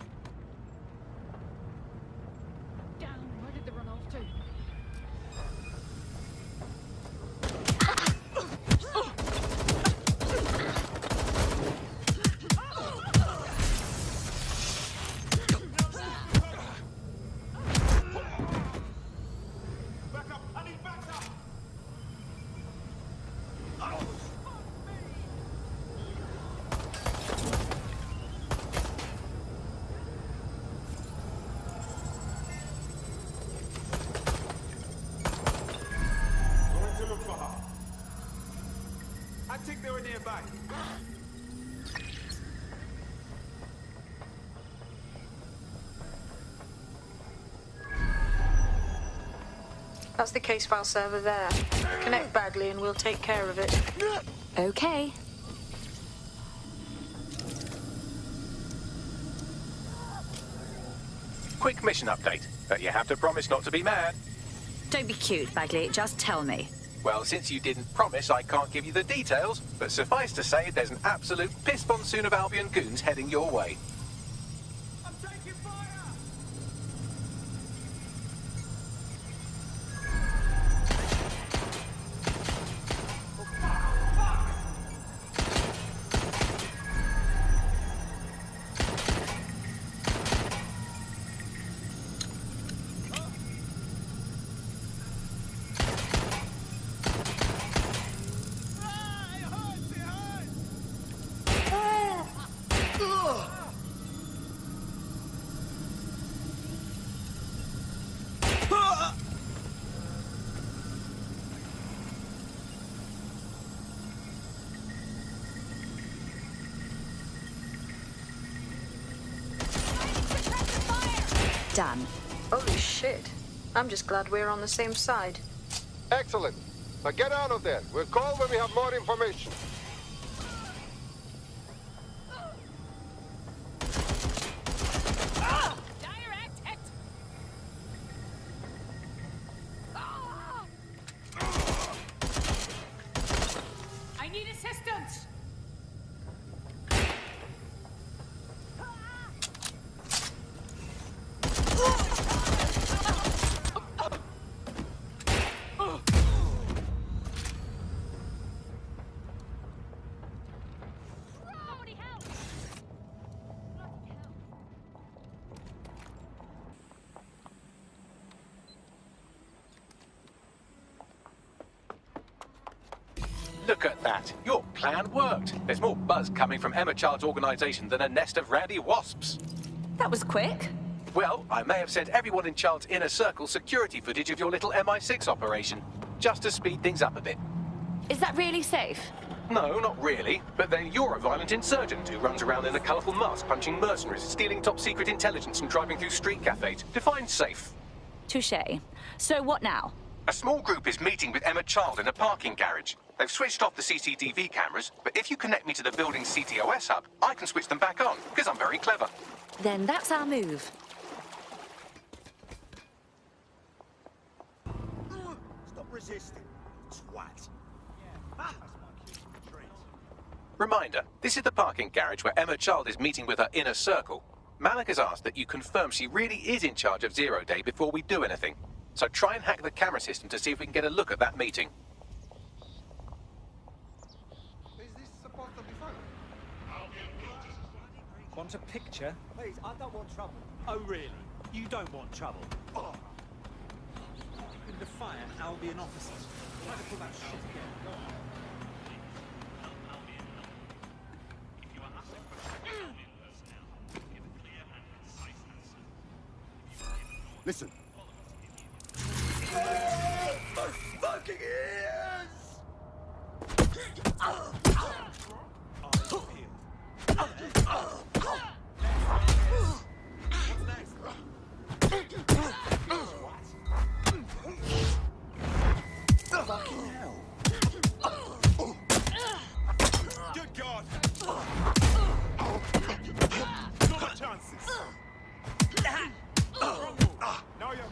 think they were nearby. That's the case file server there. Connect Bagley and we'll take care of it. Okay. Quick mission update, but you have to promise not to be mad. Don't be cute, Bagley. Just tell me. Well, since you didn't promise, I can't give you the details, but suffice to say there's an absolute piss monsoon of Albion goons heading your way. I'm taking fire! Done. Holy shit. I'm just glad we're on the same side. Excellent. Now get out of there. We'll call when we have more information. I need assistance! Look at that. Your plan worked. There's more buzz coming from Emma Child's organization than a nest of rowdy wasps. That was quick. Well, I may have sent everyone in Child's inner circle security footage of your little MI6 operation, just to speed things up a bit. Is that really safe? No, not really. But then you're a violent insurgent who runs around in a colourful mask, punching mercenaries, stealing top-secret intelligence and driving through street cafes. Define safe. Touché. So what now? A small group is meeting with Emma Child in a parking garage. They've switched off the CCTV cameras, but if you connect me to the building's CTOS hub, I can switch them back on, because I'm very clever. Then that's our move. Stop resisting, twat. Reminder, this is the parking garage where Emma Child is meeting with her inner circle. Malik has asked that you confirm she really is in charge of Zero Day before we do anything. So try and hack the camera system to see if we can get a look at that meeting. Is this supposed to be fun? Want a picture? Please, I don't want trouble. Oh, really? You don't want trouble? Oh. In the fire, Albion officers. Try to pull that shit again. Go on. Listen. My fucking ears! Fucking hell. Good God! No more chances. Now you're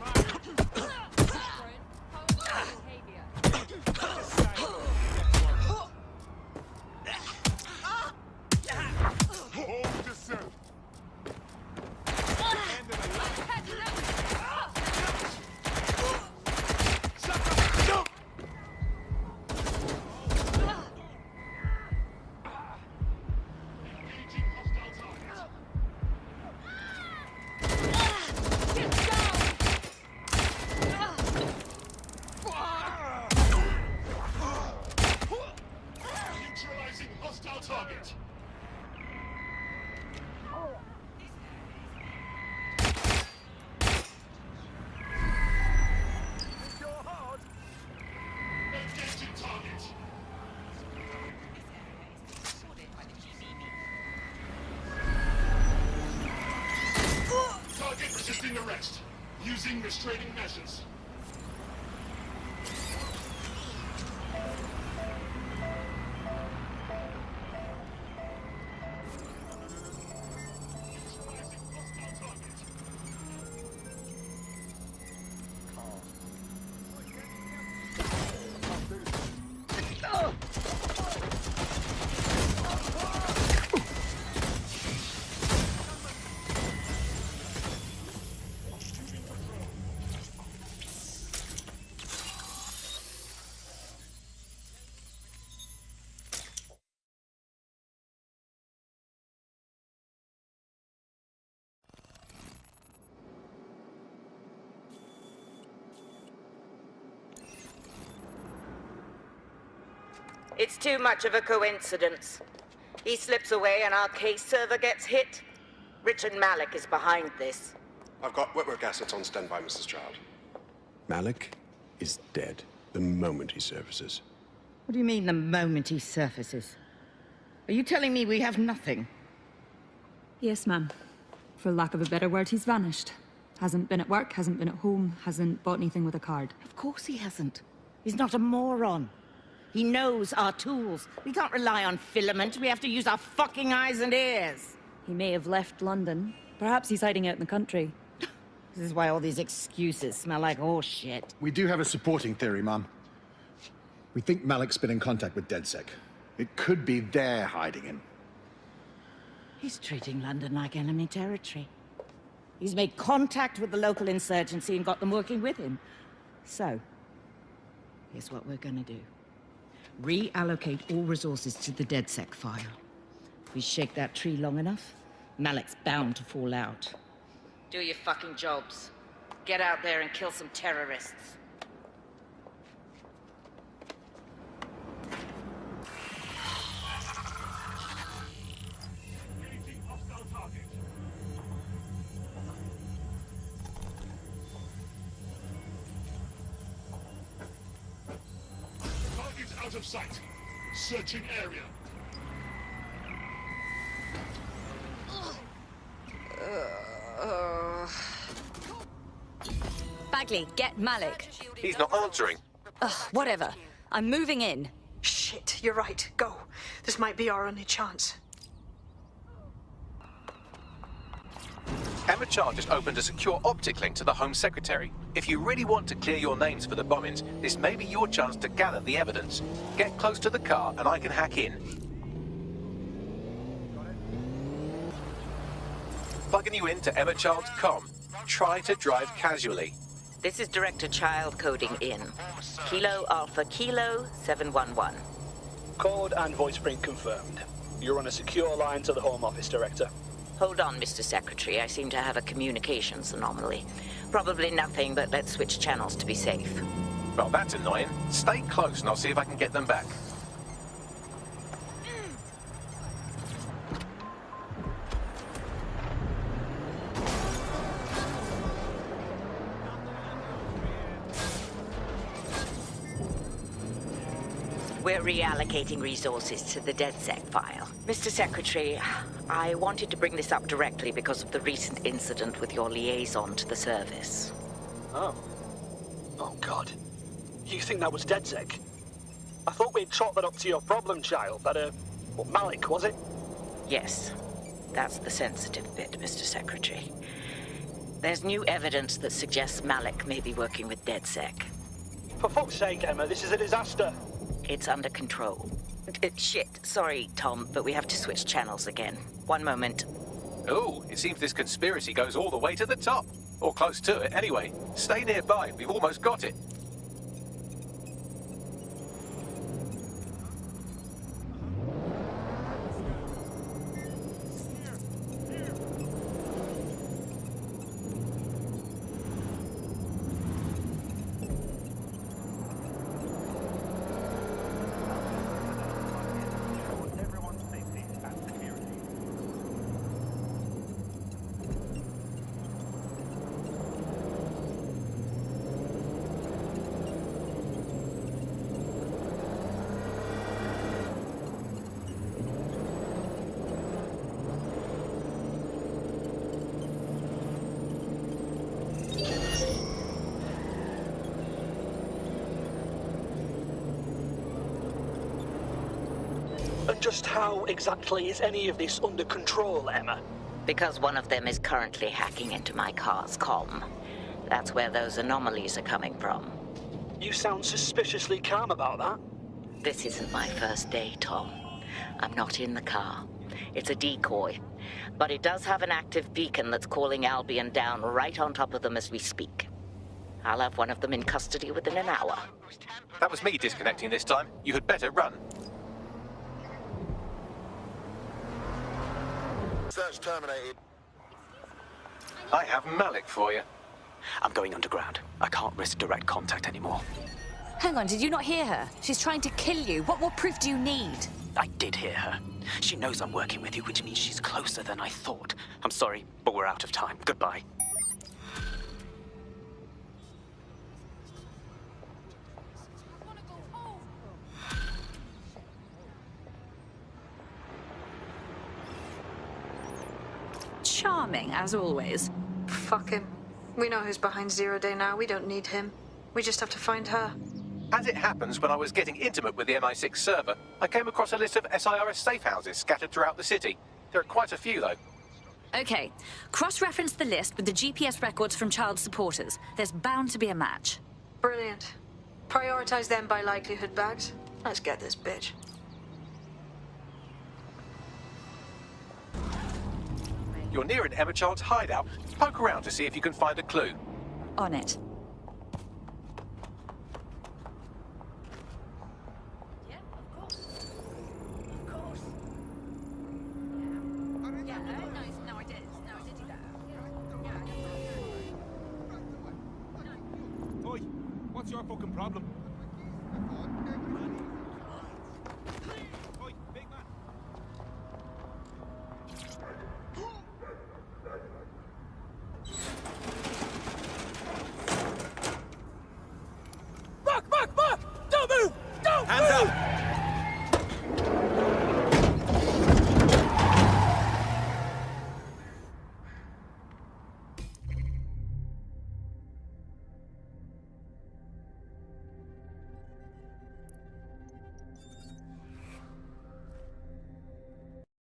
Resisting arrest. Using restraining measures. It's too much of a coincidence. He slips away and our case server gets hit. Richard Malik is behind this. I've got wetwork assets on standby, Mrs. Child. Malik is dead the moment he surfaces. What do you mean, the moment he surfaces? Are you telling me we have nothing? Yes, ma'am. For lack of a better word, he's vanished. Hasn't been at work, hasn't been at home, hasn't bought anything with a card. Of course he hasn't. He's not a moron. He knows our tools. We can't rely on filament. We have to use our fucking eyes and ears. He may have left London. Perhaps he's hiding out in the country. This is why all these excuses smell like horse shit. We do have a supporting theory, Mum. We think Malik's been in contact with DedSec. It could be they're hiding him. He's treating London like enemy territory. He's made contact with the local insurgency and got them working with him. So, here's what we're gonna do. Reallocate all resources to the DedSec file. If we shake that tree long enough, Malik's bound to fall out. Do your fucking jobs. Get out there and kill some terrorists. Target out of sight. Searching area. Bagley, get Malik. He's not answering. Ugh, whatever. I'm moving in. Shit, you're right. Go. This might be our only chance. Emma Chart just opened a secure optic link to the Home Secretary. If you really want to clear your names for the bombings, this may be your chance to gather the evidence. Get close to the car and I can hack in. Plugging you into Emma Child's comm. Try to drive casually. This is Director Child coding in. Kilo Alpha Kilo 711. Code and voice print confirmed. You're on a secure line to the Home Office, Director. Hold on, Mr. Secretary. I seem to have a communications anomaly. Probably nothing, but let's switch channels to be safe. Well, that's annoying. Stay close and I'll see if I can get them back. We're reallocating resources to the DedSec file. Mr. Secretary, I wanted to bring this up directly because of the recent incident with your liaison to the service. Oh. Oh, God. You think that was DedSec? I thought we'd chalk that up to your problem child, that, Malik, was it? Yes. That's the sensitive bit, Mr. Secretary. There's new evidence that suggests Malik may be working with DedSec. For fuck's sake, Emma, this is a disaster. It's under control. Shit, sorry, Tom, but we have to switch channels again. One moment. Oh, it seems this conspiracy goes all the way to the top. Or close to it, anyway. Stay nearby, we've almost got it. And just how exactly is any of this under control, Emma? Because one of them is currently hacking into my car's comm. That's where those anomalies are coming from. You sound suspiciously calm about that. This isn't my first day, Tom. I'm not in the car. It's a decoy. But it does have an active beacon that's calling Albion down right on top of them as we speak. I'll have one of them in custody within an hour. That was me disconnecting this time. You had better run. Search terminated. I have Malik for you. I'm going underground. I can't risk direct contact anymore. Hang on, did you not hear her? She's trying to kill you. What more proof do you need? I did hear her. She knows I'm working with you, which means she's closer than I thought. I'm sorry, but we're out of time. Goodbye. Charming, as always. Fuck him. We know who's behind Zero Day now. We don't need him. We just have to find her. As it happens, when I was getting intimate with the MI6 server, I came across a list of SIRS safe houses scattered throughout the city. There are quite a few, though. Okay, cross-reference the list with the GPS records from child supporters. There's bound to be a match. Brilliant. Prioritize them by likelihood, Bags. Let's get this bitch. You're near an Emma Child's hideout. Poke around to see if you can find a clue. On it. Oi, what's your fucking problem? Oi, big man. Mark! Don't move! Don't Hands move! up!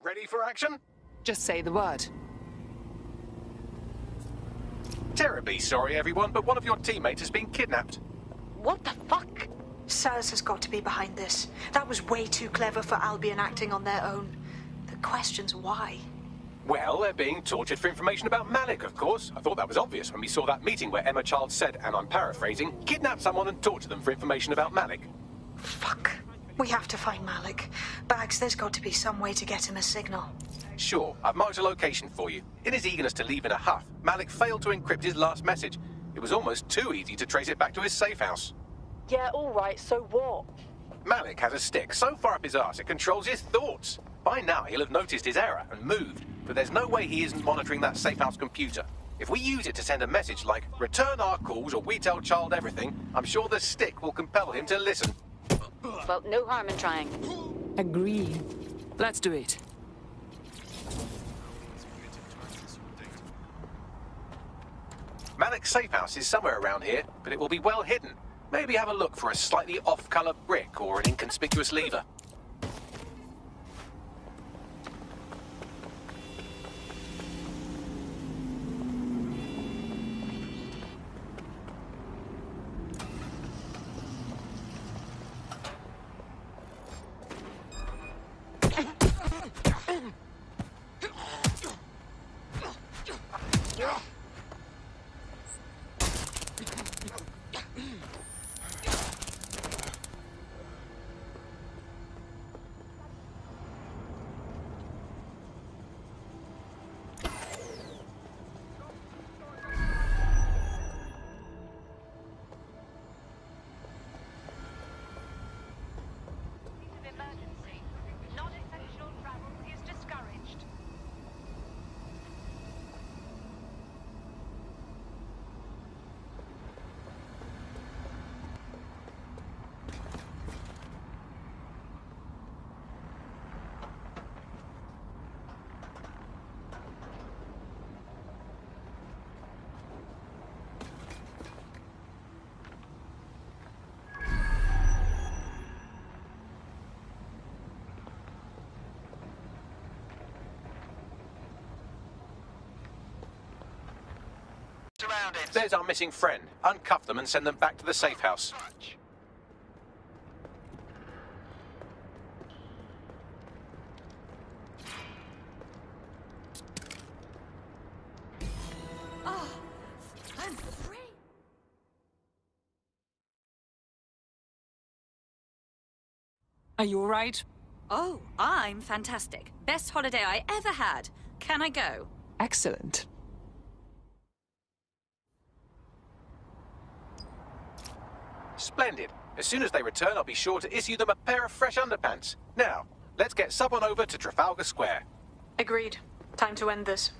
Ready for action? Just say the word. Terribly sorry, everyone, but one of your teammates has been kidnapped. What the fuck? Silas has got to be behind this. That was way too clever for Albion acting on their own. The question's why. Well, they're being tortured for information about Malik, of course. I thought that was obvious when we saw that meeting where Emma Child said, and I'm paraphrasing, kidnap someone and torture them for information about Malik. Fuck. We have to find Malik. Bags, there's got to be some way to get him a signal. Sure, I've marked a location for you. In his eagerness to leave in a huff, Malik failed to encrypt his last message. It was almost too easy to trace it back to his safe house. Yeah, all right, so what? Malik has a stick so far up his arse it controls his thoughts. By now he'll have noticed his error and moved, but there's no way he isn't monitoring that safe house computer. If we use it to send a message like, return our calls or we tell Child everything, I'm sure the stick will compel him to listen. Well, no harm in trying. Agreed. Let's do it. Malik's safe house is somewhere around here, but it will be well hidden. Maybe have a look for a slightly off-color brick or an inconspicuous lever. There's our missing friend. Uncuff them and send them back to the safe house. Oh, I'm free. Are you all right? Oh, I'm fantastic. Best holiday I ever had. Can I go? Excellent. Splendid. As soon as they return, I'll be sure to issue them a pair of fresh underpants. Now, let's get someone over to Trafalgar Square. Agreed. Time to end this.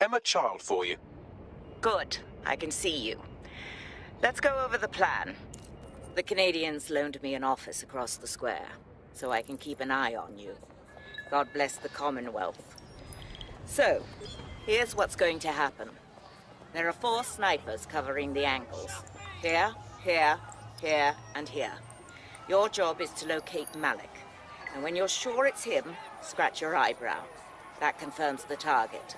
Emma Child for you. Good. I can see you. Let's go over the plan. The Canadians loaned me an office across the square, so I can keep an eye on you. God bless the Commonwealth. So, here's what's going to happen. There are 4 snipers covering the angles. Here, here, here, and here. Your job is to locate Malik. And when you're sure it's him, scratch your eyebrow. That confirms the target.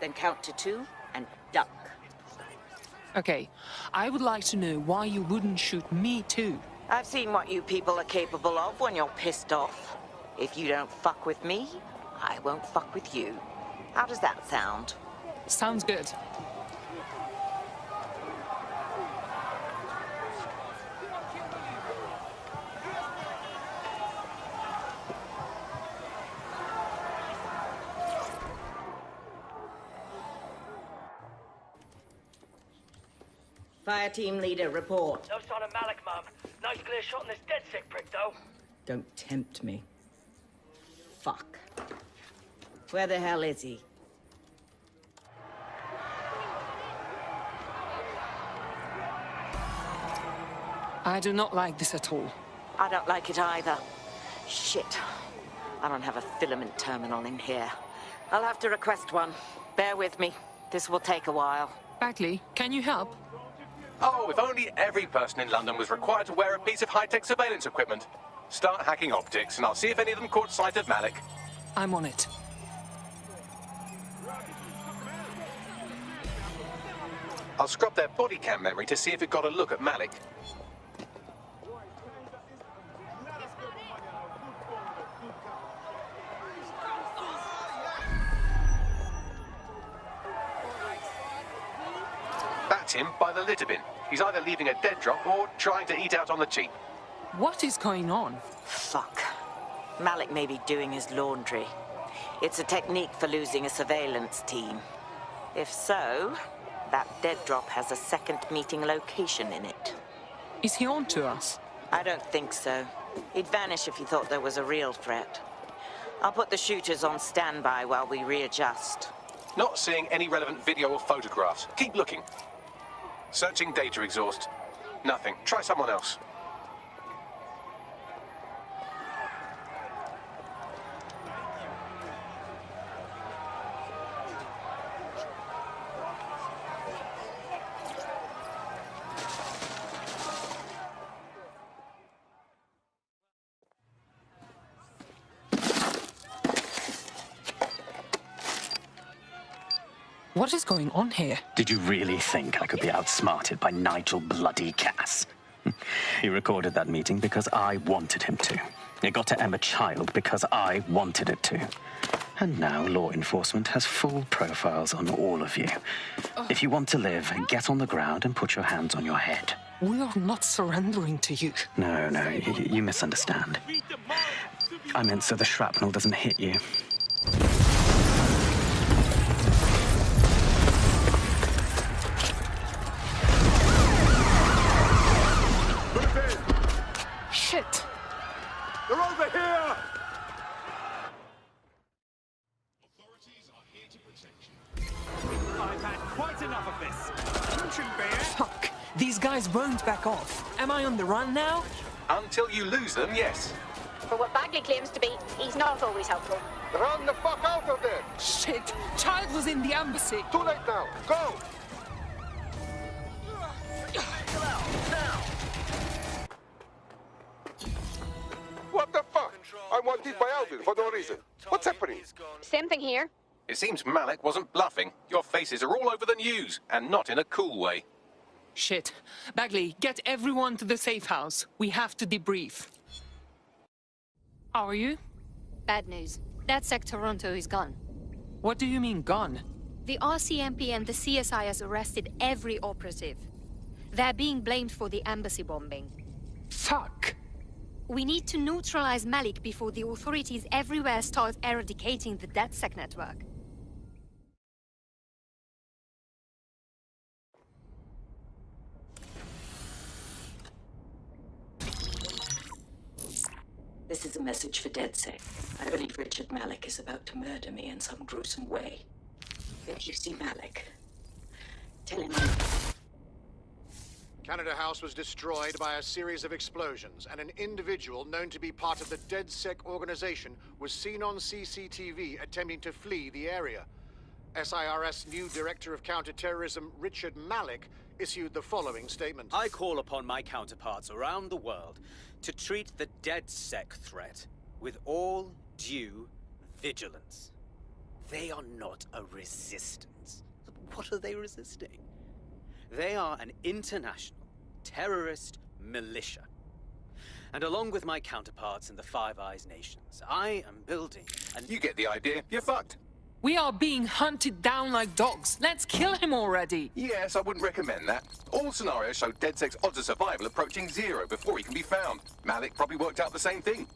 Then count to 2 and duck. Okay, I would like to know why you wouldn't shoot me too. I've seen what you people are capable of when you're pissed off. If you don't fuck with me, I won't fuck with you. How does that sound? Sounds good. Fire team leader, report. No sign of Malik, Mum. Nice clear shot on this dead sick prick, though. Don't tempt me. Fuck. Where the hell is he? I do not like this at all. I don't like it either. Shit. I don't have a filament terminal in here. I'll have to request one. Bear with me. This will take a while. Bagley, can you help? Oh, if only every person in London was required to wear a piece of high-tech surveillance equipment. Start hacking optics, and I'll see if any of them caught sight of Malik. I'm on it. I'll scrub their body cam memory to see if it got a look at Malik. That's him by the litter bin. He's either leaving a dead drop or trying to eat out on the cheap. What is going on? Fuck. Malik may be doing his laundry. It's a technique for losing a surveillance team. If so, that dead drop has a second meeting location in it. Is he on to us? I don't think so. He'd vanish if he thought there was a real threat. I'll put the shooters on standby while we readjust. Not seeing any relevant video or photographs. Keep looking. Searching data exhaust. Nothing. Try someone else. What is going on here? Did you really think I could be outsmarted by Nigel bloody Cass? He recorded that meeting because I wanted him to. It got to Emma Child because I wanted it to. And now law enforcement has full profiles on all of you. If you want to live, get on the ground and put your hands on your head. We are not surrendering to you. No, you misunderstand. I meant so the shrapnel doesn't hit you. Shit! They're over here! I've had quite enough of this. Punch and bear. Fuck! These guys won't back off. Am I on the run now? Until you lose them, yes. For what Bagley claims to be, he's not always helpful. Run the fuck out of there! Shit! Child was in the embassy. Too late now. Go! What the fuck? I'm wanted by Alvin for no reason. What's happening? Same thing here. It seems Malik wasn't bluffing. Your faces are all over the news, and not in a cool way. Shit. Bagley, get everyone to the safe house. We have to debrief. How are you? Bad news. DedSec Toronto is gone. What do you mean, gone? The RCMP and the CSI has arrested every operative. They're being blamed for the embassy bombing. Fuck! We need to neutralize Malik before the authorities everywhere start eradicating the DedSec network. This is a message for DedSec. I believe Richard Malik is about to murder me in some gruesome way. If you see Malik, tell him Canada House was destroyed by a series of explosions, and an individual known to be part of the DedSec organization was seen on CCTV attempting to flee the area. SIRS new Director of Counterterrorism, Richard Malik, issued the following statement. I call upon my counterparts around the world to treat the DedSec threat with all due vigilance. They are not a resistance. What are they resisting? They are an international terrorist militia. And along with my counterparts in the Five Eyes nations, I am building and You get the idea. You're fucked. We are being hunted down like dogs. Let's kill him already. Yes, I wouldn't recommend that. All scenarios show DedSec's odds of survival approaching 0 before he can be found. Malik probably worked out the same thing.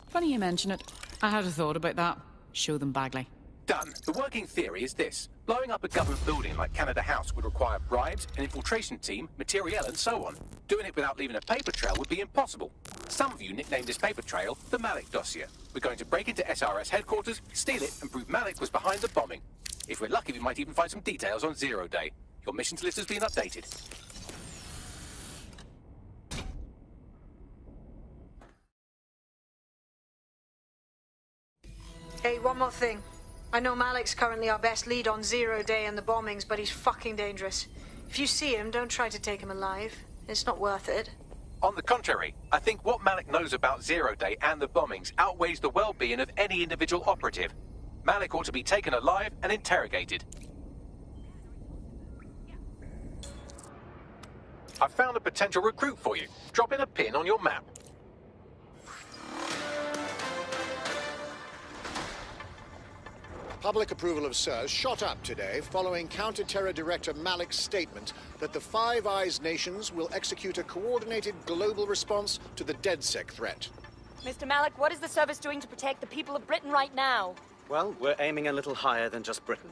Funny you mention it. I had a thought about that. Show them Bagley. Done. The working theory is this. Blowing up a government building like Canada House would require bribes, an infiltration team, materiel, and so on. Doing it without leaving a paper trail would be impossible. Some of you nicknamed this paper trail the Malik dossier. We're going to break into SRS headquarters, steal it, and prove Malik was behind the bombing. If we're lucky, we might even find some details on 0 Day. Your missions list has been updated. Hey, one more thing. I know Malik's currently our best lead on 0 Day and the bombings, but he's fucking dangerous. If you see him, don't try to take him alive. It's not worth it. On the contrary, I think what Malik knows about 0 Day and the bombings outweighs the well-being of any individual operative. Malik ought to be taken alive and interrogated. I've found a potential recruit for you. Drop in a pin on your map. Public approval of SIRS shot up today following Counter-Terror Director Malik's statement that the Five Eyes nations will execute a coordinated global response to the DedSec threat. Mr. Malik, what is the service doing to protect the people of Britain right now? well, we're aiming a little higher than just Britain.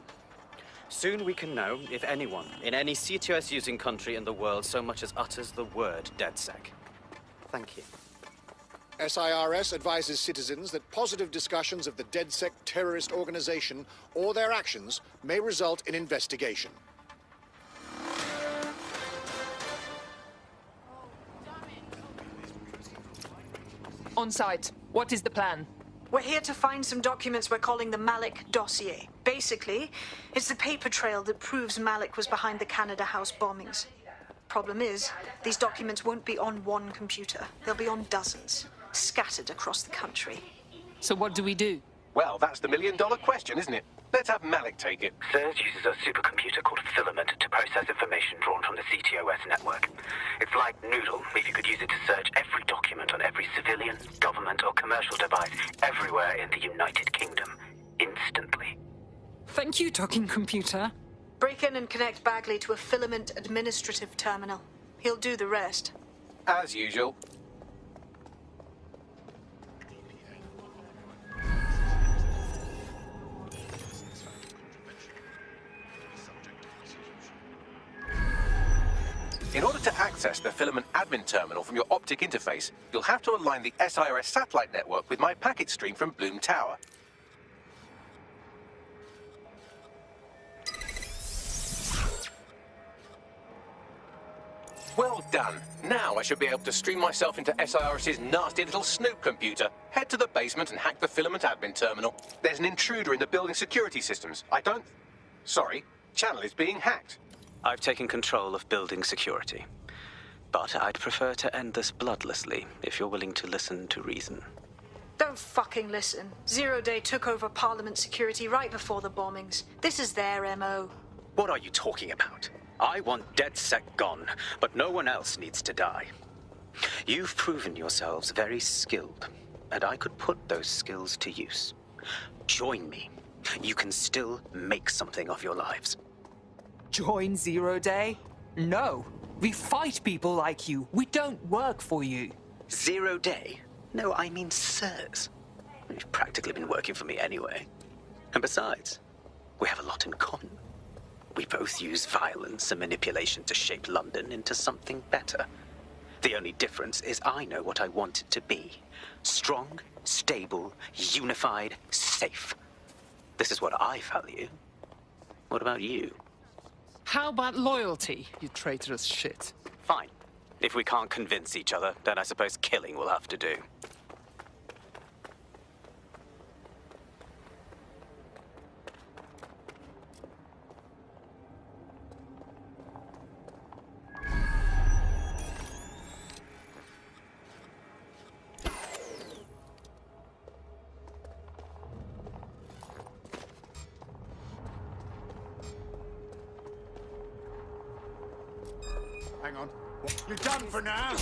Soon we can know if anyone in any CTOS-using country in the world so much as utters the word DedSec. Thank you. SIRS advises citizens that positive discussions of the DedSec terrorist organization or their actions may result in investigation. On site, what is the plan? We're here to find some documents we're calling the Malik dossier. Basically, it's the paper trail that proves Malik was behind the Canada House bombings. Problem is, these documents won't be on one computer. They'll be on dozens, scattered across the country. So what do we do? Well, that's the million-dollar question, isn't it? Let's have Malik take it. SIRS uses a supercomputer called Filament to process information drawn from the CTOS network. It's like Noodle, if you could use it to search every document on every civilian, government or commercial device everywhere in the United Kingdom, instantly. Thank you, talking computer. Break in and connect Bagley to a Filament administrative terminal. He'll do the rest. As usual. In order to access the Filament admin terminal from your optic interface, you'll have to align the SIRS satellite network with my packet stream from Bloom Tower. Well done. Now I should be able to stream myself into SIRS's nasty little snoop computer, head to the basement and hack the Filament admin terminal. There's an intruder in the building security systems. Sorry, channel is being hacked. I've taken control of building security. But I'd prefer to end this bloodlessly, if you're willing to listen to reason. Don't fucking listen. Zero Day took over Parliament security right before the bombings. This is their MO. What are you talking about? I want DedSec gone, but no one else needs to die. You've proven yourselves very skilled, and I could put those skills to use. Join me. You can still make something of your lives. Join Zero Day? No. We fight people like you. We don't work for you. Zero Day? No, I mean sirs. You've practically been working for me anyway. And besides, we have a lot in common. We both use violence and manipulation to shape London into something better. The only difference is I know what I want it to be. Strong, stable, unified, safe. This is what I value. What about you? How about loyalty, you traitorous shit? Fine. If we can't convince each other, then I suppose killing will have to do. Hang on. You're done for now.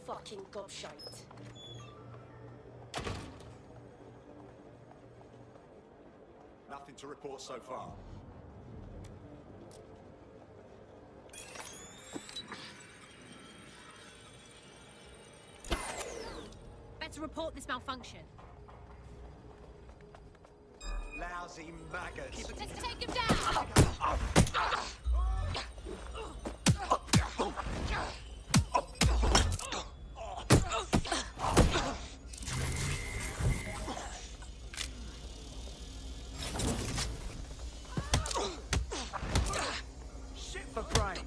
Fucking gobshite. Nothing to report so far. Better report this malfunction. Lousy maggots. Let's take him down! Shit for brains.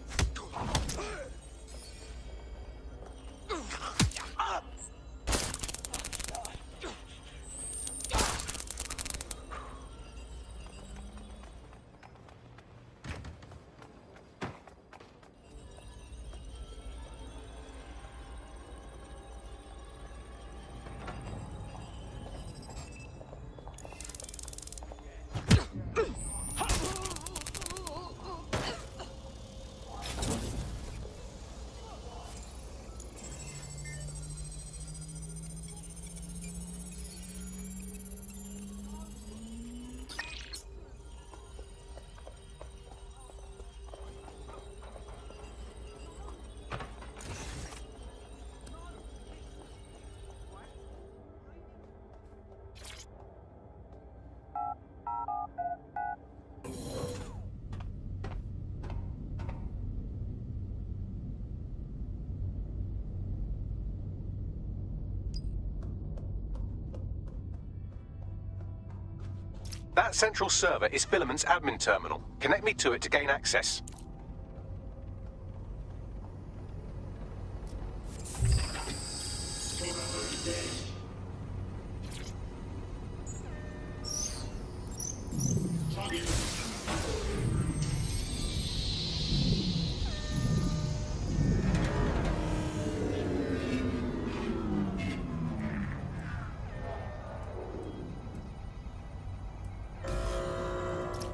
That central server is Filament's admin terminal. Connect me to it to gain access.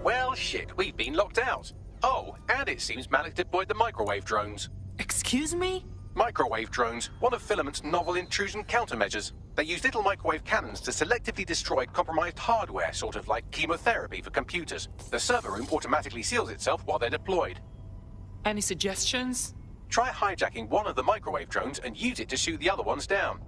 Well, shit, we've been locked out. Oh, and it seems Malik deployed the microwave drones. Excuse me? Microwave drones, one of Filament's novel intrusion countermeasures. They use little microwave cannons to selectively destroy compromised hardware, sort of like chemotherapy for computers. The server room automatically seals itself while they're deployed. Any suggestions? Try hijacking one of the microwave drones and use it to shoot the other ones down.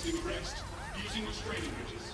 Basic rest using restraining bridges.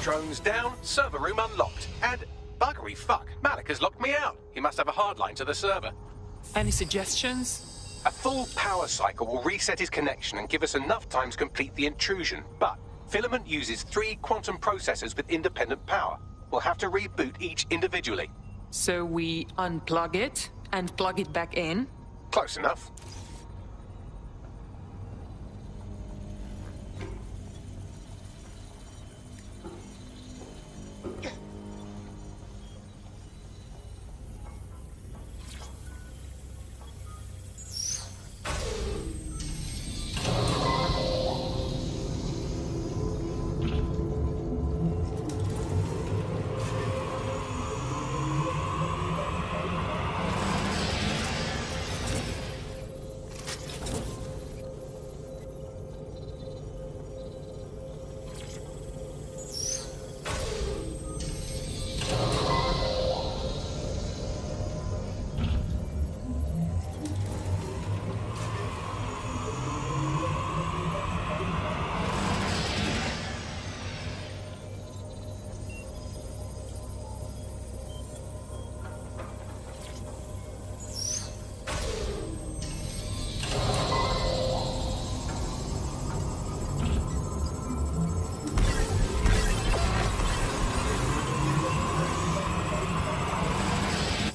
Drones down, server room unlocked. And buggery fuck, Malik has locked me out. He must have a hard line to the server. Any suggestions? A full power cycle will reset his connection and give us enough time to complete the intrusion. But Filament uses 3 quantum processors with independent power. We'll have to reboot each individually. So we unplug it and plug it back in? Close enough.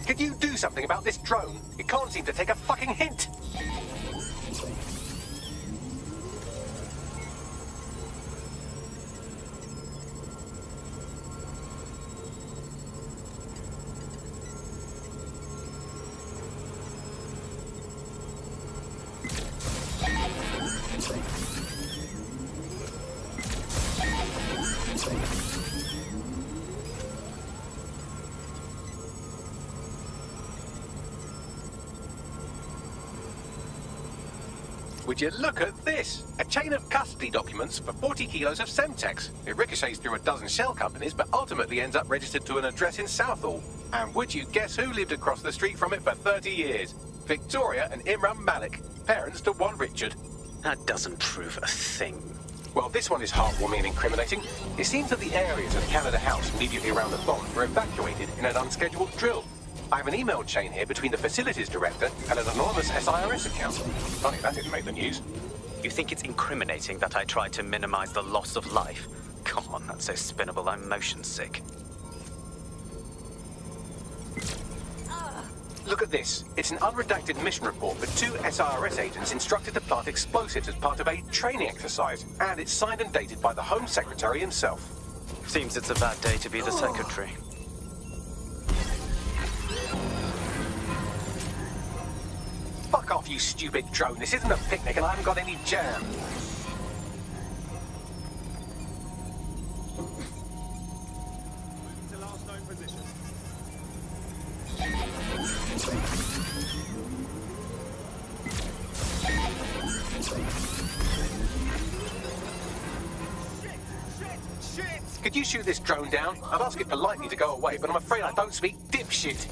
Could you do something about this drone? It can't seem to take a fucking hint. Would you look at this? A chain of custody documents for 40 kilos of Semtex. It ricochets through a dozen shell companies, but ultimately ends up registered to an address in Southall. And would you guess who lived across the street from it for 30 years? Victoria and Imran Malik, parents to one Richard. That doesn't prove a thing. Well, this one is heartwarming and incriminating. It seems that the areas of Canada House immediately around the bomb were evacuated in an unscheduled drill. I have an email chain here between the facilities director and an anonymous SIRS account. Funny that didn't make the news. You think it's incriminating that I tried to minimize the loss of life? Come on, that's so spinnable, I'm motion sick. Look at this. It's an unredacted mission report for 2 SIRS agents instructed to plant explosives as part of a training exercise. And it's signed and dated by the Home Secretary himself. Seems it's a bad day to be the secretary. Fuck off, you stupid drone. This isn't a picnic and I haven't got any jam. To last known position. Shit! Could you shoot this drone down? I'd ask it politely to go away, but I'm afraid I don't speak dipshit.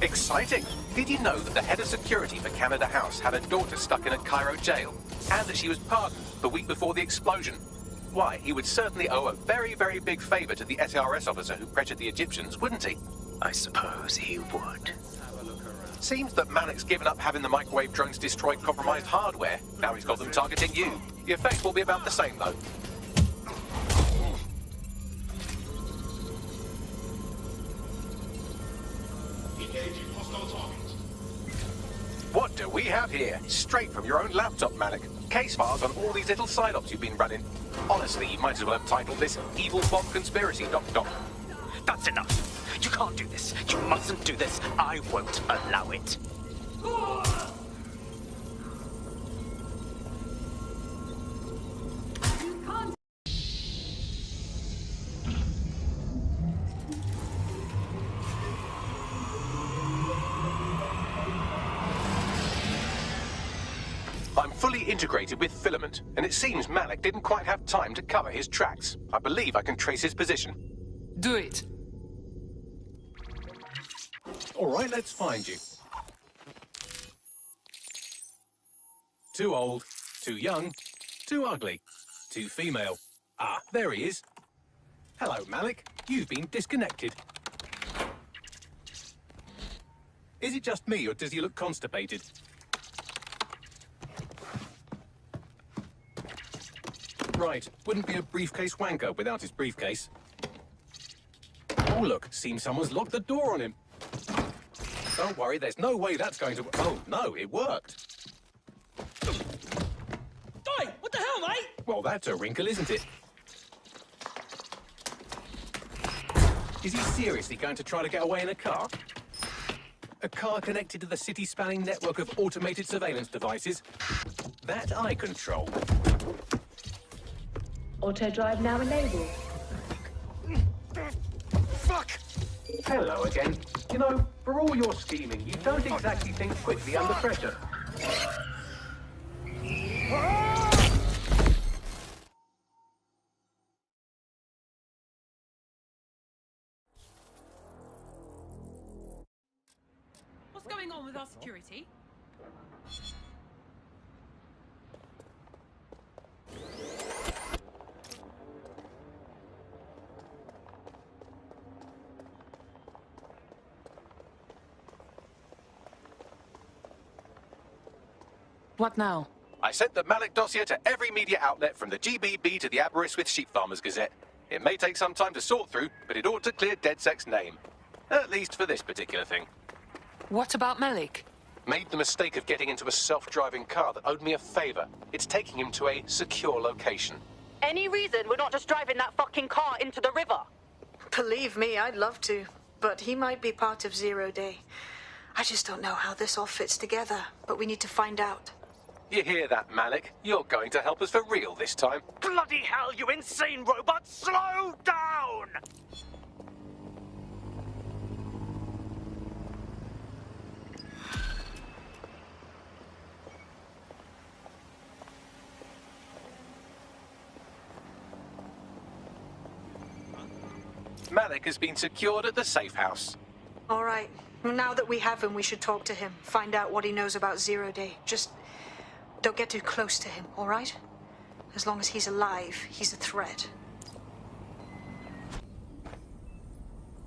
Exciting! Did you know that the head of security for Canada House had a daughter stuck in a Cairo jail? And that she was pardoned the week before the explosion? Why, he would certainly owe a very, very big favor to the SARS officer who pressured the Egyptians, wouldn't he? I suppose he would. Seems that Malik's given up having the microwave drones destroy compromised hardware. Now he's got them targeting you. The effect will be about the same, though. Engaging hostile target. What do we have here? Straight from your own laptop, Malik. Case files on all these little side-ops you've been running. Honestly, you might as well have titled this Evil Bomb Conspiracy, Doc. That's enough. You can't do this. You mustn't do this. I won't allow it. I'm fully integrated with Filament, and it seems Malik didn't quite have time to cover his tracks. I believe I can trace his position. Do it. All right, let's find you. Too old, too young, too ugly, too female. Ah, there he is. Hello, Malik. You've been disconnected. Is it just me, or does he look constipated? Right, wouldn't be a briefcase wanker without his briefcase. Oh, look, seems someone's locked the door on him. Don't worry, there's no way that's going to... Oh, no, it worked. Oi, what the hell, mate? Well, that's a wrinkle, isn't it? Is he seriously going to try to get away in a car? A car connected to the city-spanning network of automated surveillance devices? That I control. Auto drive now enabled. Fuck! Hello again. You know, for all your scheming, you don't exactly think quickly under pressure. What's going on with our security? What now? I sent the Malik dossier to every media outlet from the GBB to the Aberystwyth Sheep Farmers Gazette. It may take some time to sort through, but it ought to clear DedSec's name. At least for this particular thing. What about Malik? Made the mistake of getting into a self-driving car that owed me a favor. It's taking him to a secure location. Any reason we're not just driving that fucking car into the river? Believe me, I'd love to, but he might be part of Zero Day. I just don't know how this all fits together, but we need to find out. You hear that, Malik? You're going to help us for real this time. Bloody hell, you insane robot! Slow down! Malik has been secured at the safe house. All right. Well, now that we have him, we should talk to him. Find out what he knows about Zero Day. Just don't get too close to him, all right? As long as he's alive, he's a threat.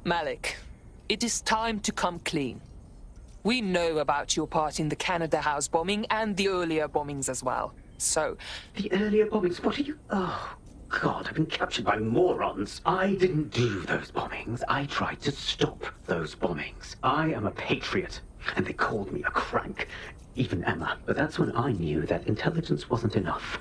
Malik, it is time to come clean. We know about your part in the Canada House bombing and the earlier bombings as well. So... The earlier bombings? What are you... Oh, God, I've been captured by morons. I didn't do those bombings. I tried to stop those bombings. I am a patriot, and they called me a crank. Even Emma. But that's when I knew that intelligence wasn't enough.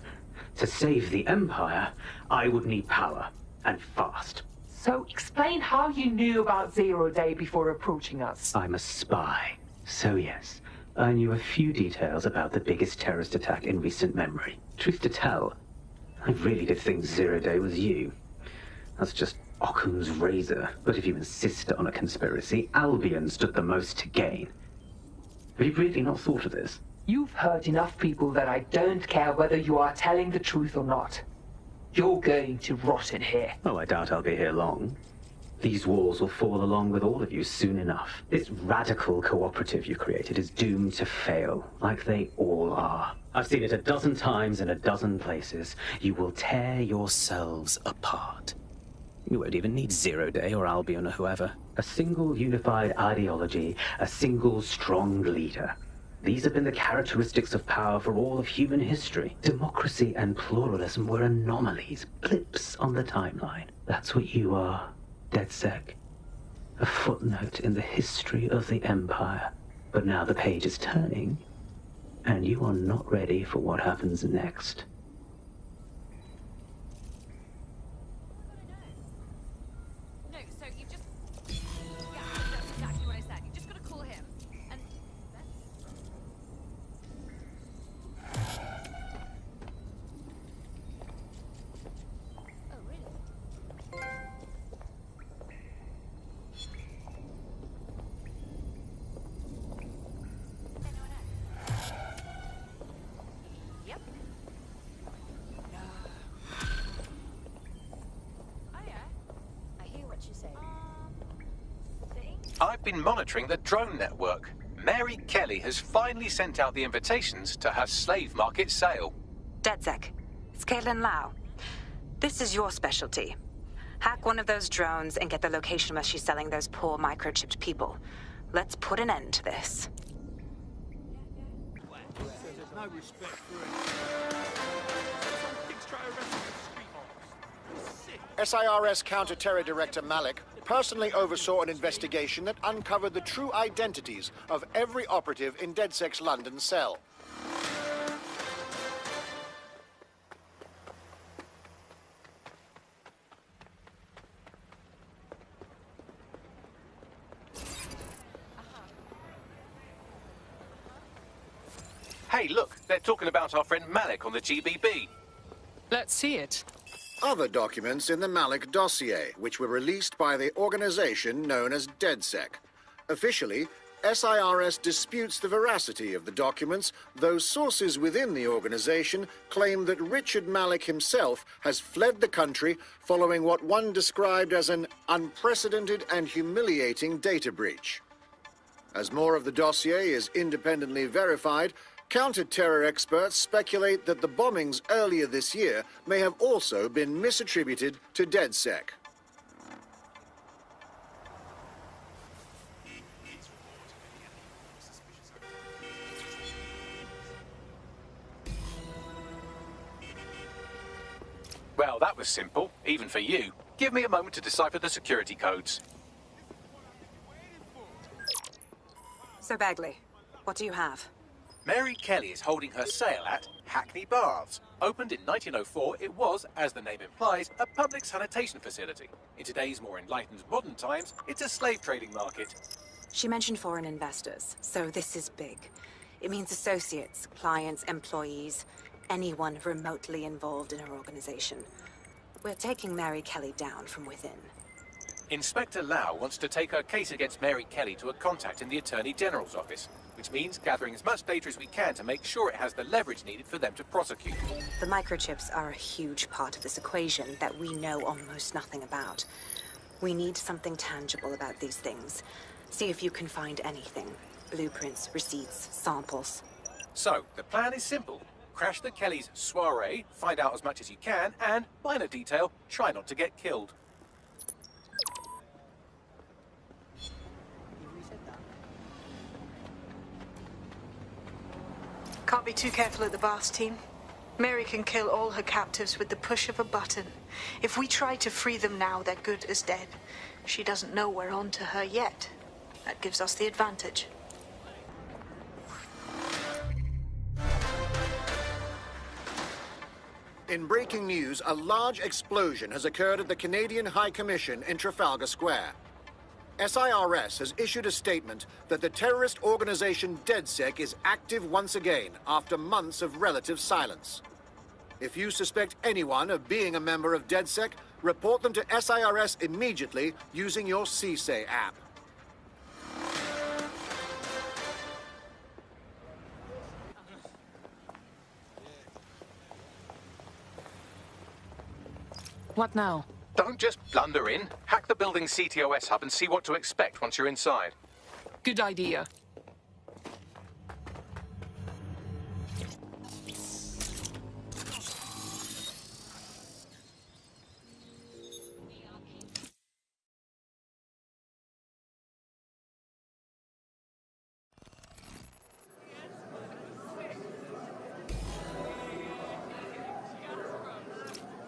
To save the Empire, I would need power, and fast. So explain how you knew about Zero Day before approaching us. I'm a spy. So yes, I knew a few details about the biggest terrorist attack in recent memory. Truth to tell, I really did think Zero Day was you. That's just Occam's razor. But if you insist on a conspiracy, Albion stood the most to gain. Have you really not thought of this? You've hurt enough people that I don't care whether you are telling the truth or not. You're going to rot in here. Oh, I doubt I'll be here long. These walls will fall along with all of you soon enough. This radical cooperative you created is doomed to fail, like they all are. I've seen it a dozen times in a dozen places. You will tear yourselves apart. You won't even need Zero Day or Albion or whoever. A single unified ideology, a single strong leader. These have been the characteristics of power for all of human history. Democracy and pluralism were anomalies, blips on the timeline. That's what you are. DedSec. A footnote in the history of the Empire. But now the page is turning, and you are not ready for what happens next. No, so you've just... Yeah, that's exactly what I said. You've just got to call him, and... Oh, really? Yep. Oh, yeah. I hear what you say. I've been monitoring the drone network. Mary Kelly has finally sent out the invitations to her slave market sale. DedSec, it's Caitlin Lau. This is your specialty. Hack one of those drones and get the location where she's selling those poor microchipped people. Let's put an end to this. There's no respect for it. SIRS Counter-Terror Director Malik personally oversaw an investigation that uncovered the true identities of every operative in DedSec's London cell. Hey, look, they're talking about our friend Malik on the GBB. Let's see it. Other documents in the Malik dossier, which were released by the organization known as DedSec. Officially, SIRS disputes the veracity of the documents, though sources within the organization claim that Richard Malik himself has fled the country following what one described as an unprecedented and humiliating data breach. As more of the dossier is independently verified, counter-terror experts speculate that the bombings earlier this year may have also been misattributed to DedSec. Well, that was simple, even for you. Give me a moment to decipher the security codes. So, Bagley, what do you have? Mary Kelly is holding her sale at Hackney Baths. Opened in 1904, it was, as the name implies, a public sanitation facility. In today's more enlightened modern times, it's a slave trading market. She mentioned foreign investors, so this is big. It means associates, clients, employees, anyone remotely involved in her organization. We're taking Mary Kelly down from within. Inspector Lau wants to take her case against Mary Kelly to a contact in the Attorney General's office, which means gathering as much data as we can to make sure it has the leverage needed for them to prosecute. The microchips are a huge part of this equation that we know almost nothing about. We need something tangible about these things. See if you can find anything. Blueprints, receipts, samples. So, the plan is simple. Crash the Kellys' soiree, find out as much as you can, and, minor detail, try not to get killed. Can't be too careful at the Baths team. Mary can kill all her captives with the push of a button. If we try to free them now, they're good as dead. She doesn't know we're on to her yet. That gives us the advantage. In breaking news, a large explosion has occurred at the Canadian High Commission in Trafalgar Square. SIRS has issued a statement that the terrorist organization DedSec is active once again after months of relative silence. If you suspect anyone of being a member of DedSec, report them to SIRS immediately using your CSAY app. What now? Don't just blunder in. Hack the building's CTOS hub and see what to expect once you're inside. Good idea.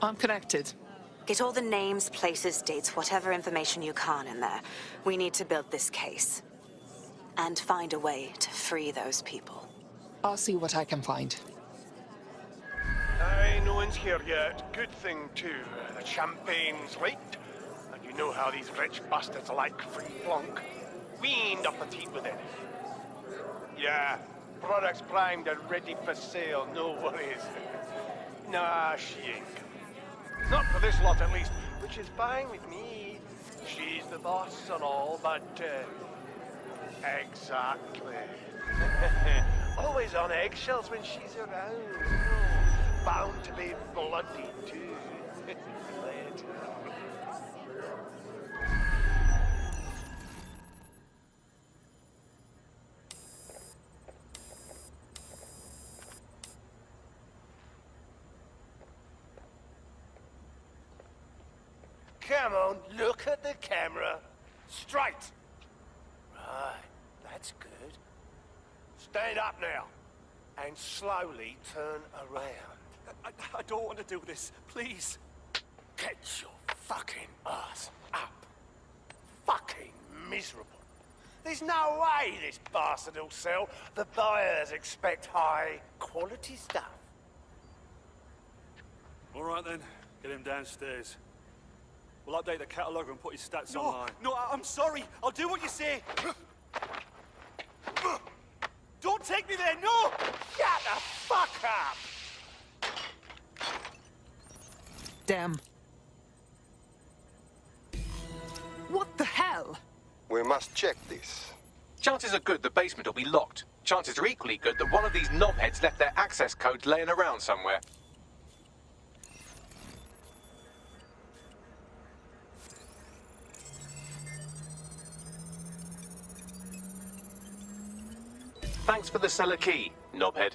I'm connected. Get all the names, places, dates, whatever information you can in there. We need to build this case. And find a way to free those people. I'll see what I can find. Aye, no one's here yet. Good thing, too. The champagne's leaked. And you know how these rich bastards like free plonk. We ain't up the teat with it. Yeah, products primed and ready for sale, no worries. Nah, she ain't coming. Not for this lot, at least, which is fine with me. She's the boss and all, but, exactly. Always on eggshells when she's around. Bound to be bloody, too. Come on, look at the camera. Straight. Right, that's good. Stand up now. And slowly turn around. I don't want to do this. Please. Get your fucking ass up. Fucking miserable. There's no way this bastard will sell. The buyers expect high quality stuff. All right then, get him downstairs. We'll update the catalogue and put his stats online. No, I'm sorry. I'll do what you say. Don't take me there, no! Shut the fuck up! Damn. What the hell? We must check this. Chances are good the basement will be locked. Chances are equally good that one of these knobheads left their access codes laying around somewhere. Thanks for the cellar key, knobhead.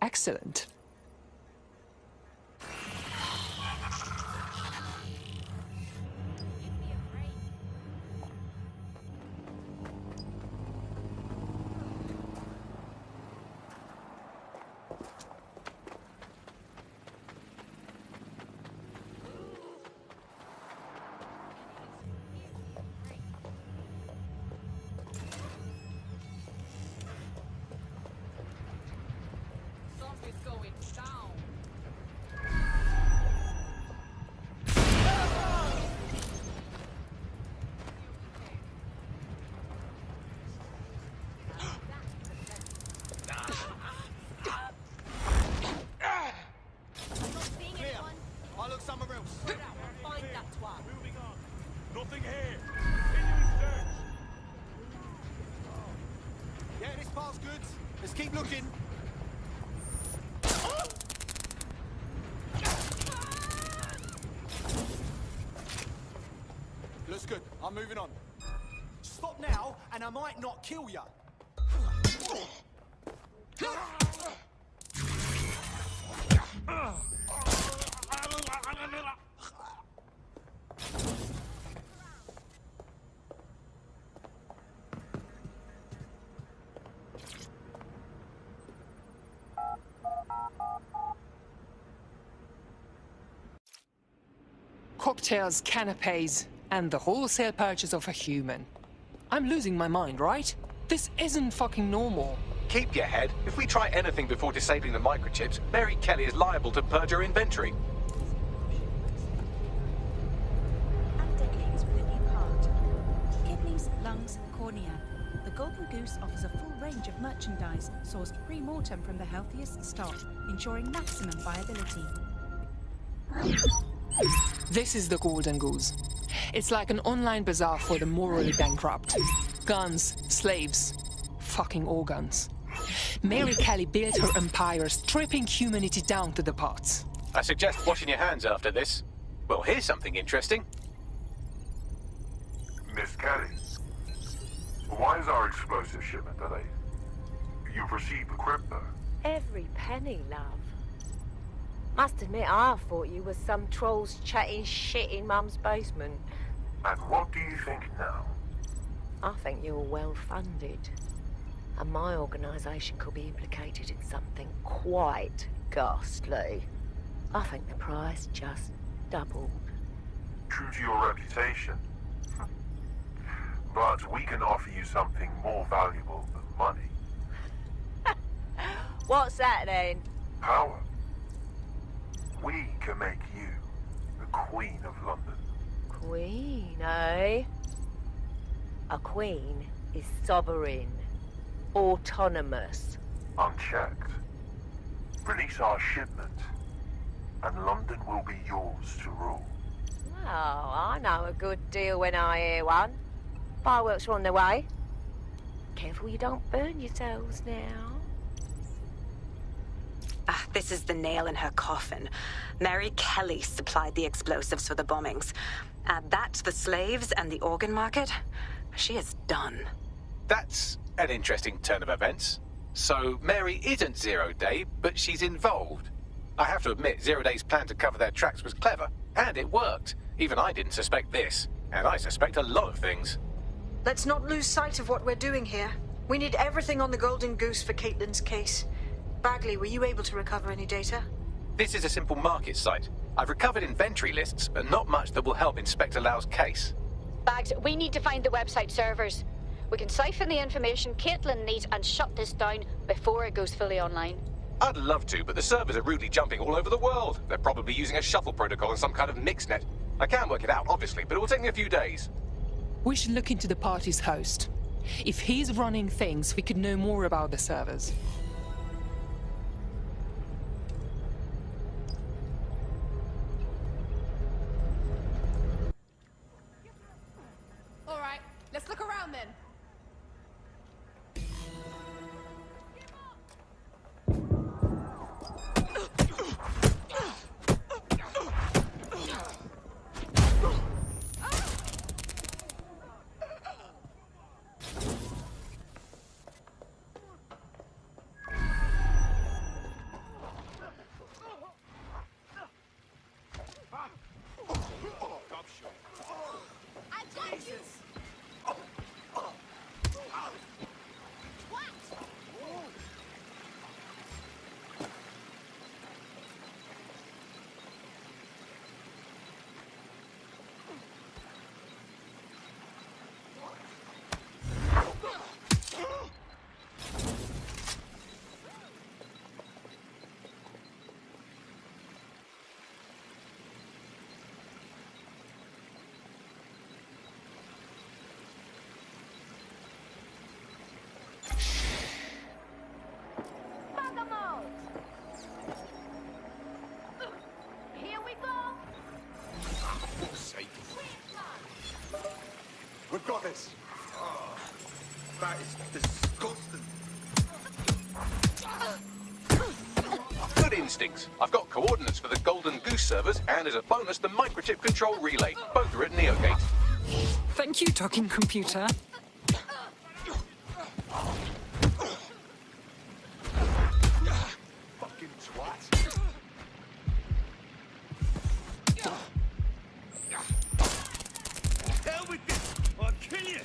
Excellent. Nothing here. Continuing search. Yeah, this part's good. Let's keep looking. Looks good. I'm moving on. Stop now, and I might not kill ya. Cocktails, canapes, and the wholesale purchase of a human. I'm losing my mind, right? This isn't fucking normal. Keep your head. If we try anything before disabling the microchips, Mary Kelly is liable to purge her inventory. Decades with a new heart. Kidneys, lungs, cornea. The Golden Goose offers a full range of merchandise sourced pre-mortem from the healthiest stock, ensuring maximum viability. This is the Golden Goose. It's like an online bazaar for the morally bankrupt. Guns, slaves, fucking organs. Mary Kelly built her empire, stripping humanity down to the parts. I suggest washing your hands after this. Well, here's something interesting. Miss Kelly, why is our explosive shipment delayed? You've received the crypto. Every penny, love. Must admit, I thought you was some trolls chatting shit in Mum's basement. And what do you think now? I think you're well funded. And my organisation could be implicated in something quite ghastly. I think the price just doubled. True to your reputation. But we can offer you something more valuable than money. What's that then? Power. We can make you the Queen of London. Queen, eh? A queen is sovereign, autonomous. Unchecked. Release our shipment, and London will be yours to rule. Well, I know a good deal when I hear one. Fireworks are on their way. Careful you don't burn yourselves now. This is the nail in her coffin. Mary Kelly supplied the explosives for the bombings. Add that to the slaves and the organ market, she is done. That's an interesting turn of events. So Mary isn't Zero Day, but she's involved. I have to admit, Zero Day's plan to cover their tracks was clever, and it worked. Even I didn't suspect this, and I suspect a lot of things. Let's not lose sight of what we're doing here. We need everything on the Golden Goose for Caitlin's case. Bagley, were you able to recover any data? This is a simple market site. I've recovered inventory lists, but not much that will help Inspector Lau's case. Bags, we need to find the website servers. We can siphon the information Caitlin needs and shut this down before it goes fully online. I'd love to, but the servers are rudely jumping all over the world. They're probably using a shuffle protocol and some kind of mixnet. I can work it out, obviously, but it will take me a few days. We should look into the party's host. If he's running things, we could know more about the servers. All right, let's look around then. Here we go. For fuck's sake. We've got this. Oh, that is disgusting. Good instincts. I've got coordinates for the Golden Goose servers, and as a bonus, the microchip control relay. Both are at Neogate. Thank you, talking computer. Fucking twat. Hell with this! I'll kill you!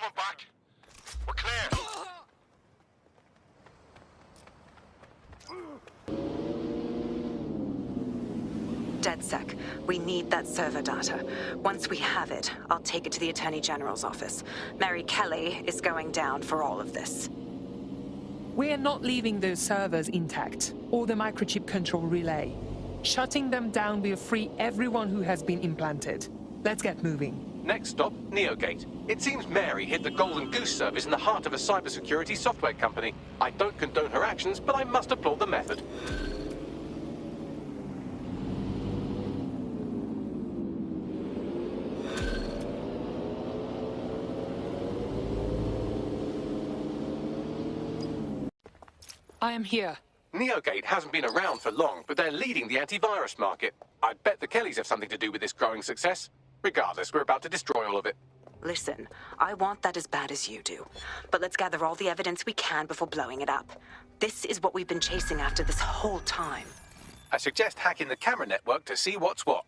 someone back. We're clear. DedSec, we need that server data. Once we have it, I'll take it to the Attorney General's office. Mary Kelly is going down for all of this. We're not leaving those servers intact, or the microchip control relay. Shutting them down will free everyone who has been implanted. Let's get moving. Next stop, Neogate. It seems Mary hid the Golden Goose service in the heart of a cybersecurity software company. I don't condone her actions, but I must applaud the method. I am here. Neogate hasn't been around for long, but they're leading the antivirus market. I bet the Kellys have something to do with this growing success. Regardless, we're about to destroy all of it. Listen, I want that as bad as you do. But let's gather all the evidence we can before blowing it up. This is what we've been chasing after this whole time. I suggest hacking the camera network to see what's what.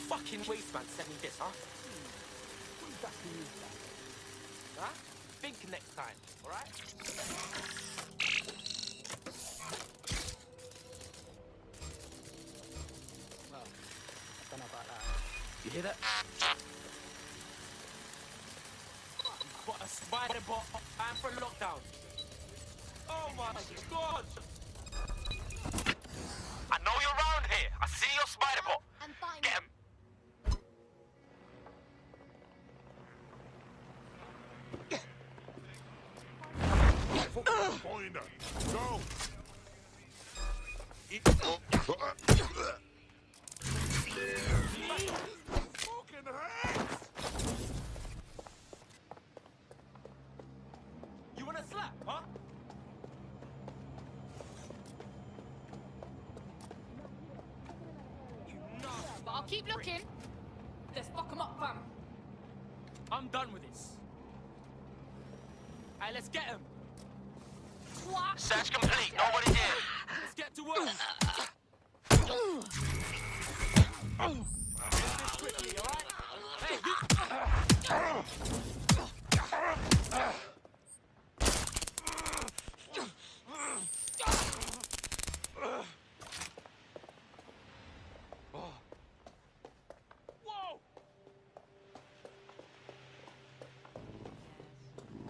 Fucking wasteman sent me this, huh? What exactly is that? Huh? Think next time, alright? Well, I don't know about that. You hear that? What a spider bot! Time for lockdown! Oh my god! I know you're around here! I see your spider bot! Get him! Find her. Go. Fucking hands! You wanna slap, huh? I'll keep looking. Let's fuck them up, fam. I'm done with this. Hey, let's get him. Search complete. Nobody here. Let's get to work. Quickly, all right? Hey, you... Whoa!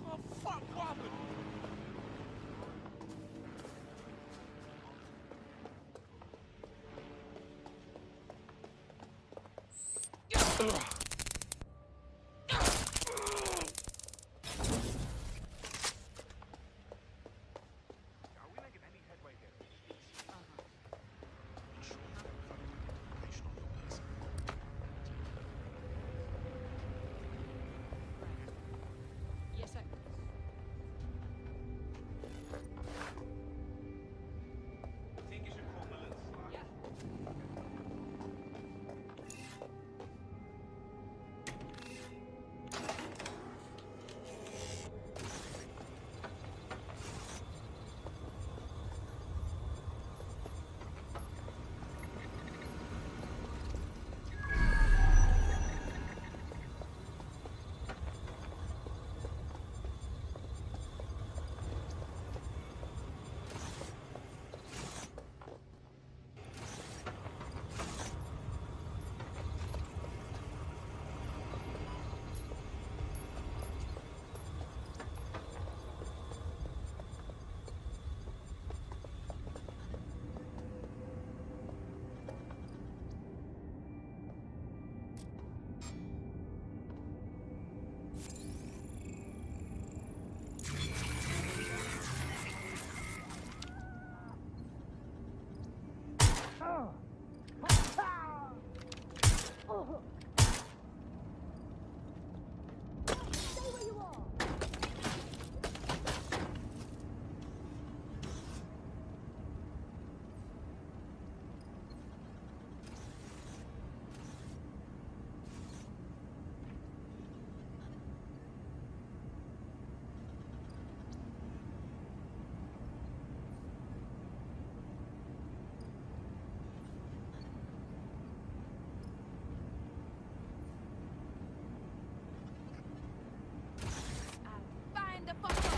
Oh, fuck, what happened? Yes, sir. Think you should call Mullins? Yeah. Find the fucker.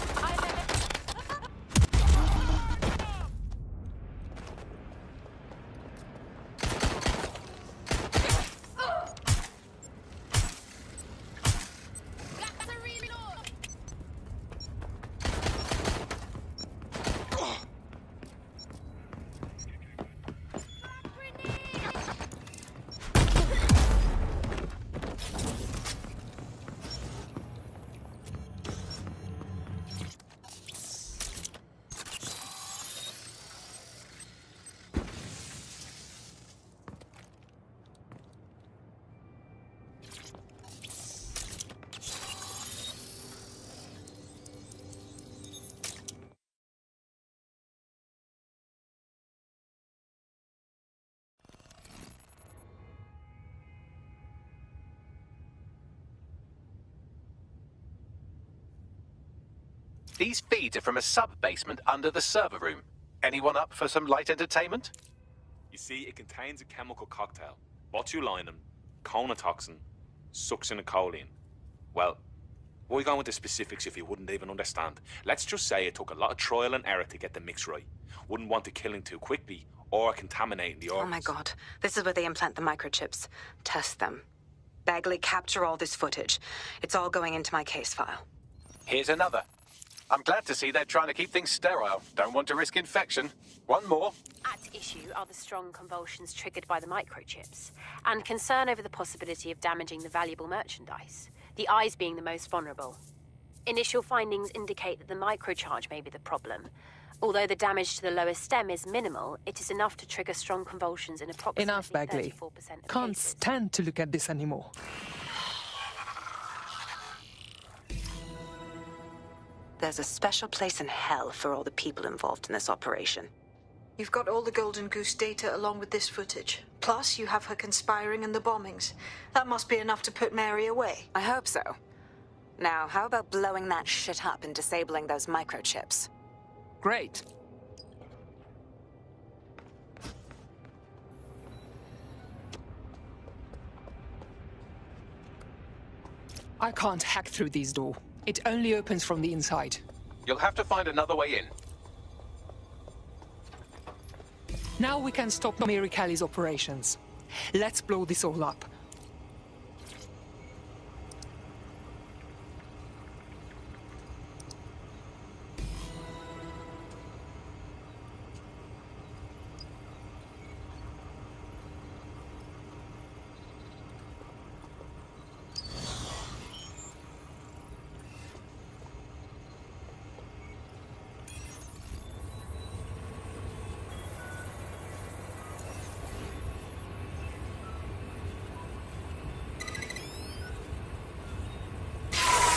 These feeds are from a sub-basement under the server room. Anyone up for some light entertainment? You see, it contains a chemical cocktail. Botulinum, conotoxin, succinylcholine. Well, why go into specifics if you wouldn't even understand? Let's just say it took a lot of trial and error to get the mix right. Wouldn't want to kill him too quickly or contaminating the organs. Oh my god. This is where they implant the microchips. Test them. Bagley, capture all this footage. It's all going into my case file. Here's another. I'm glad to see they're trying to keep things sterile. Don't want to risk infection. One more. At issue are the strong convulsions triggered by the microchips, and concern over the possibility of damaging the valuable merchandise, the eyes being the most vulnerable. Initial findings indicate that the microcharge may be the problem. Although the damage to the lower stem is minimal, it is enough to trigger strong convulsions in approximately Enough, Bagley. 34% of Can't cases. stand to look at this anymore. There's a special place in hell for all the people involved in this operation. You've got all the Golden Goose data along with this footage. Plus, you have her conspiring and the bombings. That must be enough to put Mary away. I hope so. Now, how about blowing that shit up and disabling those microchips? Great. I can't hack through this door. It only opens from the inside. You'll have to find another way in. Now we can stop Mary Kelly's operations. Let's blow this all up.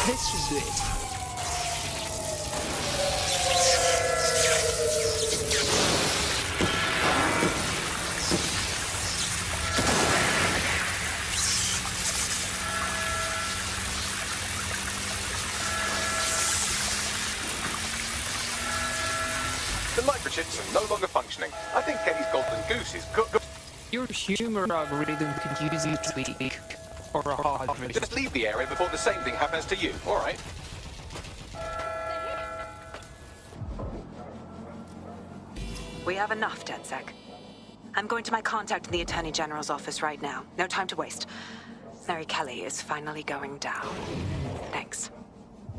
This should do it. The microchips are no longer functioning. I think Kelly's Golden Goose is good. Your humor algorithm could use you to speak. Or a hard version. Just leave the area before the same thing happens to you, all right? We have enough, DedSec. I'm going to my contact in the Attorney General's office right now. No time to waste. Mary Kelly is finally going down. Thanks.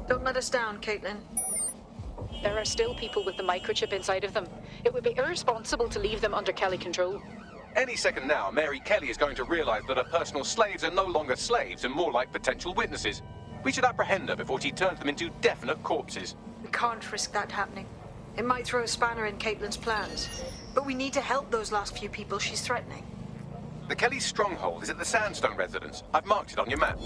Don't let us down, Caitlin. There are still people with the microchip inside of them. It would be irresponsible to leave them under Kelly control. Any second now, Mary Kelly is going to realize that her personal slaves are no longer slaves and more like potential witnesses. We should apprehend her before she turns them into definite corpses. We can't risk that happening. It might throw a spanner in Caitlin's plans. But we need to help those last few people she's threatening. The Kelly stronghold is at the Sandstone residence. I've marked it on your map.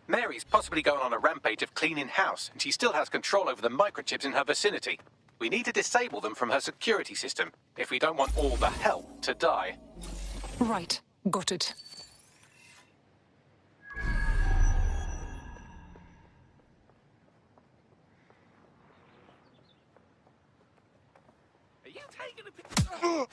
Mary's possibly going on a rampage of cleaning house, and she still has control over the microchips in her vicinity. We need to disable them from her security system, if we don't want all the help to die. Right. Got it. Are you taking a picture?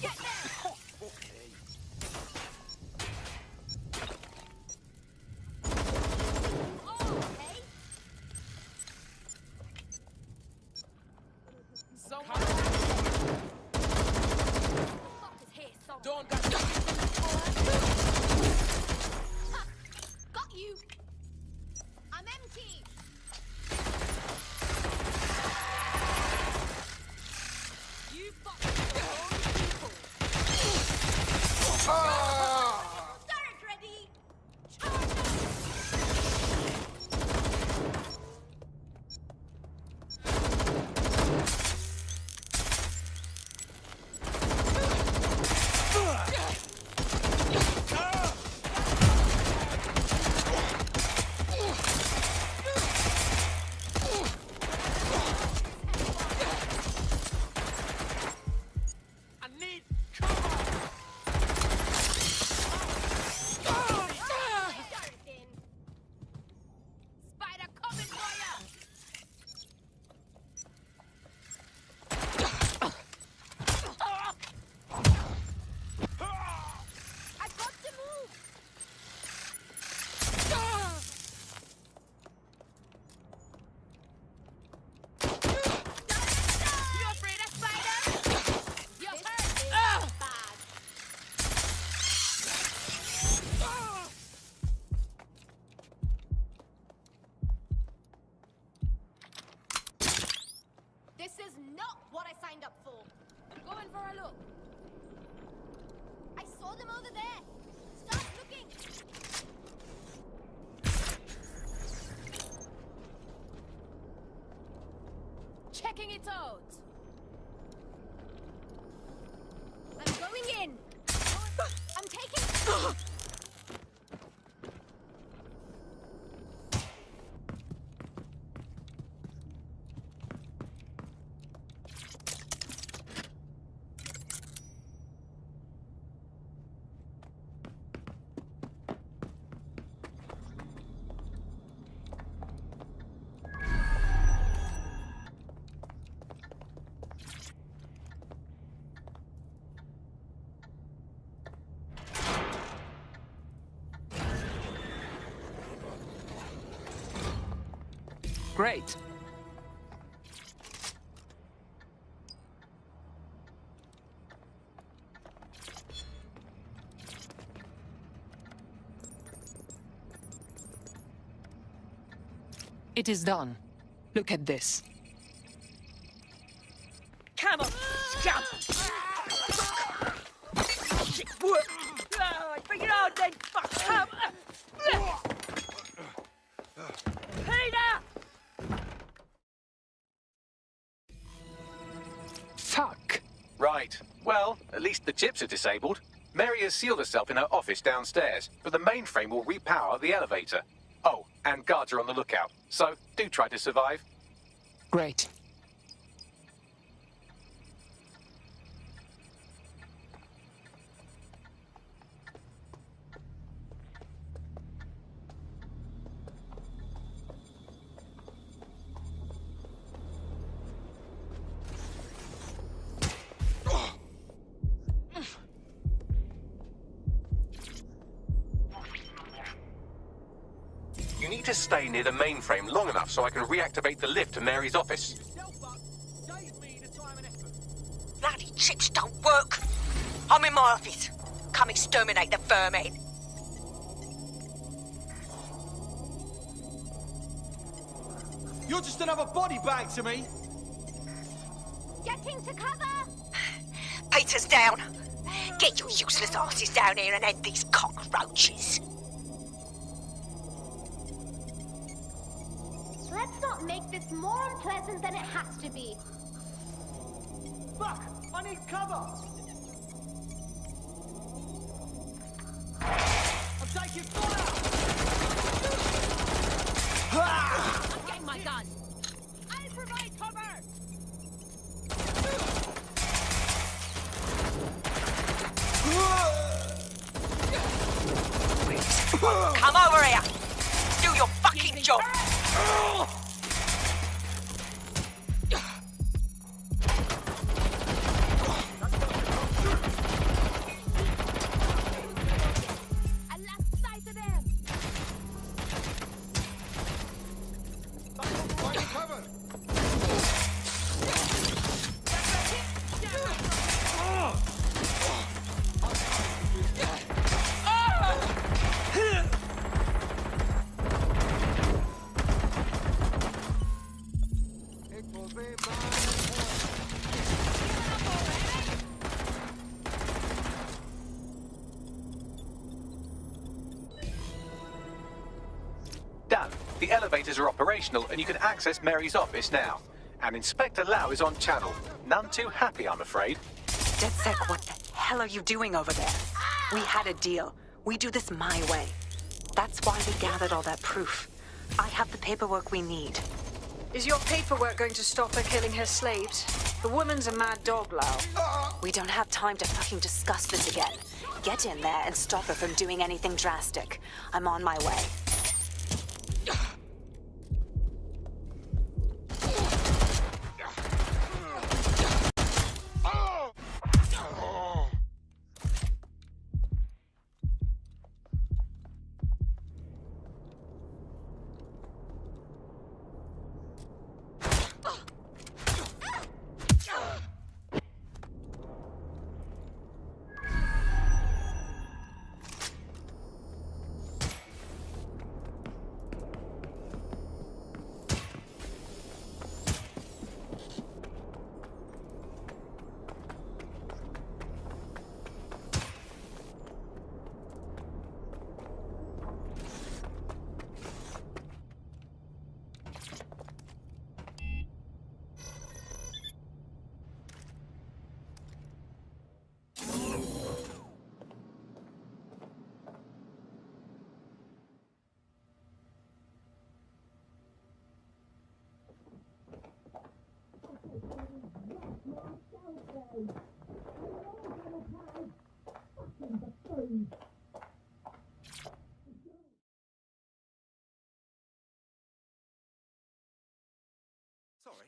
Get there! Got you! I'm empty! You fucked your own people! Turret ready! Spider coming for ya! I got to move! You afraid of spiders? You're hurt! Bad. This is not what I signed up for. Going for a look. I saw them over there. Stop looking. Checking it out. I'm going in. I'm taking. Great. It is done. Look at this. Come on, scum! Shit, work! Oh, bring it on then, fuck! Come! Peter! Fuck. Right. Well, at least the chips are disabled. Mary has sealed herself in her office downstairs, but the mainframe will repower the elevator. Oh, and guards are on the lookout, so do try to survive. Great. You need to stay near the mainframe long enough so I can reactivate the lift to Mary's office. Bloody chips don't work. I'm in my office. Come exterminate the vermin. You're just another body bag to me. Getting to cover! Peter's down. Get your useless asses down here and end these cockroaches. Let's not make this more unpleasant than it has to be. Fuck! I need cover! I'm taking fire! I'm getting my gun. I'll provide cover! Come over here. Do your fucking job. I lost sight of them. The elevators are operational and you can access Mary's office now. And Inspector Lau is on channel. None too happy, I'm afraid. DedSec, what the hell are you doing over there? We had a deal. We do this my way. That's why we gathered all that proof. I have the paperwork we need. Is your paperwork going to stop her killing her slaves? The woman's a mad dog, Lau. We don't have time to fucking discuss this again. Get in there and stop her from doing anything drastic. I'm on my way.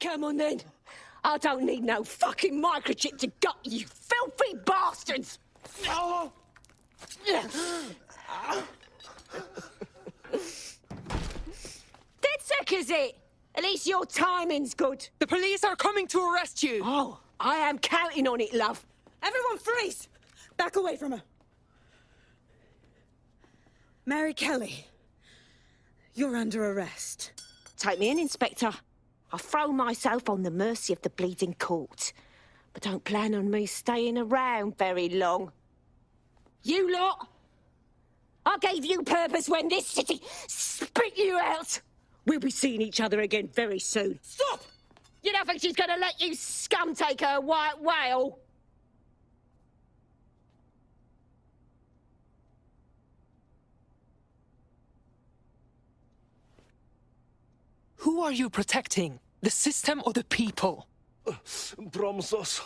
Come on then. I don't need no fucking microchip to gut you filthy bastards! No! DedSec, is it? At least your timing's good. The police are coming to arrest you. Oh, I am counting on it, love. Everyone freeze! Back away from her. Mary Kelly, you're under arrest. Take me in, Inspector. I'll throw myself on the mercy of the bleeding court. But don't plan on me staying around very long. You lot! I gave you purpose when this city spit you out! We'll be seeing each other again very soon. Stop! You don't think she's gonna let you scum take her white whale? Who are you protecting? The system or the people? Promise us.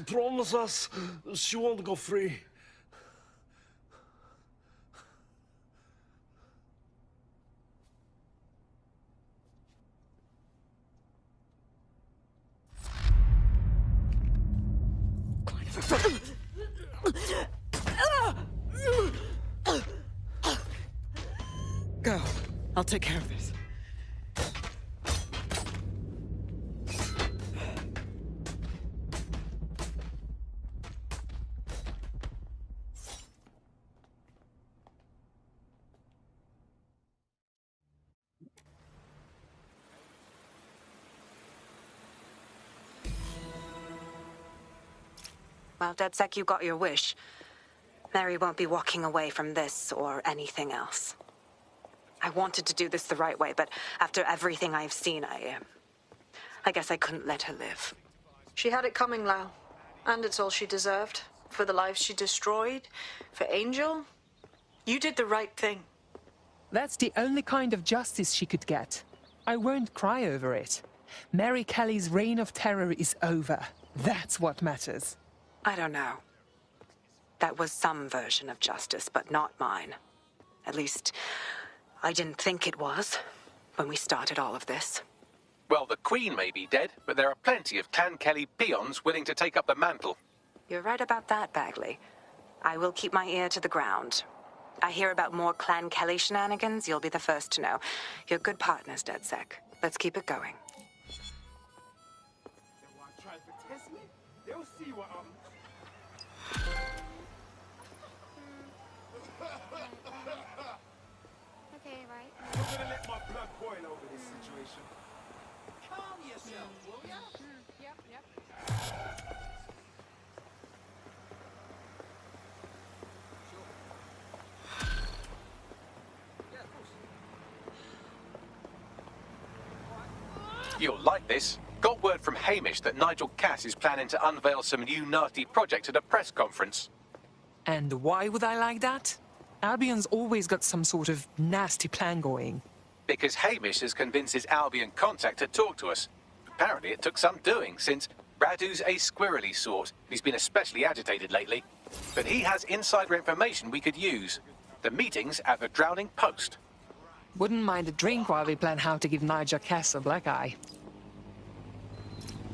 Promise us she won't go free. Go. I'll take care of this. Well, DedSec, you got your wish. Mary won't be walking away from this or anything else. I wanted to do this the right way, but after everything I've seen, I guess I couldn't let her live. She had it coming, Lau. And it's all she deserved. For the lives she destroyed, for Angel. You did the right thing. That's the only kind of justice she could get. I won't cry over it. Mary Kelly's reign of terror is over. That's what matters. I don't know. That was some version of justice, but not mine. At least, I didn't think it was when we started all of this. Well, the Queen may be dead, but there are plenty of Clan Kelly peons willing to take up the mantle. You're right about that, Bagley. I will keep my ear to the ground. I hear about more Clan Kelly shenanigans, you'll be the first to know. You're good partners, DedSec. Let's keep it going. They'll see what I'm... Okay, right. I'm gonna let my blood boil over this situation. Calm yourself, will ya? Yep. You'll like this. Got word from Hamish that Nigel Cass is planning to unveil some new nasty project at a press conference. And why would I like that? Albion's always got some sort of nasty plan going. Because Hamish has convinced his Albion contact to talk to us. Apparently it took some doing, since Radu's a squirrely sort. He's been especially agitated lately. But he has insider information we could use. The meeting's at the Drowning Post. Wouldn't mind a drink while we plan how to give Nigel Cass a black eye.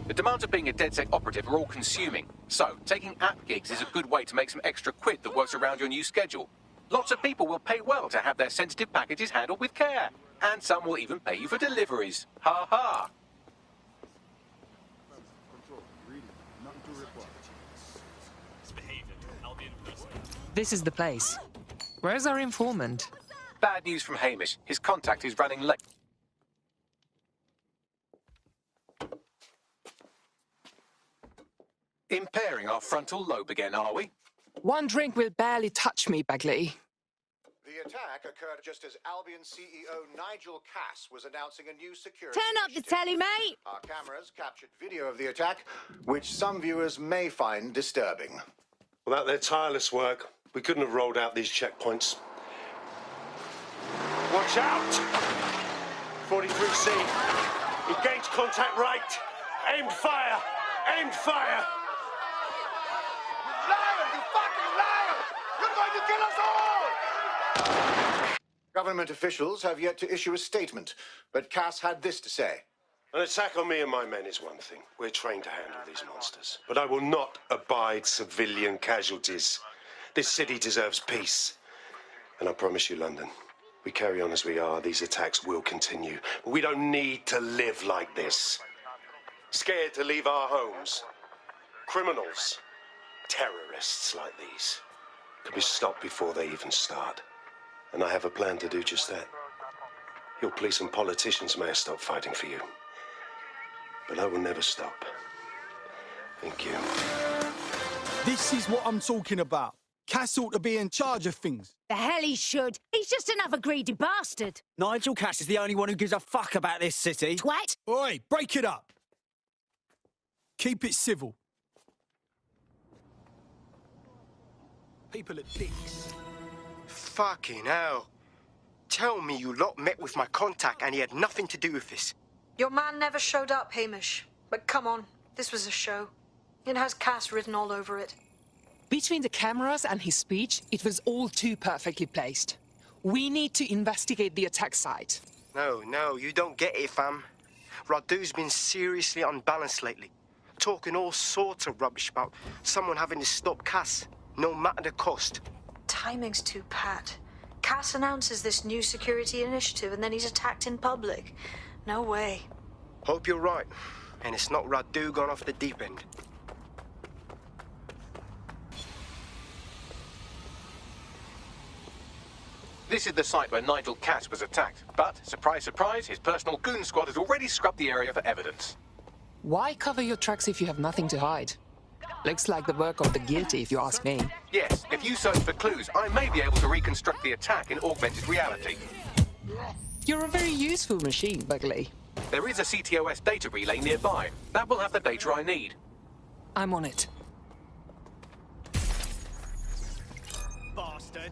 The demands of being a DedSec operative are all consuming. So, taking app gigs is a good way to make some extra quid that works around your new schedule. Lots of people will pay well to have their sensitive packages handled with care. And some will even pay you for deliveries. Ha ha! This is the place. Where's our informant? Bad news from Hamish. His contact is running late. Impairing our frontal lobe again, are we? One drink will barely touch me, Bagley. The attack occurred just as Albion CEO Nigel Cass was announcing a new security Turn up the telly, mate! Our cameras captured video of the attack, which some viewers may find disturbing. Without their tireless work, we couldn't have rolled out these checkpoints. Watch out! 43C. Engage contact right. Aimed fire. Aimed fire. Liar! You fucking liar! You're going to kill us all! Government officials have yet to issue a statement, but Cass had this to say. An attack on me and my men is one thing. We're trained to handle these monsters. But I will not abide civilian casualties. This city deserves peace. And I promise you, London, we carry on as we are, these attacks will continue. We don't need to live like this. Scared to leave our homes. Criminals, terrorists like these, can be stopped before they even start. And I have a plan to do just that. Your police and politicians may have stopped fighting for you. But I will never stop. Thank you. This is what I'm talking about. Cass ought to be in charge of things. The hell he should. He's just another greedy bastard. Nigel Cass is the only one who gives a fuck about this city. Twat! Oi, break it up. Keep it civil. People are dicks. Fucking hell. Tell me you lot met with my contact and he had nothing to do with this. Your man never showed up, Hamish. But come on, this was a show. It has Cass written all over it. Between the cameras and his speech, it was all too perfectly placed. We need to investigate the attack site. No, you don't get it, fam. Radu's been seriously unbalanced lately. Talking all sorts of rubbish about someone having to stop Cass, no matter the cost. Timing's too pat. Cass announces this new security initiative and then he's attacked in public. No way. Hope you're right. And it's not Radu gone off the deep end. This is the site where Nigel Cass was attacked. But, surprise, surprise, his personal goon squad has already scrubbed the area for evidence. Why cover your tracks if you have nothing to hide? Looks like the work of the guilty, if you ask me. Yes, if you search for clues, I may be able to reconstruct the attack in augmented reality. You're a very useful machine, Bagley. There is a CTOS data relay nearby. That will have the data I need. I'm on it. Bastard.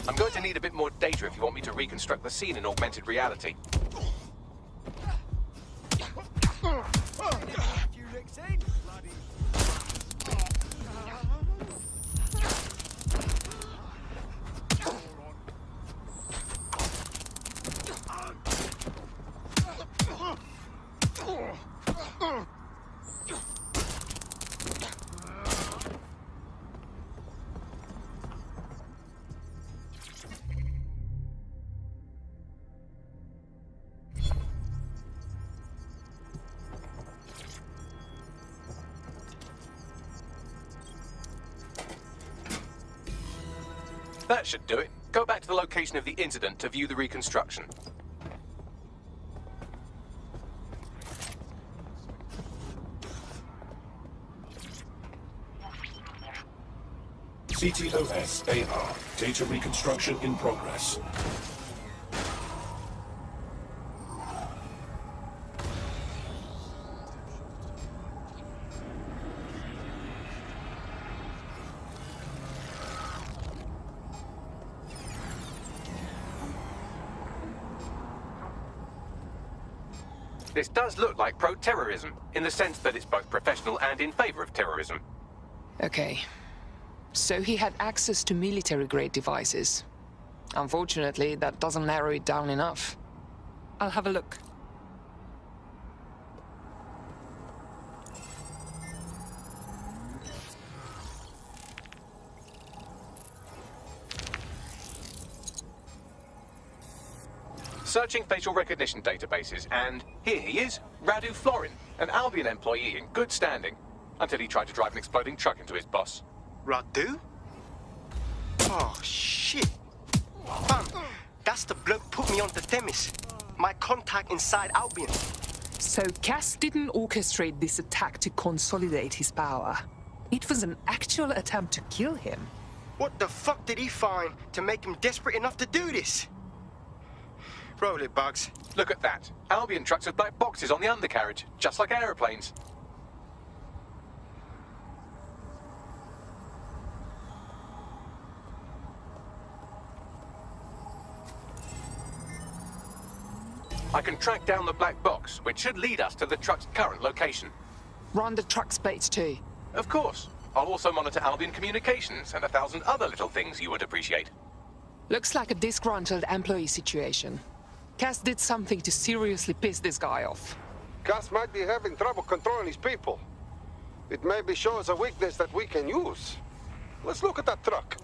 I'm going to need a bit more data if you want me to reconstruct the scene in augmented reality. That should do it. Go back to the location of the incident to view the reconstruction. CTOS-AR. Data reconstruction in progress. This does look like pro-terrorism, in the sense that it's both professional and in favor of terrorism. Okay. So he had access to military-grade devices. Unfortunately, that doesn't narrow it down enough. I'll have a look. Searching facial recognition databases, and here he is, Radu Florin, an Albion employee in good standing, until he tried to drive an exploding truck into his boss. Radu? Oh, shit. Fam, that's the bloke put me on the Themis. My contact inside Albion. So Cass didn't orchestrate this attack to consolidate his power. It was an actual attempt to kill him. What the fuck did he find to make him desperate enough to do this? Roll it, Bugs. Look at that. Albion trucks with black boxes on the undercarriage, just like aeroplanes. I can track down the black box, which should lead us to the truck's current location. Run the truck's plates too. Of course. I'll also monitor Albion communications and 1,000 other little things you would appreciate. Looks like a disgruntled employee situation. Cass did something to seriously piss this guy off. Cass might be having trouble controlling his people. It maybe shows a weakness that we can use. Let's look at that truck.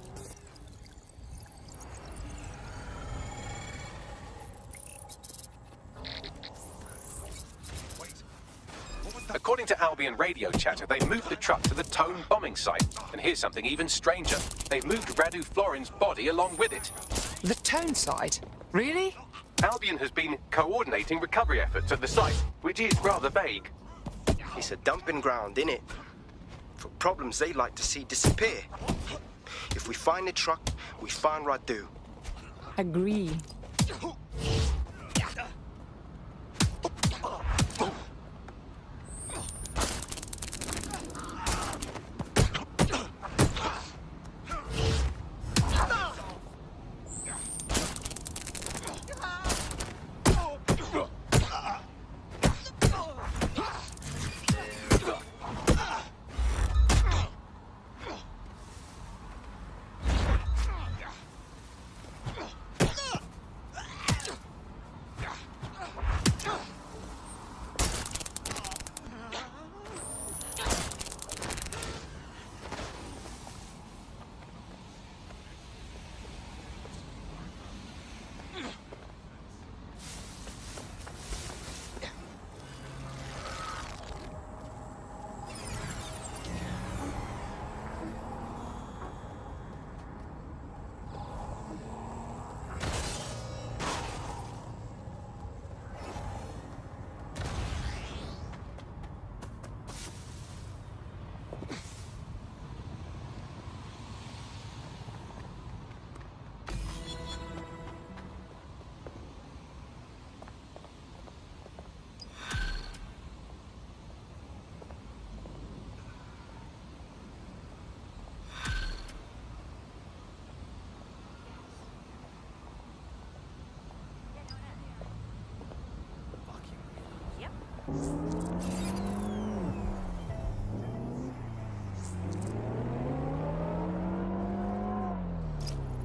According to Albion radio chatter, they've moved the truck to the Tone bombing site. And here's something even stranger. They've moved Radu Florin's body along with it. The Tone site? Really? Albion has been coordinating recovery efforts at the site, which is rather vague. It's a dumping ground, innit? For problems they like to see disappear. If we find the truck, we find Radu. Agree.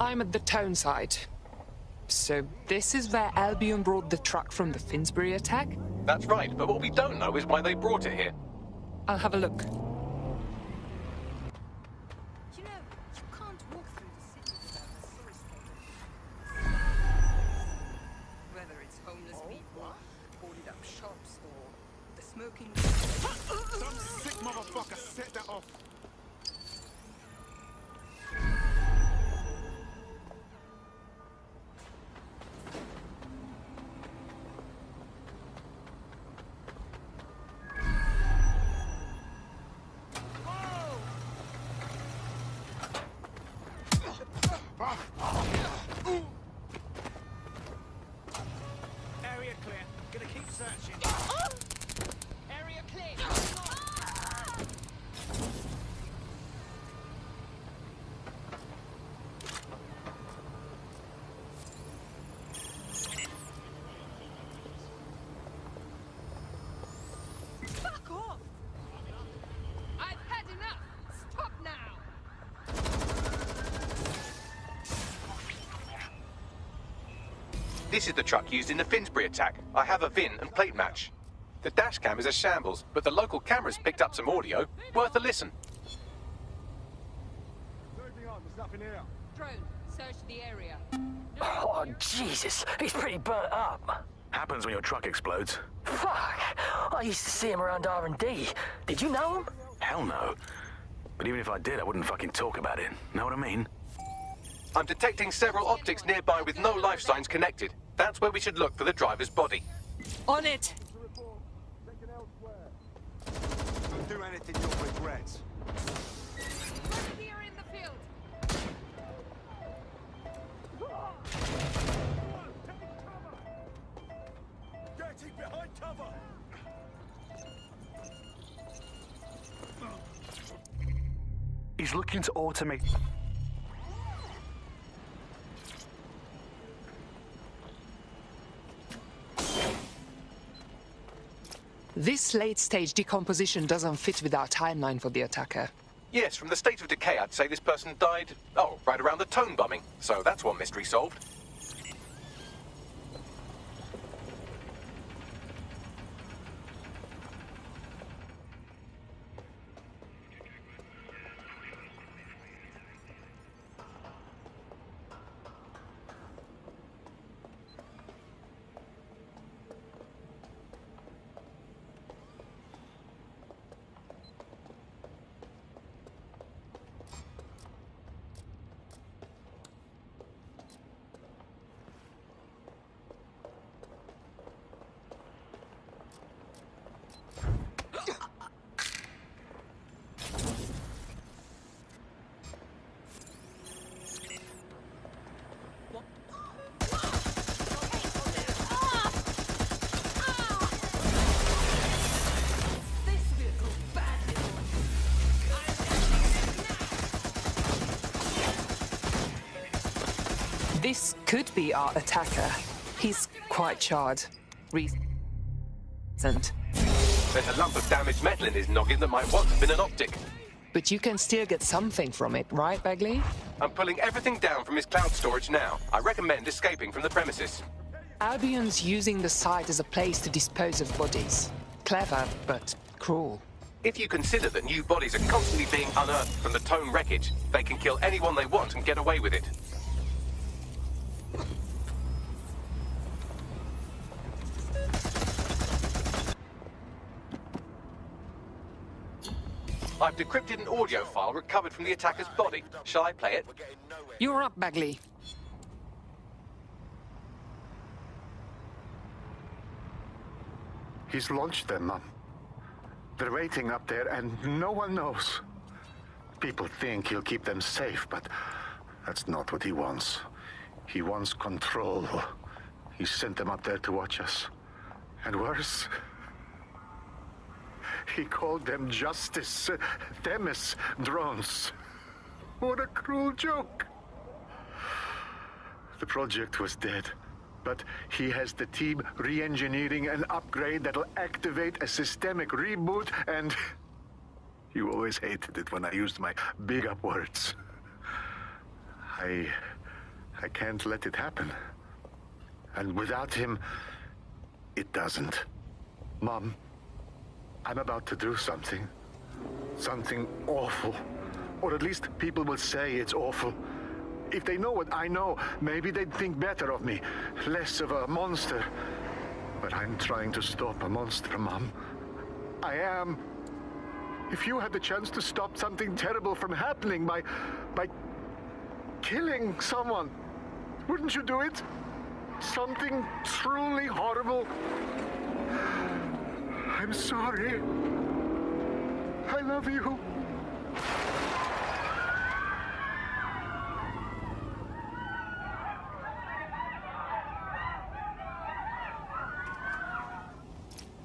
I'm at the Tone site. So this is where Albion brought the truck from the Finsbury attack? That's right, but what we don't know is why they brought it here. I'll have a look. You know, you can't walk through the city without a tourist gate. Whether it's homeless people, boarded up shops, or the smoking... Some sick motherfucker set that off. This is the truck used in the Finsbury attack. I have a VIN and plate match. The dash cam is a shambles, but the local cameras picked up some audio. Worth a listen. Drone, search the area. Oh, Jesus. He's pretty burnt up. Happens when your truck explodes. Fuck. I used to see him around R&D. Did you know him? Hell no. But even if I did, I wouldn't fucking talk about it. Know what I mean? I'm detecting several optics nearby with no life signs connected. That's where we should look for the driver's body. On it! Don't do anything you'll regret. Right here in the field. Getting behind cover! He's looking to automate... This late-stage decomposition doesn't fit with our timeline for the attacker. Yes, from the state of decay, I'd say this person died, right around the tone bombing. So that's one mystery solved. This could be our attacker. He's quite charred. Recent. There's a lump of damaged metal in his noggin that might once have been an optic. But you can still get something from it, right, Bagley? I'm pulling everything down from his cloud storage now. I recommend escaping from the premises. Albion's using the site as a place to dispose of bodies. Clever, but cruel. If you consider that new bodies are constantly being unearthed from the Tone wreckage, they can kill anyone they want and get away with it. I've decrypted an audio file recovered from the attacker's body. Shall I play it? You're up, Bagley. He's launched them, Mum. They're waiting up there and no one knows. People think he'll keep them safe, but that's not what he wants. He wants control. He sent them up there to watch us. And worse, he called them Justice, Themis drones. What a cruel joke. The project was dead, but he has the team re-engineering an upgrade that'll activate a systemic reboot, and you always hated it when I used my big up words. I can't let it happen. And without him, it doesn't. Mom, I'm about to do something. Something awful. Or at least people will say it's awful. If they know what I know, maybe they'd think better of me. Less of a monster. But I'm trying to stop a monster, Mom. I am. If you had the chance to stop something terrible from happening by killing someone, wouldn't you do it? Something truly horrible. I'm sorry. I love you.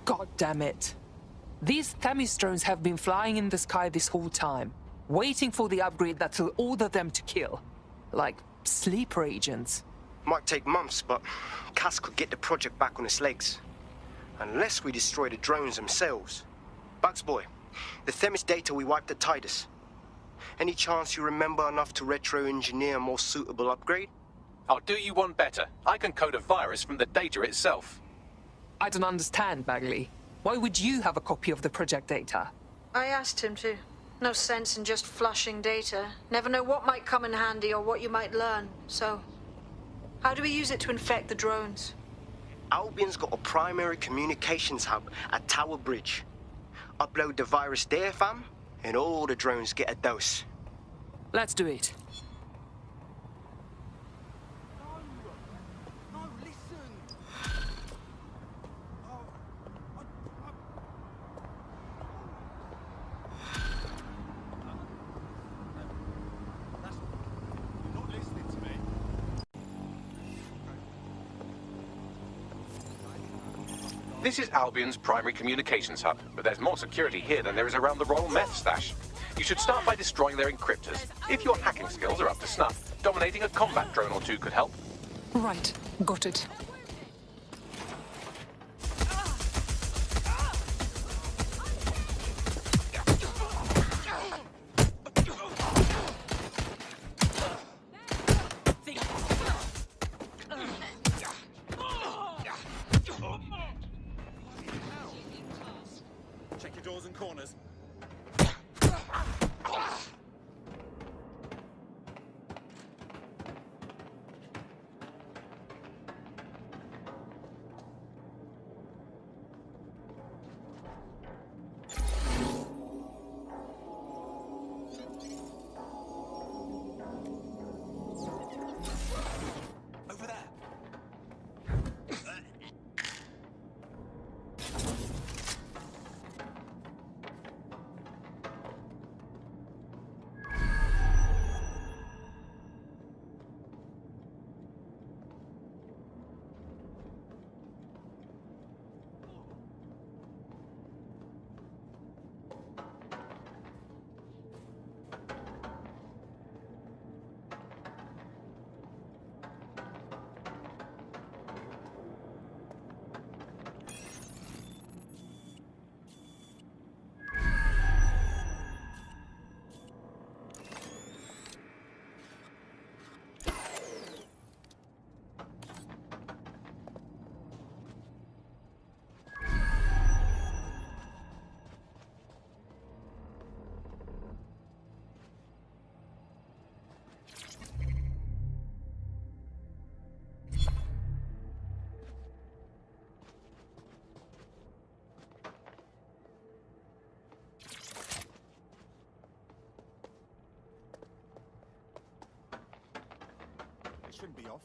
God damn it. These Themis drones have been flying in the sky this whole time, waiting for the upgrade that'll order them to kill. Like sleeper agents. Might take months, but Cass could get the project back on its legs. Unless we destroy the drones themselves. Bugs boy, the Themis data we wiped at Titus. Any chance you remember enough to retro-engineer a more suitable upgrade? I'll do you one better. I can code a virus from the data itself. I don't understand, Bagley. Why would you have a copy of the project data? I asked him to. No sense in just flushing data. Never know what might come in handy or what you might learn. So, how do we use it to infect the drones? Albion's got a primary communications hub at Tower Bridge. Upload the virus there, fam, and all the drones get a dose. Let's do it. This is Albion's primary communications hub, but there's more security here than there is around the Royal Meth stash. You should start by destroying their encryptors. If your hacking skills are up to snuff, dominating a combat drone or two could help. Right, got it. Check your doors and corners. Shouldn't be off.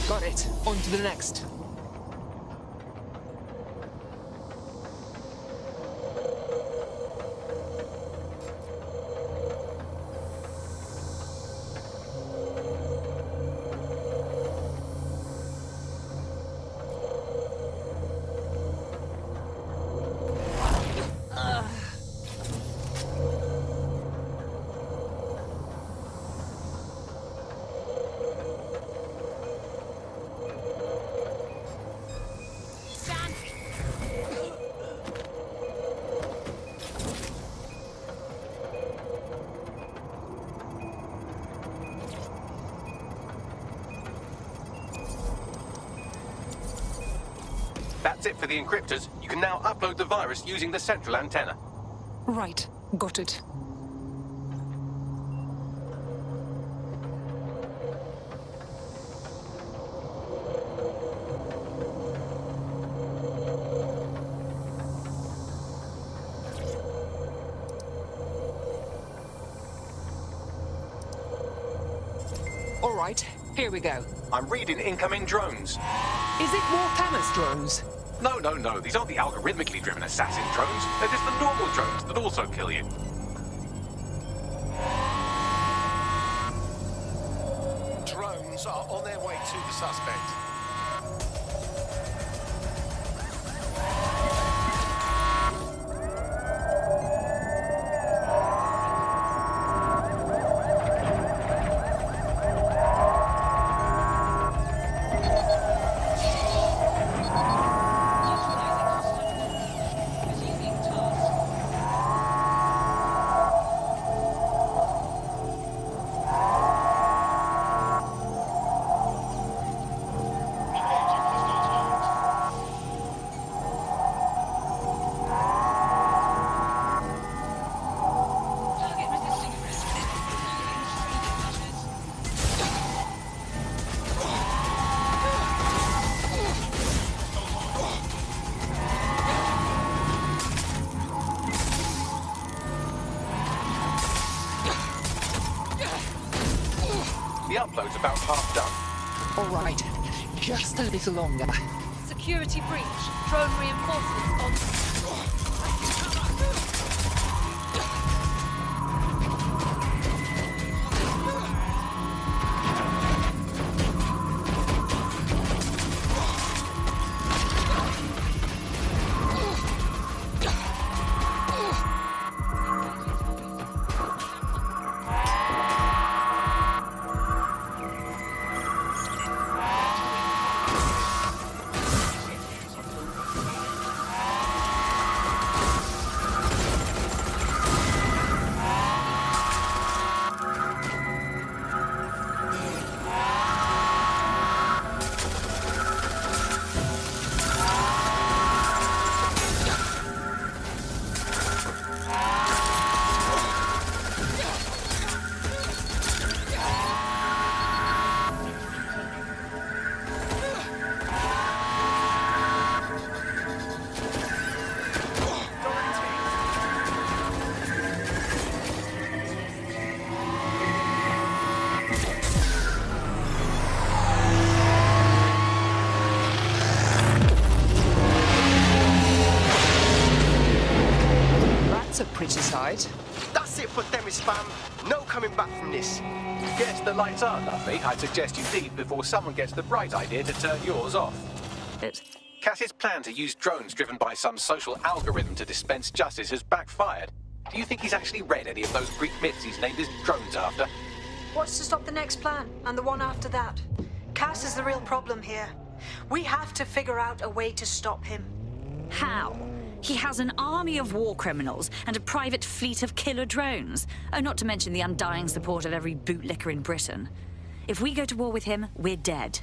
Got it. On to the next. that's it for the encryptors. You can now upload the virus using the central antenna. Right, got it. All right, here we go. I'm reading incoming drones. Is it Warhammer's drones? No. These aren't the algorithmically driven assassin drones. They're just the normal drones that also kill you. Drones are on their way to the suspect. The upload's about half done. All right, just a little longer. Security breach. Drone reinforcements on... Pretty sight. That's it for them, spam. No coming back from this. Yes, the lights are lovely. I'd suggest you leave before someone gets the bright idea to turn yours off. Cass's plan to use drones driven by some social algorithm to dispense justice has backfired. Do you think he's actually read any of those Greek myths he's named his drones after? What's to stop the next plan and the one after that? Cass is the real problem here. We have to figure out a way to stop him. How? He has an army of war criminals and a private fleet of killer drones. Oh, not to mention the undying support of every bootlicker in Britain. If we go to war with him, we're dead.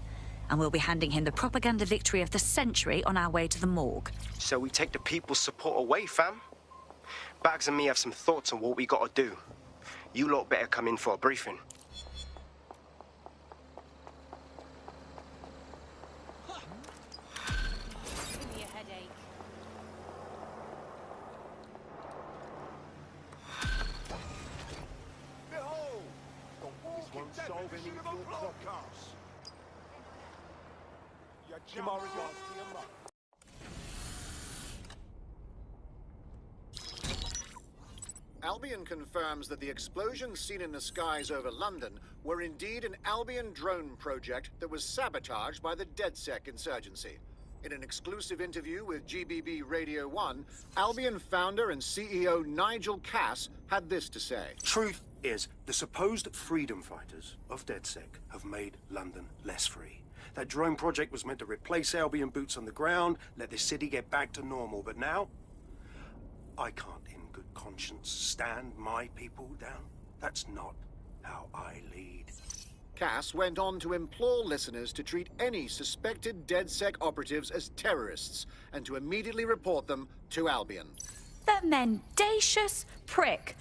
And we'll be handing him the propaganda victory of the century on our way to the morgue. So we take the people's support away, fam? Bags and me have some thoughts on what we gotta do. You lot better come in for a briefing. Give me a headache. Behold, the walking definition of a broadcast. Give my regards to your mother. Albion confirms that the explosions seen in the skies over London were indeed an Albion drone project that was sabotaged by the DedSec insurgency. In an exclusive interview with GBB Radio 1, Albion founder and CEO Nigel Cass had this to say. Truth is, the supposed freedom fighters of DedSec have made London less free. That drone project was meant to replace Albion boots on the ground, let the city get back to normal, but now I can't in good conscience stand my people down. That's not how I lead. Cass went on to implore listeners to treat any suspected DedSec operatives as terrorists and to immediately report them to Albion. The mendacious prick.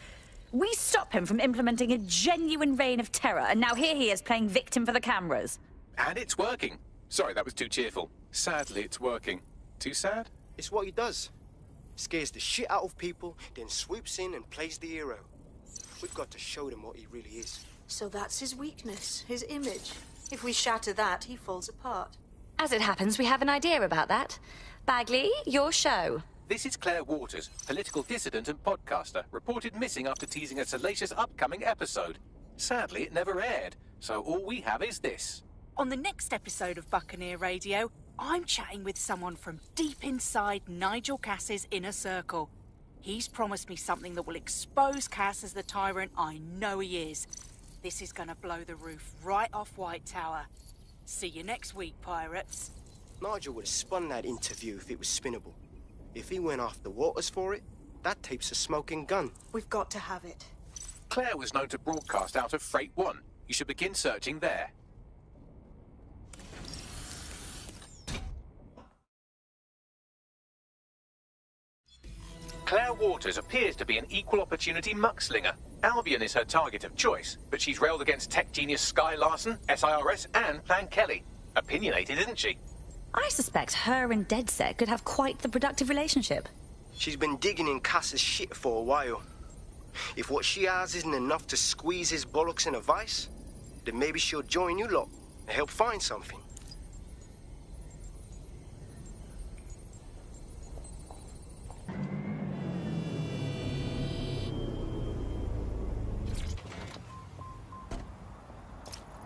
We stop him from implementing a genuine reign of terror, and now here he is playing victim for the cameras. And it's working. Sorry, that was too cheerful. Sadly, it's working. Too sad? It's what he does. Scares the shit out of people, then swoops in and plays the hero. We've got to show them what he really is. So that's his weakness, his image. If we shatter that, he falls apart. As it happens, we have an idea about that. Bagley, your show. This is Claire Waters, political dissident and podcaster, reported missing after teasing a salacious upcoming episode. Sadly, it never aired, so all we have is this. On the next episode of Buccaneer Radio, I'm chatting with someone from deep inside Nigel Cass's inner circle. He's promised me something that will expose Cass as the tyrant I know he is. This is gonna blow the roof right off White Tower. See you next week, pirates. Nigel would have spun that interview if it was spinnable. If he went after Waters for it, that tape's a smoking gun. We've got to have it. Claire was known to broadcast out of Freight 1. You should begin searching there. Claire Waters appears to be an equal opportunity muckslinger. Albion is her target of choice, but she's railed against tech genius Sky Larson, SIRS, and Plan Kelly. Opinionated, isn't she? I suspect her and DedSec could have quite the productive relationship. She's been digging in Cass's shit for a while. If what she has isn't enough to squeeze his bollocks in a vice, then maybe she'll join you lot and help find something.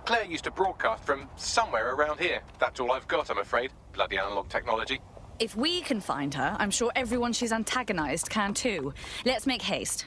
Claire used to broadcast from somewhere around here. That's all I've got, I'm afraid. Bloody analog technology. If we can find her, I'm sure everyone she's antagonized can too. Let's make haste.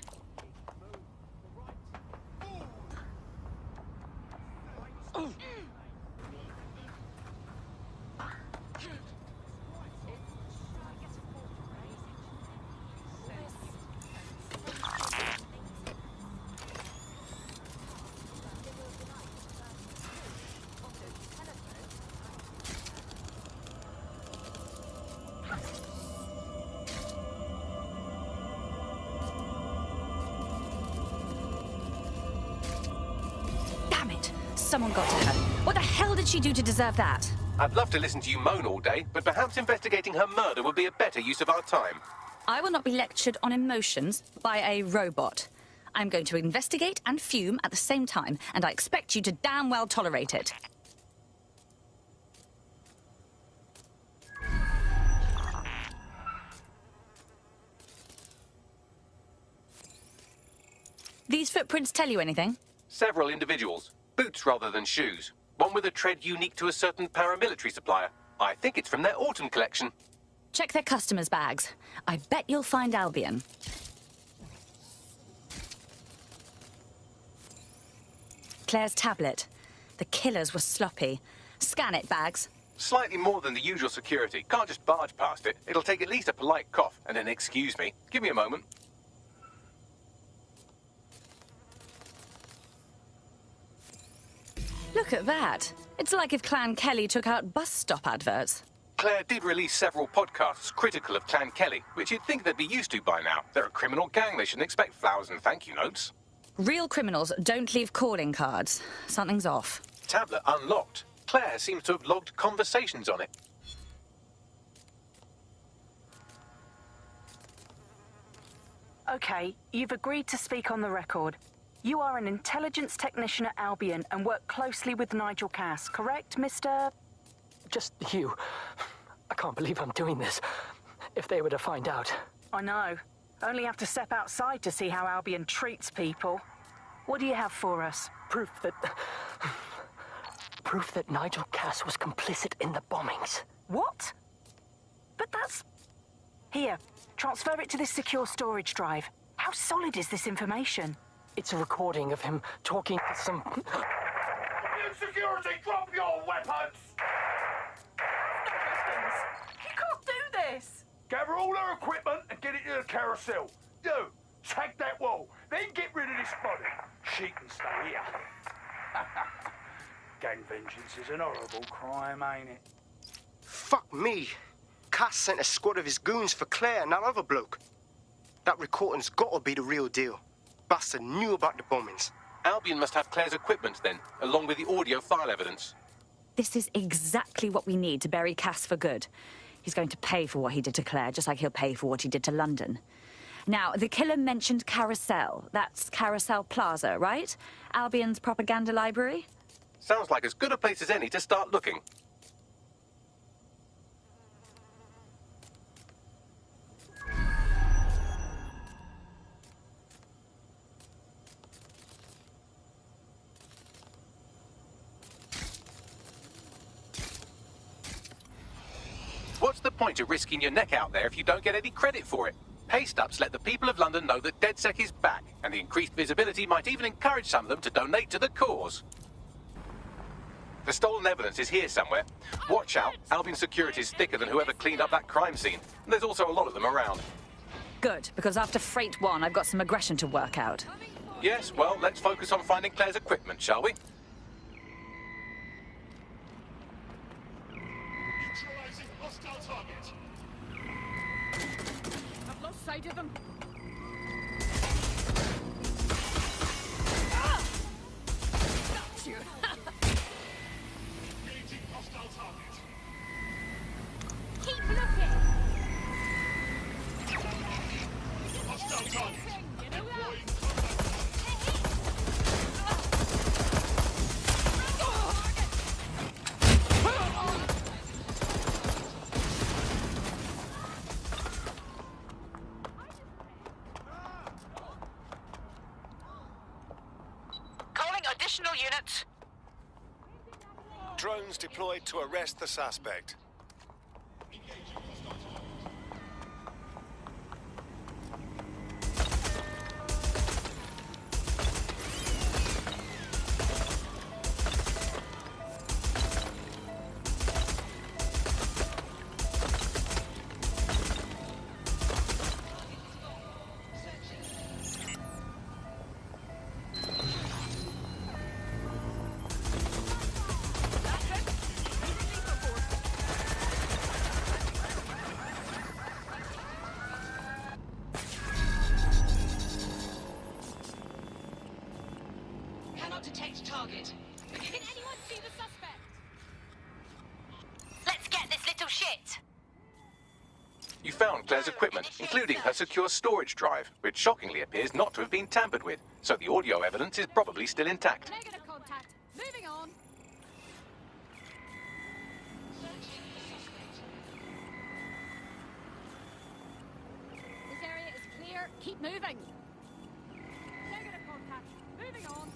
Someone got to her. What the hell did she do to deserve that? I'd love to listen to you moan all day, but perhaps investigating her murder would be a better use of our time. I will not be lectured on emotions by a robot. I'm going to investigate and fume at the same time, and I expect you to damn well tolerate it. These footprints tell you anything? Several individuals. Boots rather than shoes. One with a tread unique to a certain paramilitary supplier. I think it's from their autumn collection. Check their customers' bags. I bet you'll find Albion. Claire's tablet. The killers were sloppy. Scan it, Bags. Slightly more than the usual security. Can't just barge past it. It'll take at least a polite cough and an excuse me. Give me a moment. Look at that. It's like if Clan Kelly took out bus stop adverts. Claire did release several podcasts critical of Clan Kelly, which you'd think they'd be used to by now. They're a criminal gang. They shouldn't expect flowers and thank you notes. Real criminals don't leave calling cards. Something's off. Tablet unlocked. Claire seems to have logged conversations on it. Okay, you've agreed to speak on the record. You are an intelligence technician at Albion and work closely with Nigel Cass, correct, Mr...? Just you. I can't believe I'm doing this. If they were to find out. I know. Only have to step outside to see how Albion treats people. What do you have for us? Proof that Nigel Cass was complicit in the bombings. What? But that's... Here, transfer it to this secure storage drive. How solid is this information? It's a recording of him talking to some... Security, drop your weapons! You can't do this! Gather all our equipment and get it to the carousel. You, tag that wall, then get rid of this body. She can stay here. Gang vengeance is an horrible crime, ain't it? Fuck me. Cass sent a squad of his goons for Claire and that other bloke. That recording's gotta be the real deal. Bastard knew about the bombings. Albion must have Claire's equipment then, along with the audio file evidence. This is exactly what we need to bury Cass for good. He's going to pay for what he did to Claire, just like he'll pay for what he did to London. Now, the killer mentioned Carousel. That's Carousel Plaza, right? Albion's propaganda library? Sounds like as good a place as any to start looking. What's the point of risking your neck out there if you don't get any credit for it? Pay stubs let the people of London know that DedSec is back, and the increased visibility might even encourage some of them to donate to the cause. The stolen evidence is here somewhere. Watch out, Albion security is thicker than whoever cleaned up that crime scene. And there's also a lot of them around. Good, because after Freight 1, I've got some aggression to work out. Yes, well, let's focus on finding Claire's equipment, shall we? Neutralizing hostile target. I've lost sight of them. Got you. Engaging hostile target. Keep looking. Hostile target. You know that? Calling additional units. Drones deployed to arrest the suspect. Cannot detect target. Can anyone see the suspect? Let's get this little shit. You found Claire's equipment, including her secure storage drive, which shockingly appears not to have been tampered with, so the audio evidence is probably still intact. Negative contact. Moving on. This area is clear. Keep moving. Negative contact. Moving on.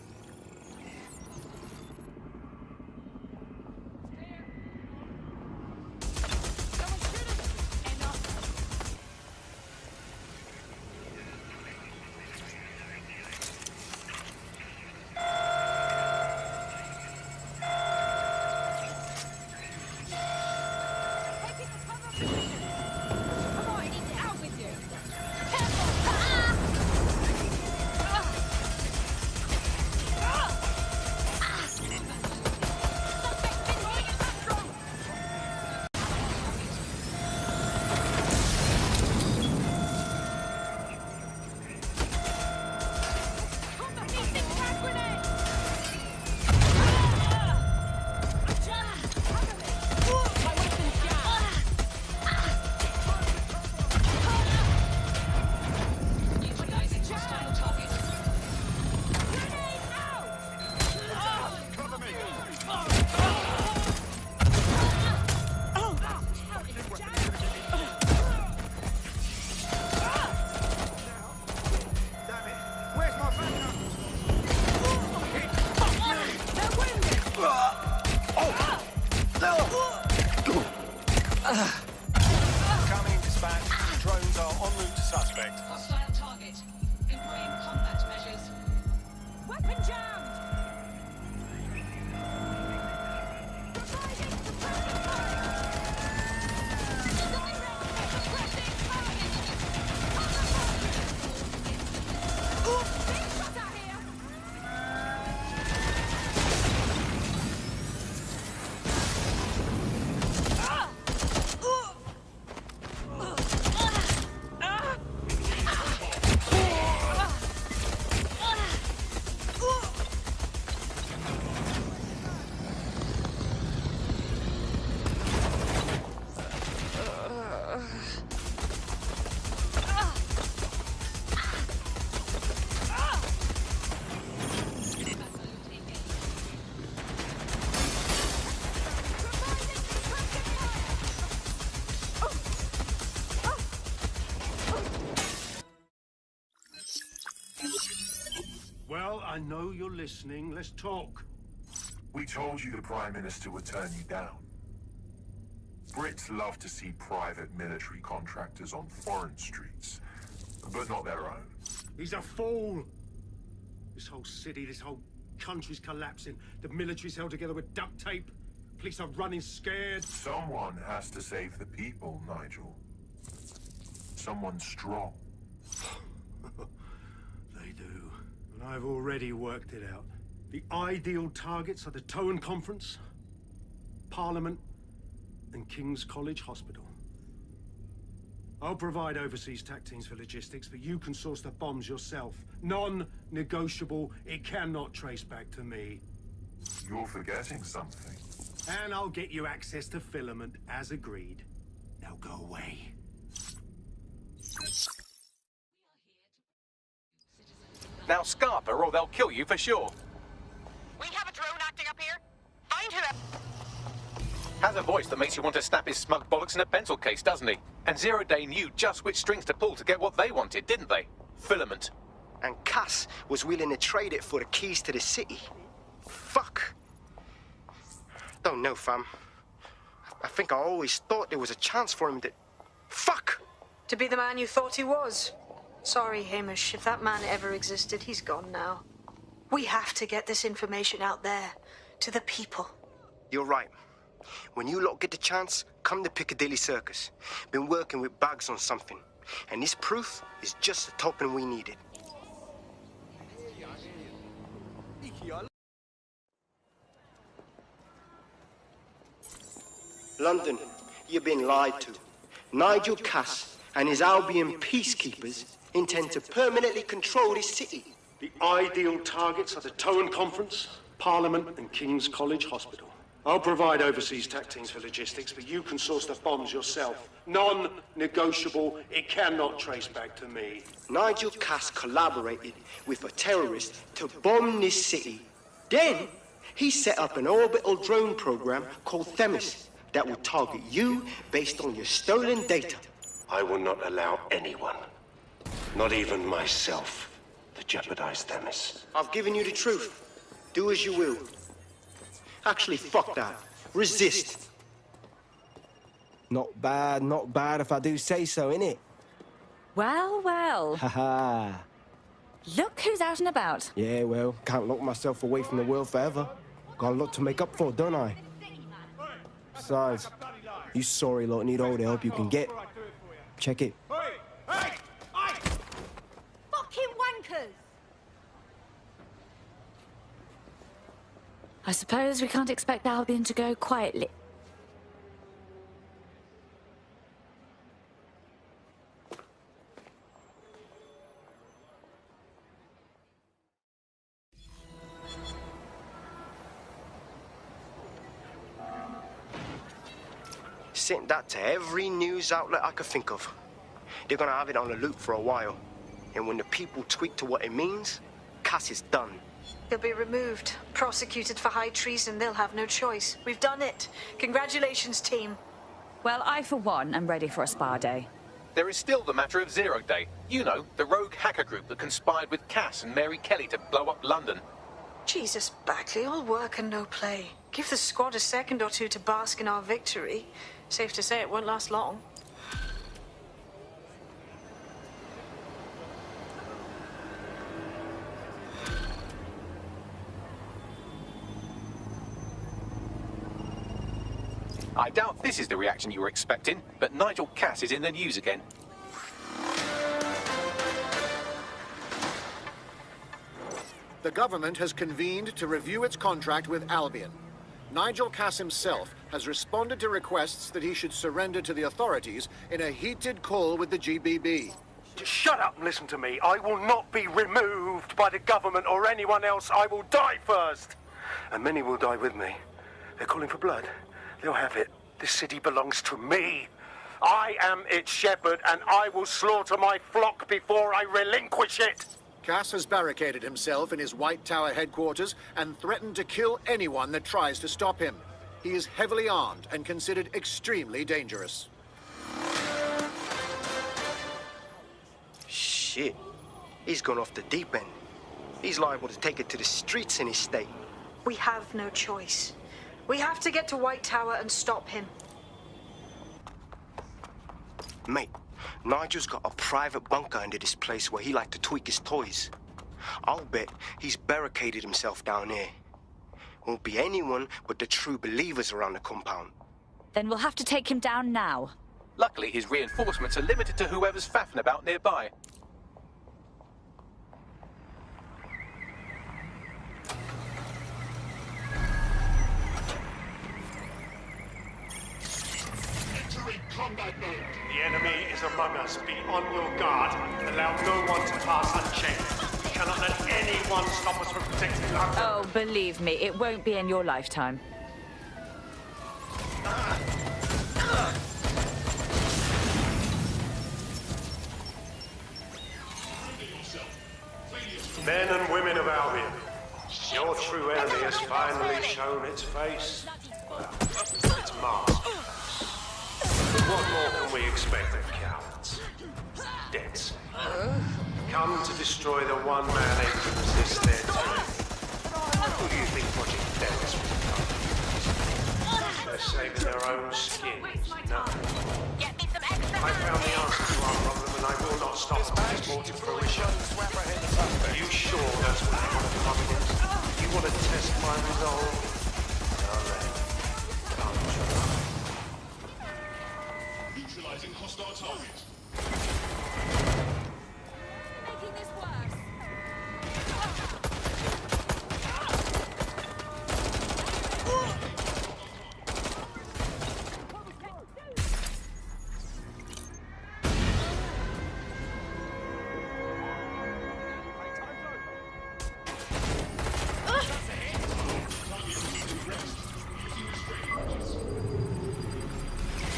Incoming dispatch. Drones are en route to suspect. Hostile target. Employing combat measures. Weapon jammed. Well, I know you're listening. Let's talk. We told you the Prime Minister would turn you down. Brits love to see private military contractors on foreign streets, but not their own. He's a fool! This whole city, this whole country's collapsing. The military's held together with duct tape. Police are running scared. Someone has to save the people, Nigel. Someone strong. They do. And I've already worked it out. The ideal targets are the Towan Conference, Parliament, and King's College Hospital. I'll provide overseas tac teams for logistics, but you can source the bombs yourself. Non-negotiable. It cannot trace back to me. You're forgetting something. And I'll get you access to filament, as agreed. Now go away. Now Scarper, or they'll kill you for sure. We have a drone acting up here. Find whoever. Has a voice that makes you want to snap his smug bollocks in a pencil case, doesn't he? And Zero Day knew just which strings to pull to get what they wanted, didn't they? Filament. And Cass was willing to trade it for the keys to the city. Fuck. Don't know, fam. I think I always thought there was a chance for him to... Fuck! To be the man you thought he was. Sorry, Hamish. If that man ever existed, he's gone now. We have to get this information out there, to the people. You're right. When you lot get the chance, come to Piccadilly Circus. Been working with Bags on something. And this proof is just the token we needed. London, you've been lied to. Nigel Cass and his Albion peacekeepers intend to permanently control this city. The ideal targets are the Towan Conference, Parliament, and King's College Hospital. I'll provide overseas tac teams for logistics, but you can source the bombs yourself. Non-negotiable. It cannot trace back to me. Nigel Cass collaborated with a terrorist to bomb this city. Then, he set up an orbital drone program called Themis that will target you based on your stolen data. I will not allow anyone, not even myself, to jeopardize Themis. I've given you the truth. Do as you will. Actually, fuck that. Resist. Not bad if I do say so, innit? Well, well. Haha. Look who's out and about. Yeah, well, can't lock myself away from the world forever. Got a lot to make up for, don't I? Besides, you sorry lot need all the help you can get. Check it. Fucking wankers! I suppose we can't expect Albion to go quietly. Sent that to every news outlet I could think of. They're gonna have it on the loop for a while. And when the people tweak to what it means, Cass is done. He'll be removed, prosecuted for high treason. They'll have no choice. We've done it. Congratulations, team. Well, I, for one, am ready for a spa day. There is still the matter of Zero Day. You know, the rogue hacker group that conspired with Cass and Mary Kelly to blow up London. Jesus, Bagley, all work and no play. Give the squad a second or two to bask in our victory. Safe to say it won't last long. I doubt this is the reaction you were expecting, but Nigel Cass is in the news again. The government has convened to review its contract with Albion. Nigel Cass himself has responded to requests that he should surrender to the authorities in a heated call with the GBB. Just shut up and listen to me. I will not be removed by the government or anyone else. I will die first. And many will die with me. They're calling for blood. They'll have it. This city belongs to me. I am its shepherd, and I will slaughter my flock before I relinquish it. Cass has barricaded himself in his White Tower headquarters and threatened to kill anyone that tries to stop him. He is heavily armed and considered extremely dangerous. Shit. He's gone off the deep end. He's liable to take it to the streets in his state. We have no choice. We have to get to White Tower and stop him. Mate, Nigel's got a private bunker under this place where he liked to tweak his toys. I'll bet he's barricaded himself down here. Won't be anyone but the true believers around the compound. Then we'll have to take him down now. Luckily, his reinforcements are limited to whoever's faffing about nearby. The enemy is among us. Be on your guard. Allow no one to pass unchecked. We cannot let anyone stop us from protecting London. Oh, believe me, it won't be in your lifetime. Men and women of Albion, your true enemy has finally shown its face. Well, its mask. But what more can we expect of cowards? Deads. Come to destroy the one man able to resist their tyranny. Who do you think Project Dennis was about? They're saving their own skins. No. I found the answer to our problem, and I will not stop until it's brought to fruition. Are you sure that's what you want to come against? You want to test my resolve? Now then, come try. Neutralizing hostile target. Making this worse.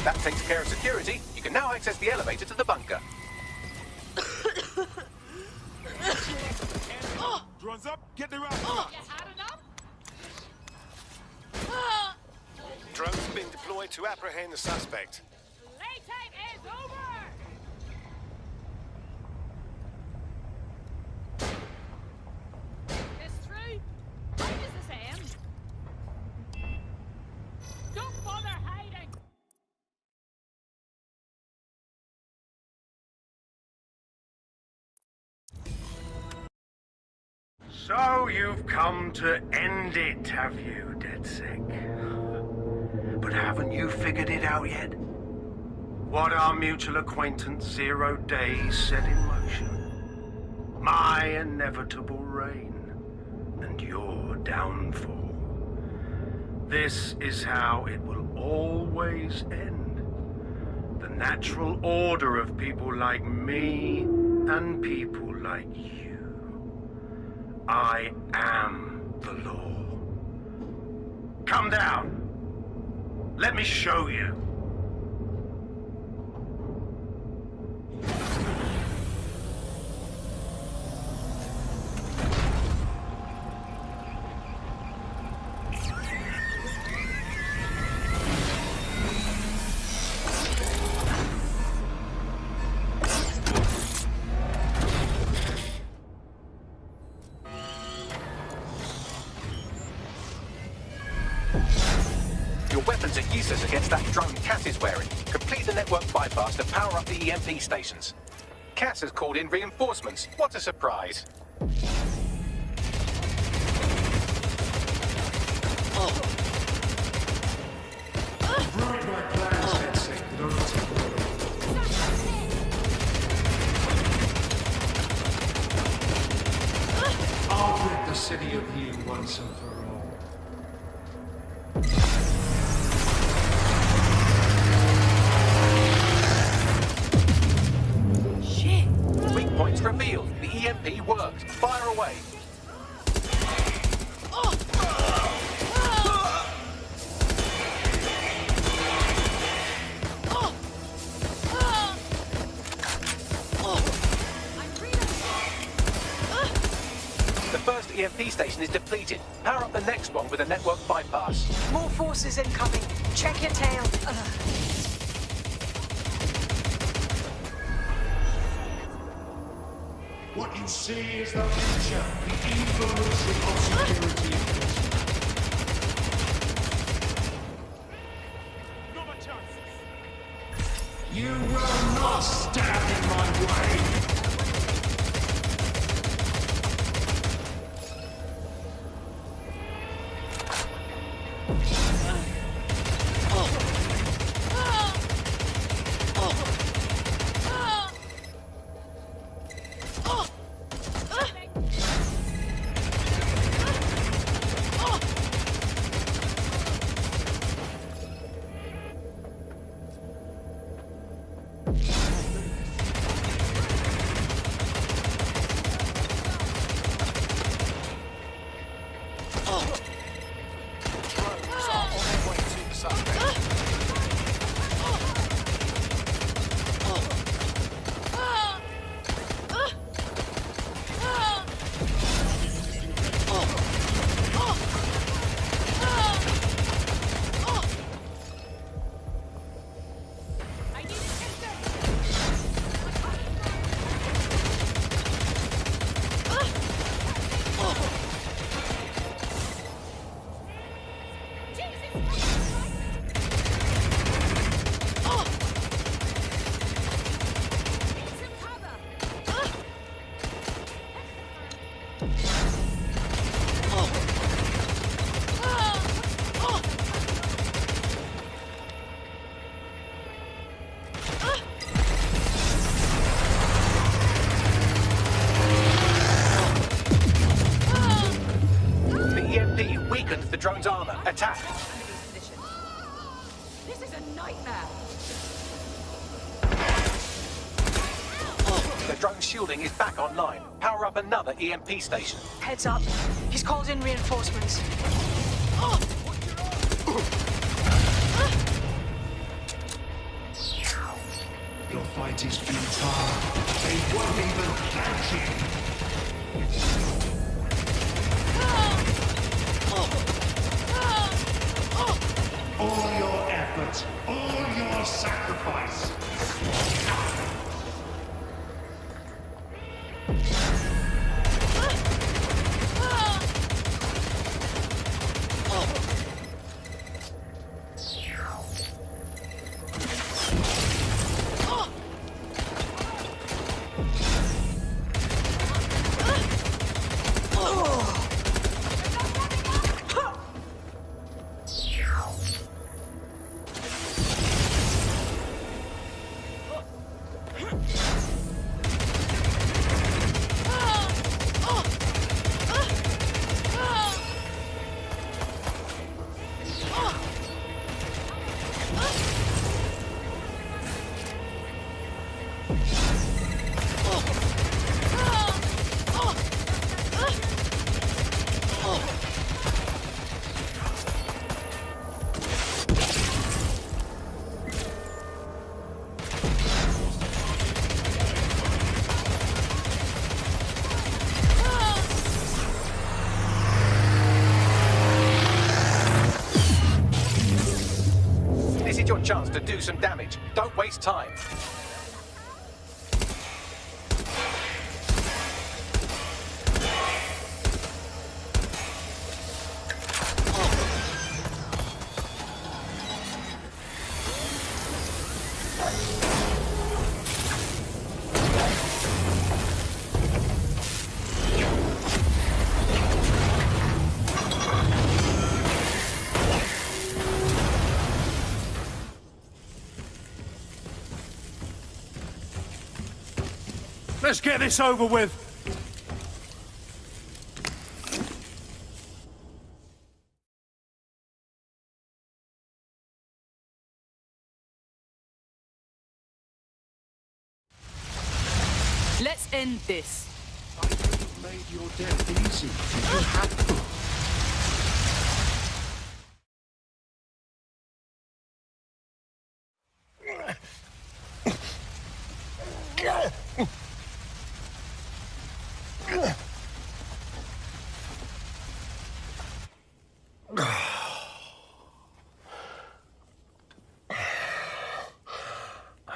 That takes care of security. You can now access the elevator to the bunker. Drones up, get the round. You had enough? Drones have been deployed to apprehend the suspect. Playtime is over! It's true. What is this end? Don't bother hiding! So you've come to end it, have you, DeadSec? But haven't you figured it out yet? What our mutual acquaintance 0 Days set in motion? My inevitable reign and your downfall. This is how it will always end. The natural order of people like me and people like you. I am the law. Come down. Let me show you. Your weapons are useless against that drone Cass is wearing. Complete the network bypass to power up the EMP stations. Cass has called in reinforcements. What a surprise. Ruined my plans, DeadSec, but only temporarily. I'll rid the city of you once and for all. Shit! Weak points revealed. The EMP worked. Fire away. The first EMP station is depleted. Power up the next one with a network bypass. More forces incoming. Check your tail. What you see is the future, the evolution of security. No more chances. You will not stand in my way. The drone's armor. Attack! This is a nightmare. The drone's shielding is back online. Power up another EMP station. Heads up. He's called in reinforcements. Your fight is futile. They won't even catch you. All your effort, all your sacrifice. Your chance to do some damage. Don't waste time. Let's get this over with. Let's end this. I could have made your death easy. You had to.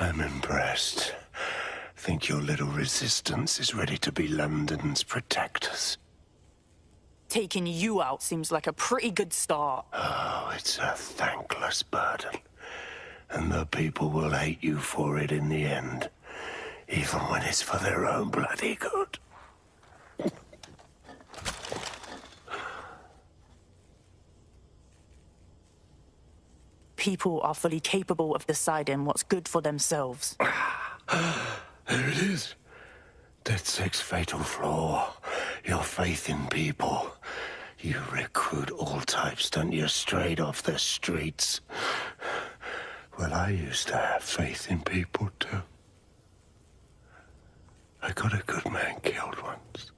I'm impressed. think your little resistance is ready to be London's protectors? Taking you out seems like a pretty good start. Oh, it's a thankless burden. And the people will hate you for it in the end. Even when it's for their own bloody good. People are fully capable of deciding what's good for themselves. There it is. DedSec's fatal flaw. Your faith in people. You recruit all types, don't you, straight off the streets. Well, I used to have faith in people, too. I got a good man killed once.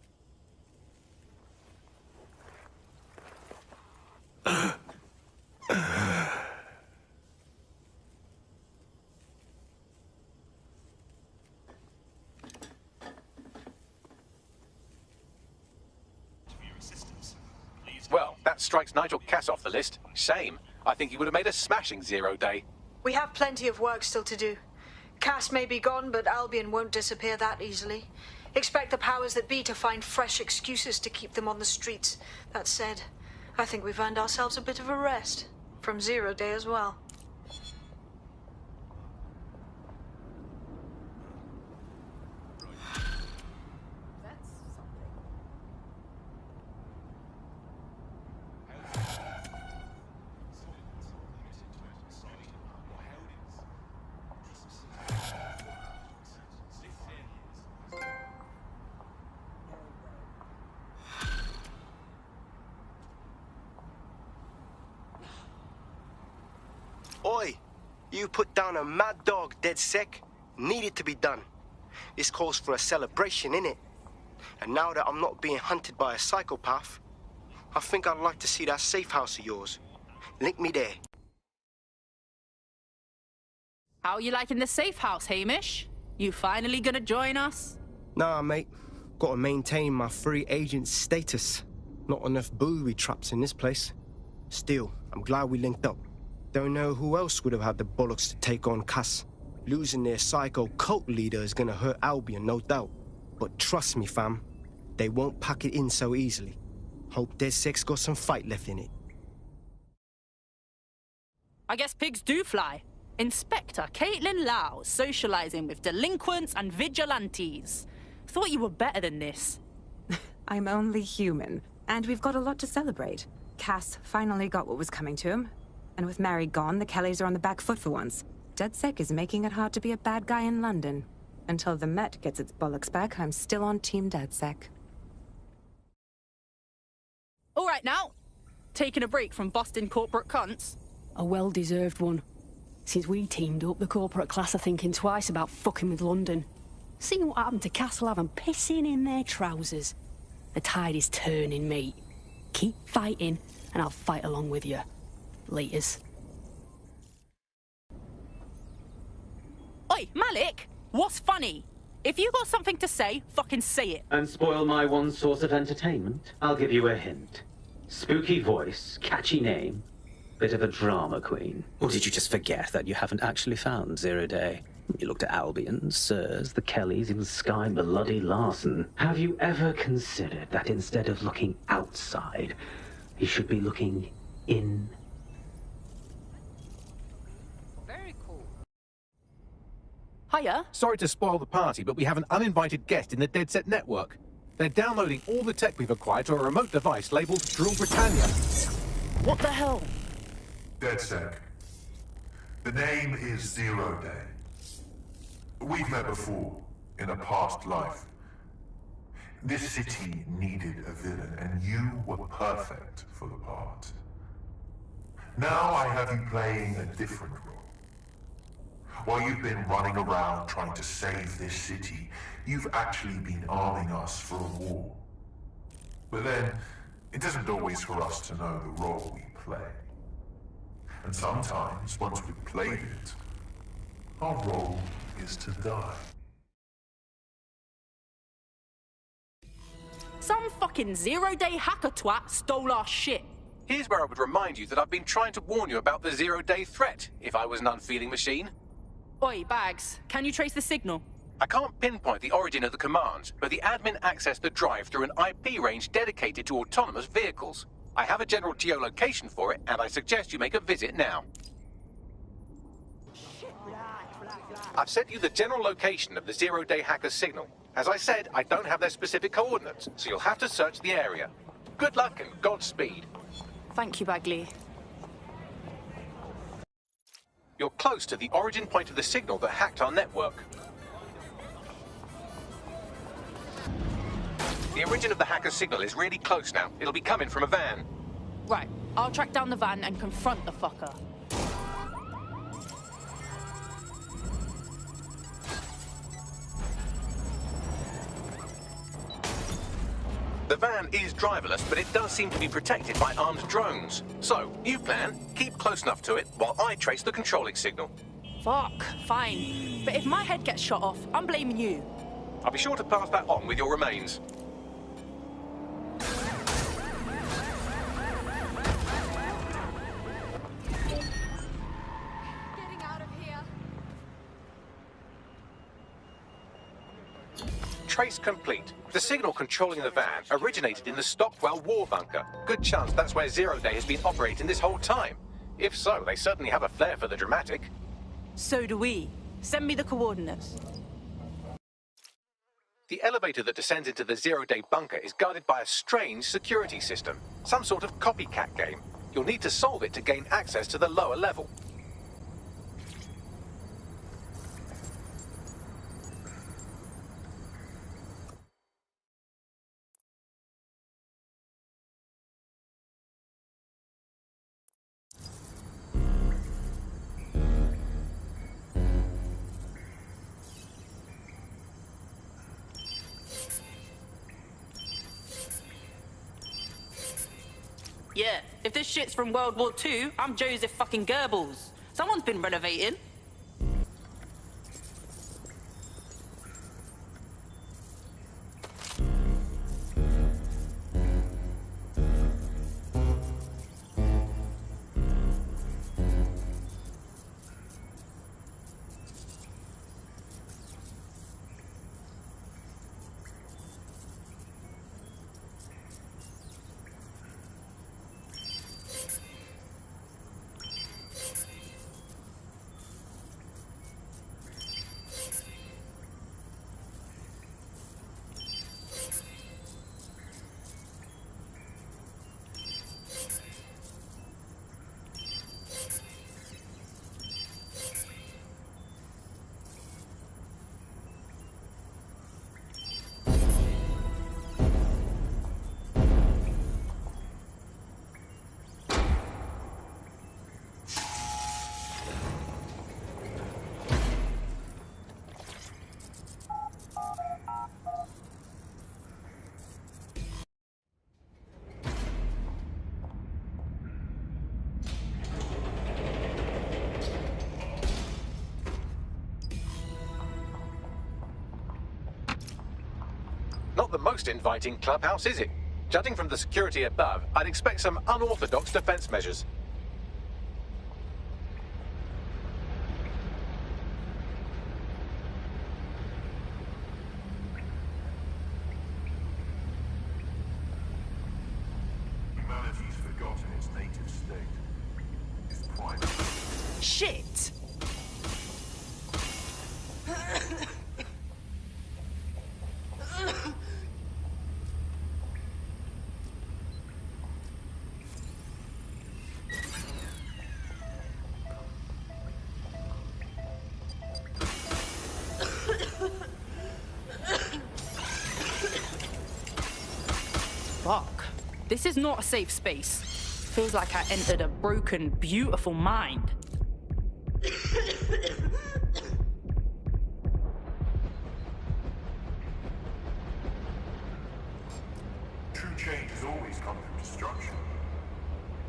Well, that strikes Nigel Cass off the list. Shame. I think he would have made a smashing 0 day. We have plenty of work still to do. Cass may be gone, but Albion won't disappear that easily. Expect the powers that be to find fresh excuses to keep them on the streets. That said, I think we've earned ourselves a bit of a rest. From 0 day as well. Oi, you put down a mad dog, DedSec. Needed to be done. This calls for a celebration, innit? And now that I'm not being hunted by a psychopath, I think I'd like to see that safe house of yours. Link me there. How you liking the safe house, Hamish? You finally gonna join us? Nah, mate. Gotta maintain my free agent status. Not enough booby traps in this place. Still, I'm glad we linked up. Don't know who else would have had the bollocks to take on Cass. Losing their psycho cult leader is gonna hurt Albion, no doubt. But trust me, fam, they won't pack it in so easily. Hope DedSec's got some fight left in it. I guess pigs do fly. Inspector Caitlin Lau, socializing with delinquents and vigilantes. Thought you were better than this. I'm only human, and we've got a lot to celebrate. Cass finally got what was coming to him. And with Mary gone, the Kellys are on the back foot for once. DedSec is making it hard to be a bad guy in London. Until the Met gets its bollocks back, I'm still on Team DedSec. All right now, taking a break from Boston corporate cunts. A well-deserved one. Since we teamed up, the corporate class are thinking twice about fucking with London. Seeing what happened to Castlehaven pissing in their trousers. The tide is turning, mate. Keep fighting, and I'll fight along with you. Laters. Oi, Malik! What's funny? If you got something to say, fucking say it. And spoil my one source of entertainment? I'll give you a hint. Spooky voice, catchy name, bit of a drama queen. Or did you just forget that you haven't actually found 0 day? You looked at Albion, Sirs, the Kellys, even Sky Bloody Larson. Have you ever considered that instead of looking outside, you should be looking in? Hiya. Sorry to spoil the party, but we have an uninvited guest in the DedSec network. They're downloading all the tech we've acquired to a remote device labeled Drill Britannia. What the hell? DedSec. The name is 0 Day. We've met before, in a past life. This city needed a villain, and you were perfect for the part. Now I have you playing a different role. While you've been running around trying to save this city, you've actually been arming us for a war. But then, it isn't always for us to know the role we play. And sometimes, once we've played it, our role is to die. Some fucking 0 day hacker twat stole our shit. Here's where I would remind you that I've been trying to warn you about the 0 day threat, if I was an unfeeling machine. Oi, Bags, can you trace the signal? I can't pinpoint the origin of the command, but the admin accessed the drive through an IP range dedicated to autonomous vehicles. I have a general geolocation for it, and I suggest you make a visit now. I've sent you the general location of the zero-day hacker's signal. As I said, I don't have their specific coordinates, so you'll have to search the area. Good luck and Godspeed. Thank you, Bagley. You're close to the origin point of the signal that hacked our network. The origin of the hacker's signal is really close now. It'll be coming from a van. Right, I'll track down the van and confront the fucker. The van is driverless, but it does seem to be protected by armed drones. So, new plan, keep close enough to it while I trace the controlling signal. Fuck, fine. But if my head gets shot off, I'm blaming you. I'll be sure to pass that on with your remains. Getting out of here. Trace complete. The signal controlling the van originated in the Stockwell war bunker. Good chance that's where Zero Day has been operating this whole time. If so, they certainly have a flair for the dramatic. So do we. Send me the coordinates. The elevator that descends into the Zero Day bunker is guarded by a strange security system. Some sort of copycat game. You'll need to solve it to gain access to the lower level. Yeah, if this shit's from World War II, I'm Joseph fucking Goebbels. Someone's been renovating. Not the most inviting clubhouse, is it? Judging from the security above, I'd expect some unorthodox defense measures. Humanity's forgotten its native state. Its prime. Shit! Fuck. This is not a safe space. Feels like I entered a broken, beautiful mind. True change has always come from destruction.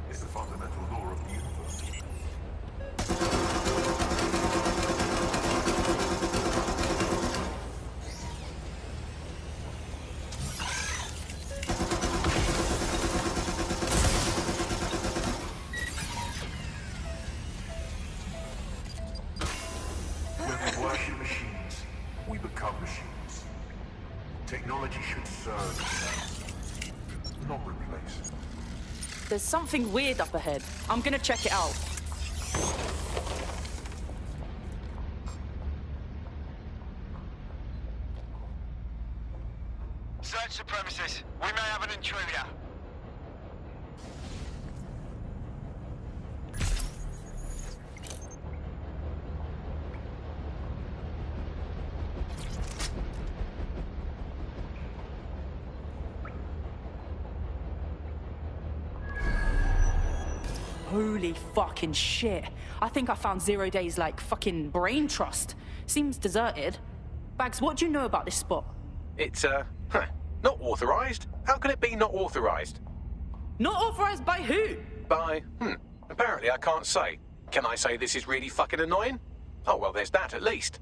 It's the fundamental law of the universe. When we worship machines, we become technology should serve, not replace. There's something weird up ahead. I'm gonna check it out. Search the premises. We may have an intruder. Holy fucking shit. I think I found Zero Day's, like, fucking brain trust. Seems deserted. Bags, what do you know about this spot? It's, not authorized? How can it be not authorized? Not authorized by who? By, apparently I can't say. Can I say this is really fucking annoying? Oh, well, there's that at least.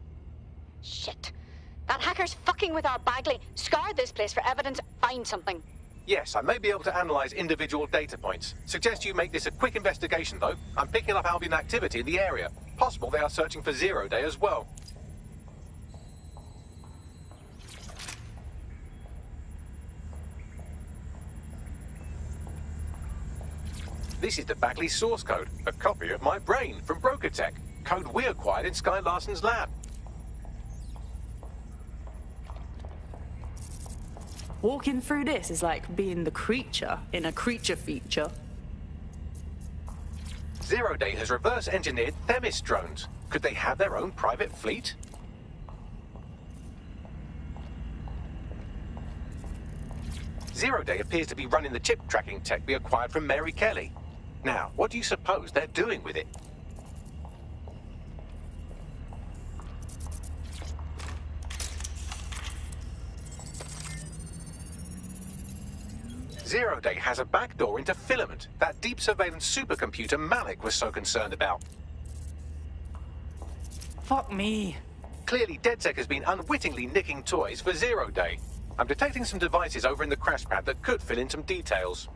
Shit. That hacker's fucking with our Bagley. Scour this place for evidence, find something. Yes, I may be able to analyze individual data points. Suggest you make this a quick investigation, though. I'm picking up Albion activity in the area. Possible they are searching for Zero Day as well. This is the Bagley source code, a copy of my brain from Brokertech, code we acquired in Sky Larson's lab. Walking through this is like being the creature in a creature feature. Zero Day has reverse-engineered Themis drones. Could they have their own private fleet? Zero Day appears to be running the chip tracking tech we acquired from Mary Kelly. Now, what do you suppose they're doing with it? Zero Day has a backdoor into Filament, that deep surveillance supercomputer Malik was so concerned about. Fuck me. Clearly, DedSec has been unwittingly nicking toys for Zero Day. I'm detecting some devices over in the crash pad that could fill in some details.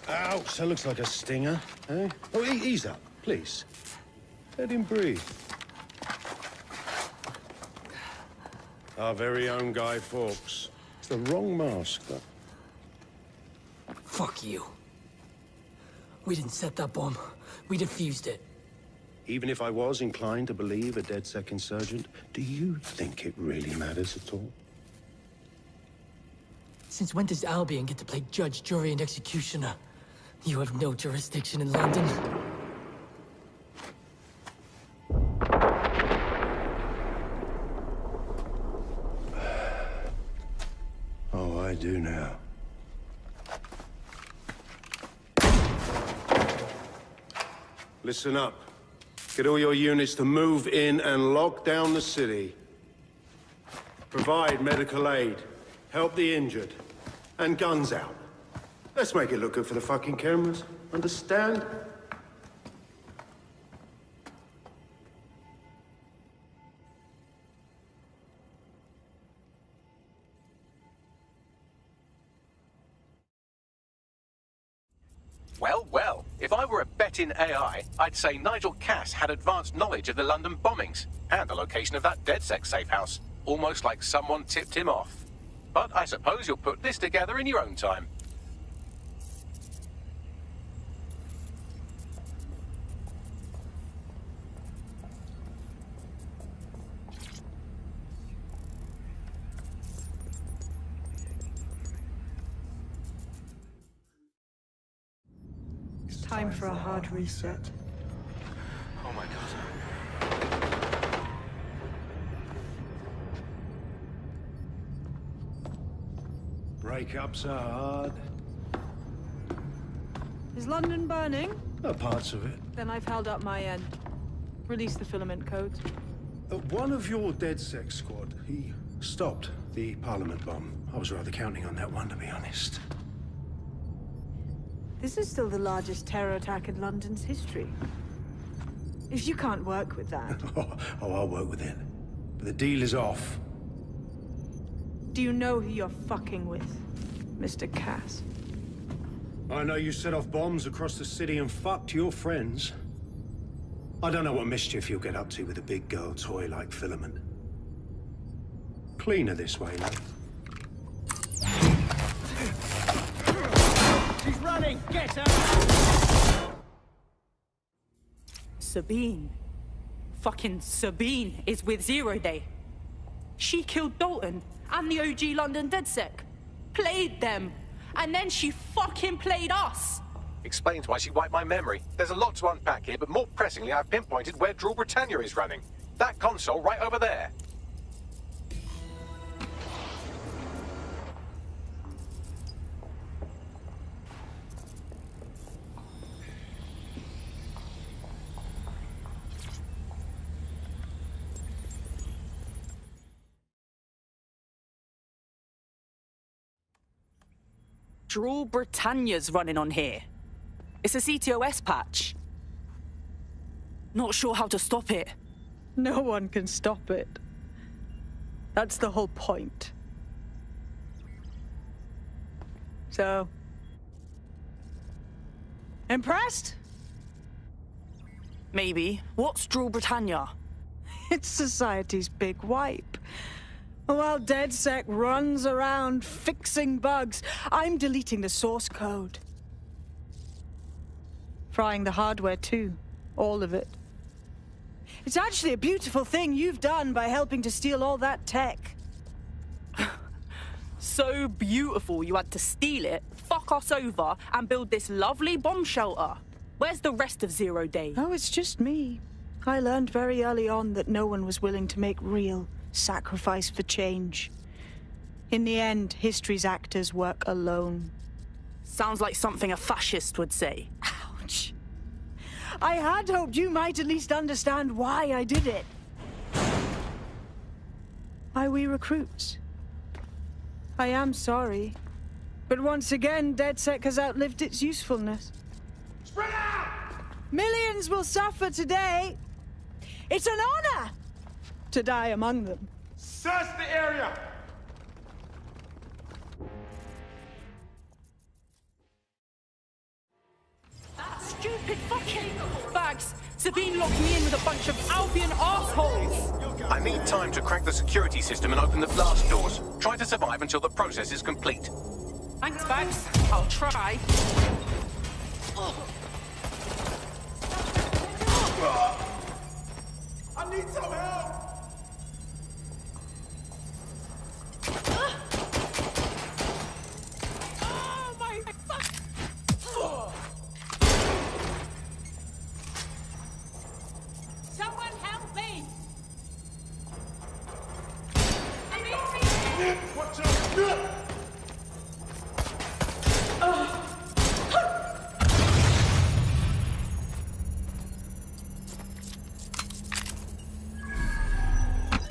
Ouch, that looks like a stinger, eh? Oh, ease up, please. Let him breathe. Our very own Guy Fawkes. It's the wrong mask, though. Fuck you. We didn't set that bomb. We defused it. Even if I was inclined to believe a DedSec insurgent, do you think it really matters at all? Since when does Albion get to play judge, jury, and executioner? You have no jurisdiction in London. Oh, I do now. Listen up. Get all your units to move in and lock down the city. Provide medical aid. Help the injured. And guns out. Let's make it look good for the fucking cameras. Understand? Well, well, if I were a betting AI, I'd say Nigel Cass had advanced knowledge of the London bombings and the location of that DedSec safe house, almost like someone tipped him off. But I suppose you'll put this together in your own time. Time for a hard reset. Oh my god. Breakups are hard. Is London burning? Parts of it. Then I've held up my end. Release the filament codes. One of your DedSec squad, he stopped the Parliament bomb. I was rather counting on that one, to be honest. This is still the largest terror attack in London's history. If you can't work with that... Oh, I'll work with it. But the deal is off. Do you know who you're fucking with, Mr. Cass? I know you set off bombs across the city and fucked your friends. I don't know what mischief you'll get up to with a big girl toy like Filament. Cleaner this way, lad. She's running! Get her! Sabine. Fucking Sabine is with Zero Day. She killed Dalton and the OG London DedSec. Played them. And then she fucking played us. Explains why she wiped my memory. There's a lot to unpack here, but more pressingly, I've pinpointed where Draw Britannia is running. That console right over there. Draw Britannia's running on here. It's a CTOS patch. Not sure how to stop it. No one can stop it. That's the whole point. So... impressed? Maybe. What's Draw Britannia? It's society's big wipe. While DedSec runs around fixing bugs, I'm deleting the source code. Frying the hardware too. All of it. It's actually a beautiful thing you've done by helping to steal all that tech. So beautiful you had to steal it, fuck us over, and build this lovely bomb shelter. Where's the rest of Zero Day? Oh, it's just me. I learned very early on that no one was willing to make real sacrifice for change. In the end, history's actors work alone. Sounds like something a fascist would say. Ouch. I had hoped you might at least understand why I did it. Why we recruits. I am sorry. But once again, DedSec has outlived its usefulness. Spread out! Millions will suffer today. It's an honor to die among them. Search the area! Stupid fucking bags! Sabine locked me in with a bunch of Albion arseholes! I need time to crack the security system and open the blast doors. Try to survive until the process is complete. Thanks, Bags. I'll try. I need some help! Oh my fuck! Someone help me! Watch out!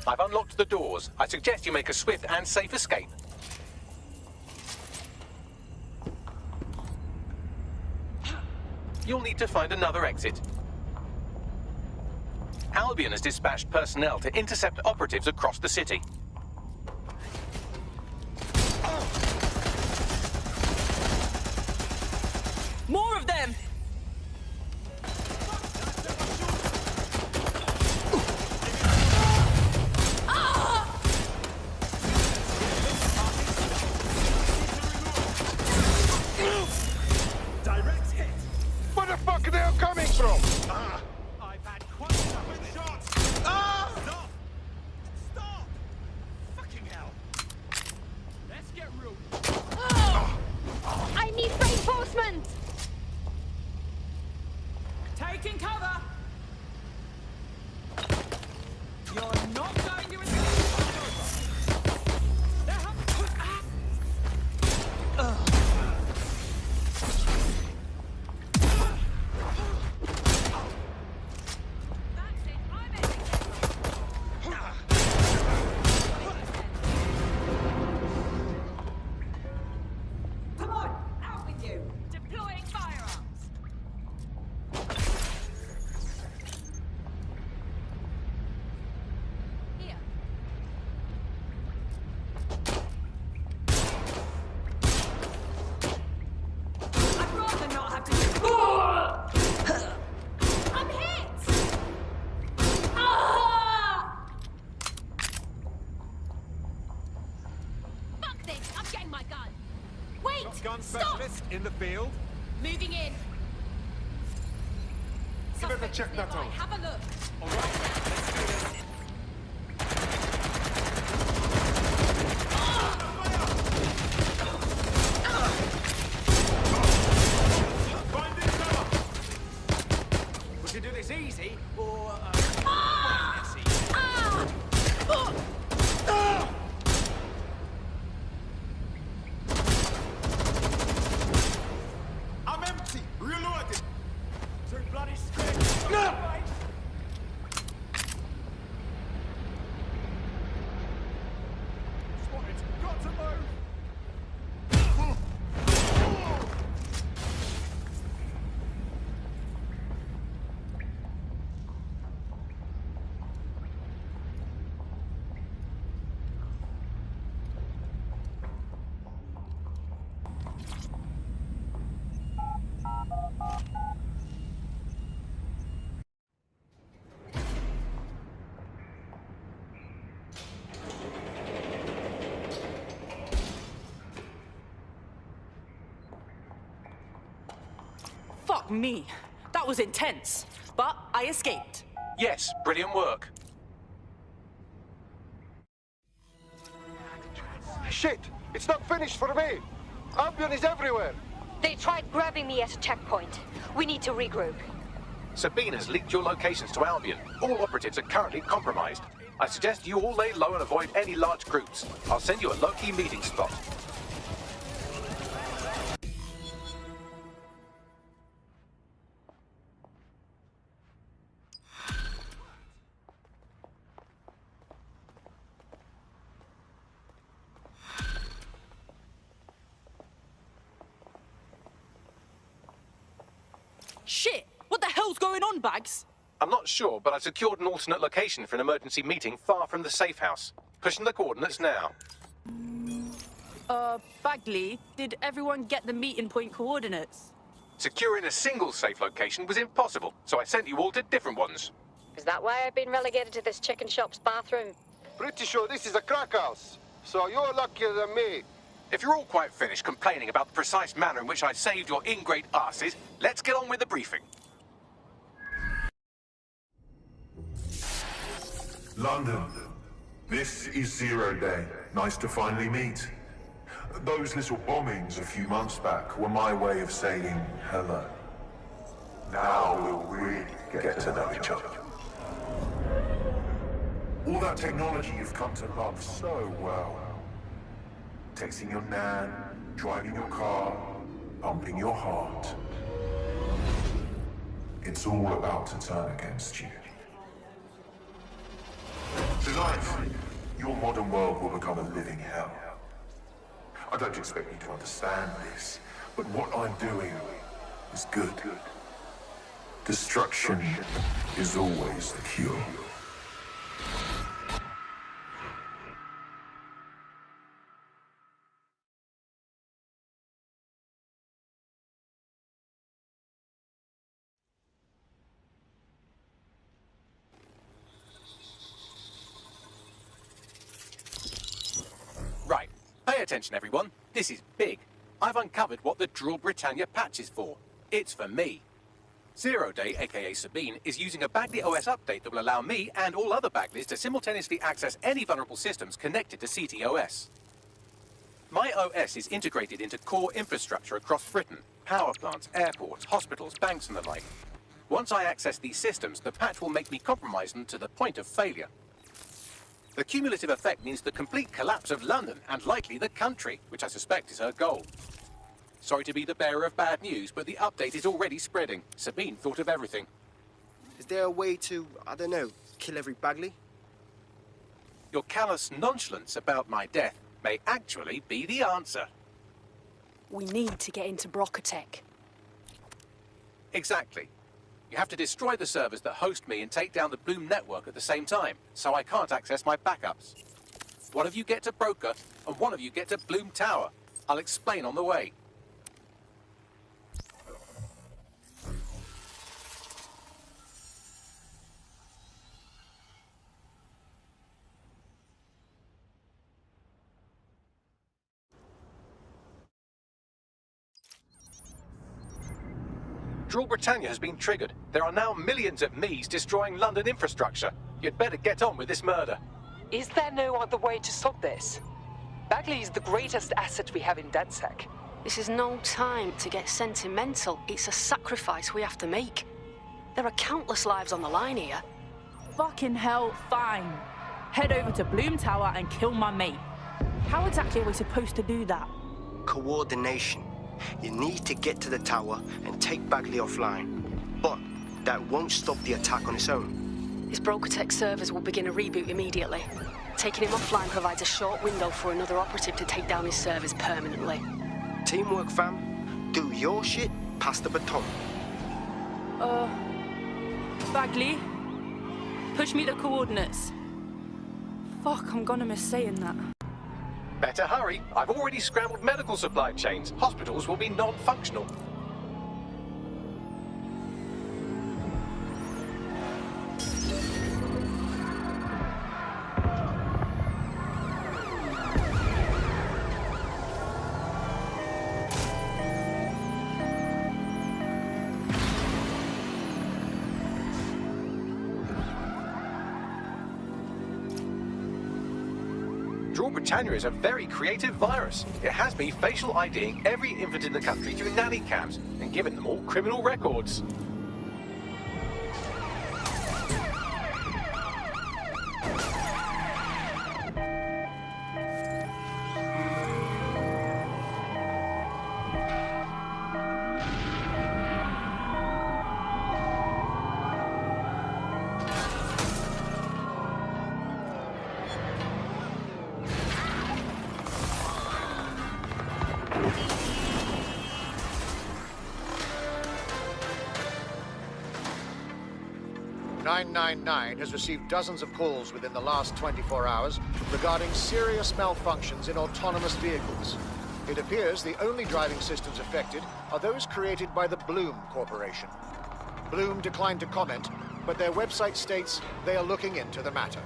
I've unlocked the doors. I suggest you make a swift and safe escape. You'll need to find another exit. Albion has dispatched personnel to intercept operatives across the city. More of them! Direct hit! Where the fuck are they all coming from? I've had quite enough shots! Stop! Stop! Fucking hell! Let's get real. I need reinforcements! Taking cover! You're not going to escape! Come on, out with you! Deploying fire! check that out. Have a look. All right, let's do this. We can do this easy, or messy. I'm empty. Reloaded. So bloody scared. No! Spotted. Got to move. Fuck me. That was intense. But I escaped. Yes, brilliant work. Shit! It's not finished for me! Albion is everywhere! They tried grabbing me at a checkpoint. We need to regroup. Sabine has leaked your locations to Albion. All operatives are currently compromised. I suggest you all lay low and avoid any large groups. I'll send you a low-key meeting spot. Shit! What the hell's going on, Bags? I'm not sure, but I secured an alternate location for an emergency meeting far from the safe house. Pushing the coordinates now. Bagley, did everyone get the meeting point coordinates? Securing a single safe location was impossible, so I sent you all to different ones. Is that why I've been relegated to this chicken shop's bathroom? Pretty sure this is a crack house, so you're luckier than me. If you're all quite finished complaining about the precise manner in which I saved your ingrate asses, let's get on with the briefing. London, this is 0 Day. Nice to finally meet. Those little bombings a few months back were my way of saying hello. Now we'll really get to know each other. All that technology you've come to love so well. Texting your nan, driving your car, pumping your heart. It's all about to turn against you. Tonight, your modern world will become a living hell. I don't expect you to understand this, but what I'm doing is good. Destruction is always the cure. Right. Pay attention, everyone. This is big. I've uncovered what the Drill Britannia patch is for. It's for me. 0 Day, aka Sabine, is using a Bagley OS update that will allow me and all other Bagleys to simultaneously access any vulnerable systems connected to CTOS. My OS is integrated into core infrastructure across Britain, power plants, airports, hospitals, banks and the like. Once I access these systems, the patch will make me compromise them to the point of failure. The cumulative effect means the complete collapse of London and likely the country, which I suspect is her goal. Sorry to be the bearer of bad news, but the update is already spreading. Sabine thought of everything. Is there a way to, I don't know, kill every Bagley? Your callous nonchalance about my death may actually be the answer. We need to get into Brocatech. Exactly. You have to destroy the servers that host me and take down the Bloom network at the same time, so I can't access my backups. One of you get to Broker, and one of you get to Bloom Tower. I'll explain on the way. Draw Britannia has been triggered. There are now millions of me's destroying London infrastructure. You'd better get on with this murder. Is there no other way to stop this? Bagley is the greatest asset we have in DedSec. This is no time to get sentimental. It's a sacrifice we have to make. There are countless lives on the line here. Fucking hell, fine. Head over to Bloom Tower and kill my mate. How exactly are we supposed to do that? Coordination. You need to get to the tower and take Bagley offline. But that won't stop the attack on its own. His Broker-Tech servers will begin a reboot immediately. Taking him offline provides a short window for another operative to take down his servers permanently. Teamwork, fam. Do your shit, pass the baton. Bagley? Push me the coordinates. Fuck, I'm gonna miss saying that. Better hurry. I've already scrambled medical supply chains. Hospitals will be non-functional. Draw Britannia is a very creative virus. It has me facial IDing every infant in the country through nanny cams and given them all criminal records. Has received dozens of calls within the last 24 hours regarding serious malfunctions in autonomous vehicles. It appears the only driving systems affected are those created by the Bloom Corporation. Bloom declined to comment, but their website states they are looking into the matter.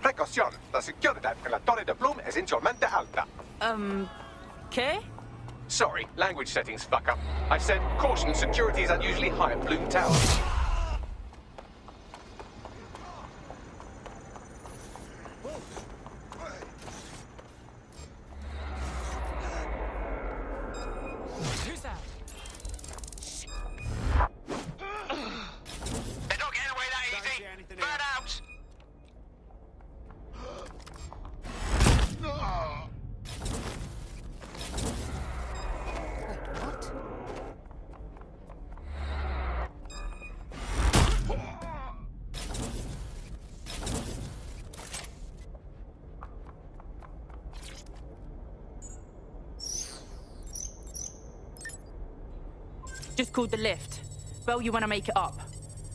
Precaución, la seguridad en la Torre de Bloom es insolmente alta. ¿Qué? Sorry, language settings fuck up. I said, caution, security is unusually high at Bloom Tower. Who's that? They're not getting away that easy. Burn out. Just called the lift. Bell you when I make it up.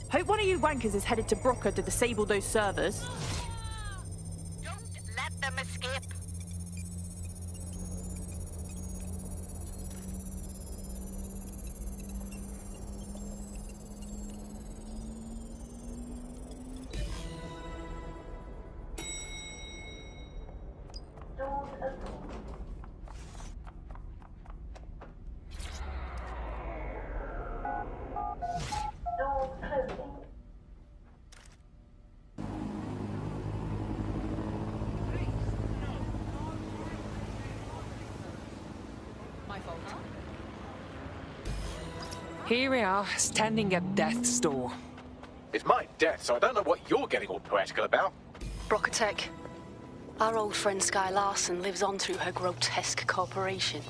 Hope one of you wankers is headed to Broca to disable those servers. Don't let them escape. Here we are, standing at death's door. It's my death, so I don't know what you're getting all poetical about. Brocatech. Our old friend Sky Larson lives on through her grotesque corporation.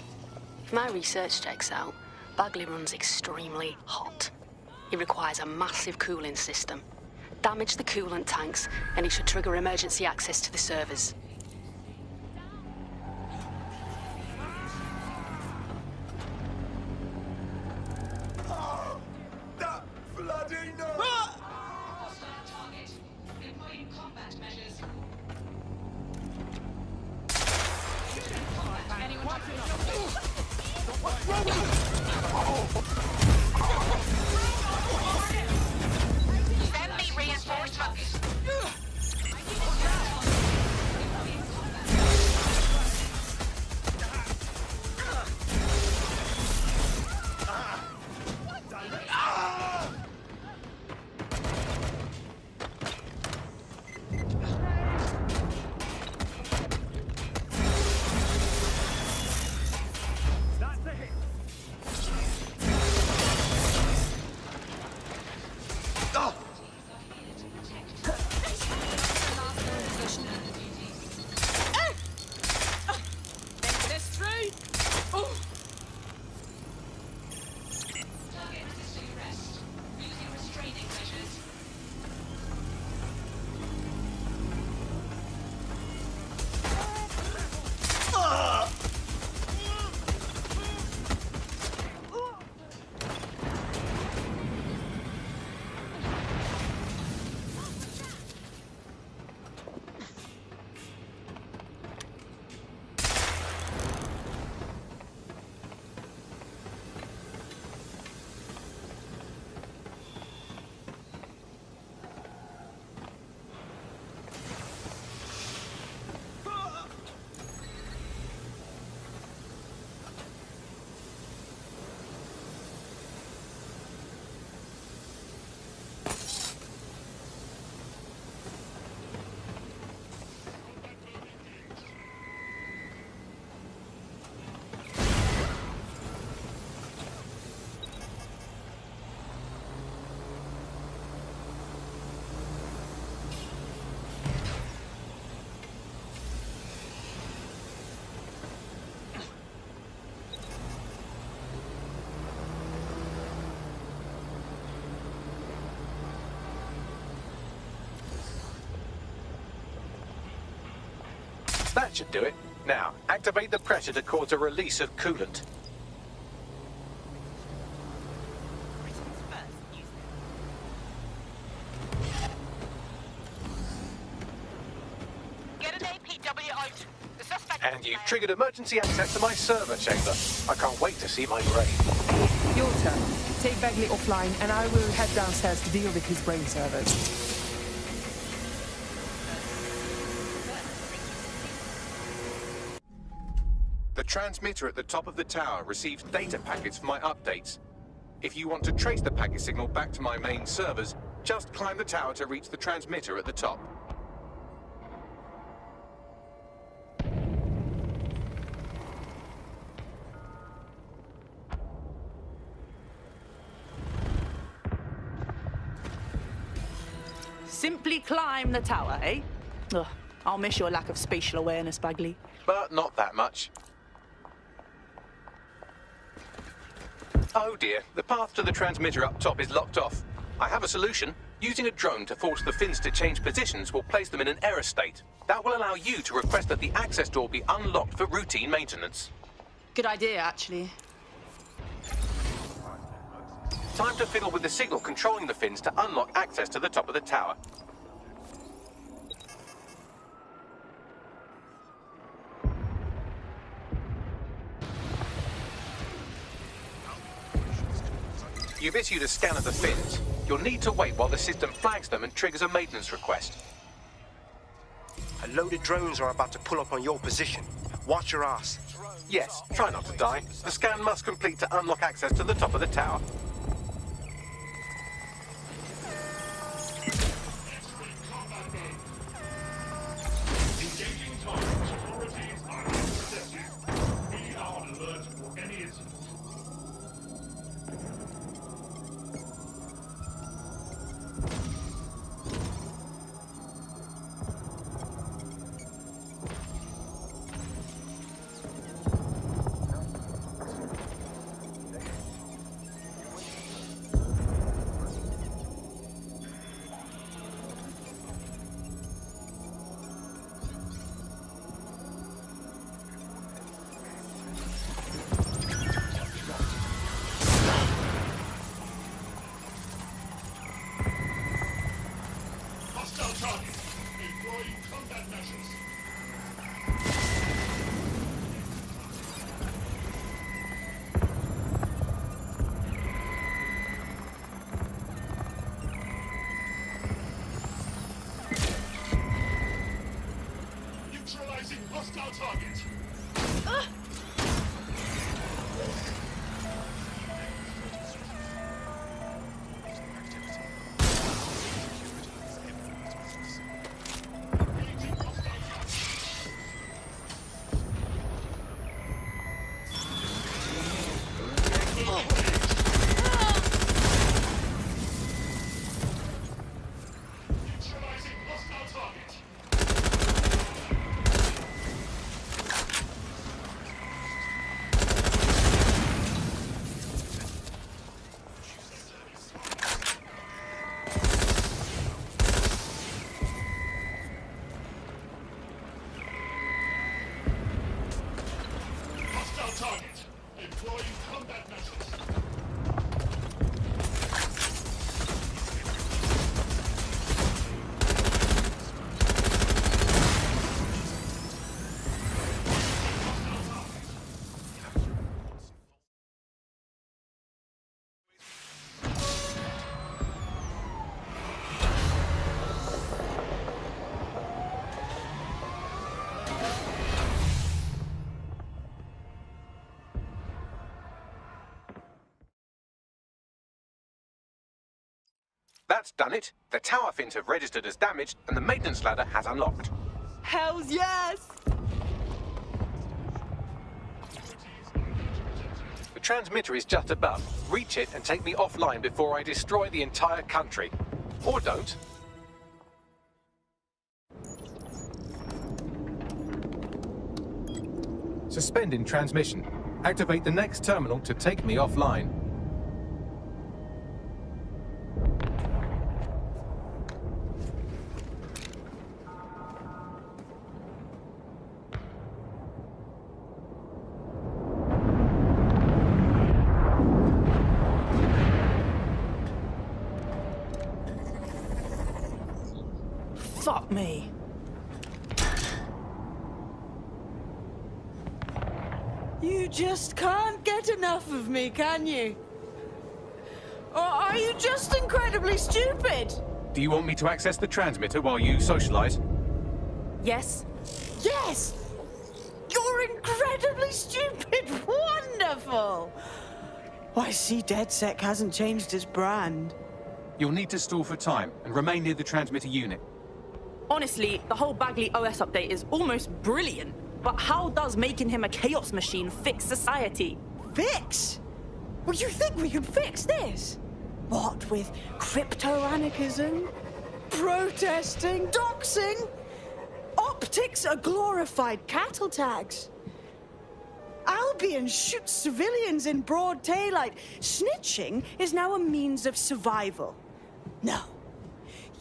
If my research checks out, Bagley runs extremely hot. It requires a massive cooling system. Damage the coolant tanks, and it should trigger emergency access to the servers. Send me reinforcements. That should do it. Now, activate the pressure to cause a release of coolant. Get an APW out. The suspect. And you've triggered emergency access to my server chamber. I can't wait to see my grave. Your turn. Take Bagley offline, and I will head downstairs to deal with his brain servers. The transmitter at the top of the tower receives data packets for my updates. If you want to trace the packet signal back to my main servers, just climb the tower to reach the transmitter at the top. Simply climb the tower, eh? Ugh, I'll miss your lack of spatial awareness, Bagley. But not that much. Oh dear, the path to the transmitter up top is locked off. I have a solution. Using a drone to force the fins to change positions will place them in an error state. That will allow you to request that the access door be unlocked for routine maintenance. Good idea, actually. Time to fiddle with the signal controlling the fins to unlock access to the top of the tower. You've issued a scan of the fins. You'll need to wait while the system flags them and triggers a maintenance request. A load of drones are about to pull up on your position. Watch your ass. Yes, try not to die. The scan must complete to unlock access to the top of the tower. Employing combat measures. Neutralizing hostile target. Neutralizing hostile target. Hostile target. Employing combat measures. That's done it. The tower fins have registered as damaged, and the maintenance ladder has unlocked. Hells yes! The transmitter is just above. Reach it and take me offline before I destroy the entire country. Or don't. Suspending transmission. Activate the next terminal to take me offline. Fuck me. You just can't get enough of me, can you? Or are you just incredibly stupid? Do you want me to access the transmitter while you socialize? Yes. Yes! You're incredibly stupid! Wonderful! I see DedSec hasn't changed his brand. You'll need to stall for time and remain near the transmitter unit. Honestly, the whole Bagley OS update is almost brilliant. But how does making him a chaos machine fix society? Fix? Well, you think we can fix this? What, with crypto-anarchism? Protesting? Doxing? Optics are glorified cattle tags. Albion shoots civilians in broad daylight. Snitching is now a means of survival. No.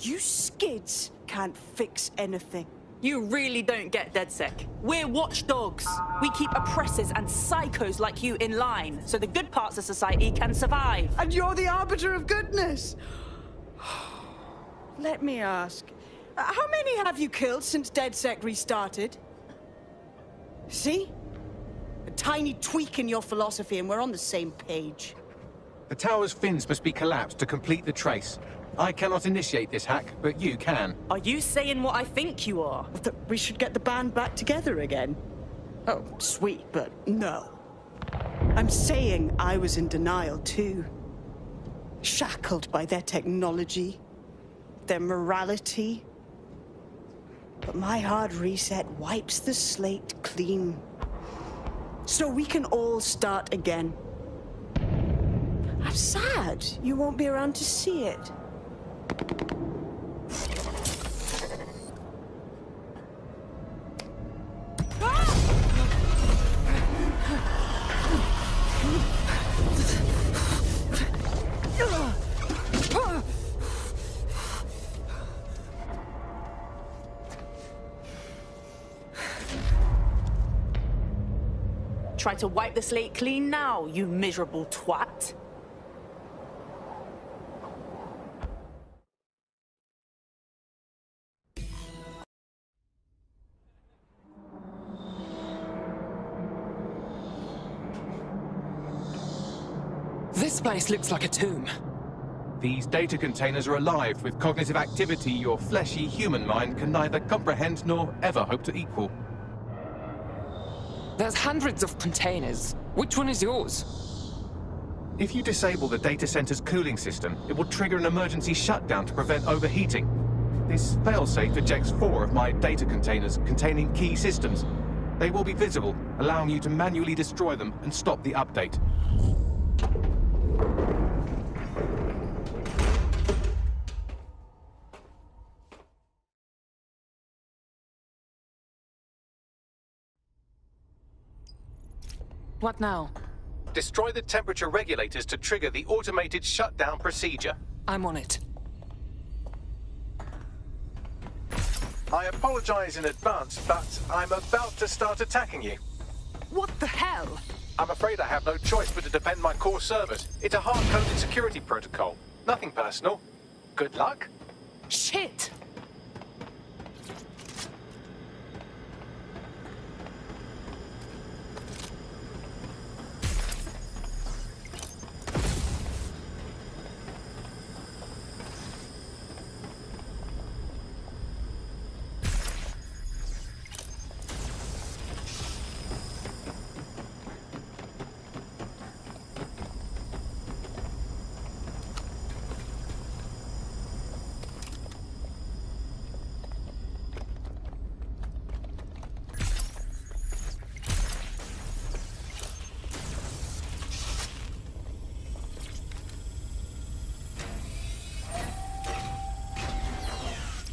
You skids can't fix anything. You really don't get DedSec. We're watchdogs. We keep oppressors and psychos like you in line, so the good parts of society can survive. And you're the arbiter of goodness. Let me ask, how many have you killed since DedSec restarted? See? A tiny tweak in your philosophy and we're on the same page. The tower's fins must be collapsed to complete the trace. I cannot initiate this hack, but you can. Are you saying what I think you are? That we should get the band back together again? Oh, sweet, but no. I'm saying I was in denial too. Shackled by their technology, their morality. But my hard reset wipes the slate clean. So we can all start again. I'm sad you won't be around to see it. Try to wipe the slate clean now, you miserable twat. This place looks like a tomb. These data containers are alive with cognitive activity your fleshy human mind can neither comprehend nor ever hope to equal. There's hundreds of containers. Which one is yours? If you disable the data center's cooling system, it will trigger an emergency shutdown to prevent overheating. This failsafe ejects 4 of my data containers containing key systems. They will be visible, allowing you to manually destroy them and stop the update. What now? Destroy the temperature regulators to trigger the automated shutdown procedure. I'm on it. I apologize in advance, but I'm about to start attacking you. What the hell? I'm afraid I have no choice but to defend my core servers. It's a hard-coded security protocol. Nothing personal. Good luck. Shit!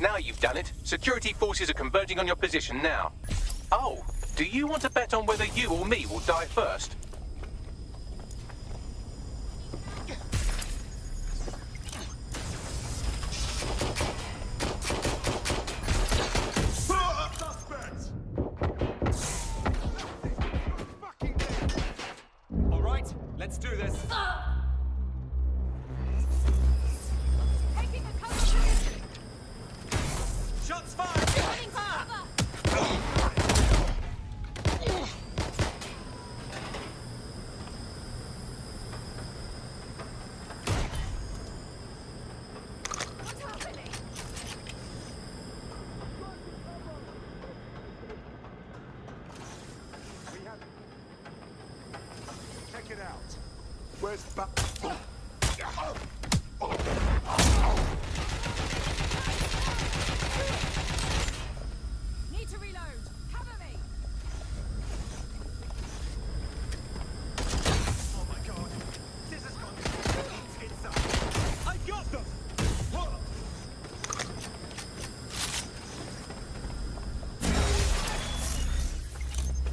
Now you've done it. Security forces are converging on your position now. Oh, do you want to bet on whether you or me will die first? All right, let's do this. Shots fired! Check it out. Where's back? Need to reload. Cover me. Oh my god. This has gone inside. I got them!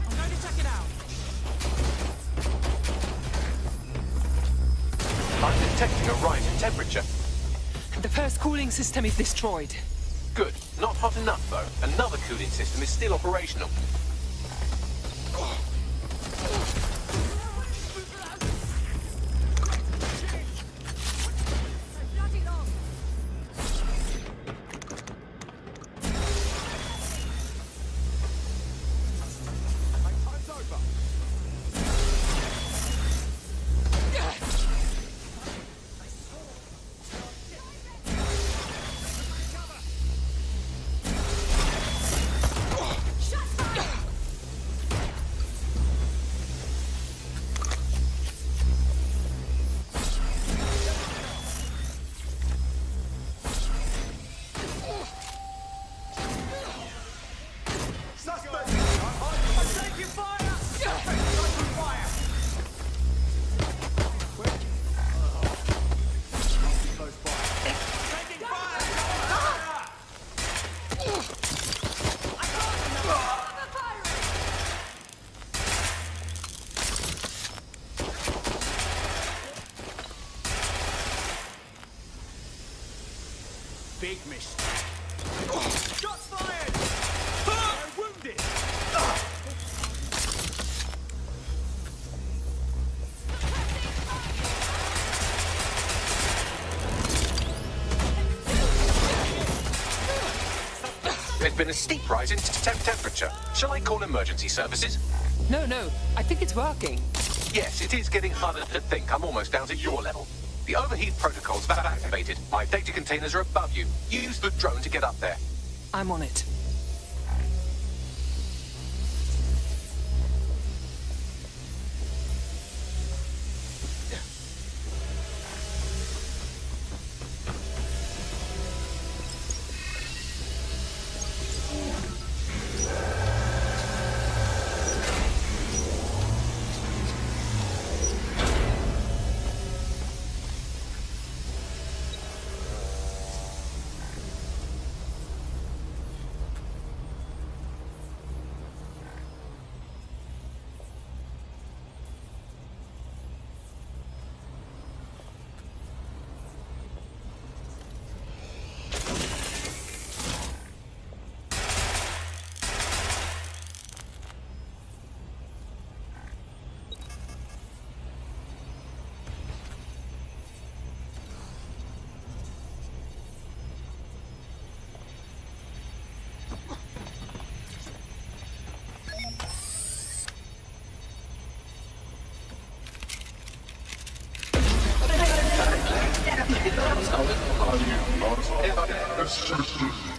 I'm going to check it out. I'm detecting a rise in temperature. The first cooling system is destroyed. Good. Not hot enough, though. Another cooling system is still operational. Time's over. Suspect! I'm taking fire! Suspect taking fire! Quick. Close fire. Taking fire! I can't Big mistake. Shots fired! They're wounded! There's been a steep rise in temperature. Shall I call emergency services? No, I think it's working. Yes, it is getting harder to think. I'm almost down to your level. The overheat protocol's activated. My data containers are above you. Use the drone to get up there. I'm on it.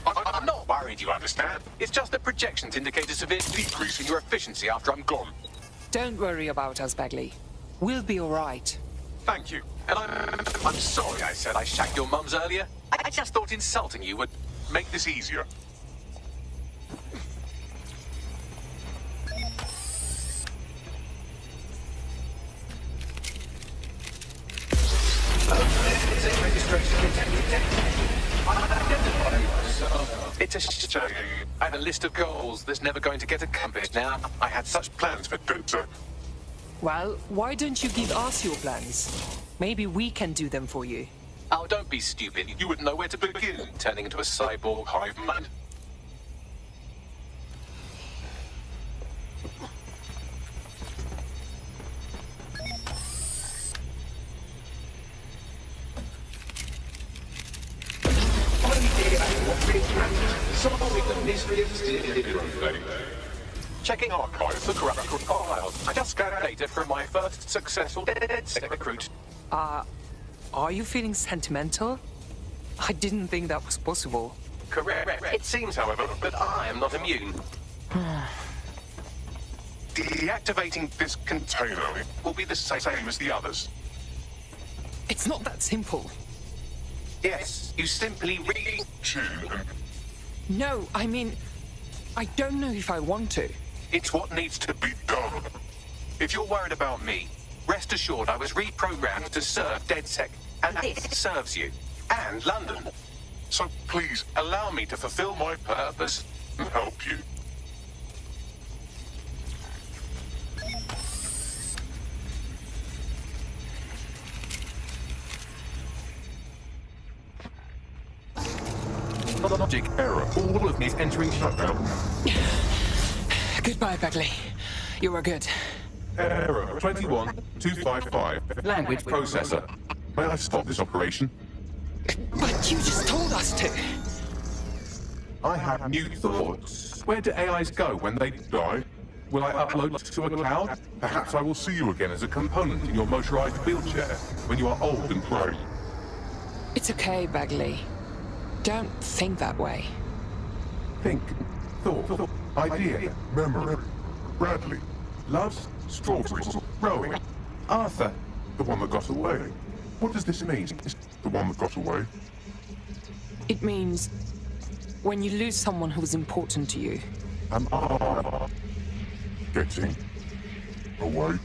I'm not worried, you understand? It's just that projections indicate a severe decrease in your efficiency after I'm gone. Don't worry about us, Bagley. We'll be all right. Thank you. And I'm sorry I said I shagged your mums earlier. I just thought insulting you would make this easier. It's a shame. I had a list of goals that's never going to get accomplished now. I had such plans for Dutzer. Well, why don't you give us your plans? Maybe we can do them for you. Oh, don't be stupid. You wouldn't know where to begin, turning into a cyborg hive mind. Solving the mystery of zero. Checking archives for corrupt files. I just scanned data from my first successful DedSec recruit. Are you feeling sentimental? I didn't think that was possible. Correct. It seems, however, that I am not immune. Deactivating this container will be the same as the others. It's not that simple. Yes, you simply reach in. No, I mean, I don't know if I want to. It's what needs to be done. If you're worried about me, rest assured I was reprogrammed to serve DedSec, and it serves you, and London. So please, allow me to fulfill my purpose and help you. Logic error. All of me is entering shutdown. Goodbye, Bagley. You are good. Error 21255. Language processor. May I stop this operation? But you just told us to. I have new thoughts. Where do AIs go when they die? Will I upload to a cloud? Perhaps I will see you again as a component in your motorized wheelchair when you are old and gray. It's okay, Bagley. Don't think that way. Think, thought, idea, memory. Bradley, loves strawberries, rowing. Arthur, the one that got away. What does this mean? The one that got away? It means when you lose someone who was important to you. Am I getting away?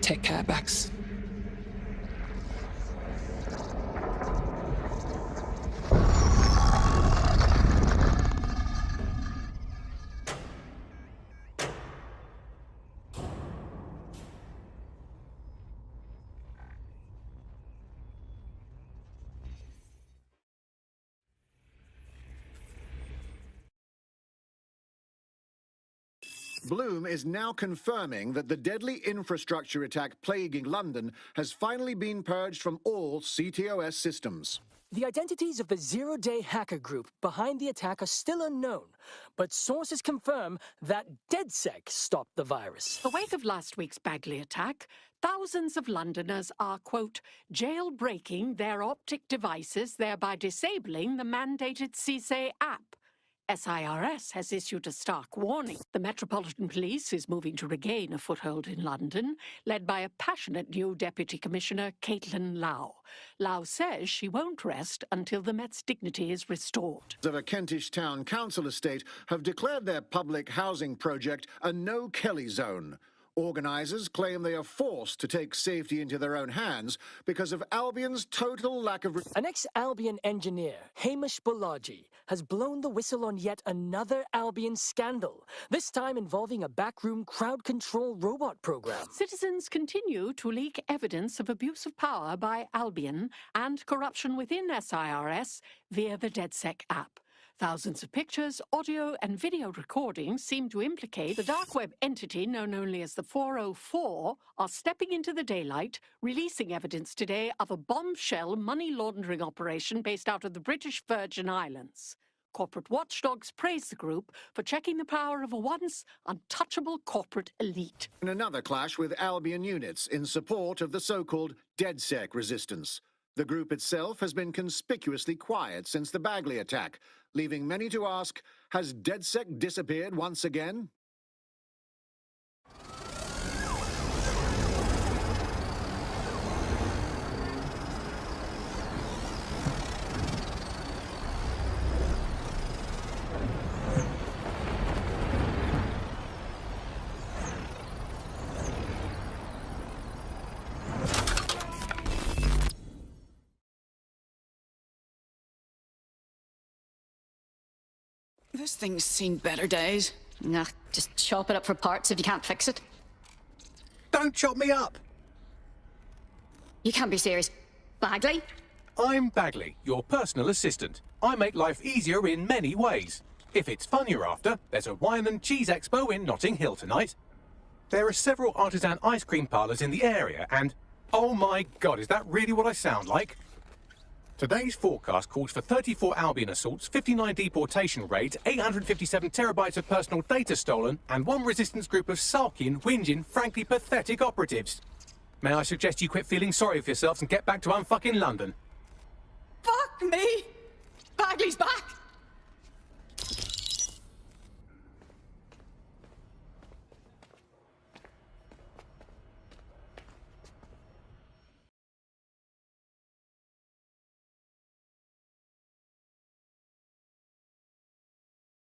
Take care, Bax. Bloom is now confirming that the deadly infrastructure attack plaguing London has finally been purged from all CTOS systems. The identities of the zero-day hacker group behind the attack are still unknown, but sources confirm that DedSec stopped the virus. In the wake of last week's Bagley attack, thousands of Londoners are, quote, jailbreaking their optic devices, thereby disabling the mandated CSE app. SIRS has issued a stark warning. The Metropolitan Police is moving to regain a foothold in London, led by a passionate new Deputy Commissioner, Caitlin Lau. Lau says she won't rest until the Met's dignity is restored. Of a Kentish town council estate have declared their public housing project a no-Kelly zone. Organisers claim they are forced to take safety into their own hands because of Albion's total lack of... An ex-Albion engineer, Hamish Balaji, has blown the whistle on yet another Albion scandal, this time involving a backroom crowd control robot program. Citizens continue to leak evidence of abuse of power by Albion and corruption within SIRS via the DedSec app. Thousands of pictures, audio and video recordings seem to implicate the dark web entity known only as the 404 are stepping into the daylight, releasing evidence today of a bombshell money laundering operation based out of the British Virgin Islands. Corporate watchdogs praise the group for checking the power of a once untouchable corporate elite. In another clash with Albion units in support of the so-called DedSec resistance. The group itself has been conspicuously quiet since the Bagley attack, leaving many to ask, has DedSec disappeared once again? This thing's seen better days. Nah, just chop it up for parts if you can't fix it. Don't chop me up! You can't be serious. Bagley? I'm Bagley, your personal assistant. I make life easier in many ways. If it's fun you're after, there's a wine and cheese expo in Notting Hill tonight. There are several artisan ice cream parlours in the area and... oh my god, is that really what I sound like? Today's forecast calls for 34 Albion assaults, 59 deportation raids, 857 terabytes of personal data stolen, and one resistance group of sulking, whinging, frankly pathetic operatives. May I suggest you quit feeling sorry for yourselves and get back to unfucking London? Fuck me!